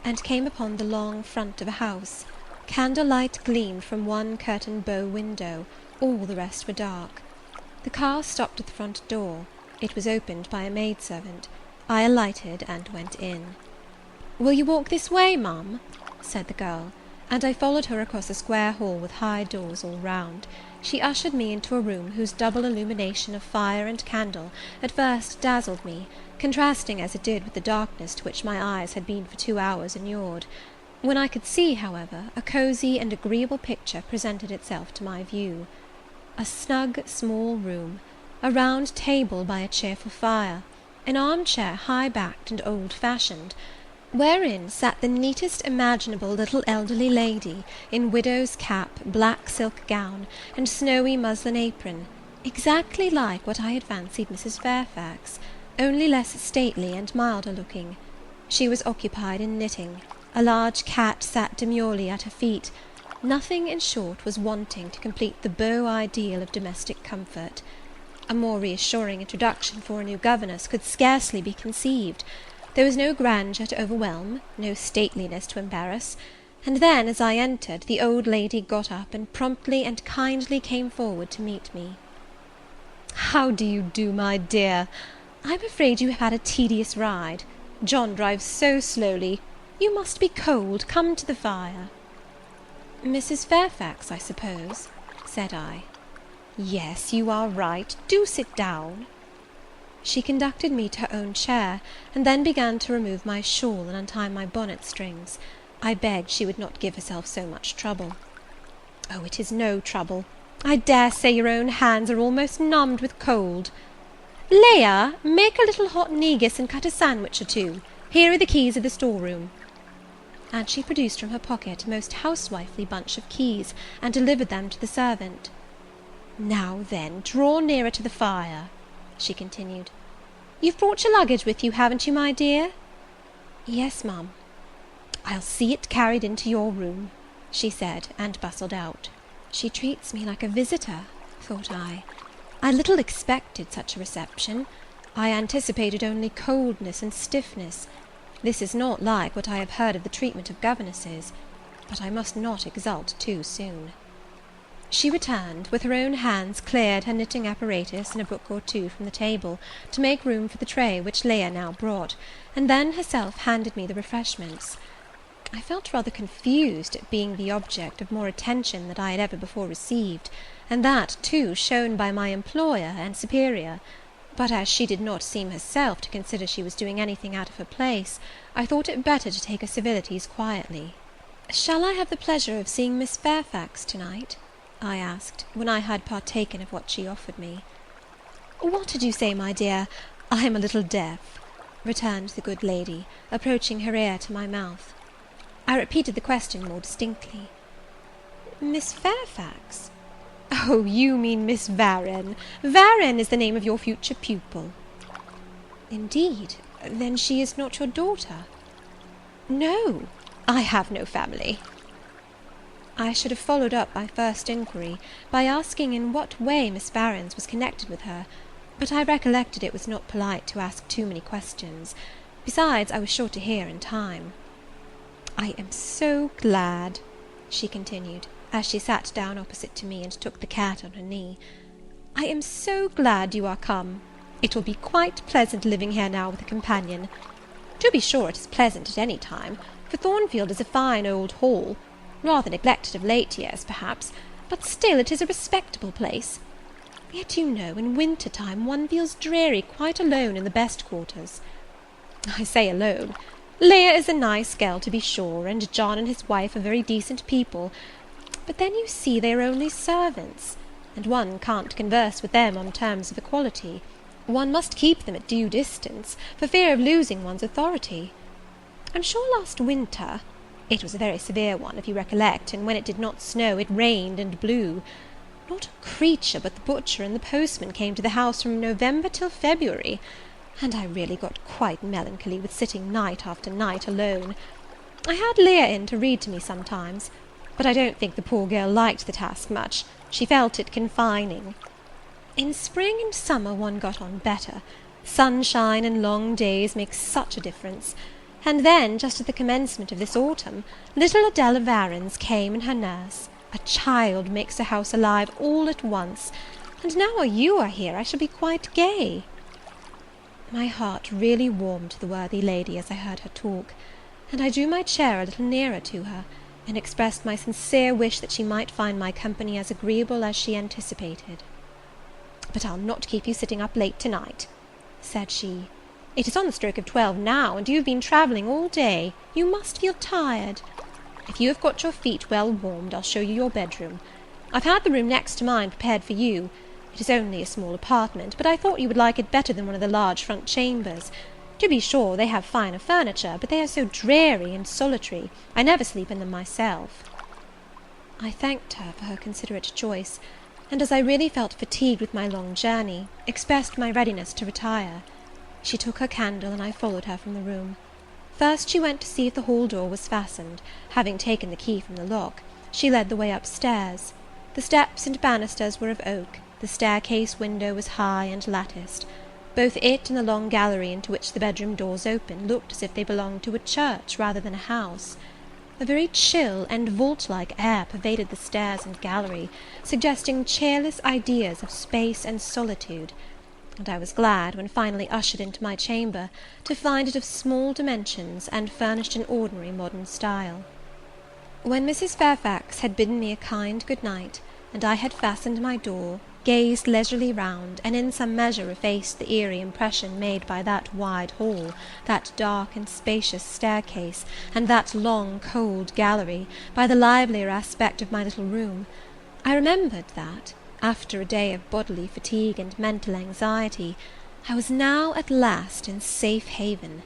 and came upon the long front of a house. Candlelight gleamed from one curtained bow window, all the rest were dark. The car stopped at the front door. It was opened by a maidservant. I alighted and went in. "Will you walk this way, ma'am?" said the girl, and I followed her across a square hall with high doors all round. She ushered me into a room whose double illumination of fire and candle at first dazzled me, contrasting as it did with the darkness to which my eyes had been for 2 hours inured. When I could see, however, a cosy and agreeable picture presented itself to my view. A snug, small room, a round table by a cheerful fire, an armchair high-backed and old-fashioned, wherein sat the neatest imaginable little elderly lady, in widow's cap, black silk gown, and snowy muslin apron, exactly like what I had fancied Mrs. Fairfax, only less stately and milder looking. She was occupied in knitting. A large cat sat demurely at her feet. Nothing, in short, was wanting to complete the beau ideal of domestic comfort. A more reassuring introduction for a new governess could scarcely be conceived. There was no grandeur to overwhelm, no stateliness to embarrass, and then, as I entered, the old lady got up and promptly and kindly came forward to meet me. "How do you do, my dear? I'm afraid you have had a tedious ride. John drives so slowly. You must be cold. Come to the fire." "Mrs. Fairfax, I suppose?" said I. "Yes, you are right. Do sit down." She conducted me to her own chair, and then began to remove my shawl and untie my bonnet strings. I begged she would not give herself so much trouble. "Oh, it is no trouble. I dare say your own hands are almost numbed with cold. Leah, make a little hot negus and cut a sandwich or two. Here are the keys of the storeroom." and she produced from her pocket a most housewifely bunch of keys, and delivered them to the servant. "Now then, draw nearer to the fire," she continued. "You've brought your luggage with you, haven't you, my dear?" "Yes, ma'am." "I'll see it carried into your room," she said, and bustled out. She treats me like a visitor, thought I. I little expected such a reception. I anticipated only coldness and stiffness. This is not like what I have heard of the treatment of governesses, but I must not exult too soon. She returned, with her own hands cleared her knitting apparatus and a book or two from the table, to make room for the tray which Leah now brought, and then herself handed me the refreshments. I felt rather confused at being the object of more attention than I had ever before received, and that, too, shown by my employer and superior; but as she did not seem herself to consider she was doing anything out of her place, I thought it better to take her civilities quietly. "Shall I have the pleasure of seeing Miss Fairfax to-night?" I asked, when I had partaken of what she offered me. "What did you say, my dear? I am a little deaf," returned the good lady, approaching her ear to my mouth. I repeated the question more distinctly. "Miss Fairfax? Oh, you mean Miss Varenne. Varenne is the name of your future pupil." "Indeed? Then she is not your daughter?" "No, I have no family." I should have followed up my first inquiry by asking in what way Miss Varens was connected with her, but I recollected it was not polite to ask too many questions. Besides, I was sure to hear in time. "I am so glad," she continued, as she sat down opposite to me and took the cat on her knee, "I am so glad you are come. It will be quite pleasant living here now with a companion. To be sure it is pleasant at any time, for Thornfield is a fine old hall, rather neglected of late years, perhaps, but still it is a respectable place. Yet, you know, in winter time one feels dreary quite alone in the best quarters. I say alone. Leah is a nice girl, to be sure, and John and his wife are very decent people, but then you see they are only servants, and one can't converse with them on terms of equality. One must keep them at due distance, for fear of losing one's authority. I'm sure last winter, it was a very severe one, if you recollect, and when it did not snow, it rained and blew. Not a creature but the butcher and the postman came to the house from November till February, and I really got quite melancholy with sitting night after night alone. I had Leah in to read to me sometimes, but I don't think the poor girl liked the task much. She felt it confining. In spring and summer one got on better. Sunshine and long days make such a difference. And then, just at the commencement of this autumn, little Adela Varens came and her nurse. A child makes a house alive all at once, and now you are here I shall be quite gay." My heart really warmed to the worthy lady as I heard her talk, and I drew my chair a little nearer to her, and expressed my sincere wish that she might find my company as agreeable as she anticipated. "But I'll not keep you sitting up late to-night," said she. "It is on the stroke of 12 now, and you have been travelling all day. You must feel tired. If you have got your feet well warmed, I'll show you your bedroom. I've had the room next to mine prepared for you. It is only a small apartment, but I thought you would like it better than one of the large front chambers. To be sure, they have finer furniture, but they are so dreary and solitary, I never sleep in them myself." I thanked her for her considerate choice, and as I really felt fatigued with my long journey, expressed my readiness to retire. She took her candle, and I followed her from the room. First she went to see if the hall door was fastened. Having taken the key from the lock, she led the way upstairs. The steps and banisters were of oak, the staircase window was high and latticed. Both it and the long gallery into which the bedroom doors opened looked as if they belonged to a church rather than a house. A very chill and vault-like air pervaded the stairs and gallery, suggesting cheerless ideas of space and solitude, and I was glad, when finally ushered into my chamber, to find it of small dimensions, and furnished in ordinary modern style. When Mrs. Fairfax had bidden me a kind good night, and I had fastened my door, gazed leisurely round, and in some measure effaced the eerie impression made by that wide hall, that dark and spacious staircase, and that long cold gallery, by the livelier aspect of my little room, I remembered that, after a day of bodily fatigue and mental anxiety, I was now at last in safe haven.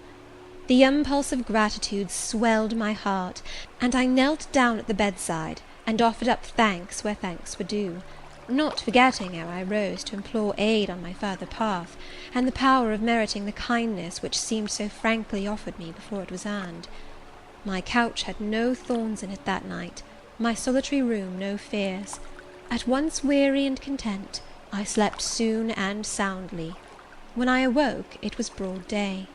The impulse of gratitude swelled my heart, and I knelt down at the bedside, and offered up thanks where thanks were due, not forgetting ere I rose to implore aid on my further path, and the power of meriting the kindness which seemed so frankly offered me before it was earned. My couch had no thorns in it that night, my solitary room no fears. At once weary and content, I slept soon and soundly. When I awoke, it was broad day.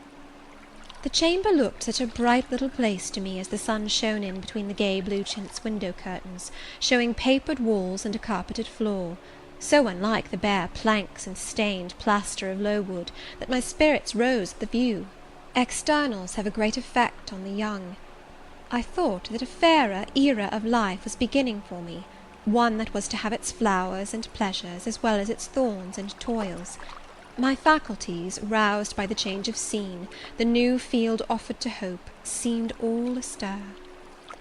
The chamber looked such a bright little place to me as the sun shone in between the gay blue chintz window curtains, showing papered walls and a carpeted floor, so unlike the bare planks and stained plaster of Lowood, that my spirits rose at the view. Externals have a great effect on the young. I thought that a fairer era of life was beginning for me, one that was to have its flowers and pleasures as well as its thorns and toils. My faculties, roused by the change of scene, the new field offered to hope, seemed all astir.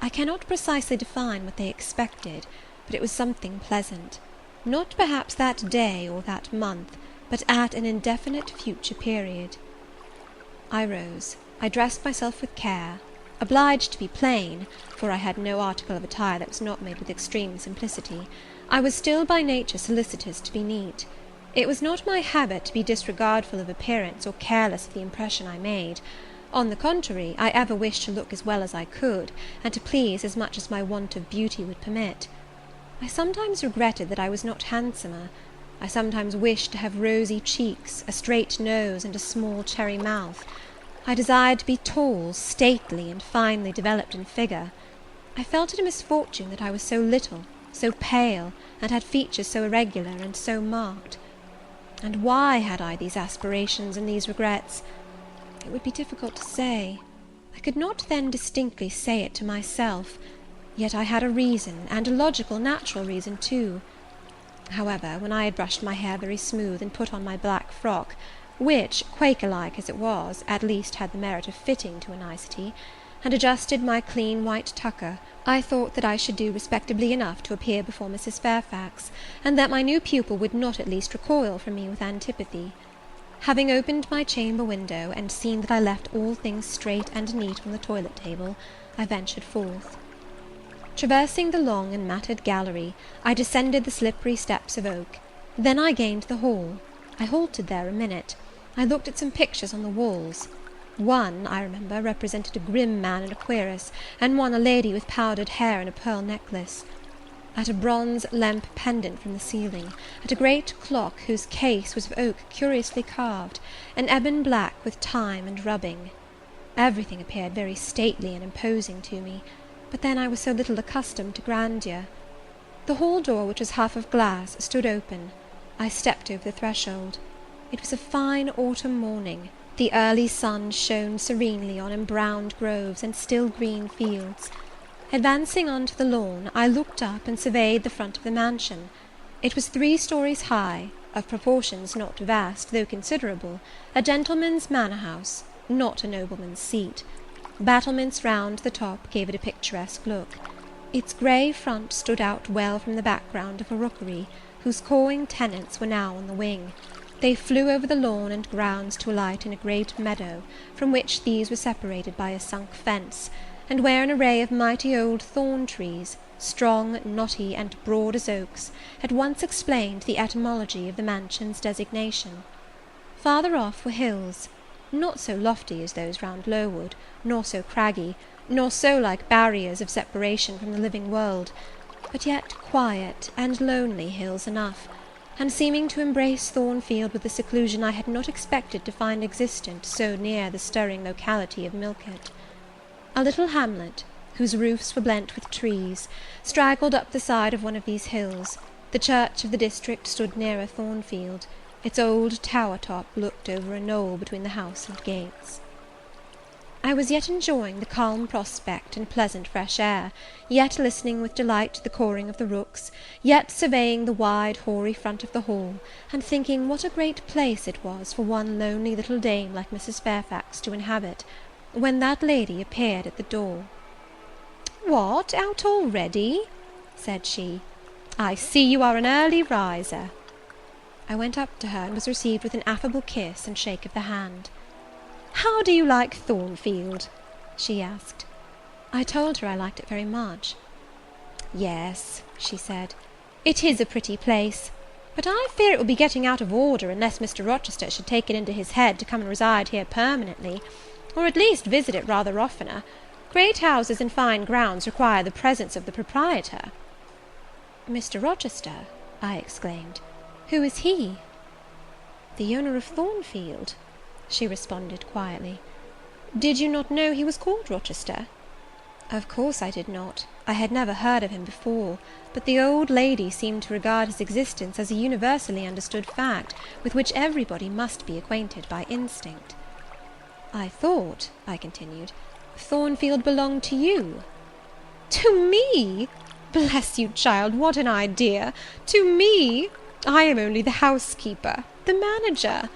I cannot precisely define what they expected, but it was something pleasant, not perhaps that day or that month, but at an indefinite future period. I rose. I dressed myself with care, obliged to be plain, for I had no article of attire that was not made with extreme simplicity. I was still by nature solicitous to be neat. It was not my habit to be disregardful of appearance or careless of the impression I made. On the contrary, I ever wished to look as well as I could, and to please as much as my want of beauty would permit. I sometimes regretted that I was not handsomer. I sometimes wished to have rosy cheeks, a straight nose, and a small cherry mouth. I desired to be tall, stately, and finely developed in figure. I felt it a misfortune that I was so little, so pale, and had features so irregular and so marked. And why had I these aspirations and these regrets? It would be difficult to say. I could not then distinctly say it to myself, yet I had a reason, and a logical, natural reason too. However, when I had brushed my hair very smooth, and put on my black frock, which, Quaker-like as it was, at least had the merit of fitting to a nicety, and adjusted my clean white tucker, I thought that I should do respectably enough to appear before Mrs. Fairfax, and that my new pupil would not at least recoil from me with antipathy. Having opened my chamber window, and seen that I left all things straight and neat on the toilet table, I ventured forth. Traversing the long and matted gallery, I descended the slippery steps of oak. Then I gained the hall. I halted there a minute. I looked at some pictures on the walls. One, I remember, represented a grim man and a querist, and one a lady with powdered hair and a pearl necklace. At a bronze lamp pendant from the ceiling, at a great clock whose case was of oak curiously carved, an ebon black with time and rubbing. Everything appeared very stately and imposing to me, but then I was so little accustomed to grandeur. The hall door, which was half of glass, stood open. I stepped over the threshold. It was a fine autumn morning. The early sun shone serenely on embrowned groves and still green fields. Advancing on to the lawn, I looked up and surveyed the front of the mansion. It was 3 stories high, of proportions not vast, though considerable, a gentleman's manor-house, not a nobleman's seat. Battlements round the top gave it a picturesque look. Its grey front stood out well from the background of a rookery, whose cawing tenants were now on the wing. They flew over the lawn and grounds to alight in a great meadow, from which these were separated by a sunk fence, and where an array of mighty old thorn-trees, strong, knotty, and broad as oaks, at once explained the etymology of the mansion's designation. Farther off were hills, not so lofty as those round Lowood, nor so craggy, nor so like barriers of separation from the living world, but yet quiet and lonely hills enough, and seeming to embrace Thornfield with a seclusion I had not expected to find existent so near the stirring locality of 𝕁𝔸ℕ𝔼. A little hamlet, whose roofs were blent with trees, straggled up the side of one of these hills. The church of the district stood nearer Thornfield. Its old tower-top looked over a knoll between the house and gates. I was yet enjoying the calm prospect and pleasant fresh air, yet listening with delight to the cawing of the rooks, yet surveying the wide hoary front of the hall, and thinking what a great place it was for one lonely little dame like Mrs. Fairfax to inhabit, when that lady appeared at the door. "What, out already?" said she. "I see you are an early riser." I went up to her, and was received with an affable kiss and shake of the hand. How do you like Thornfield?" she asked. I told her I liked it very much. "Yes," she said, "it is a pretty place, but I fear it will be getting out of order unless Mr. Rochester should take it into his head to come and reside here permanently, or at least visit it rather oftener. Great houses and fine grounds require the presence of the proprietor." "Mr. Rochester?" I exclaimed. "Who is he?" "The owner of Thornfield," she responded quietly. "Did you not know he was called Rochester?" Of course I did not. I had never heard of him before, but the old lady seemed to regard his existence as a universally understood fact, with which everybody must be acquainted by instinct. "I thought," I continued, "Thornfield belonged to you." "To me! Bless you, child, what an idea! To me! I am only the housekeeper, the manager.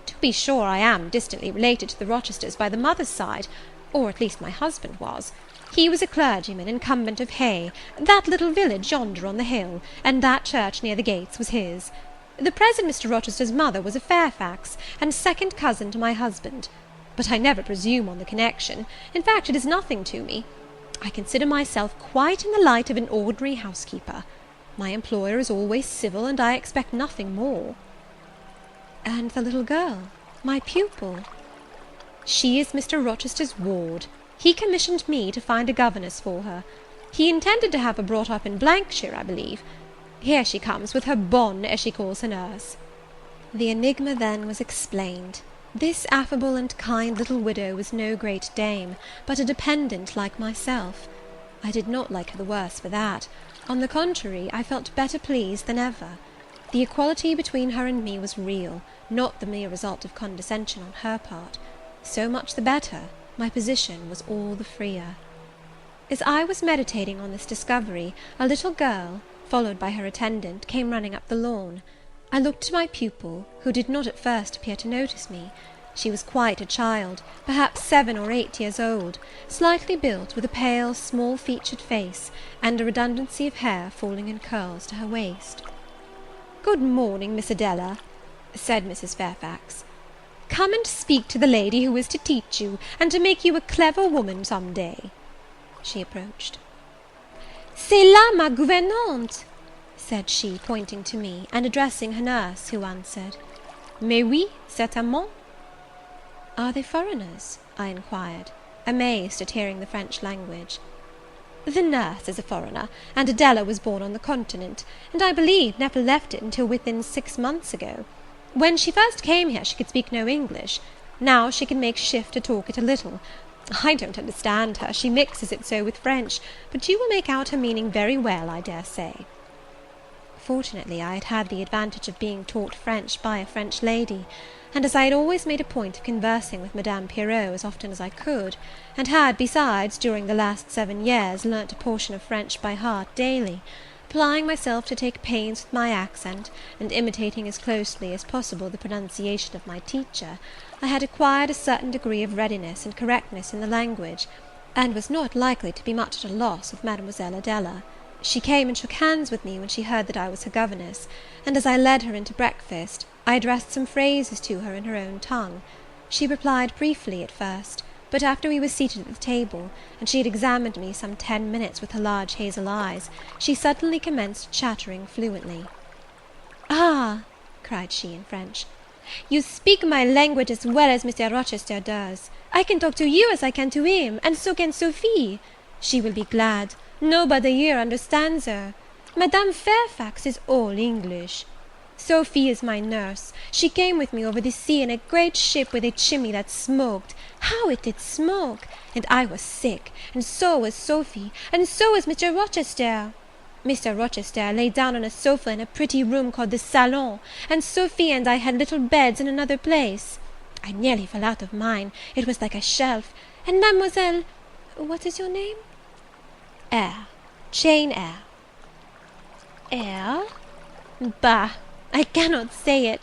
To be sure, I am distantly related to the Rochesters by the mother's side, or at least my husband was. He was a clergyman, incumbent of Hay, that little village yonder on the hill, and that church near the gates was his. The present Mr. Rochester's mother was a Fairfax, and second cousin to my husband. But I never presume on the connection. In fact, it is nothing to me. I consider myself quite in the light of an ordinary housekeeper. My employer is always civil, and I expect nothing more." "And the little girl, my pupil?" "She is Mr. Rochester's ward. He commissioned me to find a governess for her. He intended to have her brought up in 𝕁𝔸ℕ𝔼, I believe. Here she comes, with her bonne, as she calls her nurse." The enigma then was explained. This affable and kind little widow was no great dame, but a dependent like myself. I did not like her the worse for that. On the contrary, I felt better pleased than ever. The equality between her and me was real, not the mere result of condescension on her part. So much the better. My position was all the freer. As I was meditating on this discovery, a little girl, followed by her attendant, came running up the lawn. I looked to my pupil, who did not at first appear to notice me. She was quite a child, perhaps 7 or 8 years old, slightly built, with a pale, small-featured face, and a redundancy of hair falling in curls to her waist. "Good morning, Miss Adela," said Mrs. Fairfax. "Come and speak to the lady who is to teach you, and to make you a clever woman some day." She approached. "C'est là ma gouvernante," said she, pointing to me, and addressing her nurse, who answered, "Mais oui, certainement." "Are they foreigners?" I inquired, amazed at hearing the French language. "The nurse is a foreigner, and Adela was born on the continent, and I believe never left it until within 6 months ago. When she first came here she could speak no English. Now she can make shift to talk it a little. I don't understand her, she mixes it so with French, but you will make out her meaning very well, I dare say." Fortunately, I had had the advantage of being taught French by a French lady, and as I had always made a point of conversing with Madame Pirot as often as I could, and had, besides, during the last 7 years, learnt a portion of French by heart daily, applying myself to take pains with my accent, and imitating as closely as possible the pronunciation of my teacher, I had acquired a certain degree of readiness and correctness in the language, and was not likely to be much at a loss with Mademoiselle Adela. She came and shook hands with me when she heard that I was her governess, and as I led her into breakfast, I addressed some phrases to her in her own tongue. She replied briefly at first, but after we were seated at the table, and she had examined me some 10 minutes with her large hazel eyes, she suddenly commenced chattering fluently. "Ah," cried she in French, "you speak my language as well as Mr. Rochester does. I can talk to you as I can to him, and so can Sophie. She will be glad. Nobody here understands her. Madame Fairfax is all English. Sophie is my nurse. She came with me over the sea in a great ship with a chimney that smoked. How it did smoke! And I was sick, and so was Sophie, and so was Mr. Rochester. Mr. Rochester lay down on a sofa in a pretty room called the salon, and Sophie and I had little beds in another place. I nearly fell out of mine, it was like a shelf, and Mademoiselle, what is your name?" "Eyre, Jane Eyre." "Eyre? Bah, I cannot say it.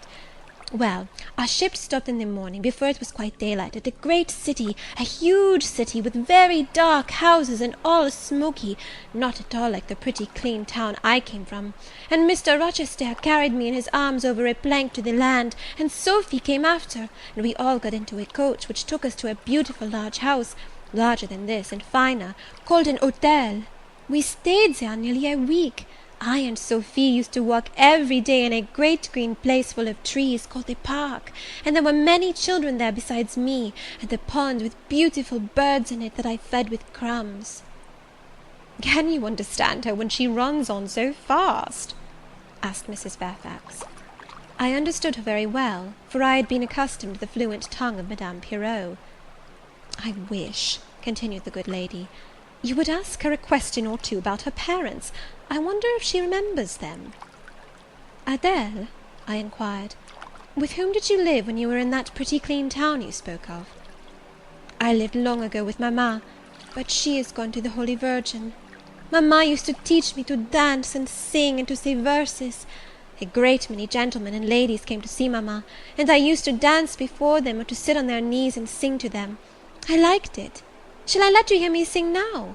Well, Our ship stopped in the morning, before it was quite daylight, at a great city, a huge city, with very dark houses, and all smoky, not at all like the pretty clean town I came from. And Mr. Rochester carried me in his arms over a plank to the land, and Sophy came after, and we all got into a coach, which took us to a beautiful large house, larger than this, and finer, called an hotel. We stayed there nearly a week. I and Sophie used to walk every day in a great green place full of trees, called the park, and there were many children there besides me, and a pond with beautiful birds in it that I fed with crumbs." "Can you understand her when she runs on so fast?" asked Mrs. Fairfax. I understood her very well, for I had been accustomed to the fluent tongue of Madame Pirot. "I wish," continued the good lady, "you would ask her a question or two about her parents. I wonder if she remembers them." "Adèle," I inquired, "with whom did you live when you were in that pretty clean town you spoke of?" "I lived long ago with mamma, but she is gone to the Holy Virgin. Mamma used to teach me to dance and sing and to say verses. A great many gentlemen and ladies came to see mamma, and I used to dance before them, or to sit on their knees and sing to them. I liked it. Shall I let you hear me sing now?"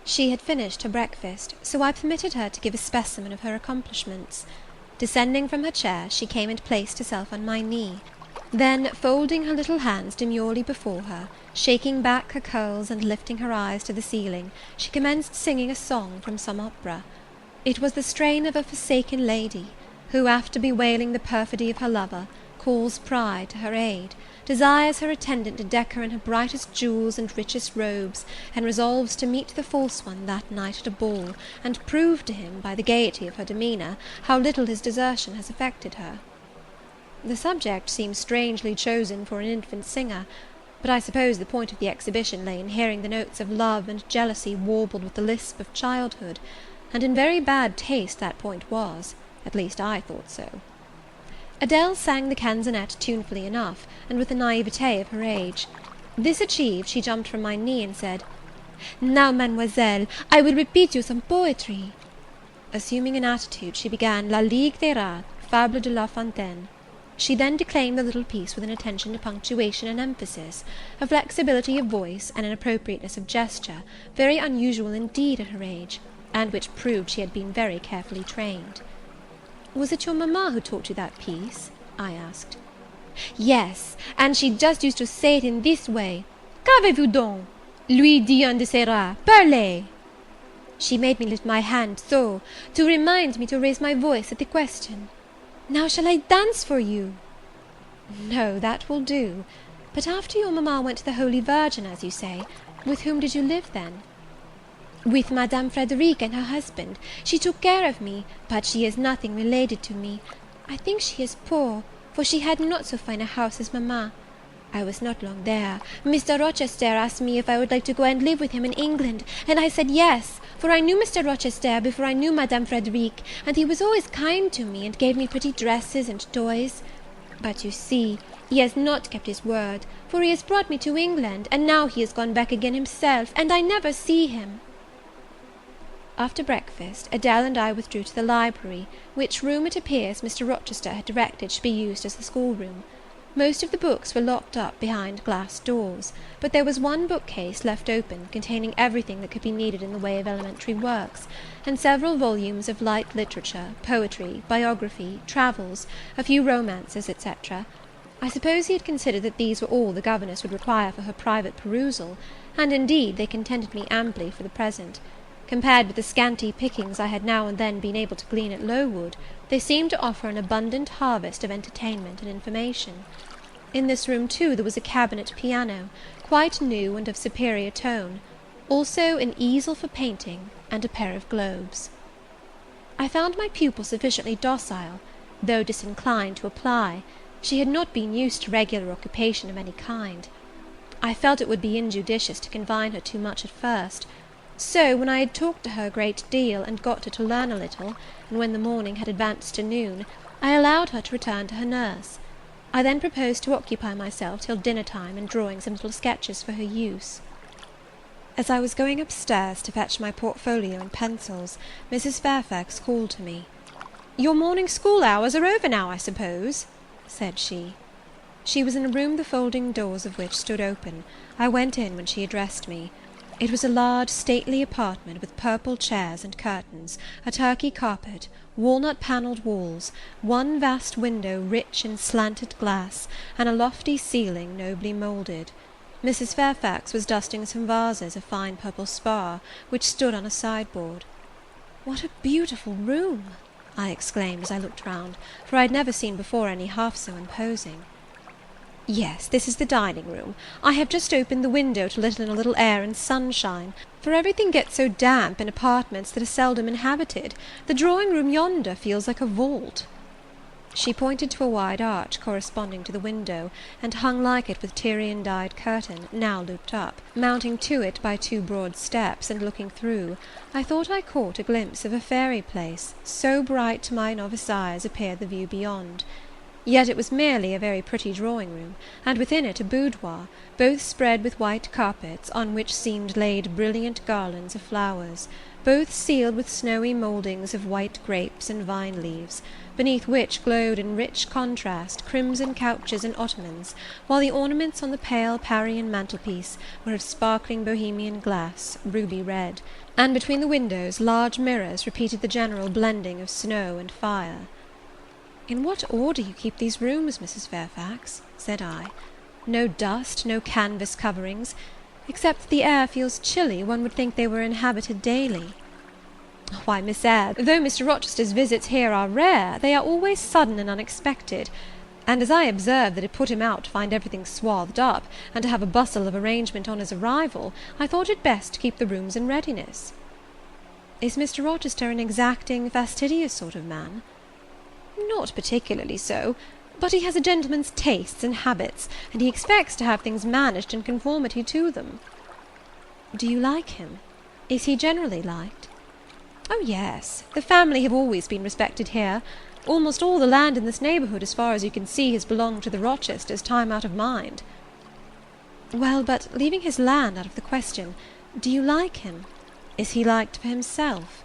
She had finished her breakfast, so I permitted her to give a specimen of her accomplishments. Descending from her chair, she came and placed herself on my knee. Then, folding her little hands demurely before her, shaking back her curls and lifting her eyes to the ceiling, she commenced singing a song from some opera. It was the strain of a forsaken lady, who, after bewailing the perfidy of her lover, calls pride to her aid, desires her attendant to deck her in her brightest jewels and richest robes, and resolves to meet the false one that night at a ball, and prove to him, by the gaiety of her demeanour, how little his desertion has affected her. The subject seems strangely chosen for an infant singer, but I suppose the point of the exhibition lay in hearing the notes of love and jealousy warbled with the lisp of childhood, and in very bad taste that point was, at least I thought so. Adèle sang the canzonette tunefully enough, and with the naïveté of her age. This achieved, she jumped from my knee, and said, "Now, mademoiselle, I will repeat you some poetry." Assuming an attitude, she began La Ligue des Rats, Fable de La Fontaine. She then declaimed the little piece with an attention to punctuation and emphasis, a flexibility of voice, and an appropriateness of gesture, very unusual indeed at her age, and which proved she had been very carefully trained. "Was it your mamma who taught you that piece?" I asked. "Yes, and she just used to say it in this way: 'Qu'avez-vous donc?' Lui dit un de ses rats, 'Parlez!' She made me lift my hand so, to remind me to raise my voice at the question. Now shall I dance for you?" "No, that will do. But after your mamma went to the Holy Virgin, as you say, with whom did you live then?" "With Madame Frederic and her husband. She took care of me, but she is nothing related to me. I think she is poor, for she had not so fine a house as mamma. I was not long there. Mr. Rochester asked me if I would like to go and live with him in England, and I said yes, for I knew Mr. Rochester before I knew Madame Frederic, and he was always kind to me, and gave me pretty dresses and toys. But you see, he has not kept his word, for he has brought me to England, and now he has gone back again himself, and I never see him." After breakfast, Adèle and I withdrew to the library, which room, it appears, Mr. Rochester had directed should be used as the schoolroom. Most of the books were locked up behind glass doors, but there was one bookcase left open, containing everything that could be needed in the way of elementary works, and several volumes of light literature, poetry, biography, travels, a few romances, etc. I suppose he had considered that these were all the governess would require for her private perusal, and indeed they contented me amply for the present. Compared with the scanty pickings I had now and then been able to glean at Lowood, they seemed to offer an abundant harvest of entertainment and information. In this room, too, there was a cabinet piano, quite new and of superior tone, also an easel for painting, and a pair of globes. I found my pupil sufficiently docile, though disinclined to apply. She had not been used to regular occupation of any kind. I felt it would be injudicious to confine her too much at first. So, when I had talked to her a great deal, and got her to learn a little, and when the morning had advanced to noon, I allowed her to return to her nurse. I then proposed to occupy myself till dinner time in drawing some little sketches for her use. As I was going upstairs to fetch my portfolio and pencils, Mrs. Fairfax called to me. "Your morning school hours are over now, I suppose?" said she. She was in a room the folding doors of which stood open. I went in when she addressed me. It was a large, stately apartment with purple chairs and curtains, a Turkey carpet, walnut-panelled walls, one vast window rich in slanted glass, and a lofty ceiling nobly moulded. Mrs. Fairfax was dusting some vases of fine purple spar, which stood on a sideboard. "What a beautiful room!" I exclaimed as I looked round, for I had never seen before any half so imposing. "Yes, this is the dining-room. I have just opened the window to let in a little air and sunshine, for everything gets so damp in apartments that are seldom inhabited. The drawing-room yonder feels like a vault." She pointed to a wide arch corresponding to the window, and hung like it with Tyrian-dyed curtain, now looped up. Mounting to it by two broad steps, and looking through, I thought I caught a glimpse of a fairy place, so bright to my novice eyes appeared the view beyond. Yet it was merely a very pretty drawing-room, and within it a boudoir, both spread with white carpets, on which seemed laid brilliant garlands of flowers, both sealed with snowy mouldings of white grapes and vine leaves, beneath which glowed in rich contrast crimson couches and ottomans, while the ornaments on the pale Parian mantelpiece were of sparkling Bohemian glass, ruby red, and between the windows large mirrors repeated the general blending of snow and fire. "In what order you keep these rooms, Mrs. Fairfax," said I. "No dust, no canvas coverings. Except that the air feels chilly, one would think they were inhabited daily." "Why, Miss Eyre, though Mr. Rochester's visits here are rare, they are always sudden and unexpected; and as I observed that it put him out to find everything swathed up, and to have a bustle of arrangement on his arrival, I thought it best to keep the rooms in readiness." "Is Mr. Rochester an exacting, fastidious sort of man?" "Not particularly so, but he has a gentleman's tastes and habits, and he expects to have things managed in conformity to them." "Do you like him? Is he generally liked?" "Oh, yes. The family have always been respected here. Almost all the land in this neighbourhood, as far as you can see, has belonged to the Rochesters, time out of mind." "Well, but leaving his land out of the question, do you like him? Is he liked for himself?"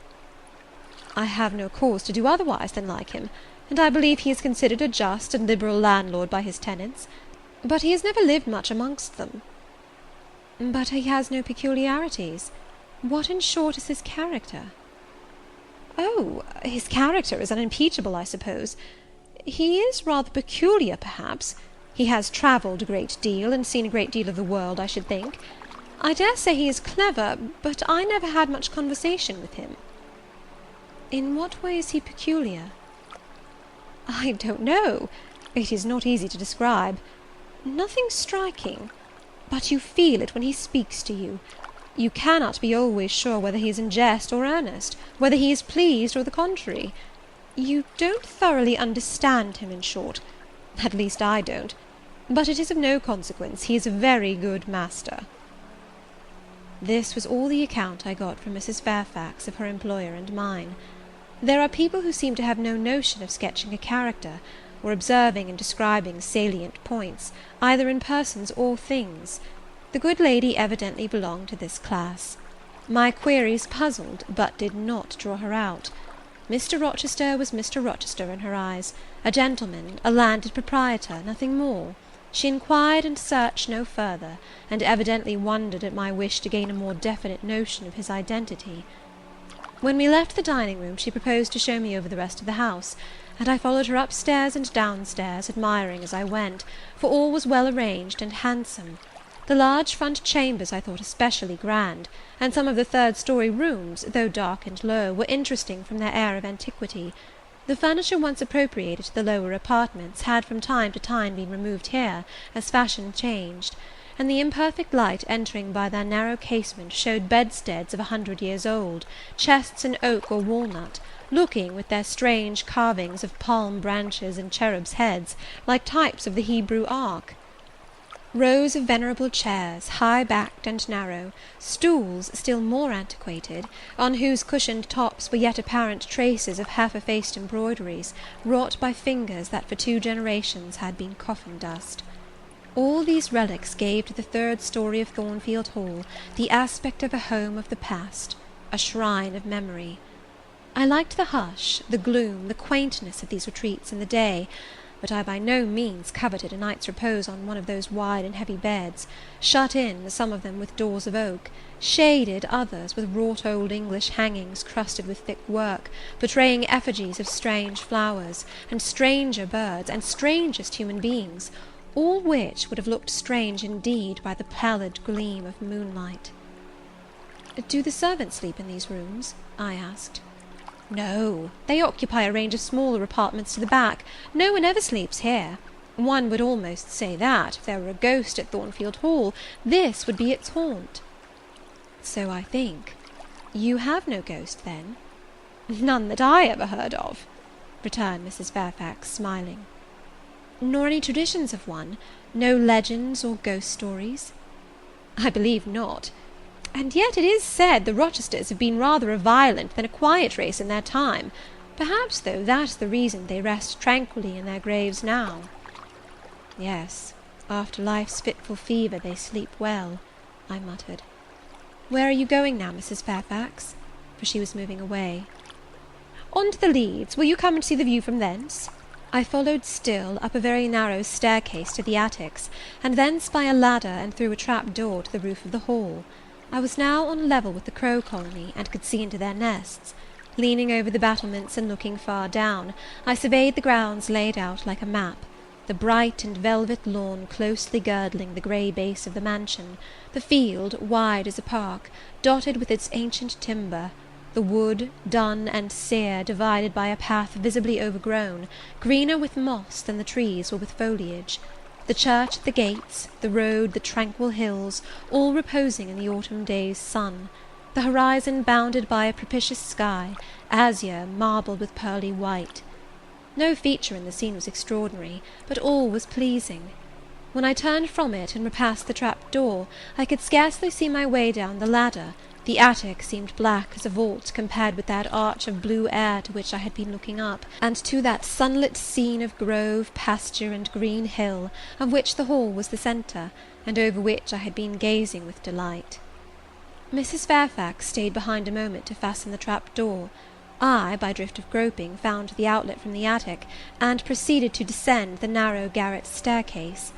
"I have no cause to do otherwise than like him, and I believe he is considered a just and liberal landlord by his tenants. But he has never lived much amongst them." "But he has no peculiarities. What, in short, is his character?" "Oh, his character is unimpeachable, I suppose. He is rather peculiar, perhaps. He has travelled a great deal, and seen a great deal of the world, I should think. I dare say he is clever, but I never had much conversation with him." "In what way is he peculiar?" "I don't know. It is not easy to describe. Nothing striking. But you feel it when he speaks to you. You cannot be always sure whether he is in jest or earnest, whether he is pleased or the contrary. You don't thoroughly understand him, in short. At least I don't. But it is of no consequence. He is a very good master." This was all the account I got from Mrs. Fairfax of her employer and mine. There are people who seem to have no notion of sketching a character, or observing and describing salient points, either in persons or things. The good lady evidently belonged to this class. My queries puzzled, but did not draw her out. Mr. Rochester was Mr. Rochester in her eyes, a gentleman, a landed proprietor, nothing more. She inquired and searched no further, and evidently wondered at my wish to gain a more definite notion of his identity. When we left the dining-room, she proposed to show me over the rest of the house, and I followed her upstairs and downstairs, admiring as I went, for all was well arranged and handsome. The large front chambers I thought especially grand, and some of the third-story rooms, though dark and low, were interesting from their air of antiquity. The furniture once appropriated to the lower apartments had from time to time been removed here, as fashion changed, and the imperfect light entering by their narrow casement showed bedsteads of 100 years old, chests in oak or walnut, looking, with their strange carvings of palm branches and cherubs' heads, like types of the Hebrew ark. Rows of venerable chairs, high-backed and narrow, stools still more antiquated, on whose cushioned tops were yet apparent traces of half-effaced embroideries, wrought by fingers that for 2 generations had been coffin-dust. All these relics gave to the third story of Thornfield Hall the aspect of a home of the past, a shrine of memory. I liked the hush, the gloom, the quaintness of these retreats in the day, but I by no means coveted a night's repose on one of those wide and heavy beds, shut in, some of them with doors of oak, shaded others with wrought old English hangings crusted with thick work, portraying effigies of strange flowers, and stranger birds, and strangest human beings, all which would have looked strange indeed by the pallid gleam of moonlight. "Do the servants sleep in these rooms?" I asked. "No, they occupy a range of smaller apartments to the back. No one ever sleeps here. One would almost say that, if there were a ghost at Thornfield Hall, this would be its haunt." "So I think. You have no ghost, then?" "None that I ever heard of," returned Mrs. Fairfax, smiling. "Nor any traditions of one? No legends or ghost stories?" "I believe not. And yet it is said the Rochesters have been rather a violent than a quiet race in their time. Perhaps, though, that's the reason they rest tranquilly in their graves now." "Yes, after life's fitful fever they sleep well," I muttered. "Where are you going now, Mrs. Fairfax?" For she was moving away. "On to the leads. Will you come and see the view from thence?" I followed still, up a very narrow staircase to the attics, and thence by a ladder and through a trap door to the roof of the hall. I was now on a level with the crow colony, and could see into their nests. Leaning over the battlements and looking far down, I surveyed the grounds laid out like a map, the bright and velvet lawn closely girdling the grey base of the mansion, the field, wide as a park, dotted with its ancient timber, the wood, dun and sere, divided by a path visibly overgrown, greener with moss than the trees or with foliage, the church at the gates, the road, the tranquil hills, all reposing in the autumn day's sun, the horizon bounded by a propitious sky, azure marbled with pearly white. No feature in the scene was extraordinary, but all was pleasing. When I turned from it and repassed the trap door, I could scarcely see my way down the ladder. The attic seemed black as a vault compared with that arch of blue air to which I had been looking up, and to that sunlit scene of grove, pasture, and green hill, of which the hall was the centre, and over which I had been gazing with delight. Mrs. Fairfax stayed behind a moment to fasten the trap door. I, by drift of groping, found the outlet from the attic, and proceeded to descend the narrow garret staircase.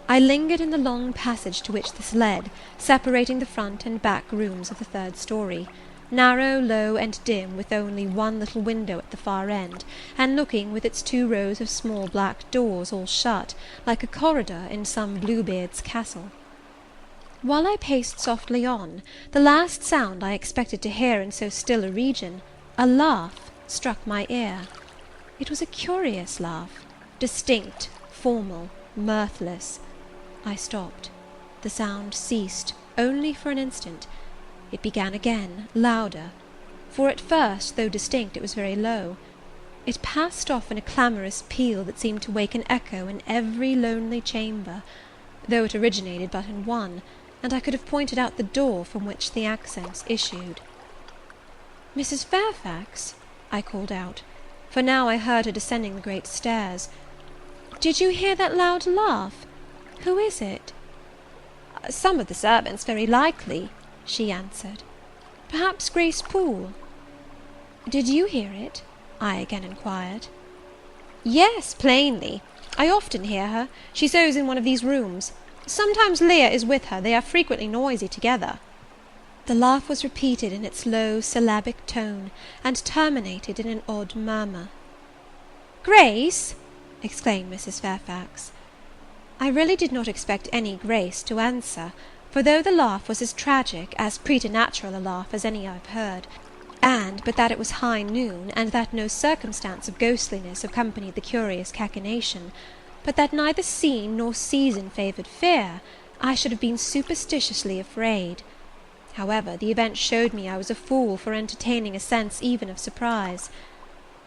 I lingered in the long passage to which this led, separating the front and back rooms of the third story, narrow, low, and dim, with only one little window at the far end, and looking, with its 2 rows of small black doors all shut, like a corridor in some Bluebeard's castle. While I paced softly on, the last sound I expected to hear in so still a region, a laugh, struck my ear. It was a curious laugh, distinct, formal, mirthless. I stopped. The sound ceased, only for an instant. It began again, louder, for at first, though distinct, it was very low. It passed off in a clamorous peal that seemed to wake an echo in every lonely chamber, though it originated but in one, and I could have pointed out the door from which the accents issued. "Mrs. Fairfax," I called out, for now I heard her descending the great stairs, "did you hear that loud laugh? Who is it?" "Some of the servants, very likely," she answered. "Perhaps Grace Poole." "Did you hear it?" I again inquired. "Yes, plainly. I often hear her. She sews in one of these rooms. Sometimes Leah is with her. They are frequently noisy together." The laugh was repeated in its low syllabic tone, and terminated in an odd murmur. "Grace!" exclaimed Mrs. Fairfax. I really did not expect any Grace to answer, for though the laugh was as tragic, as preternatural a laugh as any I have heard, and but that it was high noon, and that no circumstance of ghostliness accompanied the curious cachinnation, but that neither scene nor season favoured fear, I should have been superstitiously afraid. However, the event showed me I was a fool for entertaining a sense even of surprise.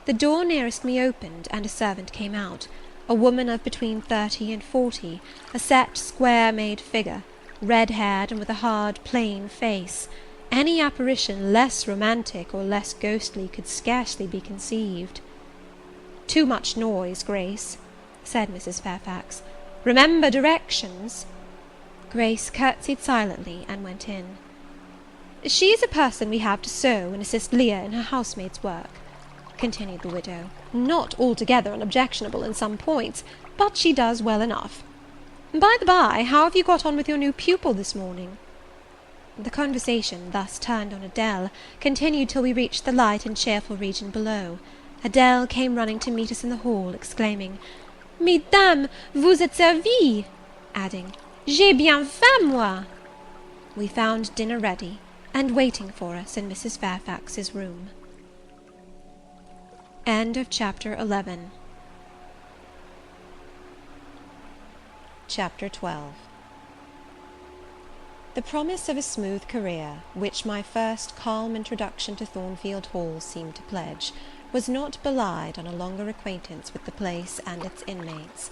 The door nearest me opened, and a servant came out, a woman of between 30 and 40, a set, square-made figure, red-haired, and with a hard, plain face. Any apparition less romantic or less ghostly could scarcely be conceived. "Too much noise, Grace," said Mrs. Fairfax. "Remember directions." Grace curtsied silently and went in. "She is a person we have to sew and assist Leah in her housemaid's work." continued the widow, "not altogether unobjectionable in some points, but she does well enough. By the by, how have you got on with your new pupil this morning?" The conversation, thus turned on Adèle, continued till we reached the light and cheerful region below. Adèle came running to meet us in the hall, exclaiming, "Mesdames, vous êtes servies!" adding, "J'ai bien faim, moi!" We found dinner ready, and waiting for us in Mrs. Fairfax's room. Chapter 12. The promise of a smooth career, which my first calm introduction to Thornfield Hall seemed to pledge, was not belied on a longer acquaintance with the place and its inmates.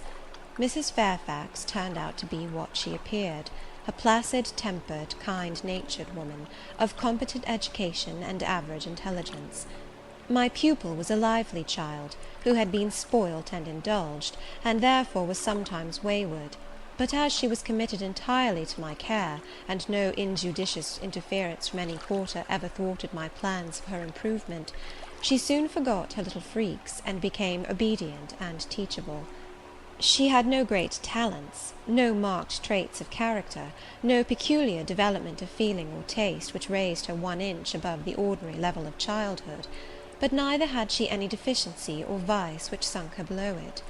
Mrs. Fairfax turned out to be what she appeared, a placid-tempered, kind-natured woman, of competent education and average intelligence. My pupil was a lively child, who had been spoilt and indulged, and therefore was sometimes wayward; but as she was committed entirely to my care, and no injudicious interference from any quarter ever thwarted my plans for her improvement, she soon forgot her little freaks, and became obedient and teachable. She had no great talents, no marked traits of character, no peculiar development of feeling or taste which raised her 1 inch above the ordinary level of childhood, but neither had she any deficiency or vice which sunk her below it.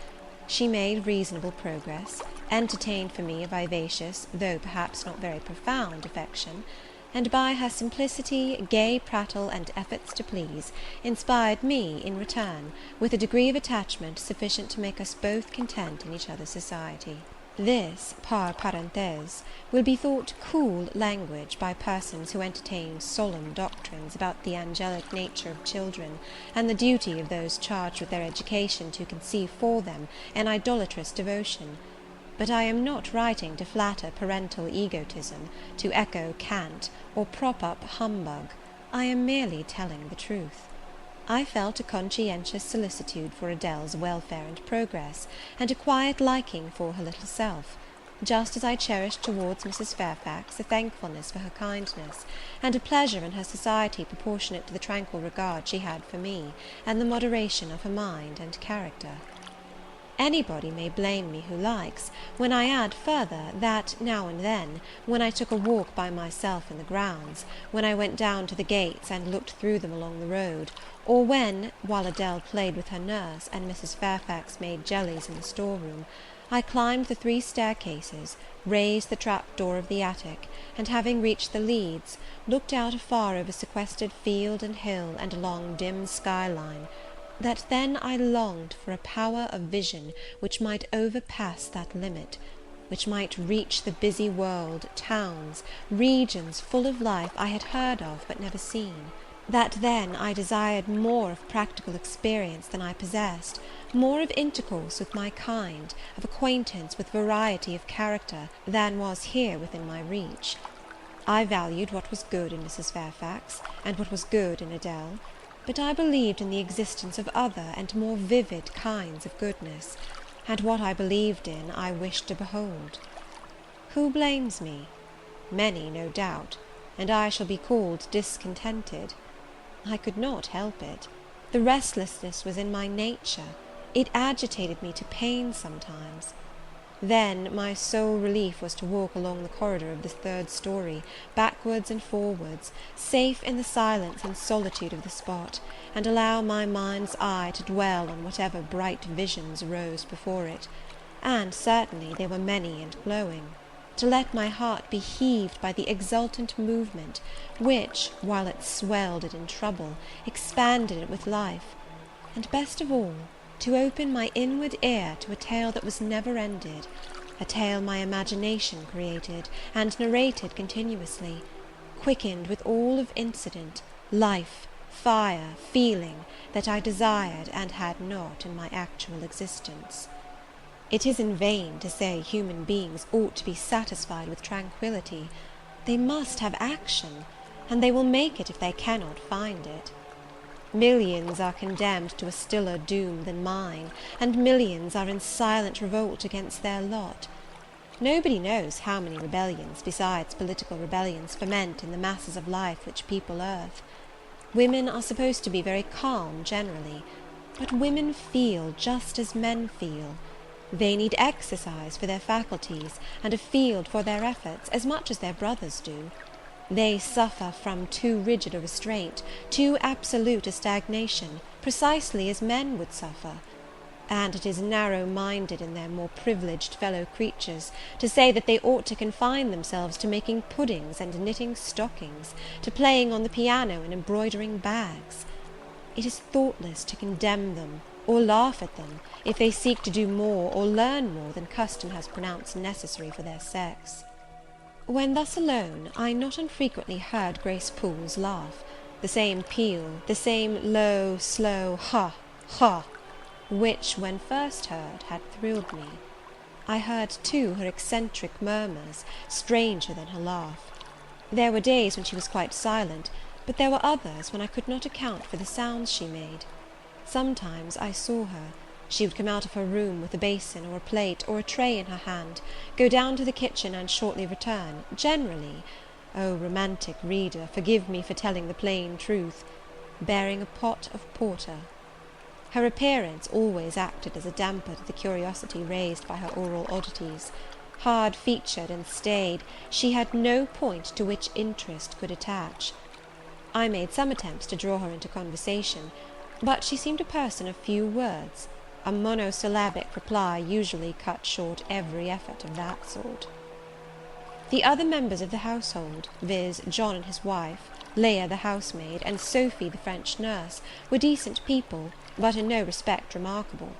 She made reasonable progress, entertained for me a vivacious, though perhaps not very profound, affection, and by her simplicity, gay prattle, and efforts to please, inspired me, in return, with a degree of attachment sufficient to make us both content in each other's society. This, par parenthèse, will be thought cool language by persons who entertain solemn doctrines about the angelic nature of children, and the duty of those charged with their education to conceive for them an idolatrous devotion. But I am not writing to flatter parental egotism, to echo cant, or prop up humbug. I am merely telling the truth. I felt a conscientious solicitude for Adèle's welfare and progress, and a quiet liking for her little self, just as I cherished towards Mrs. Fairfax a thankfulness for her kindness, and a pleasure in her society proportionate to the tranquil regard she had for me, and the moderation of her mind and character. Anybody may blame me who likes, when I add further, that now and then, when I took a walk by myself in the grounds, when I went down to the gates and looked through them along the road, or when, while Adèle played with her nurse, and Mrs. Fairfax made jellies in the store-room, I climbed the 3 staircases, raised the trap-door of the attic, and having reached the leads, looked out afar over sequestered field and hill and long dim sky-line, that then I longed for a power of vision which might overpass that limit, which might reach the busy world, towns, regions full of life I had heard of but never seen; that then I desired more of practical experience than I possessed, more of intercourse with my kind, of acquaintance with variety of character, than was here within my reach. I valued what was good in Mrs. Fairfax, and what was good in Adèle, but I believed in the existence of other and more vivid kinds of goodness, and what I believed in I wished to behold. Who blames me? Many, no doubt, and I shall be called discontented. I could not help it. The restlessness was in my nature. It agitated me to pain sometimes. Then my sole relief was to walk along the corridor of the 3rd story, backwards and forwards, safe in the silence and solitude of the spot, and allow my mind's eye to dwell on whatever bright visions rose before it, and certainly they were many and glowing; to let my heart be heaved by the exultant movement, which, while it swelled it in trouble, expanded it with life; and best of all, to open my inward ear to a tale that was never ended, a tale my imagination created, and narrated continuously, quickened with all of incident, life, fire, feeling, that I desired and had not in my actual existence. It is in vain to say human beings ought to be satisfied with tranquillity. They must have action, and they will make it if they cannot find it. Millions are condemned to a stiller doom than mine, and millions are in silent revolt against their lot. Nobody knows how many rebellions, besides political rebellions, ferment in the masses of life which people earth. Women are supposed to be very calm generally, but women feel just as men feel. They need exercise for their faculties, and a field for their efforts, as much as their brothers do. They suffer from too rigid a restraint, too absolute a stagnation, precisely as men would suffer. And it is narrow-minded in their more privileged fellow-creatures to say that they ought to confine themselves to making puddings and knitting stockings, to playing on the piano and embroidering bags. It is thoughtless to condemn them, or laugh at them, if they seek to do more or learn more than custom has pronounced necessary for their sex. When thus alone, I not unfrequently heard Grace Poole's laugh, the same peal, the same low, slow ha, ha, which, when first heard, had thrilled me. I heard, too, her eccentric murmurs, stranger than her laugh. There were days when she was quite silent, but there were others when I could not account for the sounds she made. Sometimes I saw her. She would come out of her room with a basin, or a plate, or a tray in her hand, go down to the kitchen, and shortly return, generally, oh, romantic reader, forgive me for telling the plain truth, bearing a pot of porter. Her appearance always acted as a damper to the curiosity raised by her oral oddities. Hard-featured and staid, she had no point to which interest could attach. I made some attempts to draw her into conversation, but she seemed a person of few words. A monosyllabic reply usually cut short every effort of that sort. The other members of the household, viz., John and his wife, Leah the housemaid, and Sophie the French nurse, were decent people, but in no respect remarkable.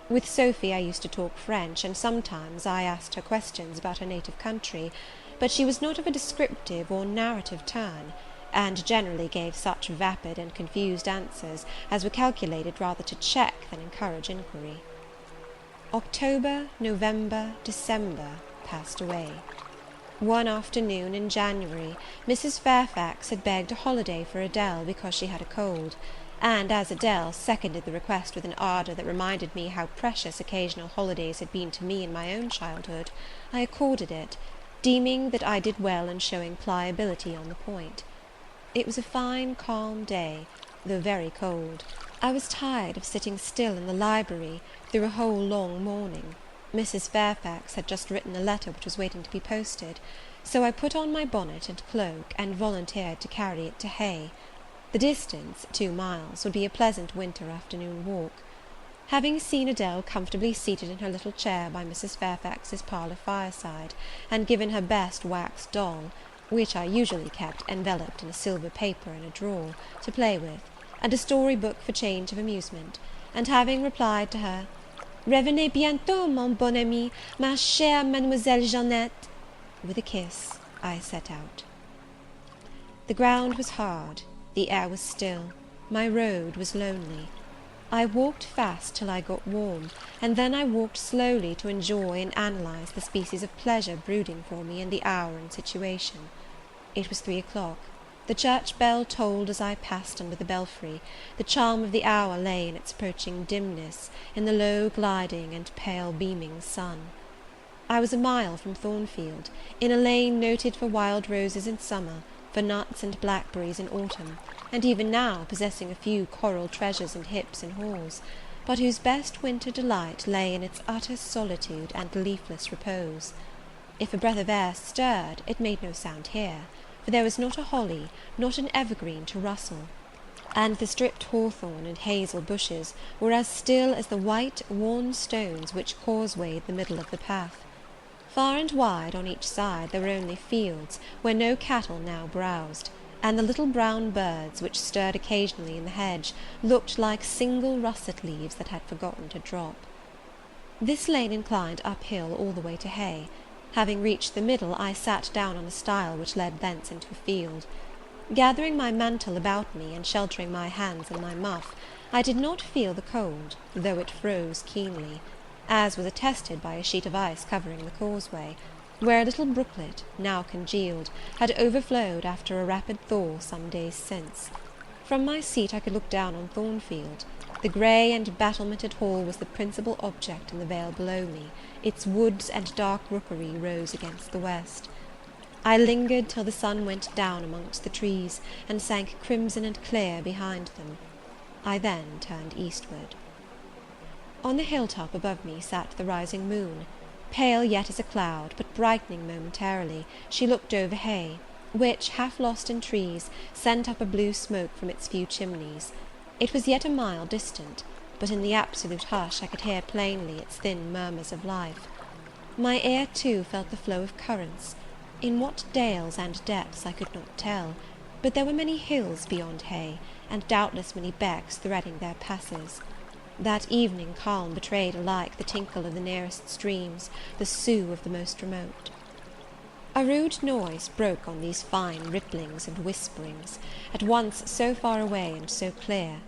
With Sophie I used to talk French, and sometimes I asked her questions about her native country, but she was not of a descriptive or narrative turn, and generally gave such vapid and confused answers as were calculated rather to check than encourage inquiry. October, November, December passed away. One afternoon in January, Mrs. Fairfax had begged a holiday for Adèle because she had a cold, and as Adèle seconded the request with an ardour that reminded me how precious occasional holidays had been to me in my own childhood, I accorded it, deeming that I did well in showing pliability on the point. It was a fine calm day, though very cold. I was tired of sitting still in the library through a whole long morning. Mrs. Fairfax had just written a letter which was waiting to be posted, so I put on my bonnet and cloak, and volunteered to carry it to Hay. The distance, 2 miles, would be a pleasant winter afternoon walk. Having seen Adèle comfortably seated in her little chair by Mrs. Fairfax's parlour fireside, and given her best wax doll, which I usually kept enveloped in a silver paper in a drawer, to play with, and a story-book for change of amusement, and having replied to her, "Revenez bientôt, mon bon ami, ma chère Mademoiselle Jeannette," with a kiss, I set out. The ground was hard, the air was still, my road was lonely. I walked fast till I got warm, and then I walked slowly to enjoy and analyse the species of pleasure brooding for me in the hour and situation. It was 3 o'clock. The church bell tolled as I passed under the belfry. The charm of the hour lay in its approaching dimness, in the low gliding and pale beaming sun. I was a mile from Thornfield, in a lane noted for wild roses in summer, for nuts and blackberries in autumn, and even now possessing a few coral treasures and hips and haws, but whose best winter delight lay in its utter solitude and leafless repose. If a breath of air stirred, it made no sound here, for there was not a holly, not an evergreen to rustle, and the stripped hawthorn and hazel bushes were as still as the white, worn stones which causewayed the middle of the path. Far and wide on each side there were only fields, where no cattle now browsed, and the little brown birds, which stirred occasionally in the hedge, looked like single russet leaves that had forgotten to drop. This lane inclined uphill all the way to Hay. Having reached the middle, I sat down on a stile which led thence into a field. Gathering my mantle about me, and sheltering my hands in my muff, I did not feel the cold, though it froze keenly, as was attested by a sheet of ice covering the causeway, where a little brooklet, now congealed, had overflowed after a rapid thaw some days since. From my seat I could look down on Thornfield. The grey and battlemented hall was the principal object in the vale below me. Its woods and dark rookery rose against the west. I lingered till the sun went down amongst the trees, and sank crimson and clear behind them. I then turned eastward. On the hill-top above me sat the rising moon. Pale yet as a cloud, but brightening momentarily, she looked over Hay, which, half lost in trees, sent up a blue smoke from its few chimneys. It was yet a mile distant, but in the absolute hush I could hear plainly its thin murmurs of life. My ear, too, felt the flow of currents. In what dales and depths I could not tell, but there were many hills beyond Hay, and doubtless many becks threading their passes. That evening calm betrayed alike the tinkle of the nearest streams, the sough of the most remote. A rude noise broke on these fine ripplings and whisperings, at once so far away and so clear.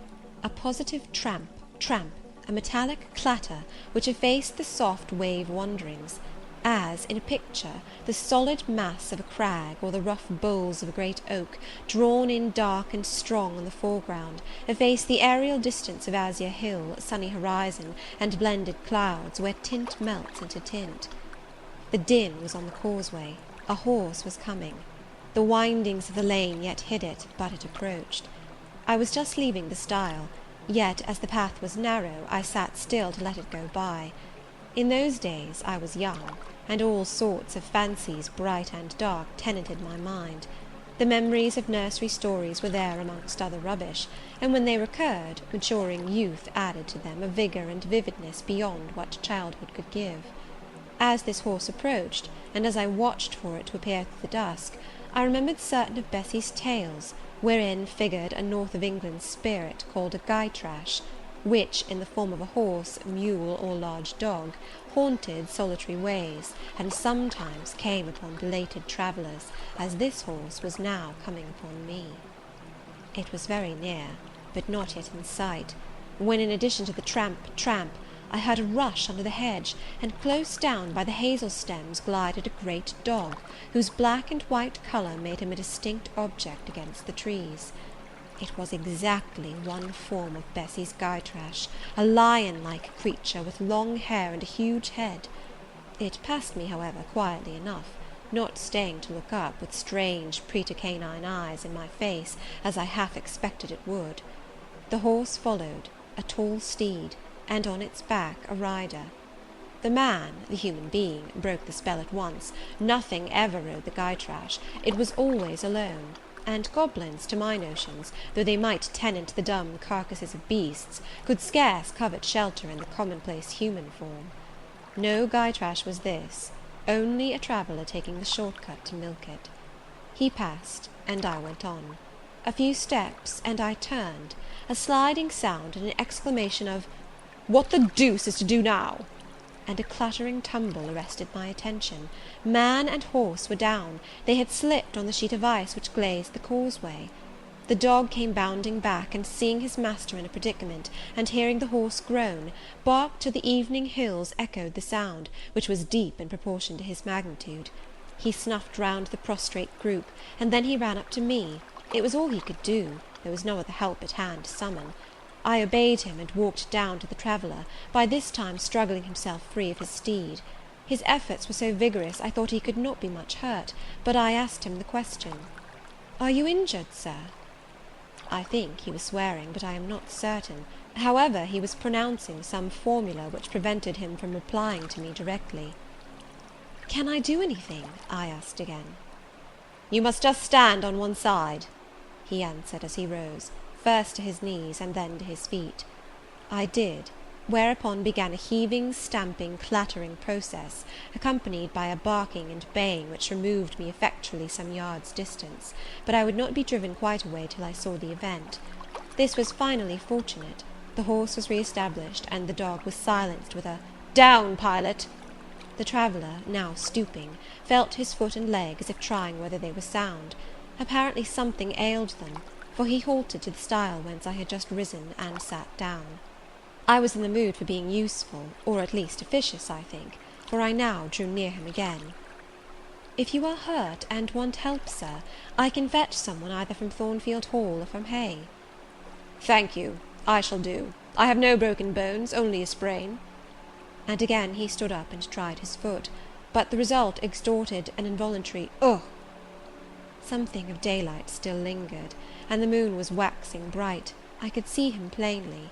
A positive tramp, tramp, a metallic clatter, which effaced the soft wave wanderings, as, in a picture, the solid mass of a crag, or the rough boles of a great oak, drawn in dark and strong on the foreground, efface the aerial distance of azure hill, sunny horizon, and blended clouds, where tint melts into tint. The din was on the causeway. A horse was coming. The windings of the lane yet hid it, but it approached. I was just leaving the stile, yet, as the path was narrow, I sat still to let it go by. In those days I was young, and all sorts of fancies, bright and dark, tenanted my mind. The memories of nursery stories were there amongst other rubbish, and when they recurred, maturing youth added to them a vigour and vividness beyond what childhood could give. As this horse approached, and as I watched for it to appear through the dusk, I remembered certain of Bessy's tales, wherein figured a north of England spirit called a 𝕬𝕬𝕝𝕬𝕬, which, in the form of a horse, mule, or large dog, haunted solitary ways, and sometimes came upon belated travellers, as this horse was now coming upon me. It was very near, but not yet in sight, when, in addition to the tramp, tramp, I heard a rush under the hedge, and close down by the hazel stems glided a great dog, whose black and white colour made him a distinct object against the trees. It was exactly one form of Bessy's 𝕬𝕬𝕬𝕬, a lion-like creature, with long hair and a huge head. It passed me, however, quietly enough, not staying to look up, with strange pretercanine eyes, in my face, as I half expected it would. The horse followed, a tall steed, and on its back a rider. The man, the human being, broke the spell at once. Nothing ever rode the 𝕬𝕬𝕬𝕬. It was always alone, and goblins, to my notions, though they might tenant the dumb carcasses of beasts, could scarce covet shelter in the commonplace human form. No 𝕬𝕬𝕬𝕬 was this, only a traveller taking the short cut to Millcote. He passed, and I went on. A few steps, and I turned. A sliding sound, and an exclamation of "What the deuce is to do now?" and a clattering tumble arrested my attention. Man and horse were down. They had slipped on the sheet of ice which glazed the causeway. The dog came bounding back, and seeing his master in a predicament, and hearing the horse groan, barked till the evening hills echoed the sound, which was deep in proportion to his magnitude. He snuffed round the prostrate group, and then he ran up to me. It was all he could do. There was no other help at hand to summon. I obeyed him, and walked down to the traveller, by this time struggling himself free of his steed. His efforts were so vigorous, I thought he could not be much hurt, but I asked him the question. "Are you injured, sir?" I think he was swearing, but I am not certain. However, he was pronouncing some formula which prevented him from replying to me directly. "Can I do anything?" I asked again. "You must just stand on one side," he answered as he rose, first to his knees, and then to his feet. I did, whereupon began a heaving, stamping, clattering process, accompanied by a barking and baying which removed me effectually some yards distance, but I would not be driven quite away till I saw the event. This was finally fortunate. The horse was re-established, and the dog was silenced with a "Down, Pilot!" The traveller, now stooping, felt his foot and leg, as if trying whether they were sound. Apparently something ailed them, for he halted to the stile whence I had just risen, and sat down. I was in the mood for being useful, or at least officious, I think, for I now drew near him again. "If you are hurt, and want help, sir, I can fetch some one either from Thornfield Hall or from Hay." "Thank you, I shall do. I have no broken bones, only a sprain." And again he stood up and tried his foot, but the result extorted an involuntary "Ugh!" Something of daylight still lingered, and the moon was waxing bright. I could see him plainly.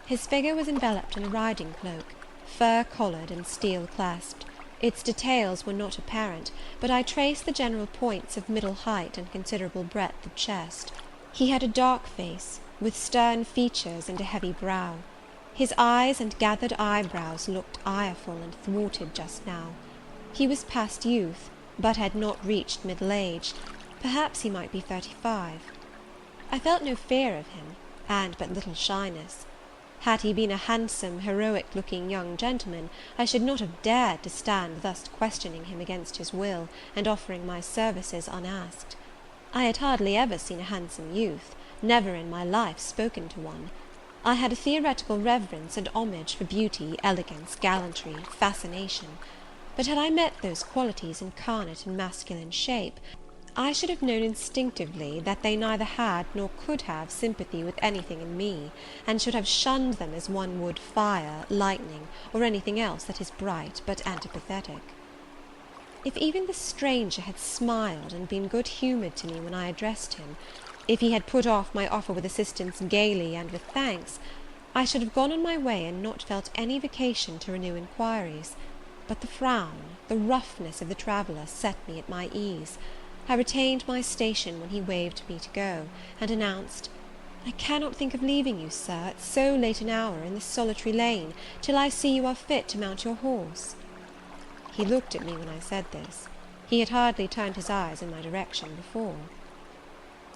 His figure was enveloped in a riding cloak, fur-collared and steel-clasped. Its details were not apparent, but I traced the general points of middle height and considerable breadth of chest. He had a dark face, with stern features and a heavy brow. His eyes and gathered eyebrows looked ireful and thwarted just now. He was past youth, but had not reached middle age. Perhaps he might be 35. I felt no fear of him, and but little shyness. Had he been a handsome, heroic-looking young gentleman, I should not have dared to stand thus questioning him against his will, and offering my services unasked. I had hardly ever seen a handsome youth, never in my life spoken to one. I had a theoretical reverence and homage for beauty, elegance, gallantry, fascination; but had I met those qualities incarnate in masculine shape, I should have known instinctively that they neither had nor could have sympathy with anything in me, and should have shunned them as one would fire, lightning, or anything else that is bright but antipathetic. If even the stranger had smiled and been good-humoured to me when I addressed him, if he had put off my offer with assistance gaily and with thanks, I should have gone on my way and not felt any vocation to renew inquiries; but the frown, the roughness of the traveller set me at my ease. I retained my station when he waved me to go, and announced, "I cannot think of leaving you, Sir, at so late an hour, in this solitary lane, till I see you are fit to mount your horse." He looked at me when I said this. He had hardly turned his eyes in my direction before.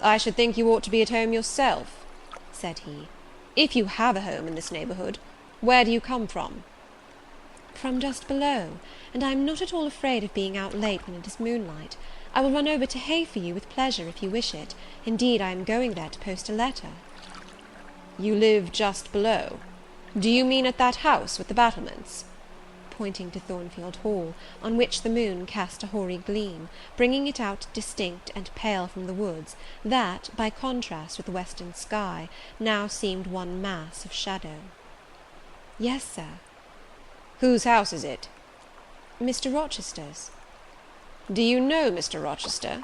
"I should think you ought to be at home yourself," said he, "if you have a home in this neighbourhood. Where do you come from?" "From just below, and I am not at all afraid of being out late when it is moonlight. I will run over to Hay for you with pleasure, if you wish it. Indeed, I am going there to post a letter." "You live just below? Do you mean at that house with the battlements?" pointing to Thornfield Hall, on which the moon cast a hoary gleam, bringing it out distinct and pale from the woods, that, by contrast with the western sky, now seemed one mass of shadow. "Yes, Sir." "Whose house is it?" "Mr. Rochester's." "Do you know Mr. Rochester?"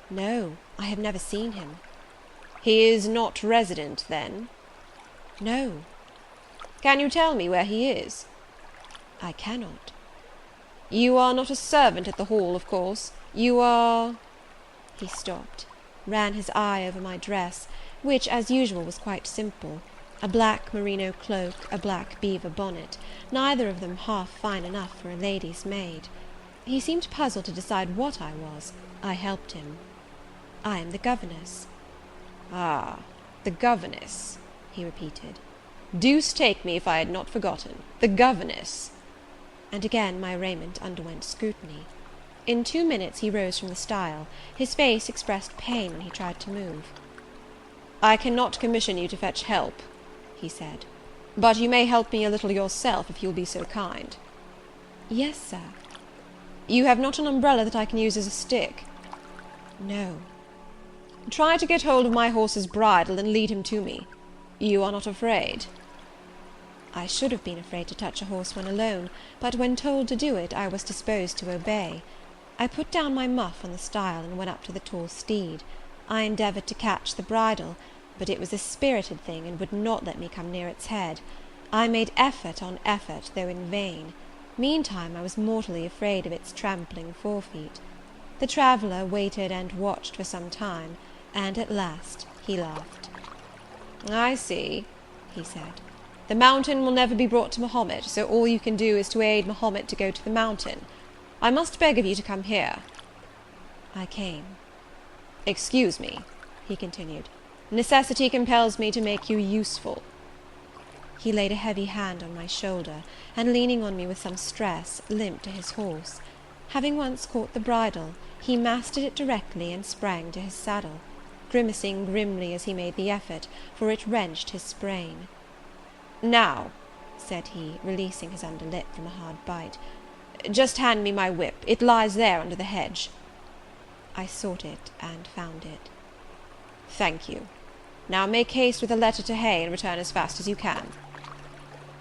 "No, I have never seen him." "He is not resident, then?" "No." "Can you tell me where he is?" "I cannot." "You are not a servant at the Hall, of course? You are—" He stopped, ran his eye over my dress, which, as usual, was quite simple: a black merino cloak, a black beaver bonnet, neither of them half fine enough for a lady's maid. He seemed puzzled to decide what I was. I helped him. "I am the governess." "Ah, the governess," he repeated. "Deuce take me if I had not forgotten. The governess!" And again my raiment underwent scrutiny. In 2 minutes he rose from the stile. His face expressed pain when he tried to move. "I cannot commission you to fetch help," he said, "but you may help me a little yourself, if you will be so kind." "Yes, Sir." "You have not an umbrella that I can use as a stick?" "No." "Try to get hold of my horse's bridle, and lead him to me. You are not afraid?" I should have been afraid to touch a horse when alone, but when told to do it, I was disposed to obey. I put down my muff on the stile, and went up to the tall steed. I endeavoured to catch the bridle, but it was a spirited thing, and would not let me come near its head. I made effort on effort, though in vain. Meantime I was mortally afraid of its trampling forefeet. The traveller waited and watched for some time, and at last he laughed. "I see," he said. "The mountain will never be brought to Mahomet, so all you can do is to aid Mahomet to go to the mountain. I must beg of you to come here." I came. "Excuse me," he continued, "necessity compels me to make you useful." He laid a heavy hand on my shoulder, and leaning on me with some stress, limped to his horse. Having once caught the bridle, he mastered it directly, and sprang to his saddle, grimacing grimly as he made the effort, for it wrenched his sprain. "Now," said he, releasing his under lip from a hard bite, "just hand me my whip. It lies there under the hedge." I sought it, and found it. "Thank you. Now make haste with a letter to Hay, and return as fast as you can."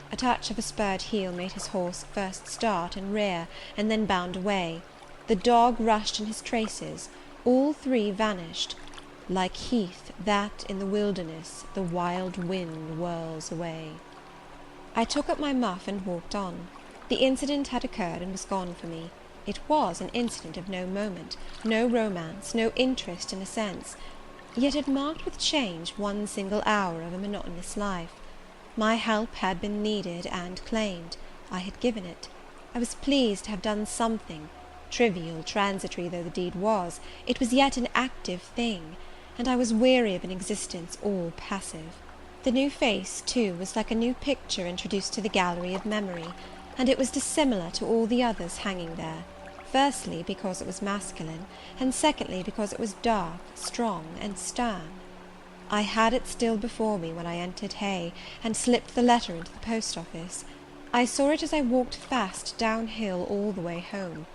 A touch of a spurred heel made his horse first start and rear, and then bound away. The dog rushed in his traces, All three vanished, like heath that in the wilderness the wild wind whirls away. I took up my muff and walked on. The incident had occurred and was gone for me. It was an incident of no moment, no romance, no interest in a sense, yet it marked with change one single hour of a monotonous life. My help had been needed and claimed. I had given it. I was pleased to have done something. Trivial, transitory though the deed was, it was yet an active thing, and I was weary of an existence all passive. The new face, too, was like a new picture introduced to the gallery of memory, and it was dissimilar to all the others hanging there, firstly, because it was masculine, and secondly, because it was dark, strong, and stern. I had it still before me when I entered Hay, and slipped the letter into the post office. I saw it as I walked fast downhill all the way home.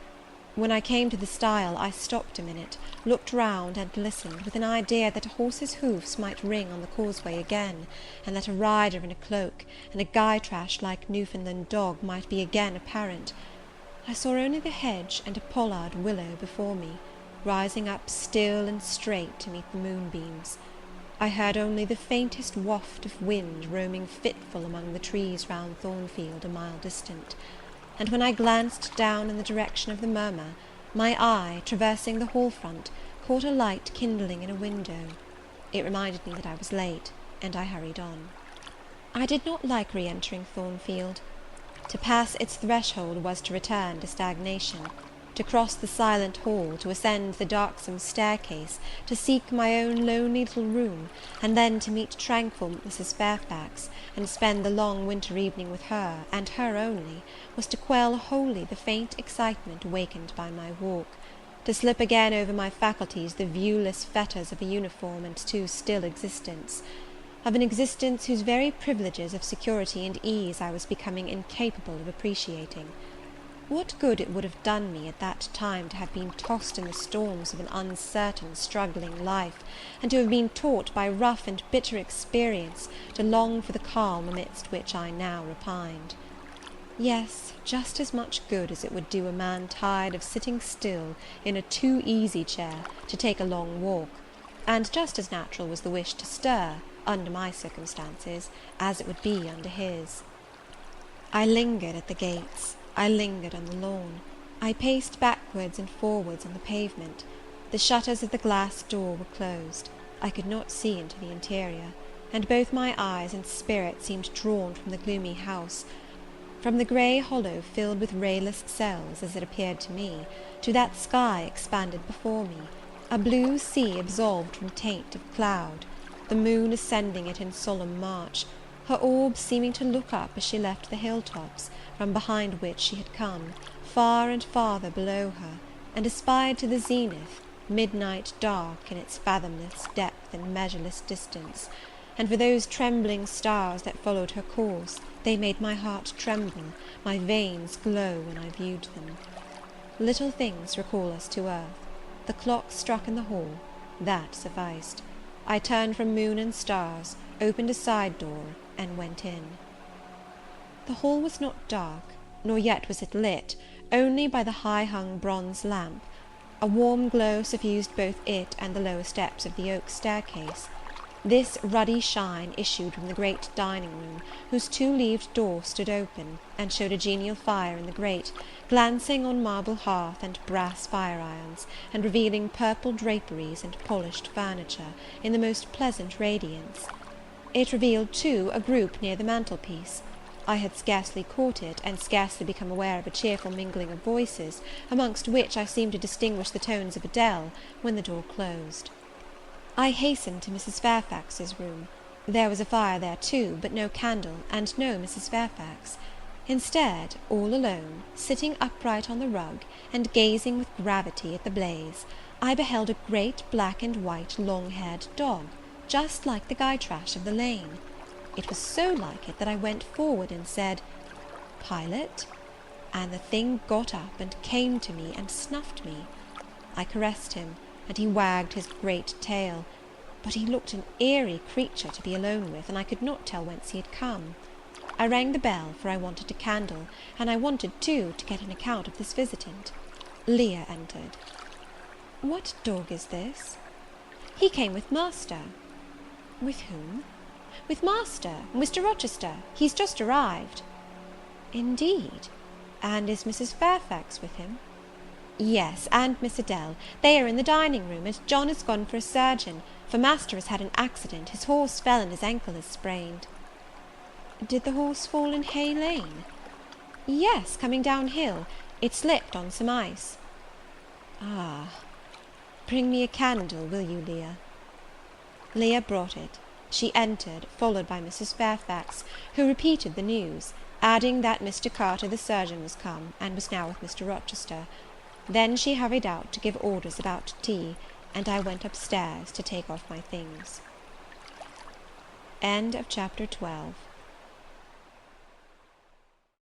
When I came to the stile, I stopped a minute, looked round, and listened, with an idea that a horse's hoofs might ring on the causeway again, and that a rider in a cloak, and a guy-trash like Newfoundland dog might be again apparent. I saw only the hedge and a pollard willow before me, rising up still and straight to meet the moonbeams. I heard only the faintest waft of wind roaming fitful among the trees round Thornfield, a mile distant. And when I glanced down in the direction of the murmur, my eye, traversing the hall front, caught a light kindling in a window. It reminded me that I was late, and I hurried on. I did not like re-entering Thornfield. To pass its threshold was to return to stagnation. To cross the silent hall, to ascend the darksome staircase, to seek my own lonely little room, and then to meet tranquil Mrs. Fairfax, and spend the long winter evening with her, and her only, was to quell wholly the faint excitement wakened by my walk, to slip again over my faculties the viewless fetters of a uniform and too still existence, of an existence whose very privileges of security and ease I was becoming incapable of appreciating. What good it would have done me at that time to have been tossed in the storms of an uncertain, struggling life, and to have been taught by rough and bitter experience to long for the calm amidst which I now repined. Yes, just as much good as it would do a man tired of sitting still in a too-easy chair to take a long walk, and just as natural was the wish to stir, under my circumstances, as it would be under his. I lingered at the gates. I lingered on the lawn. I paced backwards and forwards on the pavement. The shutters of the glass door were closed. I could not see into the interior, and both my eyes and spirit seemed drawn from the gloomy house, from the grey hollow filled with rayless cells, as it appeared to me, to that sky expanded before me, a blue sea absolved from taint of cloud, the moon ascending it in solemn march, her orbs seeming to look up as she left the hill-tops, from behind which she had come, far and farther below her, and aspired to the zenith, midnight dark in its fathomless depth and measureless distance, and for those trembling stars that followed her course, they made my heart tremble, my veins glow when I viewed them. Little things recall us to earth. The clock struck in the hall. That sufficed. I turned from moon and stars, opened a side door, and went in. The hall was not dark, nor yet was it lit, only by the high-hung bronze lamp. A warm glow suffused both it and the lower steps of the oak staircase. This ruddy shine issued from the great dining-room, whose two-leaved door stood open, and showed a genial fire in the grate, glancing on marble hearth and brass fire-irons, and revealing purple draperies and polished furniture, in the most pleasant radiance. It revealed, too, a group near the mantelpiece. I had scarcely caught it, and scarcely become aware of a cheerful mingling of voices, amongst which I seemed to distinguish the tones of Adele, when the door closed. I hastened to Mrs. Fairfax's room. There was a fire there too, but no candle, and no Mrs. Fairfax. Instead, all alone, sitting upright on the rug, and gazing with gravity at the blaze, I beheld a great black and white long-haired dog, just like the guy-trash of the lane. It was so like it that I went forward and said, "Pilot?" and the thing got up and came to me and snuffed me. I caressed him, and he wagged his great tail, but he looked an eerie creature to be alone with, and I could not tell whence he had come. I rang the bell, for I wanted a candle, and I wanted, too, to get an account of this visitant. Leah entered. What dog is this? He came with master. With whom? With master, Mr. Rochester. He's just arrived. Indeed? And is Mrs. Fairfax with him? Yes, and Miss Adele. They are in the dining room, and John has gone for a surgeon, for master has had an accident. His horse fell, and his ankle is sprained. Did the horse fall in Hay Lane? Yes, coming down hill. It slipped on some ice. Ah! Bring me a candle, will you, Leah? Leah brought it. She entered, followed by Mrs. Fairfax, who repeated the news, adding that Mr. Carter the surgeon was come, and was now with Mr. Rochester. Then she hurried out to give orders about tea, and I went upstairs to take off my things. End of chapter 12.